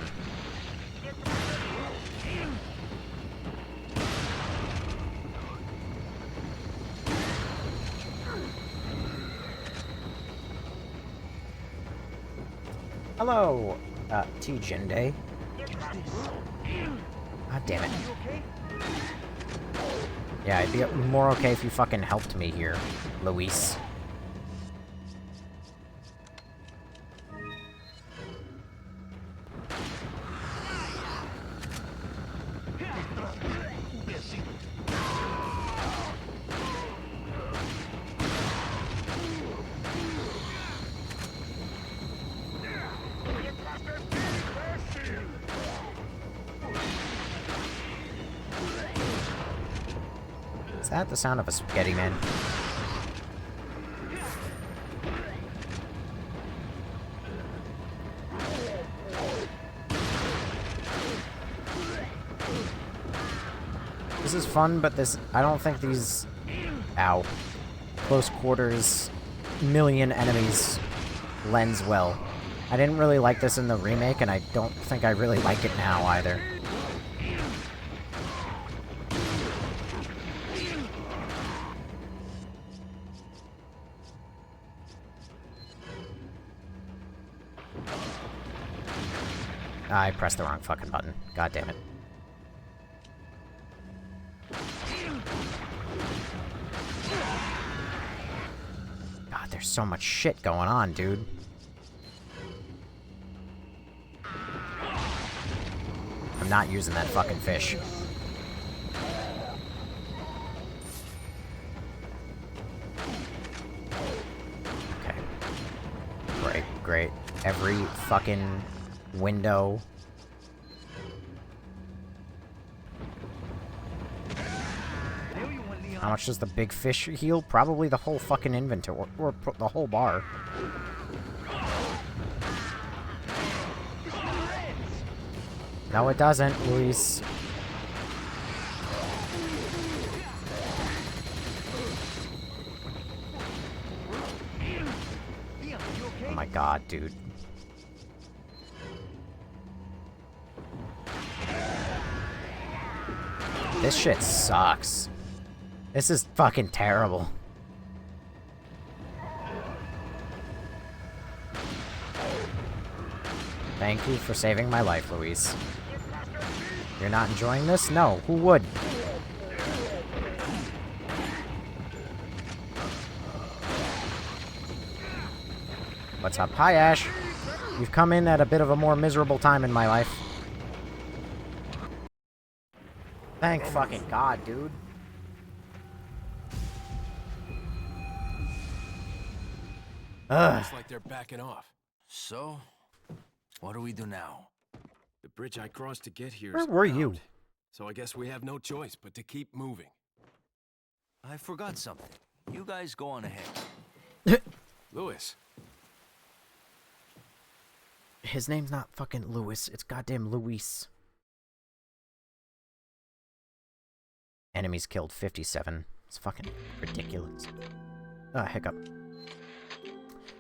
Hello, T. Jinde. God damn it. Yeah, I'd be more okay if you fucking helped me here, Luis. Is that the sound of a spaghetti man? This is fun, but this... I don't think these... Ow. Close quarters, million enemies lends well. I didn't really like this in the remake, and I don't think I really like it now, either. I pressed the wrong fucking button. God damn it. God, there's so much shit going on, dude. I'm not using that fucking fish. fucking window. How much does the big fish heal? Probably the whole fucking inventory, or the whole bar. No, it doesn't, Luis. Oh my god, dude. This shit sucks. This is fucking terrible. Thank you for saving my life, Luis. You're not enjoying this? No, who would? What's up? Hi, Ash. You've come in at a bit of a more miserable time in my life. Thank fucking God, dude. Looks like they're backing off. So, what do we do now? The bridge I crossed to get here Where is were around, you? so I guess we have no choice but to keep moving. I forgot something. You guys go on ahead. Lewis. His name's not fucking Lewis. It's goddamn Luis. Enemies killed 57. It's fucking ridiculous. Ah, hiccup.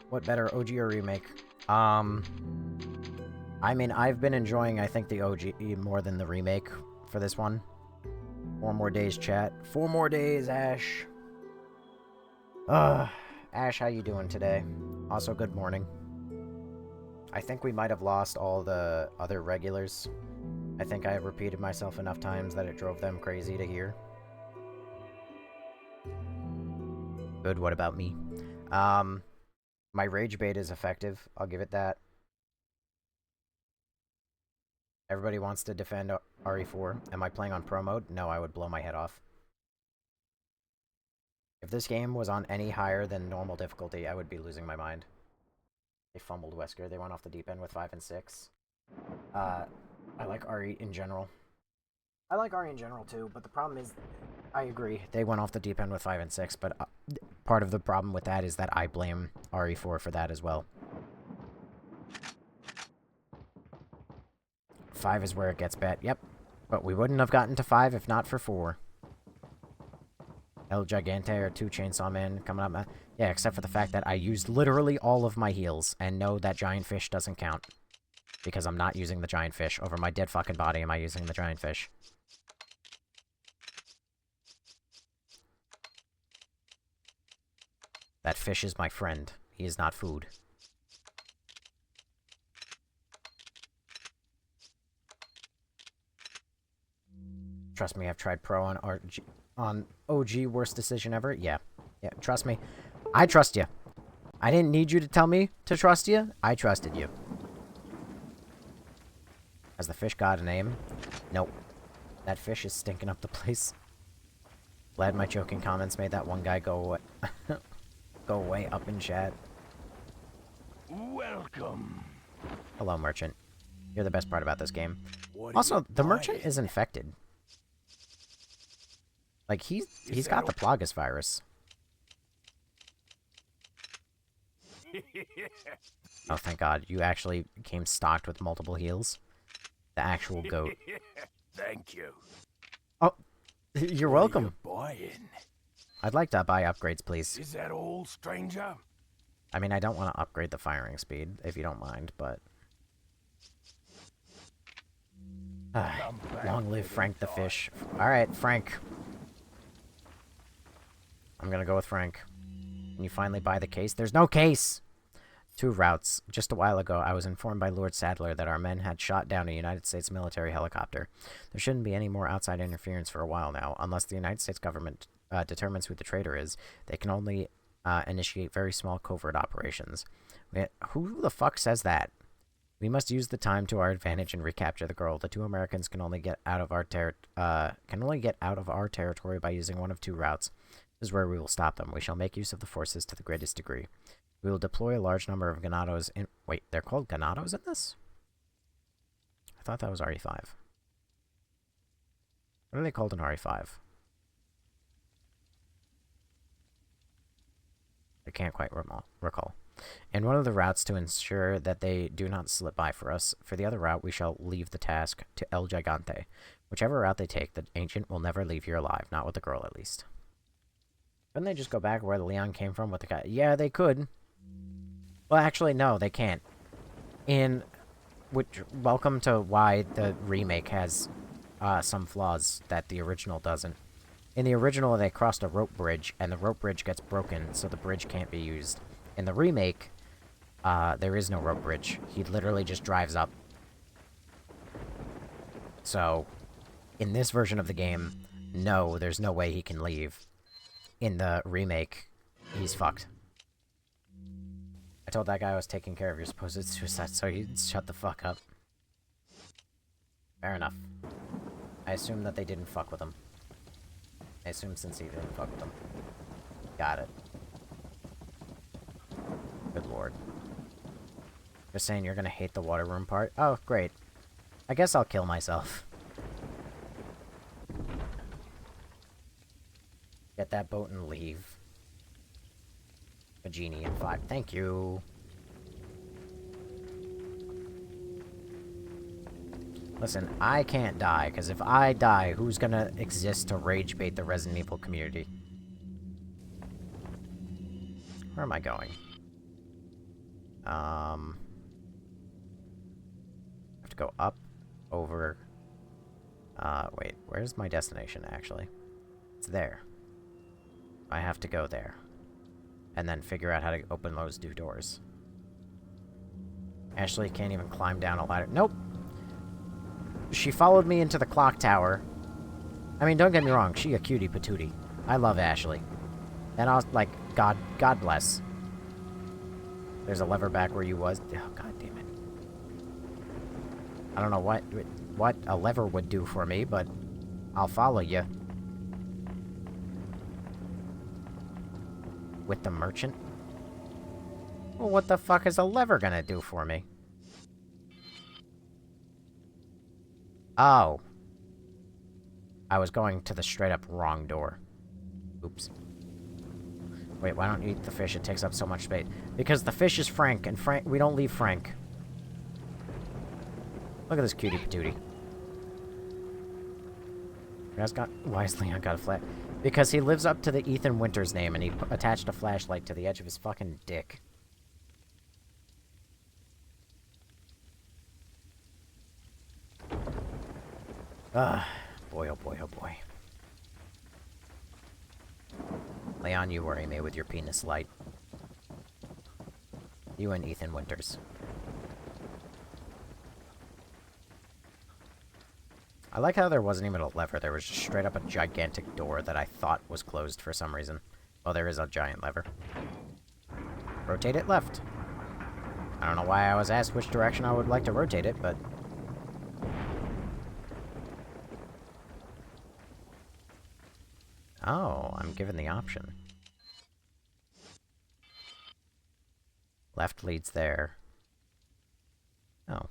What better, OG or remake? I mean, I've been enjoying, I think, the OG more than the remake for this one. 4 more days, chat. 4 more days, Ash. Ash, how you doing today? Also, good morning. I think we might have lost all the other regulars. I think I have repeated myself enough times that it drove them crazy to hear. Good, what about me? My rage bait is effective. I'll give it that. Everybody wants to defend RE4. Am I playing on pro mode? No, I would blow my head off. If this game was on any higher than normal difficulty, I would be losing my mind. They fumbled Wesker. They went off the deep end with 5 and 6. I like RE in general. I like RE in general too, but the problem is, I agree, they went off the deep end with 5 and 6, but part of the problem with that is that I blame RE4 for that as well. 5 is where it gets bad. Yep. But we wouldn't have gotten to 5 if not for 4. El Gigante or 2 Chainsaw Man coming up. Yeah, except for the fact that I used literally all of my heals, and no, that giant fish doesn't count. Because I'm not using the giant fish. Over my dead fucking body am I using the giant fish. That fish is my friend. He is not food. Trust me, I've tried pro on OG worst decision ever. Yeah. Yeah, trust me. I trust you. I didn't need you to tell me to trust you. I trusted you. Has the fish got a name? Nope. That fish is stinking up the place. Glad my joking comments made that one guy go away. Go away up in chat. Welcome. Hello, merchant. You're the best part about this game. Also, the merchant is infected. Like, he's got the Plagas virus. Oh, thank God. You actually came stocked with multiple heals. The actual goat. Thank you. Oh, you're welcome. Buying? I'd like to buy upgrades, please. Is that all, stranger? I mean, I don't want to upgrade the firing speed, if you don't mind, but... long live Frank the Fish. Alright, Frank. I'm gonna go with Frank. Can you finally buy the case? There's no case! 2 routes. Just a while ago, I was informed by Lord Sadler that our men had shot down a United States military helicopter. There shouldn't be any more outside interference for a while now. Unless the United States government determines who the traitor is, they can only initiate very small covert operations. Who the fuck says that? We must use the time to our advantage and recapture the girl. The 2 Americans can only get out of our territory by using one of 2 routes. This is where we will stop them. We shall make use of the forces to the greatest degree. We will deploy a large number of Ganados in... Wait, they're called Ganados in this? I thought that was RE5. What are they called in RE5? I can't quite recall. In one of the routes to ensure that they do not slip by for us. For the other route, we shall leave the task to El Gigante. Whichever route they take, the Ancient will never leave here alive. Not with the girl, at least. Couldn't they just go back where the Leon came from with the guy? Yeah, they could. Well, actually, no, they can't. Welcome to why the remake has some flaws that the original doesn't. In the original, they crossed a rope bridge, and the rope bridge gets broken, so the bridge can't be used. In the remake, there is no rope bridge. He literally just drives up. So, in this version of the game, no, there's no way he can leave. In the remake, he's fucked. I told that guy I was taking care of your supposed suicide, so he'd shut the fuck up. Fair enough. I assume that they didn't fuck with him. I assume since he didn't fuck with them. Got it. Good lord. You're saying you're gonna hate the water room part? Oh, great. I guess I'll kill myself. Get that boat and leave. A genie in 5. Thank you. Listen, I can't die, because if I die, who's gonna exist to rage bait the Resident Evil community? Where am I going? I have to go up, over... wait, where's my destination, actually? It's there. I have to go there. And then figure out how to open those 2 doors. Ashley can't even climb down a ladder. Nope! She followed me into the clock tower. I mean, don't get me wrong, she a cutie patootie. I love Ashley. And I was like, God bless. There's a lever back where you was. Oh, god damn it. I don't know what a lever would do for me, but I'll follow you. With the merchant? Well, what the fuck is a lever gonna do for me? Oh. I was going to the straight-up wrong door. Oops. Wait, why don't you eat the fish? It takes up so much space. Because the fish is Frank, and we don't leave Frank. Look at this cutie patootie. Why has Leon got a flat? Because he lives up to the Ethan Winters name, and he attached a flashlight to the edge of his fucking dick. Ugh. Boy, oh boy, oh boy. Leon, you worry me with your penis light. You and Ethan Winters. I like how there wasn't even a lever. There was just straight up a gigantic door that I thought was closed for some reason. Well, there is a giant lever. Rotate it left. I don't know why I was asked which direction I would like to rotate it, but... Oh, I'm given the option. Left leads there. Oh.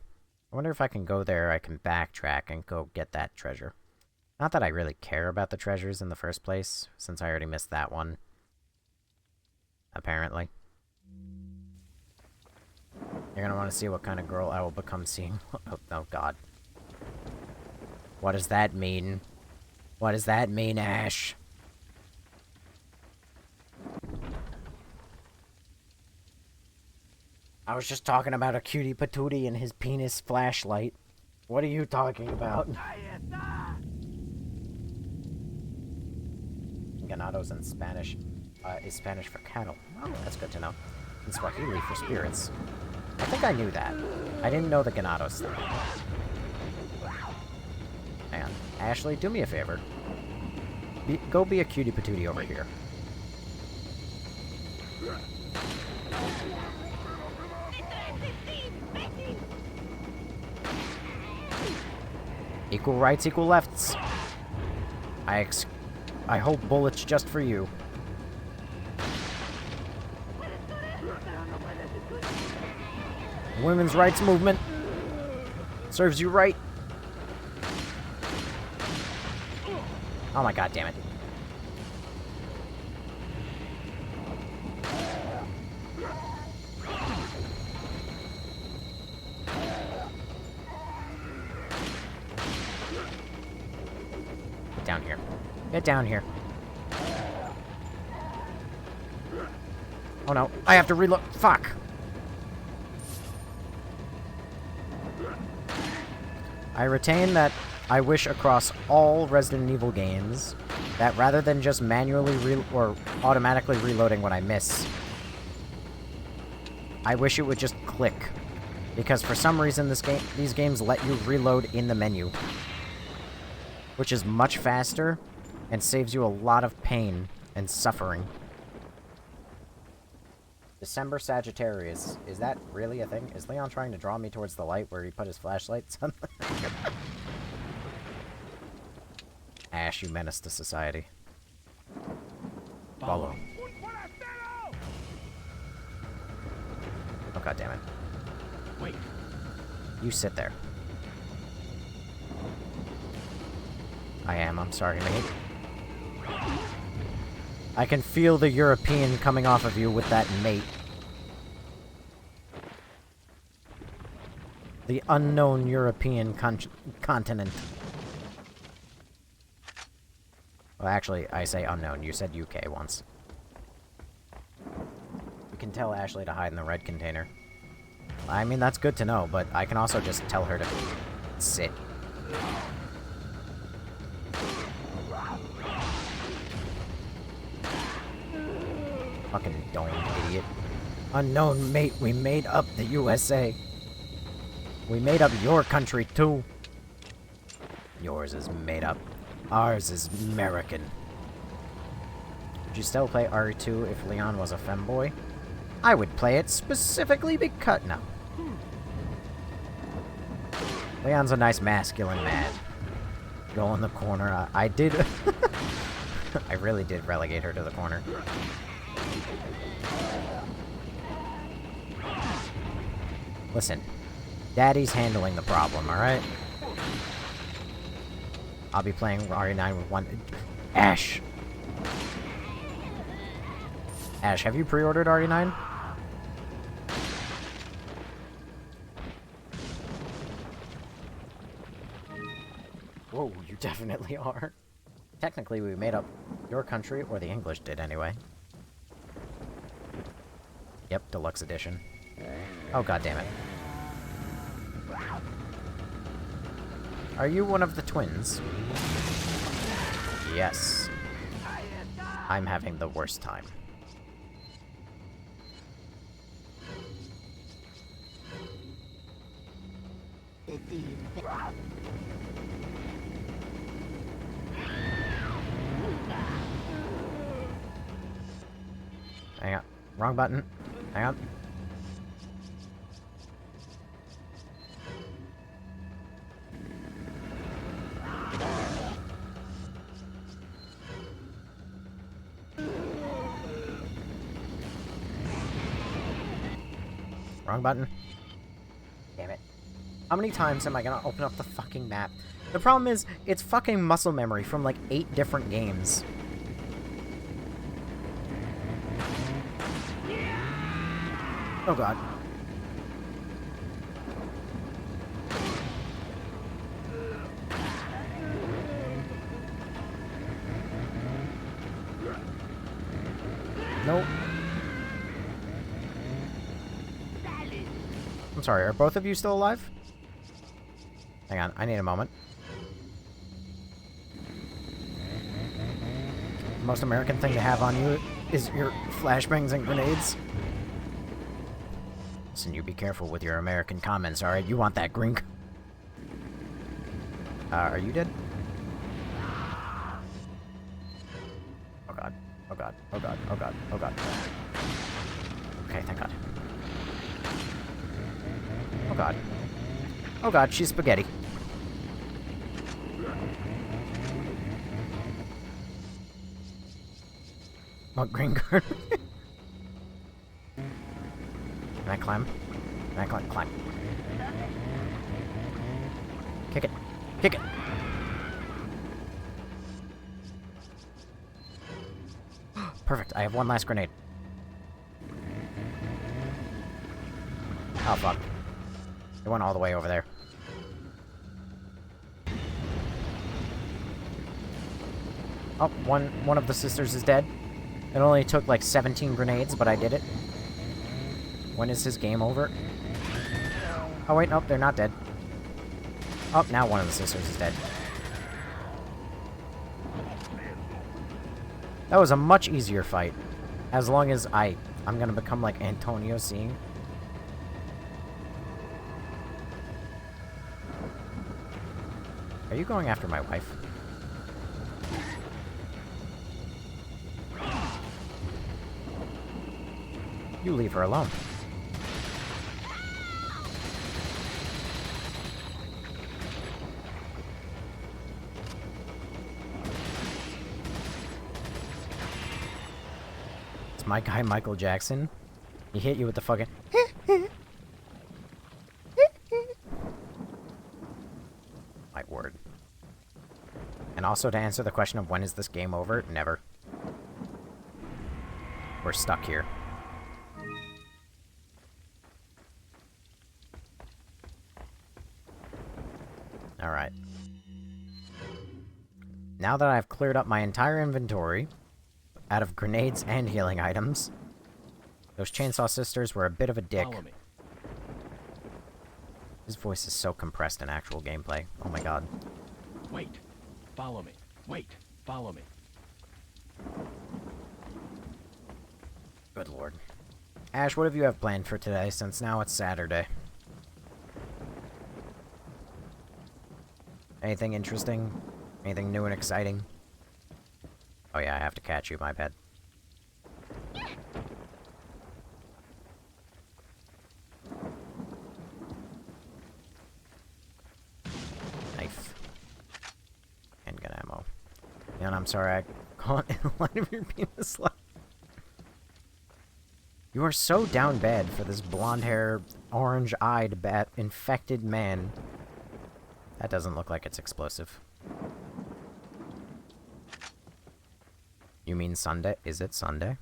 I wonder if I can go there, I can backtrack and go get that treasure. Not that I really care about the treasures in the first place, since I already missed that one. Apparently. You're gonna want to see what kind of girl I will become seeing. Oh god. What does that mean? What does that mean, Ash? I was just talking about a cutie patootie and his penis flashlight. What are you talking about? Ganados in Spanish is Spanish for cattle. Oh, that's good to know. In Swahili for spirits. I think I knew that. I didn't know the Ganados thing. Hang on. Ashley, do me a favor. Go be a cutie patootie over here. Equal rights, equal lefts. I hope bullets just for you. Women's rights movement. Serves you right. Oh my god, damn it. Get down here. Get down here. Oh no, I have to reload. Fuck. I retain that I wish across all Resident Evil games that rather than just manually or automatically reloading when I miss, I wish it would just click. Because for some reason these games let you reload in the menu, which is much faster and saves you a lot of pain and suffering. December Sagittarius. Is that really a thing? Is Leon trying to draw me towards the light where he put his flashlights on? Ash, you menace to society. Follow. Oh, god damn it. Wait. You sit there. I'm sorry, mate. I can feel the European coming off of you with that mate. The unknown European continent. Well, actually, I say unknown. You said UK once. You can tell Ashley to hide in the red container. I mean, that's good to know, but I can also just tell her to sit. Fucking dome idiot. Unknown mate, we made up the USA. We made up your country, too. Yours is made up. Ours is American. Would you still play RE2 if Leon was a femboy? I would play it specifically because... No. Leon's a nice masculine man. Go in the corner. I did... I really did relegate her to the corner. Listen. Daddy's handling the problem, alright? I'll be playing RE9 with one... Ash! Ash, have you pre-ordered RE9? Whoa, you definitely are. Technically, we made up your country, or the English did anyway. Yep, deluxe edition. Oh, god damn it. Are you one of the twins? Yes. I'm having the worst time. Hang on. Wrong button. Hang on. Wrong button. Damn it. How many times am I gonna open up the fucking map? The problem is, it's fucking muscle memory from like 8 different games. Oh god. Nope. I'm sorry, are both of you still alive? Hang on, I need a moment. The most American thing to have on you is your flashbangs and grenades. Listen, you be careful with your American comments, alright? You want that green... are you dead? Oh god. Oh god. Oh god. Oh god. Oh god. Okay, thank god. Oh god. Oh god, she's spaghetti. What green card? Can I climb? Climb, climb, climb. Kick it. Kick it. Perfect. I have one last grenade. Oh, fuck. It went all the way over there. Oh, one of the sisters is dead. It only took like 17 grenades, but I did it. When is his game over? Oh, wait, nope, they're not dead. Oh, now one of the sisters is dead. That was a much easier fight. As long as I'm gonna become like Antonio seeing. Are you going after my wife? You leave her alone. It's my guy Michael Jackson. He hit you with the fucking... My word. And also to answer the question of when is this game over, never. We're stuck here. Alright. Now that I've cleared up my entire inventory, out of grenades and healing items, those Chainsaw Sisters were a bit of a dick. Follow me. His voice is so compressed in actual gameplay. Oh my god. Wait. Follow me. Wait. Follow me. Good lord. Ash, what have you have planned for today, since now it's Saturday? Anything interesting? Anything new and exciting? Oh yeah, I have to catch you, my bad. Knife. Handgun ammo. And I'm sorry, I caught in the light of your penis light. You are so down bad for this blonde-haired, orange-eyed, infected man. That doesn't look like it's explosive. You mean Sunday? Is it Sunday?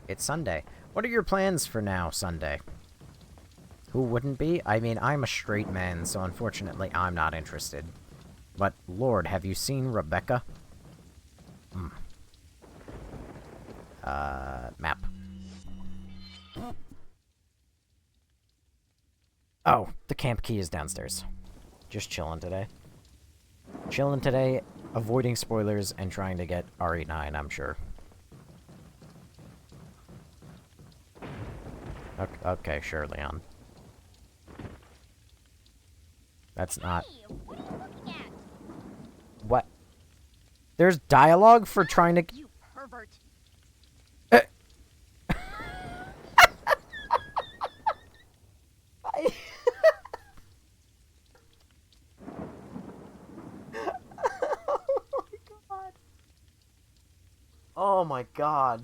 It's Sunday. What are your plans for now, Sunday? Who wouldn't be? I mean, I'm a straight man, so unfortunately I'm not interested. But, Lord, have you seen Rebecca? Map. Oh, the camp key is downstairs. Just chilling today. Chilling today, avoiding spoilers, and trying to get RE9, I'm sure. Okay, sure, Leon. That's not... Hey, what are you looking at? What? There's dialogue for trying to... You pervert. Oh my god.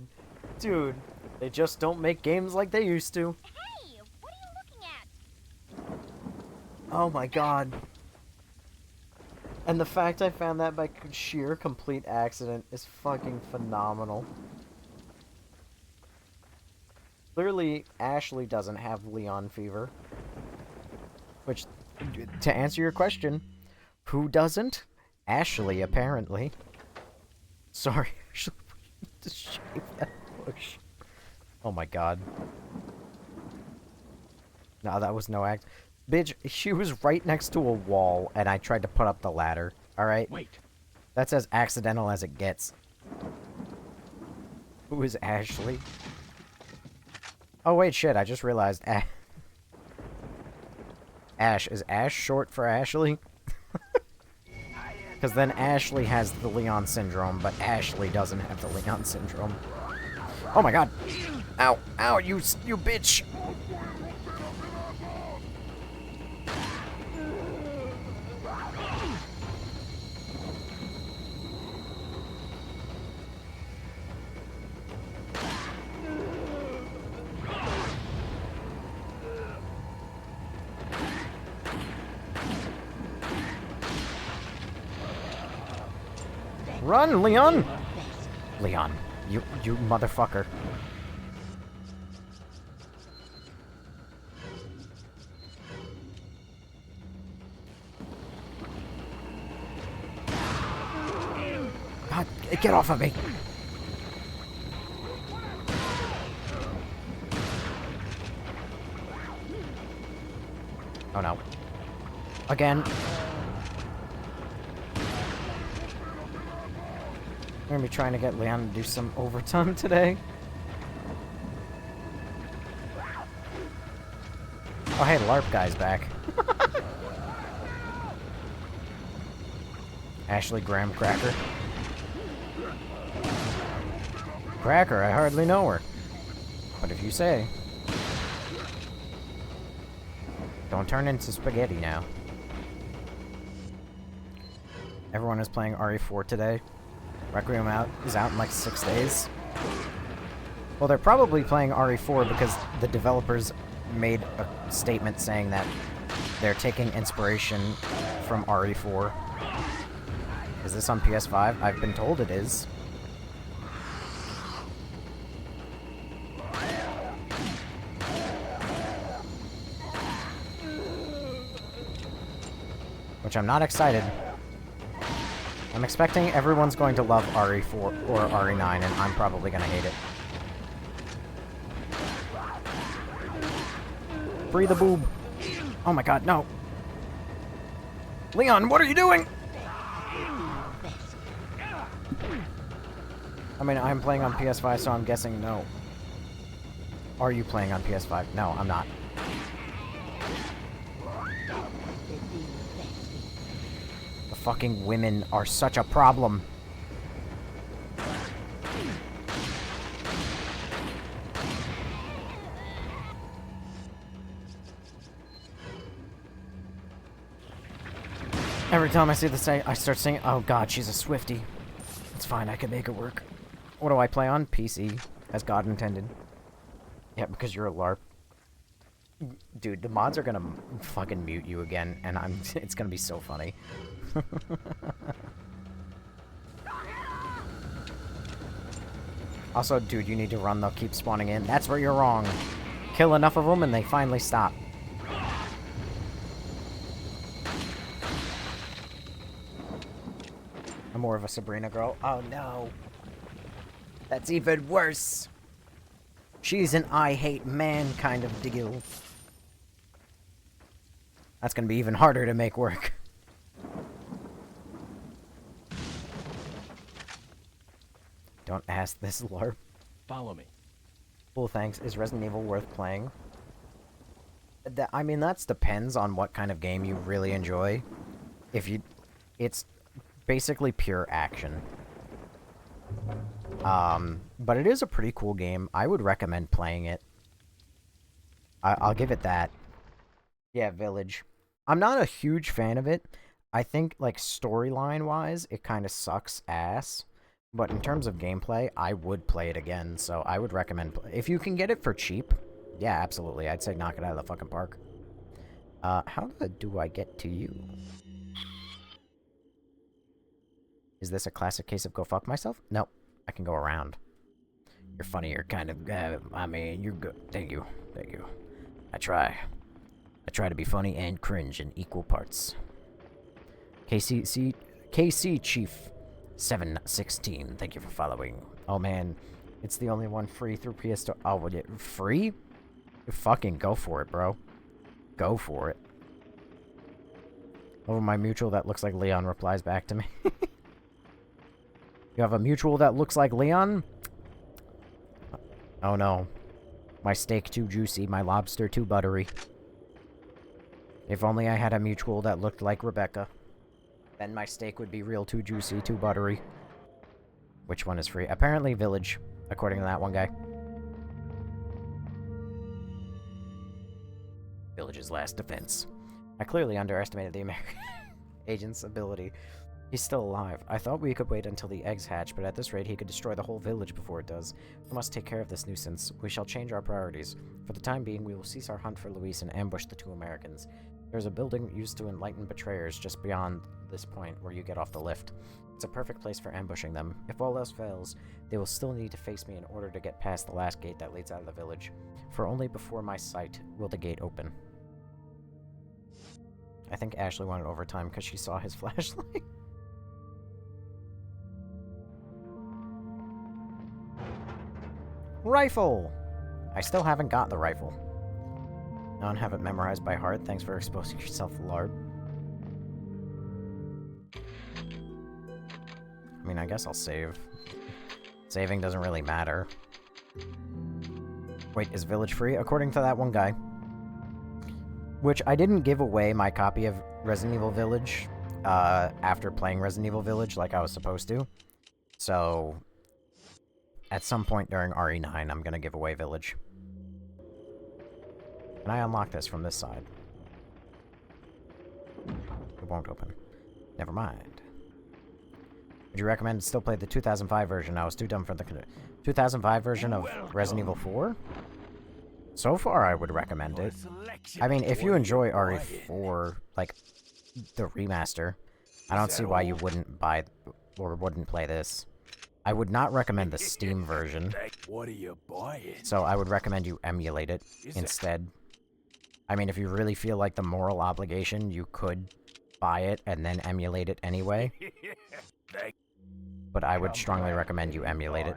Dude, they just don't make games like they used to. Hey, what are you looking at? Oh my god. And the fact I found that by sheer complete accident is fucking phenomenal. Clearly, Ashley doesn't have Leon fever. Which, to answer your question, who doesn't? Ashley, apparently. Sorry, Ashley. To shave that bush. Oh my god. No, that was no act. Bitch, she was right next to a wall, and I tried to put up the ladder. Alright? Wait. That's as accidental as it gets. Who is Ashley? Oh wait, shit, I just realized. Ash. Is Ash short for Ashley? Because then Ashley has the Leon syndrome, but Ashley doesn't have the Leon syndrome. Oh my god! Ow! Ow! You bitch! Run, Leon! Leon, you motherfucker. God, get off of me! Oh no. Again. We're gonna be trying to get Leon to do some overtime today. Oh hey, LARP guy's back. Ashley Graham Cracker. Cracker, I hardly know her. But if you say. Don't turn into spaghetti now. Everyone is playing RE4 today. Requiem is out in like 6 days. Well, they're probably playing RE4 because the developers made a statement saying that they're taking inspiration from RE4. Is this on PS5? I've been told it is. Which I'm not excited. I'm expecting everyone's going to love RE4 or RE9, and I'm probably gonna hate it. Free the boob. Oh my god, no. Leon, what are you doing? I mean, I'm playing on PS5, so I'm guessing no. Are you playing on PS5? No, I'm not. The fucking women are such a problem. Every time I see this, I start singing. Oh god, she's a Swiftie. It's fine, I can make it work. What do I play on? PC, as God intended. Yeah, because you're a LARP. Dude, the mods are gonna fucking mute you again, and it's gonna be so funny. Also, dude, you need to run, they'll keep spawning in. That's where you're wrong. Kill enough of them and they finally stop. I'm more of a Sabrina girl. Oh no. That's even worse. She's an I hate man kind of deal. That's gonna be even harder to make work. Don't ask this, LARP. Follow me. Cool, thanks. Is Resident Evil worth playing? I mean, that depends on what kind of game you really enjoy. It's basically pure action. But it is a pretty cool game. I would recommend playing it. I'll give it that. Yeah, Village. I'm not a huge fan of it. I think, like, storyline-wise, it kind of sucks ass. But in terms of gameplay, I would play it again, so I would recommend... If you can get it for cheap, yeah, absolutely. I'd say knock it out of the fucking park. How do I get to you? Is this a classic case of go fuck myself? Nope. I can go around. You're funny, you're kind of... I mean, you're good. Thank you. Thank you. I try. I try to be funny and cringe in equal parts. KC Chief 716, thank you for following. Oh man, it's the only one free through PS Store. Oh, would it free? You fucking go for it, bro. Go for it. Over my mutual that looks like Leon replies back to me. You have a mutual that looks like Leon? Oh no. My steak too juicy, my lobster too buttery. If only I had a mutual that looked like Rebecca. Then my steak would be real too juicy, too buttery. Which one is free? Apparently Village, according to that one guy. Village's last defense. I clearly underestimated the American agent's ability. He's still alive. I thought we could wait until the eggs hatch, but at this rate he could destroy the whole village before it does. We must take care of this nuisance. We shall change our priorities. For the time being, we will cease our hunt for Luis and ambush the two Americans. There's a building used to enlighten betrayers just beyond this point where you get off the lift. It's a perfect place for ambushing them. If all else fails, they will still need to face me in order to get past the last gate that leads out of the village. For only before my sight will the gate open. I think Ashley wanted overtime because she saw his flashlight. Rifle! I still haven't got the rifle. I don't have it memorized by heart. Thanks for exposing yourself, Lard. I mean, I guess I'll save. Saving doesn't really matter. Wait, is Village free? According to that one guy. Which, I didn't give away my copy of Resident Evil Village after playing Resident Evil Village like I was supposed to. So, at some point during RE9, I'm gonna give away Village. Can I unlock this from this side? It won't open. Never mind. Would you recommend still play the 2005 version? I was too dumb for the 2005 version of Resident Evil 4? So far, I would recommend it. I mean, if you enjoy RE4, like, the remaster, I don't see why you wouldn't buy, or wouldn't play this. I would not recommend the Steam version. What are you buying? So I would recommend you emulate it instead. I mean, if you really feel like the moral obligation, you could buy it and then emulate it anyway. But I would strongly recommend you emulate it.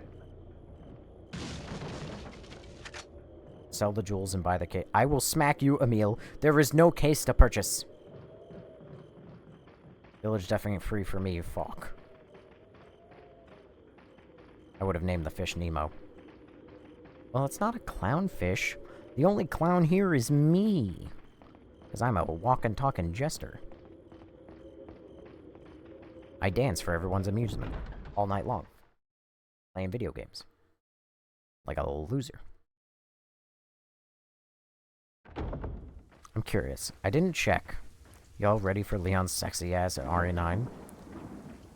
Sell the jewels and buy the case. I will smack you, Emil. There is no case to purchase. Village definitely free for me, fuck. I would have named the fish Nemo. Well, it's not a clownfish. The only clown here is me. Because I'm a walking, talking jester. I dance for everyone's amusement. All night long. Playing video games. Like a loser. I'm curious. I didn't check. Y'all ready for Leon's sexy ass at RE9?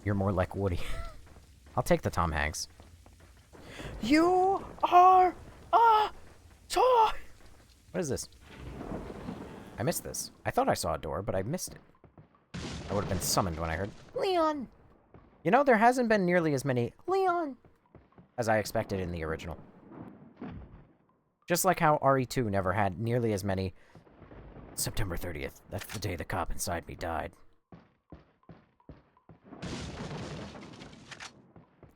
You're more like Woody. I'll take the Tom Hanks. You are a toy! What is this? I missed this. I thought I saw a door, but I missed it. I would have been summoned when I heard Leon! You know, there hasn't been nearly as many Leon as I expected in the original. Just like how RE2 never had nearly as many September 30th. That's the day the cop inside me died.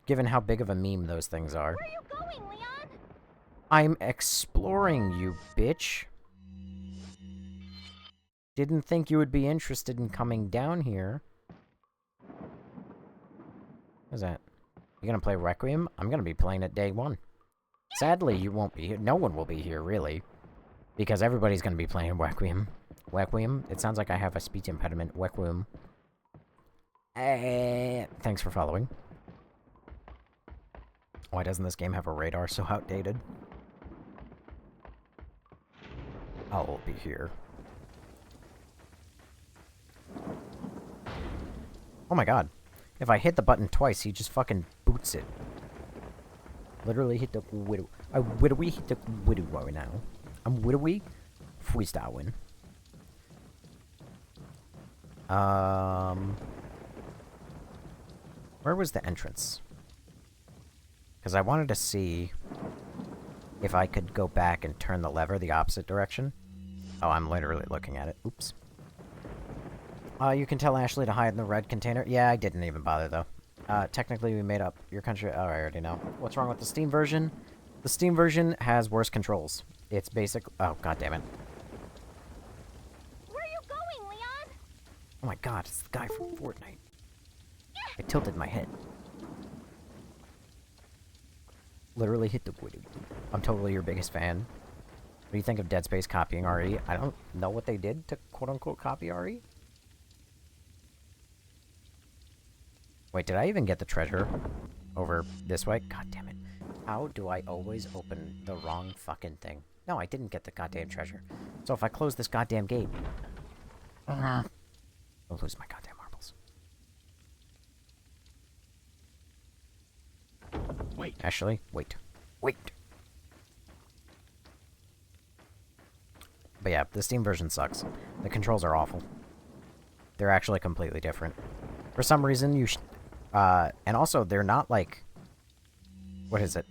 Given how big of a meme those things are. Where are you going, Leon? I'm exploring, you bitch. Didn't think you would be interested in coming down here. What is that? You gonna play Requiem? I'm gonna be playing it day one. Sadly, you won't be here. No one will be here, really. Because everybody's gonna be playing Requiem. Requiem? It sounds like I have a speech impediment. Requiem. Thanks for following. Why doesn't this game have a radar so outdated? I'll be here. Oh my god. If I hit the button twice, he just fucking boots it. Literally hit the widow. We hit the widow right now. I'm widowy freestyling. Where was the entrance? Because I wanted to see if I could go back and turn the lever the opposite direction. Oh, I'm literally looking at it. Oops. You can tell Ashley to hide in the red container. Yeah, I didn't even bother, though. Technically, we made up your country. Oh, I already know. What's wrong with the Steam version? The Steam version has worse controls. It's basic. Oh, god damn it. Where are you going, Leon? Oh my god, it's the guy from Fortnite. I tilted my head. Literally hit the wood. I'm totally your biggest fan. What do you think of Dead Space copying RE? I don't know what they did to quote-unquote copy RE. Wait, did I even get the treasure over this way? God damn it. How do I always open the wrong fucking thing? No, I didn't get the goddamn treasure. So if I close this goddamn gate... I'll lose my goddamn marbles. Wait. Ashley, wait. Wait! But yeah, the Steam version sucks. The controls are awful. They're actually completely different. For some reason, and also, they're not like... What is it?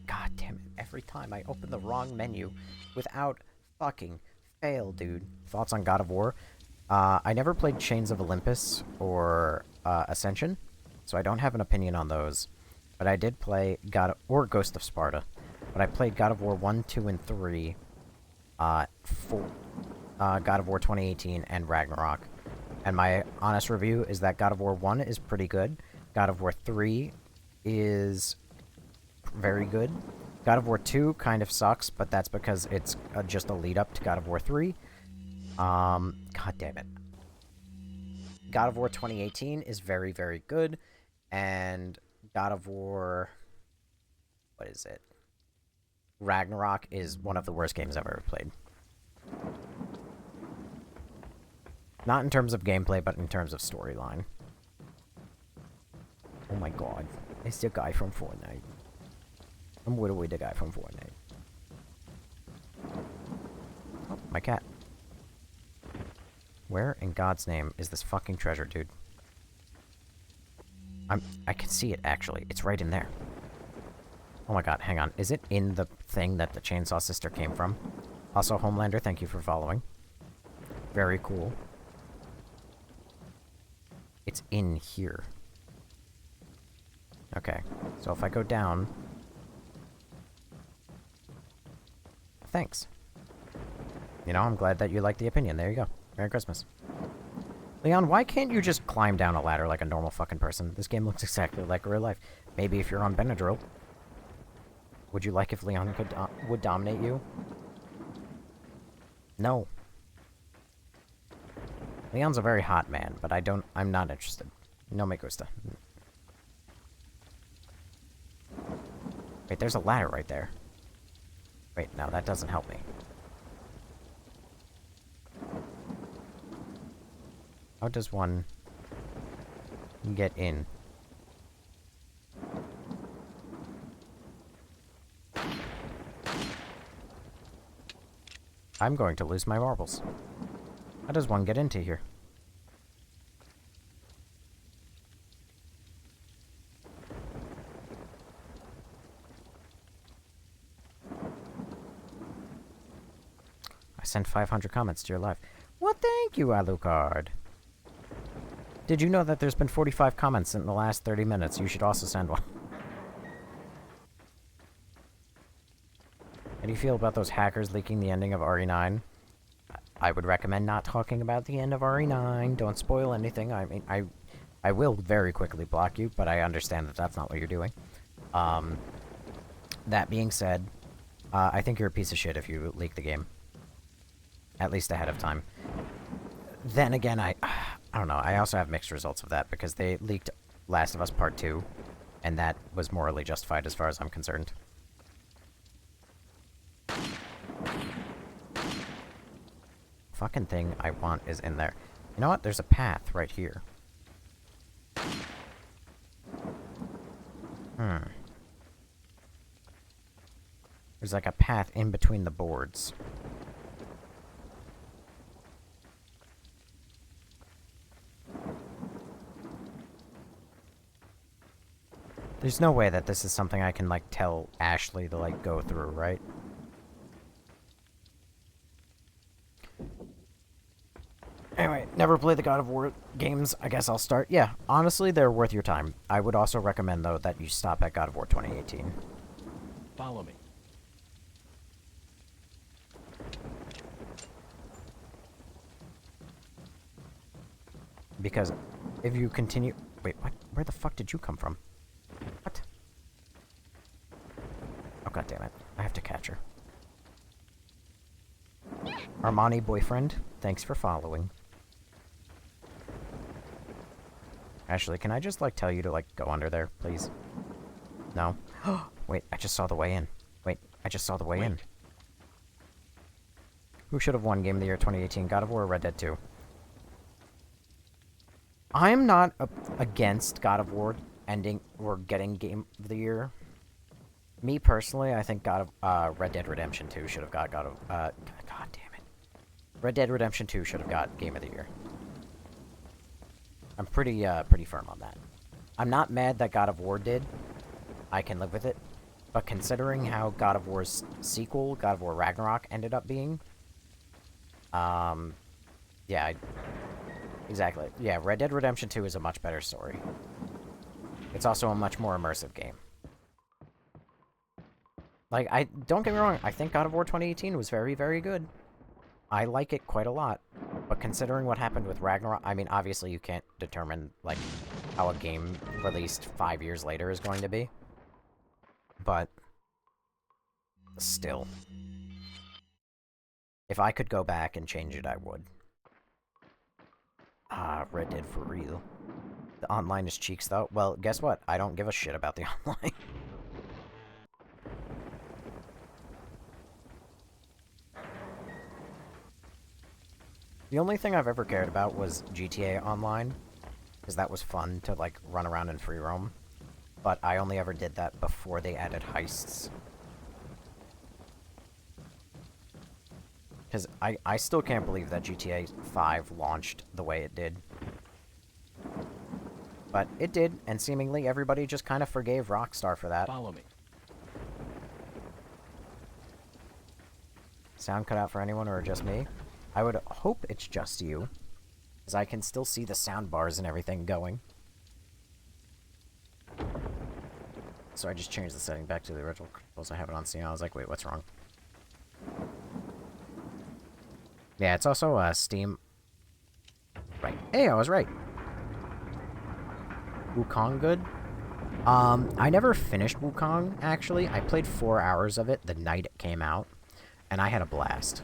God damn it. Every time I open the wrong menu without fucking fail, dude. Thoughts on God of War? I never played Chains of Olympus or Ascension, so I don't have an opinion on those. But I did play Ghost of Sparta. But I played God of War 1, 2, and 3, God of War 2018, and Ragnarok. And my honest review is that God of War 1 is pretty good. God of War 3 is very good. God of War 2 kind of sucks, but that's because it's just a lead up to God of War 3. God damn it. God of War 2018 is very, very good, and God of War... What is it? Ragnarok is one of the worst games I've ever played. Not in terms of gameplay, but in terms of storyline. Oh my god. It's the guy from Fortnite. I'm literally the guy from Fortnite. Oh, my cat. Where in God's name is this fucking treasure, dude? I can see it, actually. It's right in there. Oh my god, hang on. Is it in the thing that the Chainsaw Sister came from? Also, Homelander, thank you for following. Very cool. It's in here. Okay, so if I go down... Thanks. You know, I'm glad that you like the opinion. There you go. Merry Christmas. Leon, why can't you just climb down a ladder like a normal fucking person? This game looks exactly like real life. Maybe if you're on Benadryl. Would you like if Leon would dominate you? No. Leon's a very hot man, but I'm not interested. No me gusta. Wait, there's a ladder right there. Wait, no, that doesn't help me. How does one get in? I'm going to lose my marbles. How does one get into here? I sent 500 comments to your live. Well, thank you, Alucard. Did you know that there's been 45 comments in the last 30 minutes? You should also send one. How do you feel about those hackers leaking the ending of RE9? I would recommend not talking about the end of RE9. Don't spoil anything. I mean, I will very quickly block you, but I understand that that's not what you're doing. That being said, I think you're a piece of shit if you leak the game. At least ahead of time. Then again, I don't know. I also have mixed results of that, because they leaked Last of Us Part 2, and that was morally justified as far as I'm concerned. Fucking thing I want is in there. You know what? There's a path right here. There's like a path in between the boards. There's no way that this is something I can, like, tell Ashley to, like, go through, right? Anyway, never played the God of War games. I guess I'll start. Yeah, honestly, they're worth your time. I would also recommend, though, that you stop at God of War 2018. Follow me. Because if you continue... Wait, what? Where the fuck did you come from? What? Oh, god damn it. I have to catch her. Armani boyfriend, thanks for following. Ashley, can I just, like, tell you to, like, go under there, please? No? Wait, I just saw the way in. Wait, I just saw the way in. Who should have won Game of the Year 2018? God of War or Red Dead 2? I'm not against God of War ending or getting Game of the Year. Me, personally, I think Red Dead Redemption 2 should have got God of... God damn it. Red Dead Redemption 2 should have got Game of the Year. I'm pretty firm on that. I'm not mad that God of War did. I can live with it. But considering how God of War's sequel, God of War Ragnarok, ended up being... yeah, exactly. Yeah, Red Dead Redemption 2 is a much better story. It's also a much more immersive game. Like, don't get me wrong, I think God of War 2018 was very, very good. I like it quite a lot. But considering what happened with Ragnarok, I mean, obviously you can't determine, like, how a game released 5 years later is going to be. But, still. If I could go back and change it, I would. Ah, Red Dead for real. The online is cheeks, though. Well, guess what? I don't give a shit about the online. The only thing I've ever cared about was GTA Online, because that was fun to, like, run around in free roam. But I only ever did that before they added heists. Because I still can't believe that GTA 5 launched the way it did. But it did, and seemingly everybody just kind of forgave Rockstar for that. Follow me. Sound cut out for anyone, or just me? I would hope it's just you, because I can still see the sound bars and everything going. So I just changed the setting back to the original controls. I have it on scene. I was like, wait, what's wrong? Yeah, it's also Steam. Right. Hey, I was right. Wukong good? I never finished Wukong, actually. I played 4 hours of it the night it came out, and I had a blast.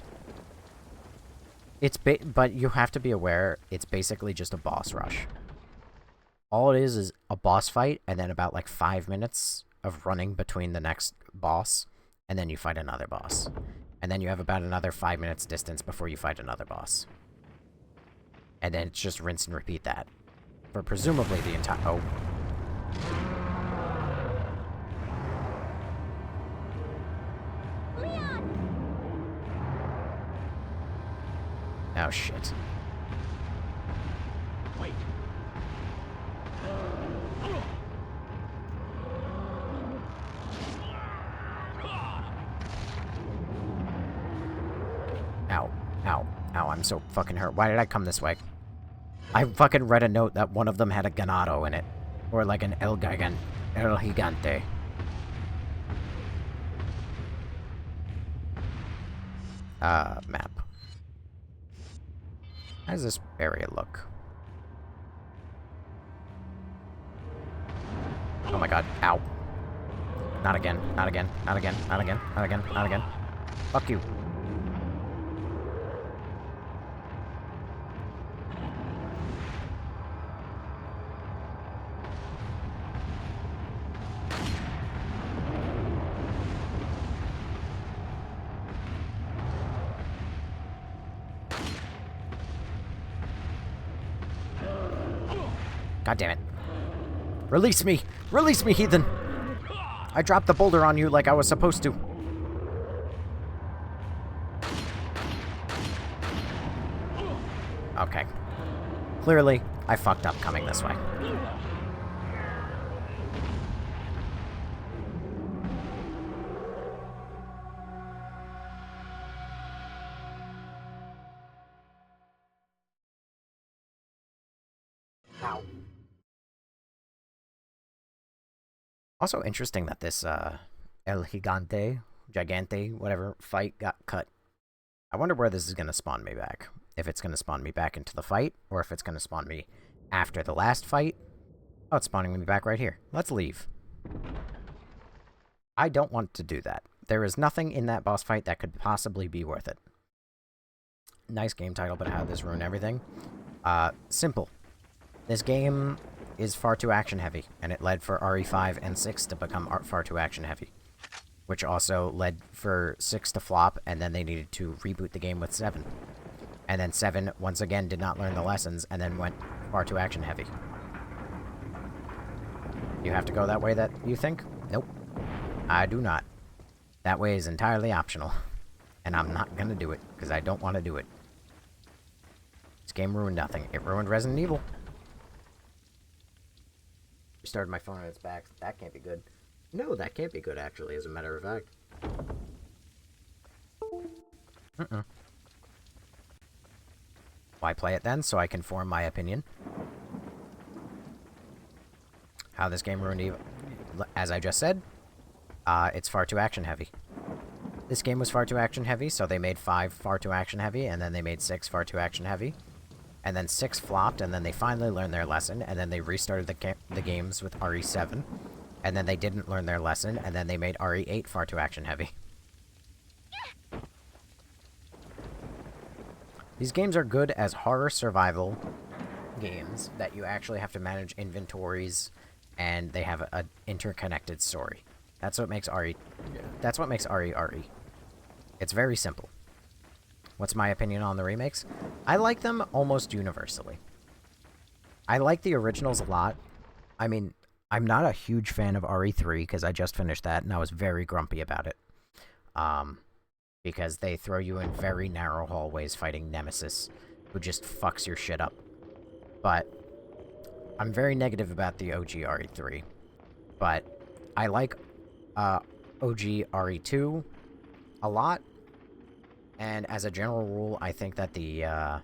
But you have to be aware, it's basically just a boss rush. All it is a boss fight, and then about, like, 5 minutes of running between the next boss, and then you fight another boss. And then you have about another 5 minutes distance before you fight another boss. And then it's just rinse and repeat that. For presumably the entire... Oh. Oh, shit. Wait. Ow. Ow. Ow, I'm so fucking hurt. Why did I come this way? I fucking read a note that one of them had a ganado in it. Or like an El Gigante. Map. How does this area look? Oh my god. Ow. Not again. Not again. Not again. Not again. Not again. Not again. Fuck you. God damn it. Release me! Release me, heathen! I dropped the boulder on you like I was supposed to. Okay. Clearly, I fucked up coming this way. Ow. Also interesting that this, El Gigante, whatever, fight got cut. I wonder where this is going to spawn me back. If it's going to spawn me back into the fight, or if it's going to spawn me after the last fight. Oh, it's spawning me back right here. Let's leave. I don't want to do that. There is nothing in that boss fight that could possibly be worth it. Nice game title, but how did this ruin everything? Simple. This game is far too action-heavy, and it led for RE5 and 6 to become far too action-heavy. Which also led for 6 to flop, and then they needed to reboot the game with 7. And then 7, once again, did not learn the lessons, and then went far too action-heavy. You have to go that way that you think? Nope. I do not. That way is entirely optional. And I'm not gonna do it, because I don't want to do it. game ruined nothing. It ruined Resident Evil. Restarted my phone and it's back. That can't be good. No, that can't be good, actually, as a matter of fact. Why play it then? So I can form my opinion. How this game ruined Evil. As I just said, it's far too action-heavy. This game was far too action-heavy, so they made 5 far too action-heavy, and then they made 6 far too action-heavy. And then 6 flopped, and then they finally learned their lesson, and then they restarted the games with RE7. And then they didn't learn their lesson, and then they made RE8 far too action-heavy. These games are good as horror survival games that you actually have to manage inventories, and they have an interconnected story. That's what makes RE... That's what makes RE RE. It's very simple. What's my opinion on the remakes? I like them almost universally. I like the originals a lot. I mean, I'm not a huge fan of RE3 because I just finished that and I was very grumpy about it. Because they throw you in very narrow hallways fighting Nemesis, who just fucks your shit up. But I'm very negative about the OG RE3. But I like OG RE2 a lot. And as a general rule, I think that the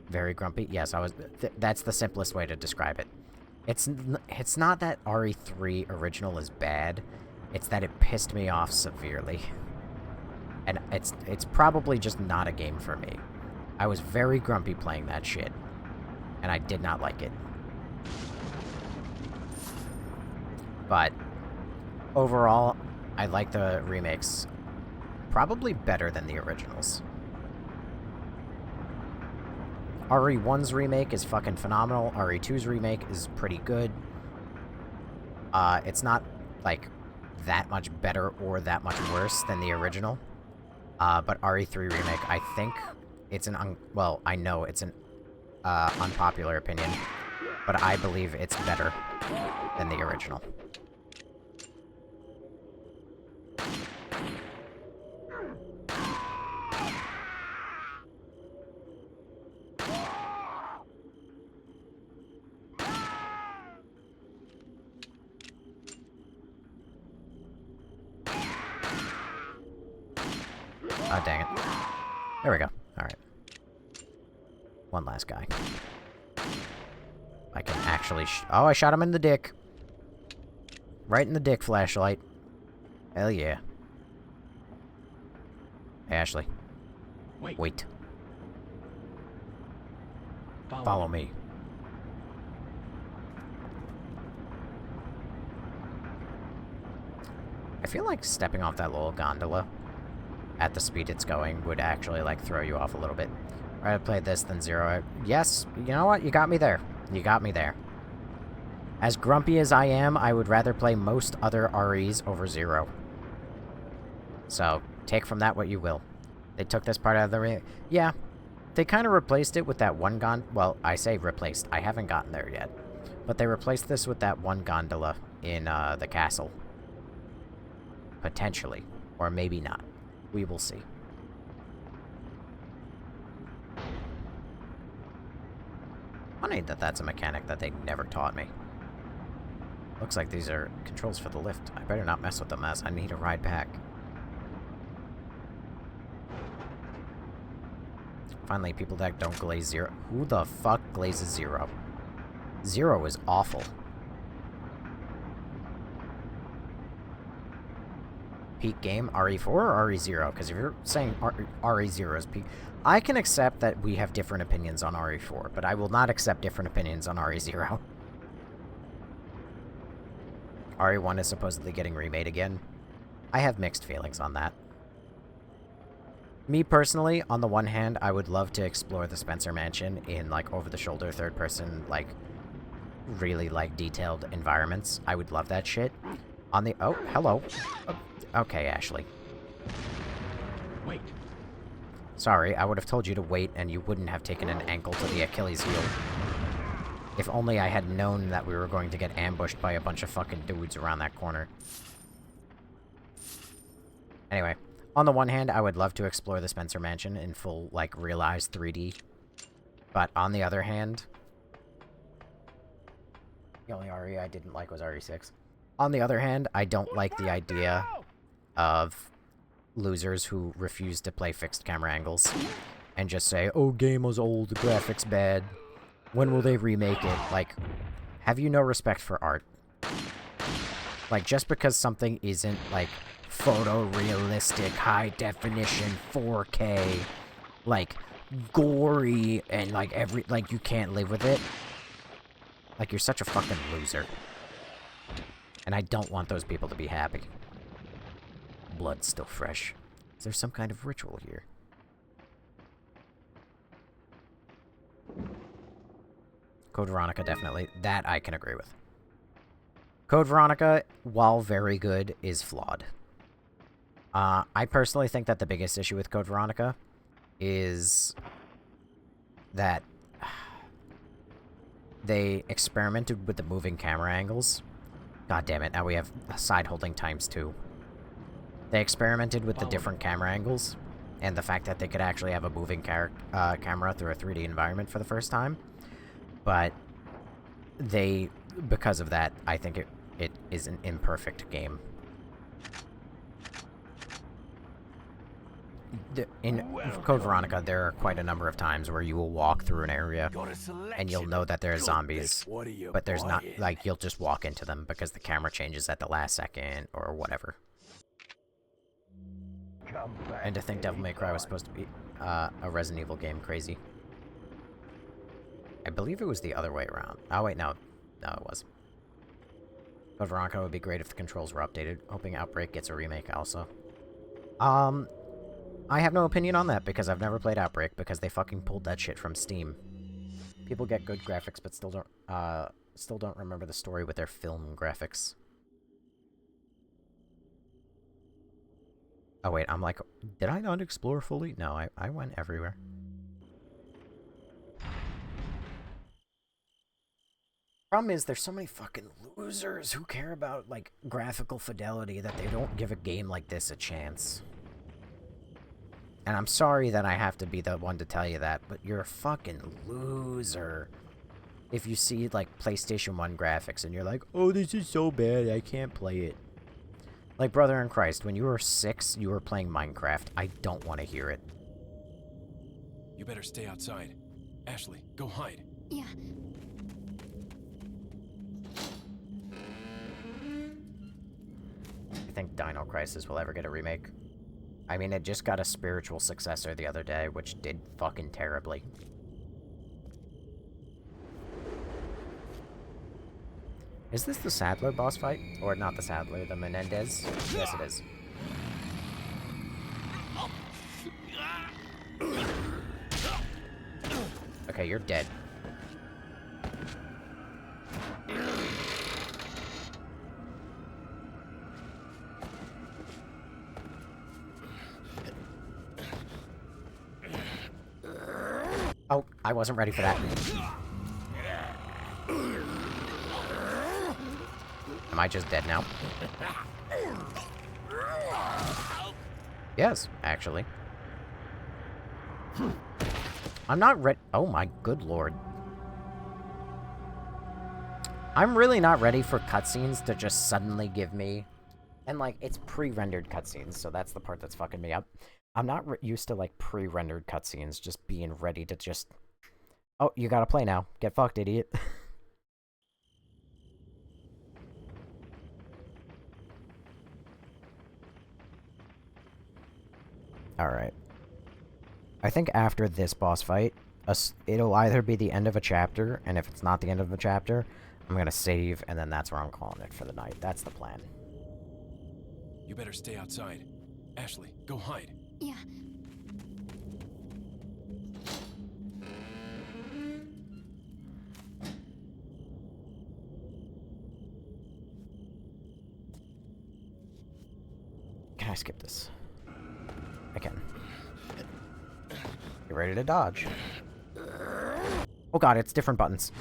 very grumpy... Yes, that's the simplest way to describe it. It's not that RE3 original is bad. It's that it pissed me off severely. And it's probably just not a game for me. I was very grumpy playing that shit. And I did not like it. But overall, I like the remakes probably better than the originals. RE1's remake is fucking phenomenal. RE2's remake is pretty good. It's not, like, that much better or that much worse than the original. But RE3 remake, I think it's well, I know it's an unpopular opinion, but I believe it's better than the original. Oh, dang it. There we go. Alright. One last guy. I can actually oh, I shot him in the dick. Right in the dick, flashlight. Hell yeah. Hey, Ashley. Wait. Follow me. I feel like stepping off that little gondola at the speed it's going would actually, like, throw you off a little bit. I'd play this than Zero. Yes, you know what? You got me there. You got me there. As grumpy as I am, I would rather play most other REs over Zero. So, take from that what you will. They took this part out of the... Yeah, they kind of replaced it with that one well, I say replaced. I haven't gotten there yet. But they replaced this with that one gondola in the castle. Potentially. Or maybe not. We will see. Funny that that's a mechanic that they never taught me. Looks like these are controls for the lift. I better not mess with them as I need a ride back. Finally, people that don't glaze Zero. Who the fuck glazes Zero? Zero is awful. Peak game, RE4 or RE0? Because if you're saying RE0 is peak... I can accept that we have different opinions on RE4, but I will not accept different opinions on RE0. RE1 is supposedly getting remade again. I have mixed feelings on that. Me personally, on the one hand, I would love to explore the Spencer Mansion in, like, over-the-shoulder, third-person, like, really, like, detailed environments. I would love that shit. On the... Oh, hello. Okay, Ashley. Wait. Sorry, I would have told you to wait, and you wouldn't have taken an ankle to the Achilles heel. If only I had known that we were going to get ambushed by a bunch of fucking dudes around that corner. Anyway, on the one hand, I would love to explore the Spencer Mansion in full, like, realized 3D. But on the other hand, the only RE I didn't like was RE6. On the other hand, I don't like the idea of losers who refuse to play fixed camera angles and just say, oh, game was old, the graphics bad. When will they remake it? Like, have you no respect for art? Like, just because something isn't, like, photorealistic, high-definition, 4K, like, gory, and, like, you can't live with it. Like, you're such a fucking loser. And I don't want those people to be happy. Blood's still fresh. Is there some kind of ritual here? Code Veronica, definitely. That I can agree with. Code Veronica, while very good, is flawed. I personally think that the biggest issue with Code Veronica is that they experimented with the moving camera angles. God damn it, now we have side holding times 2. They experimented with the different camera angles, and the fact that they could actually have a moving camera through a 3D environment for the first time. But they, because of that, I think it is an imperfect game. In Code Veronica, there are quite a number of times where you will walk through an area and you'll know that there are zombies, but there's not, like, you'll just walk into them because the camera changes at the last second or whatever. And to think Devil May Cry was supposed to be a Resident Evil game, crazy. I believe it was the other way around. Oh wait, no. No, it was. Code Veronica would be great if the controls were updated. Hoping Outbreak gets a remake also. I have no opinion on that because I've never played Outbreak because they fucking pulled that shit from Steam. People get good graphics but still don't remember the story with their film graphics. Oh wait, I'm like, did I not explore fully? No, I went everywhere. Problem is, there's so many fucking losers who care about, like, graphical fidelity that they don't give a game like this a chance. And I'm sorry that I have to be the one to tell you that, but you're a fucking loser. If you see, like, PlayStation 1 graphics and you're like, oh, this is so bad, I can't play it. Like, brother in Christ, when you were 6, you were playing Minecraft. I don't want to hear it. You better stay outside. Ashley, go hide. Yeah. I think Dino Crisis will ever get a remake. I mean, it just got a spiritual successor the other day, which did fucking terribly. Is this the Sadler boss fight? Or not the Sadler, the Menendez? Yes, it is. Okay, you're dead. Oh, I wasn't ready for that. Am I just dead now? Yes, actually. I'm not ready. Oh my good lord. I'm really not ready for cutscenes to just suddenly give me... And, like, it's pre-rendered cutscenes, so that's the part that's fucking me up. I'm not used to, like, pre-rendered cutscenes just being ready to just... Oh, you gotta play now. Get fucked, idiot. Alright. I think after this boss fight, it'll either be the end of a chapter, and if it's not the end of a chapter, I'm gonna save, and then that's where I'm calling it for the night. That's the plan. You better stay outside. Ashley, go hide. Yeah. Can I skip this? I can. Get ready to dodge. Oh god, it's different buttons.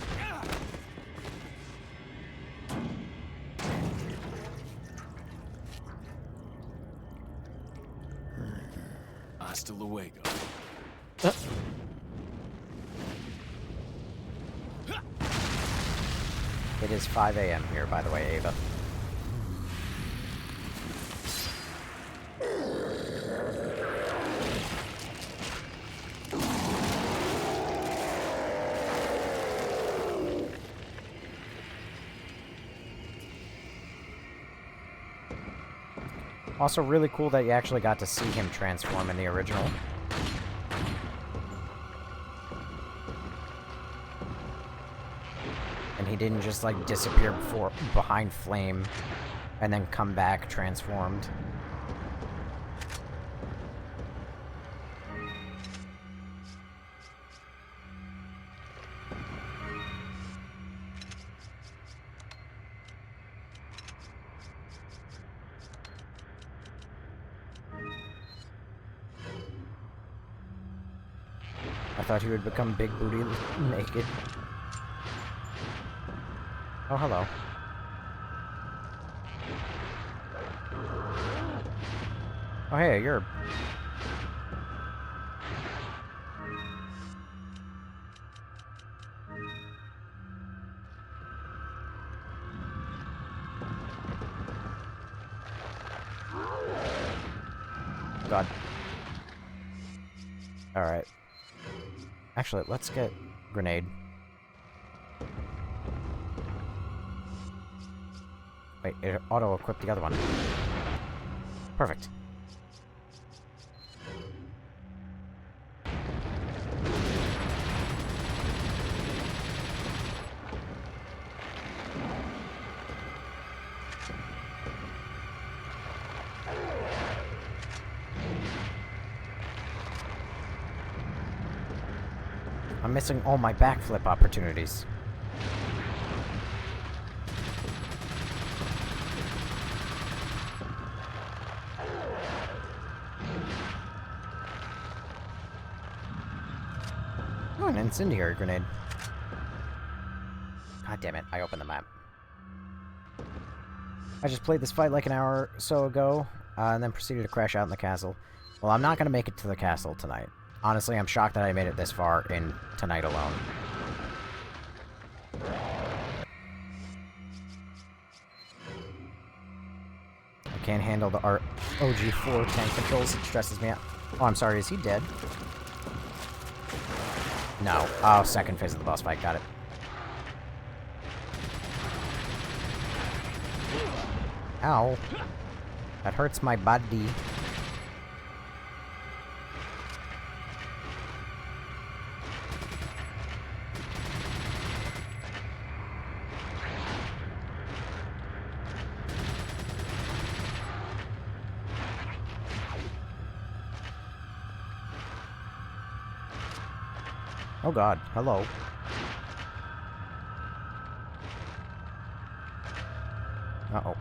Hasta luego. It is 5 a.m. here, by the way, Ava. Also, really cool that you actually got to see him transform in the original. And he didn't just, like, disappear behind flame and then come back transformed. I thought he would become big booty naked. Oh, hello. Oh, hey, you're... God. Alright. Actually, let's get grenade. Wait, it auto-equipped the other one. Perfect. I'm missing all my backflip opportunities. Oh, an incendiary grenade. God damn it, I opened the map. I just played this fight like an hour or so ago, and then proceeded to crash out in the castle. Well, I'm not gonna make it to the castle tonight. Honestly, I'm shocked that I made it this far in tonight alone. I can't handle the OG4 tank controls, it stresses me out. Oh, I'm sorry, is he dead? No. Oh, second phase of the boss fight, got it. Ow. That hurts my body. Oh god, hello. Uh-oh.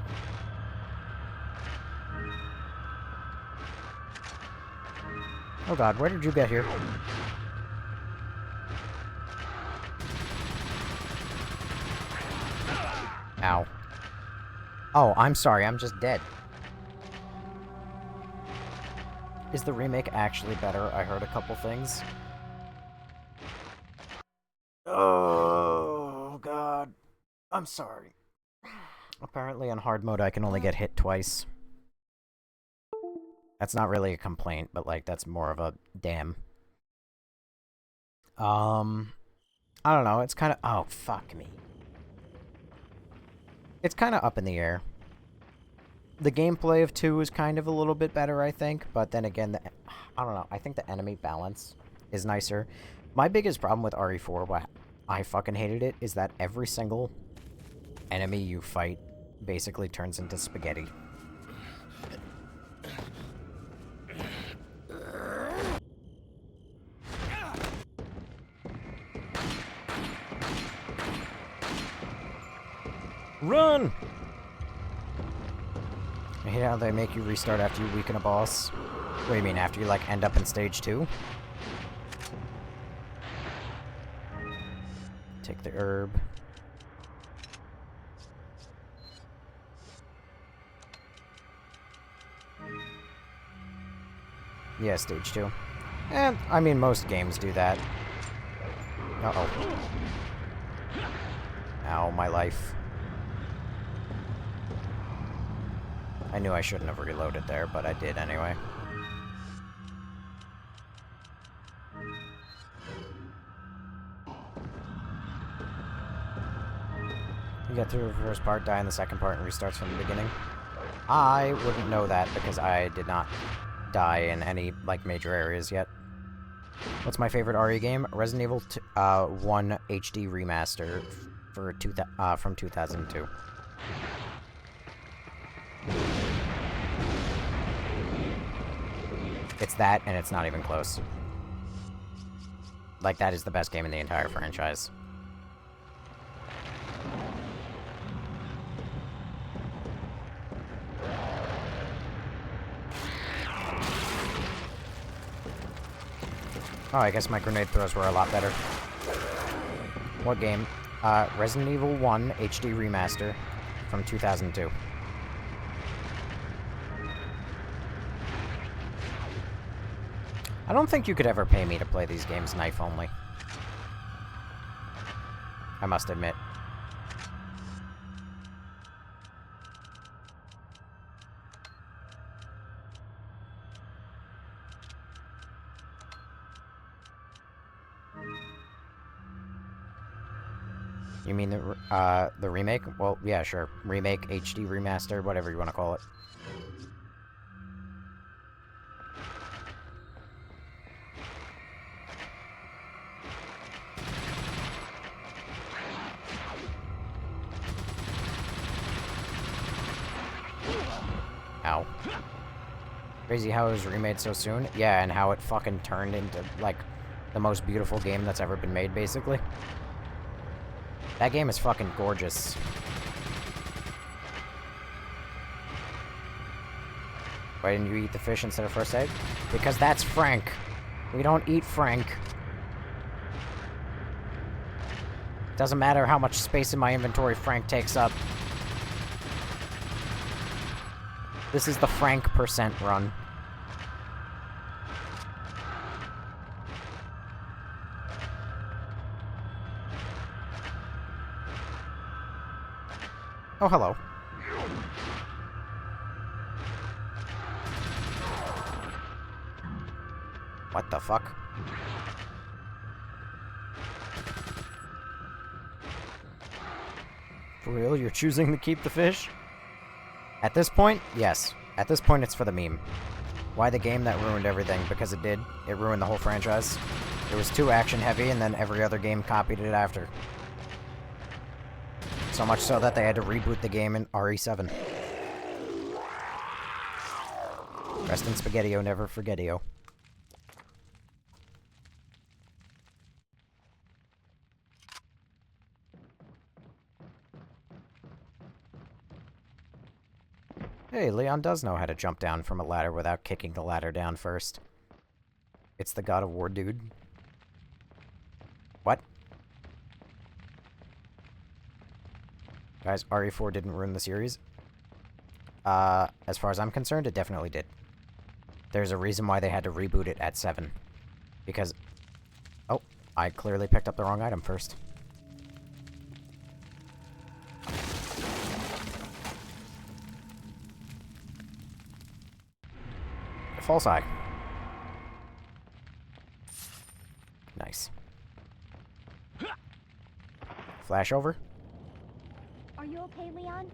Oh god, where did you get here? Ow. Oh, I'm sorry, I'm just dead. Is the remake actually better? I heard a couple things. Oh, God. I'm sorry. Apparently on hard mode I can only get hit twice. That's not really a complaint, but, like, that's more of a damn. I don't know, it's kind of... Oh, fuck me. It's kind of up in the air. The gameplay of 2 is kind of a little bit better, I think, but then again, I don't know, I think the enemy balance is nicer. My biggest problem with RE4, why I fucking hated it, is that every single enemy you fight basically turns into spaghetti. Run! I hate how they make you restart after you weaken a boss. What do you mean, after you, like, end up in stage 2? Take the herb. Yeah, stage 2. And, I mean, most games do that. Uh-oh. Ow, my life. I knew I shouldn't have reloaded there, but I did anyway. You get through the first part, die in the second part, and restarts from the beginning. I wouldn't know that because I did not die in any, like, major areas yet. What's my favorite RE game? Resident Evil 1 HD Remaster for from 2002. It's that, and it's not even close. Like, that is the best game in the entire franchise. Oh, I guess my grenade throws were a lot better. What game? Resident Evil 1 HD Remaster from 2002. I don't think you could ever pay me to play these games knife only. I must admit. You mean the remake? Well, yeah, sure. Remake, HD Remaster, whatever you want to call it. Ow. Crazy how it was remade so soon. Yeah, and how it fucking turned into, like, the most beautiful game that's ever been made, basically. That game is fucking gorgeous. Why didn't you eat the fish instead of first egg? Because that's Frank. We don't eat Frank. Doesn't matter how much space in my inventory Frank takes up. This is the Frank % run. Oh, hello. What the fuck? For real? You're choosing to keep the fish? At this point, yes. At this point, it's for the meme. Why the game that ruined everything? Because it did. It ruined the whole franchise. It was too action-heavy, and then every other game copied it after. So much so that they had to reboot the game in RE7. Rest in Spaghetti-O, never forget-o. Hey, Leon does know how to jump down from a ladder without kicking the ladder down first. It's the God of War dude. What? Guys, RE4 didn't ruin the series. As far as I'm concerned, it definitely did. There's a reason why they had to reboot it at 7. Because... Oh, I clearly picked up the wrong item first. False eye. Nice. Flash over. Are you okay, Leon?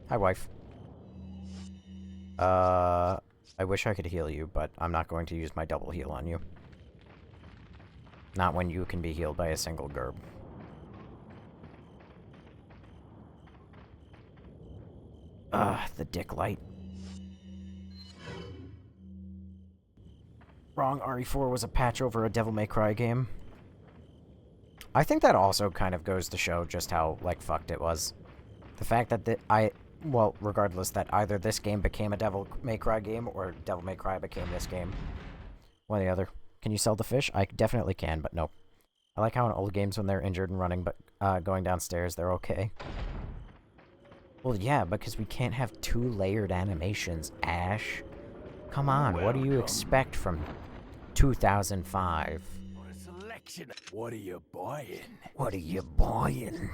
Hi, wife. I wish I could heal you, but I'm not going to use my double heal on you. Not when you can be healed by a single gerb. The dick light. Wrong, RE4 was a patch over a Devil May Cry game. I think that also kind of goes to show just how, like, fucked it was. The fact that well, regardless, that either this game became a Devil May Cry game, or Devil May Cry became this game. One or the other. Can you sell the fish? I definitely can, but nope. I like how in old games when they're injured and running, but going downstairs, they're okay. Well, yeah, because we can't have 2 layered animations, Ash. Come on, what do you expect from 2005? For a selection. What are you buying? What are you buying?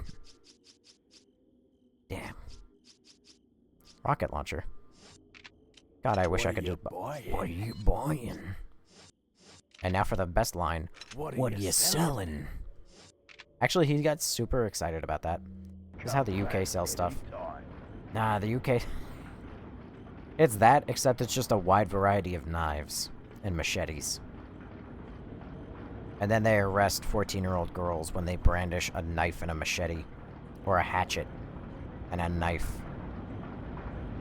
Rocket launcher. God, I wish I could just... What are you buying? And now for the best line. What are you selling? Actually, he got super excited about that. This is how the UK sells stuff. Nah, the UK... It's that, except it's just a wide variety of knives and machetes. And then they arrest 14-year-old girls when they brandish a knife and a machete. Or a hatchet and a knife.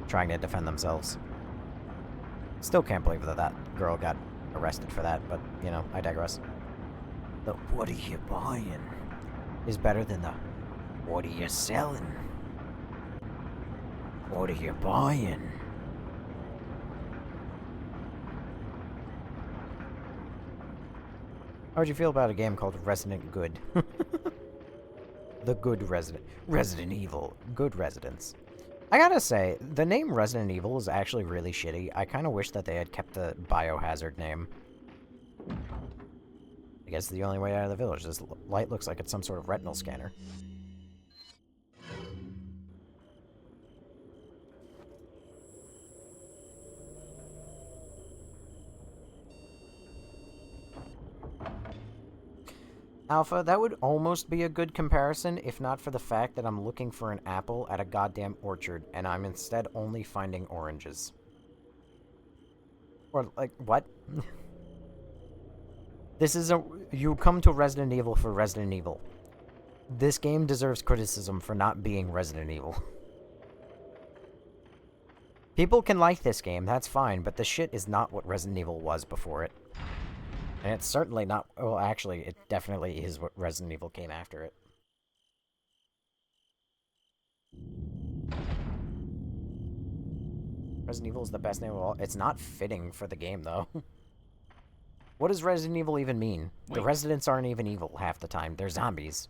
Trying to defend themselves. Still can't believe that that girl got arrested for that, but, you know, I digress. The what are you buying is better than the what are you selling? What are you buying? How would you feel about a game called Resident Good? The Good Resident. Resident Evil. Good Residents. I gotta say, the name Resident Evil is actually really shitty. I kind of wish that they had kept the Biohazard name. I guess the only way out of the village. This light looks like it's some sort of retinal scanner. Alpha, that would almost be a good comparison if not for the fact that I'm looking for an apple at a goddamn orchard and I'm instead only finding oranges. Or, like, what? This is a... You come to Resident Evil for Resident Evil. This game deserves criticism for not being Resident Evil. People can like this game, that's fine, but the shit is not what Resident Evil was before it. And it's certainly not... Well, actually, it definitely is what Resident Evil came after it. Resident Evil is the best name of all. It's not fitting for the game, though. What does Resident Evil even mean? The residents aren't even evil half the time. They're zombies.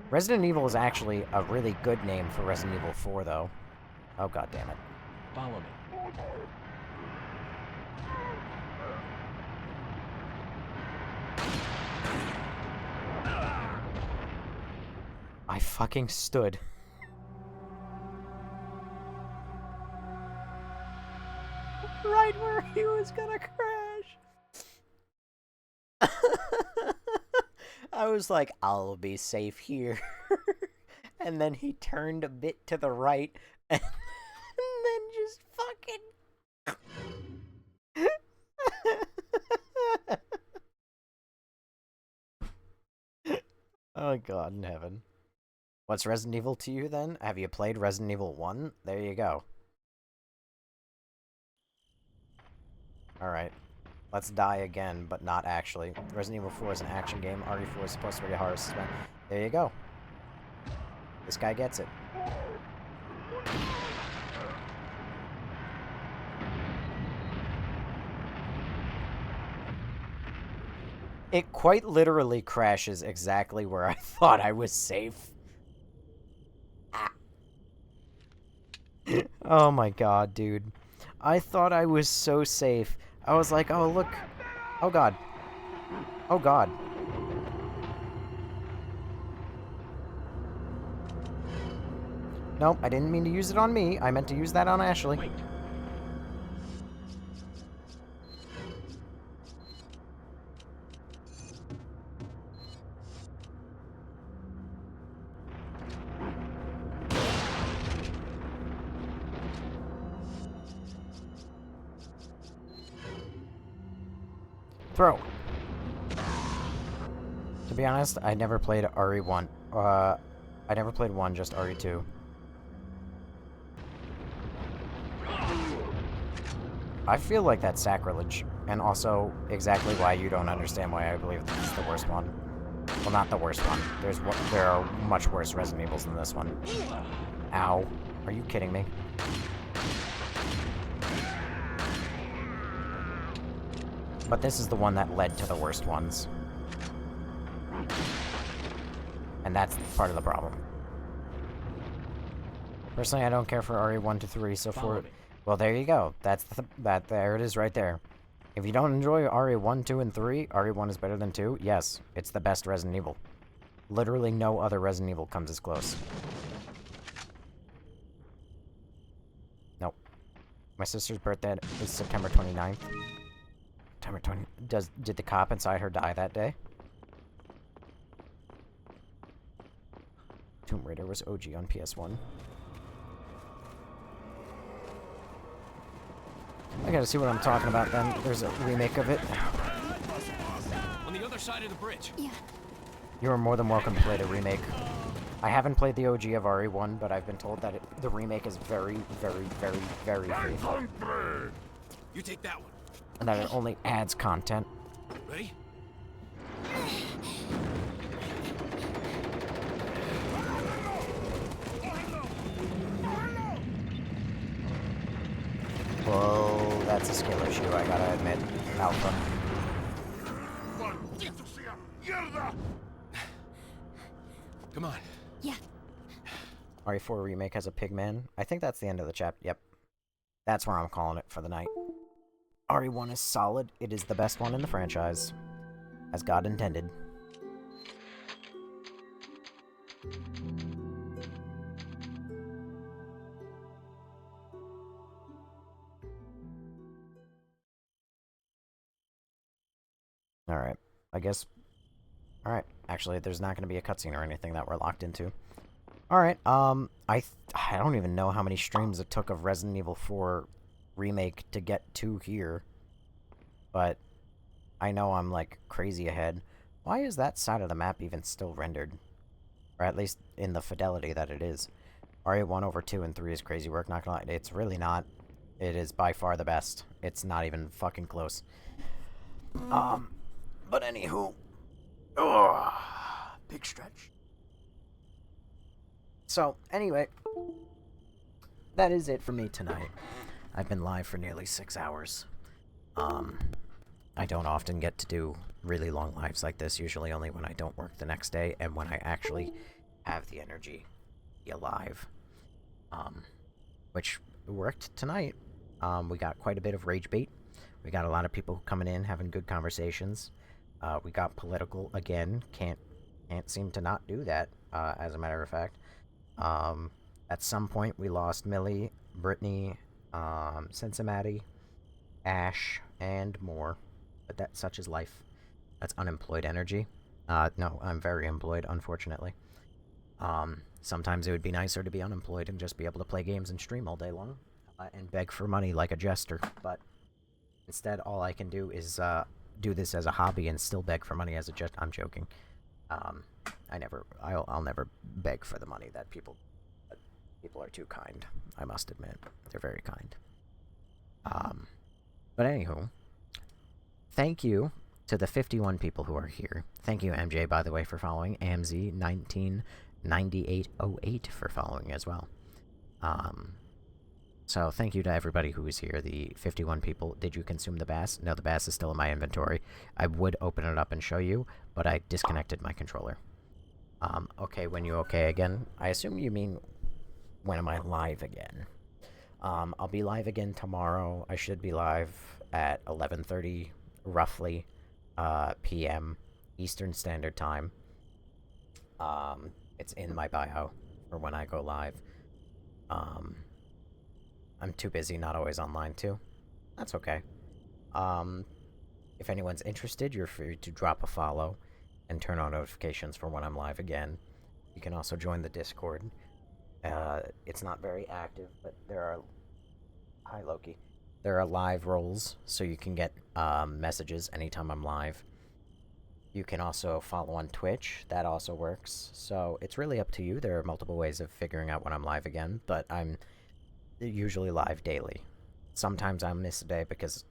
Resident Evil is actually a really good name for Resident Evil 4, though. Oh, god damn it. Follow me. I fucking stood. Right where he was gonna crash. I was like, I'll be safe here. And then he turned a bit to the right and then just fucking... Oh god in heaven. What's Resident Evil to you, then? Have you played Resident Evil 1? There you go. Alright. Let's die again, but not actually. Resident Evil 4 is an action game. RE4 is supposed to be a horror suspense. There you go. This guy gets it. It quite literally crashes exactly where I thought I was safe. Oh my god, dude. I thought I was so safe. I was like, oh, look. Oh god. Oh god. Nope, I didn't mean to use it on me. I meant to use that on Ashley. Wait. Throw. To be honest, I never played RE1. I never played 1, just RE2. I feel like that's sacrilege, and also exactly why you don't understand why I believe this is the worst one. Well, not the worst one. There are much worse Resident Evils than this one. Ow. Are you kidding me? But this is the one that led to the worst ones. And that's part of the problem. Personally, I don't care for RE1 to 3, so for... Well, there you go. There it is right there. If you don't enjoy RE1, 2, and 3, RE1 is better than 2, yes, it's the best Resident Evil. Literally no other Resident Evil comes as close. Nope. My sister's birthday is September 29th. September 20. Did the cop inside her die that day? Tomb Raider was OG on PS1. I gotta see what I'm talking about then. There's a remake of it. On the other side of the bridge. Yeah. You are more than welcome to play the remake. I haven't played the OG of RE1, but I've been told that the remake is very, very, very, very faithful. You take that one. And that it only adds content. Ready? Whoa, that's a skill issue, I gotta admit. Alpha. Come on. Yeah. RE4 Remake has a pigman. I think that's the end of the chapter. Yep. That's where I'm calling it for the night. RE1 is solid. It is the best one in the franchise. As God intended. Alright. I guess... Alright. Actually, there's not going to be a cutscene or anything that we're locked into. Alright, I don't even know how many streams it took of Resident Evil 4 Remake to get to here. But I know I'm, like, crazy ahead. Why is that side of the map even still rendered? Or at least in the fidelity that it is. RE1 over 2 and 3 is crazy work, not gonna lie. It's really not. It is by far the best. It's not even fucking close. But anywho... Ugh, big stretch. So, anyway, that is it for me tonight. I've been live for nearly 6 hours. I don't often get to do really long lives like this, usually only when I don't work the next day, and when I actually have the energy to be alive. Which worked tonight. We got quite a bit of rage bait. We got a lot of people coming in, having good conversations. We got political again. Can't seem to not do that, as a matter of fact. At some point, we lost Millie, Brittany, Cincinnati, Ash, and more. But such is life. That's unemployed energy. No, I'm very employed, unfortunately. Sometimes it would be nicer to be unemployed and just be able to play games and stream all day long, and beg for money like a jester. But instead, all I can do is do this as a hobby and still beg for money as a jester. I'm joking. I'll never beg for the money that people are too kind, I must admit. They're very kind. But anywho, thank you to the 51 people who are here. Thank you, MJ, by the way, for following. AMZ199808 for following as well. So thank you to everybody who is here, the 51 people. Did you consume the bass? No, the bass is still in my inventory. I would open it up and show you, but I disconnected my controller. Okay, when you okay again? I assume you mean, when am I live again? I'll be live again tomorrow. I should be live at 11:30, roughly, p.m. Eastern Standard Time. It's in my bio for when I go live. I'm too busy, not always online, too. That's okay. If anyone's interested, you're free to drop a follow and turn on notifications for when I'm live again. You can also join the Discord. It's not very active, but there are... Hi, Loki. There are live roles, so you can get messages anytime I'm live. You can also follow on Twitch. That also works. So it's really up to you. There are multiple ways of figuring out when I'm live again, but I'm usually live daily. Sometimes I miss a day because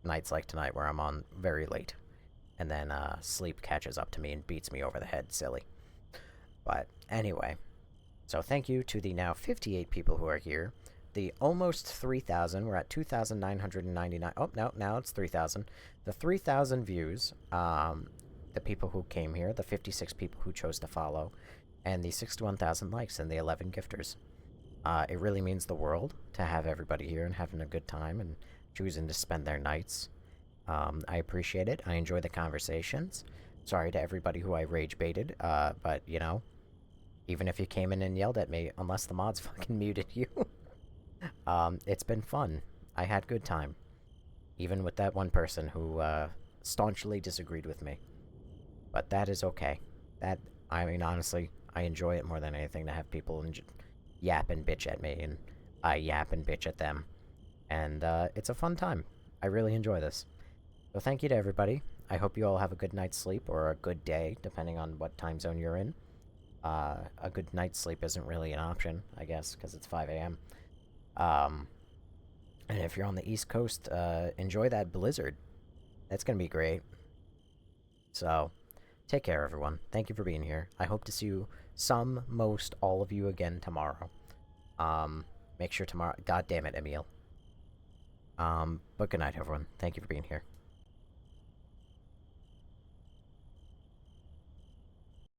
nights like tonight where I'm on very late. And then sleep catches up to me and beats me over the head silly. But anyway, so thank you to the now 58 people who are here. The almost 3,000, we're at 2,999. Oh, no, now it's 3,000. The 3,000 views, the people who came here, the 56 people who chose to follow, and the 61,000 likes and the 11 gifters. It really means the world to have everybody here and having a good time and choosing to spend their nights. I appreciate it. I enjoy the conversations. Sorry to everybody who I rage baited, but, you know, even if you came in and yelled at me, unless the mods fucking muted you, it's been fun. I had good time. Even with that one person who, staunchly disagreed with me. But that is okay. I mean, honestly, I enjoy it more than anything to have people yap and bitch at me, and I yap and bitch at them. And, it's a fun time. I really enjoy this. So thank you to everybody. I hope you all have a good night's sleep, or a good day, depending on what time zone you're in. A good night's sleep isn't really an option, I guess, because it's 5 a.m. And if you're on the East Coast, enjoy that blizzard. That's gonna be great. So, take care, everyone. Thank you for being here. I hope to see you, most, all of you again tomorrow. Make sure tomorrow... God damn it, Emil. But good night, everyone. Thank you for being here.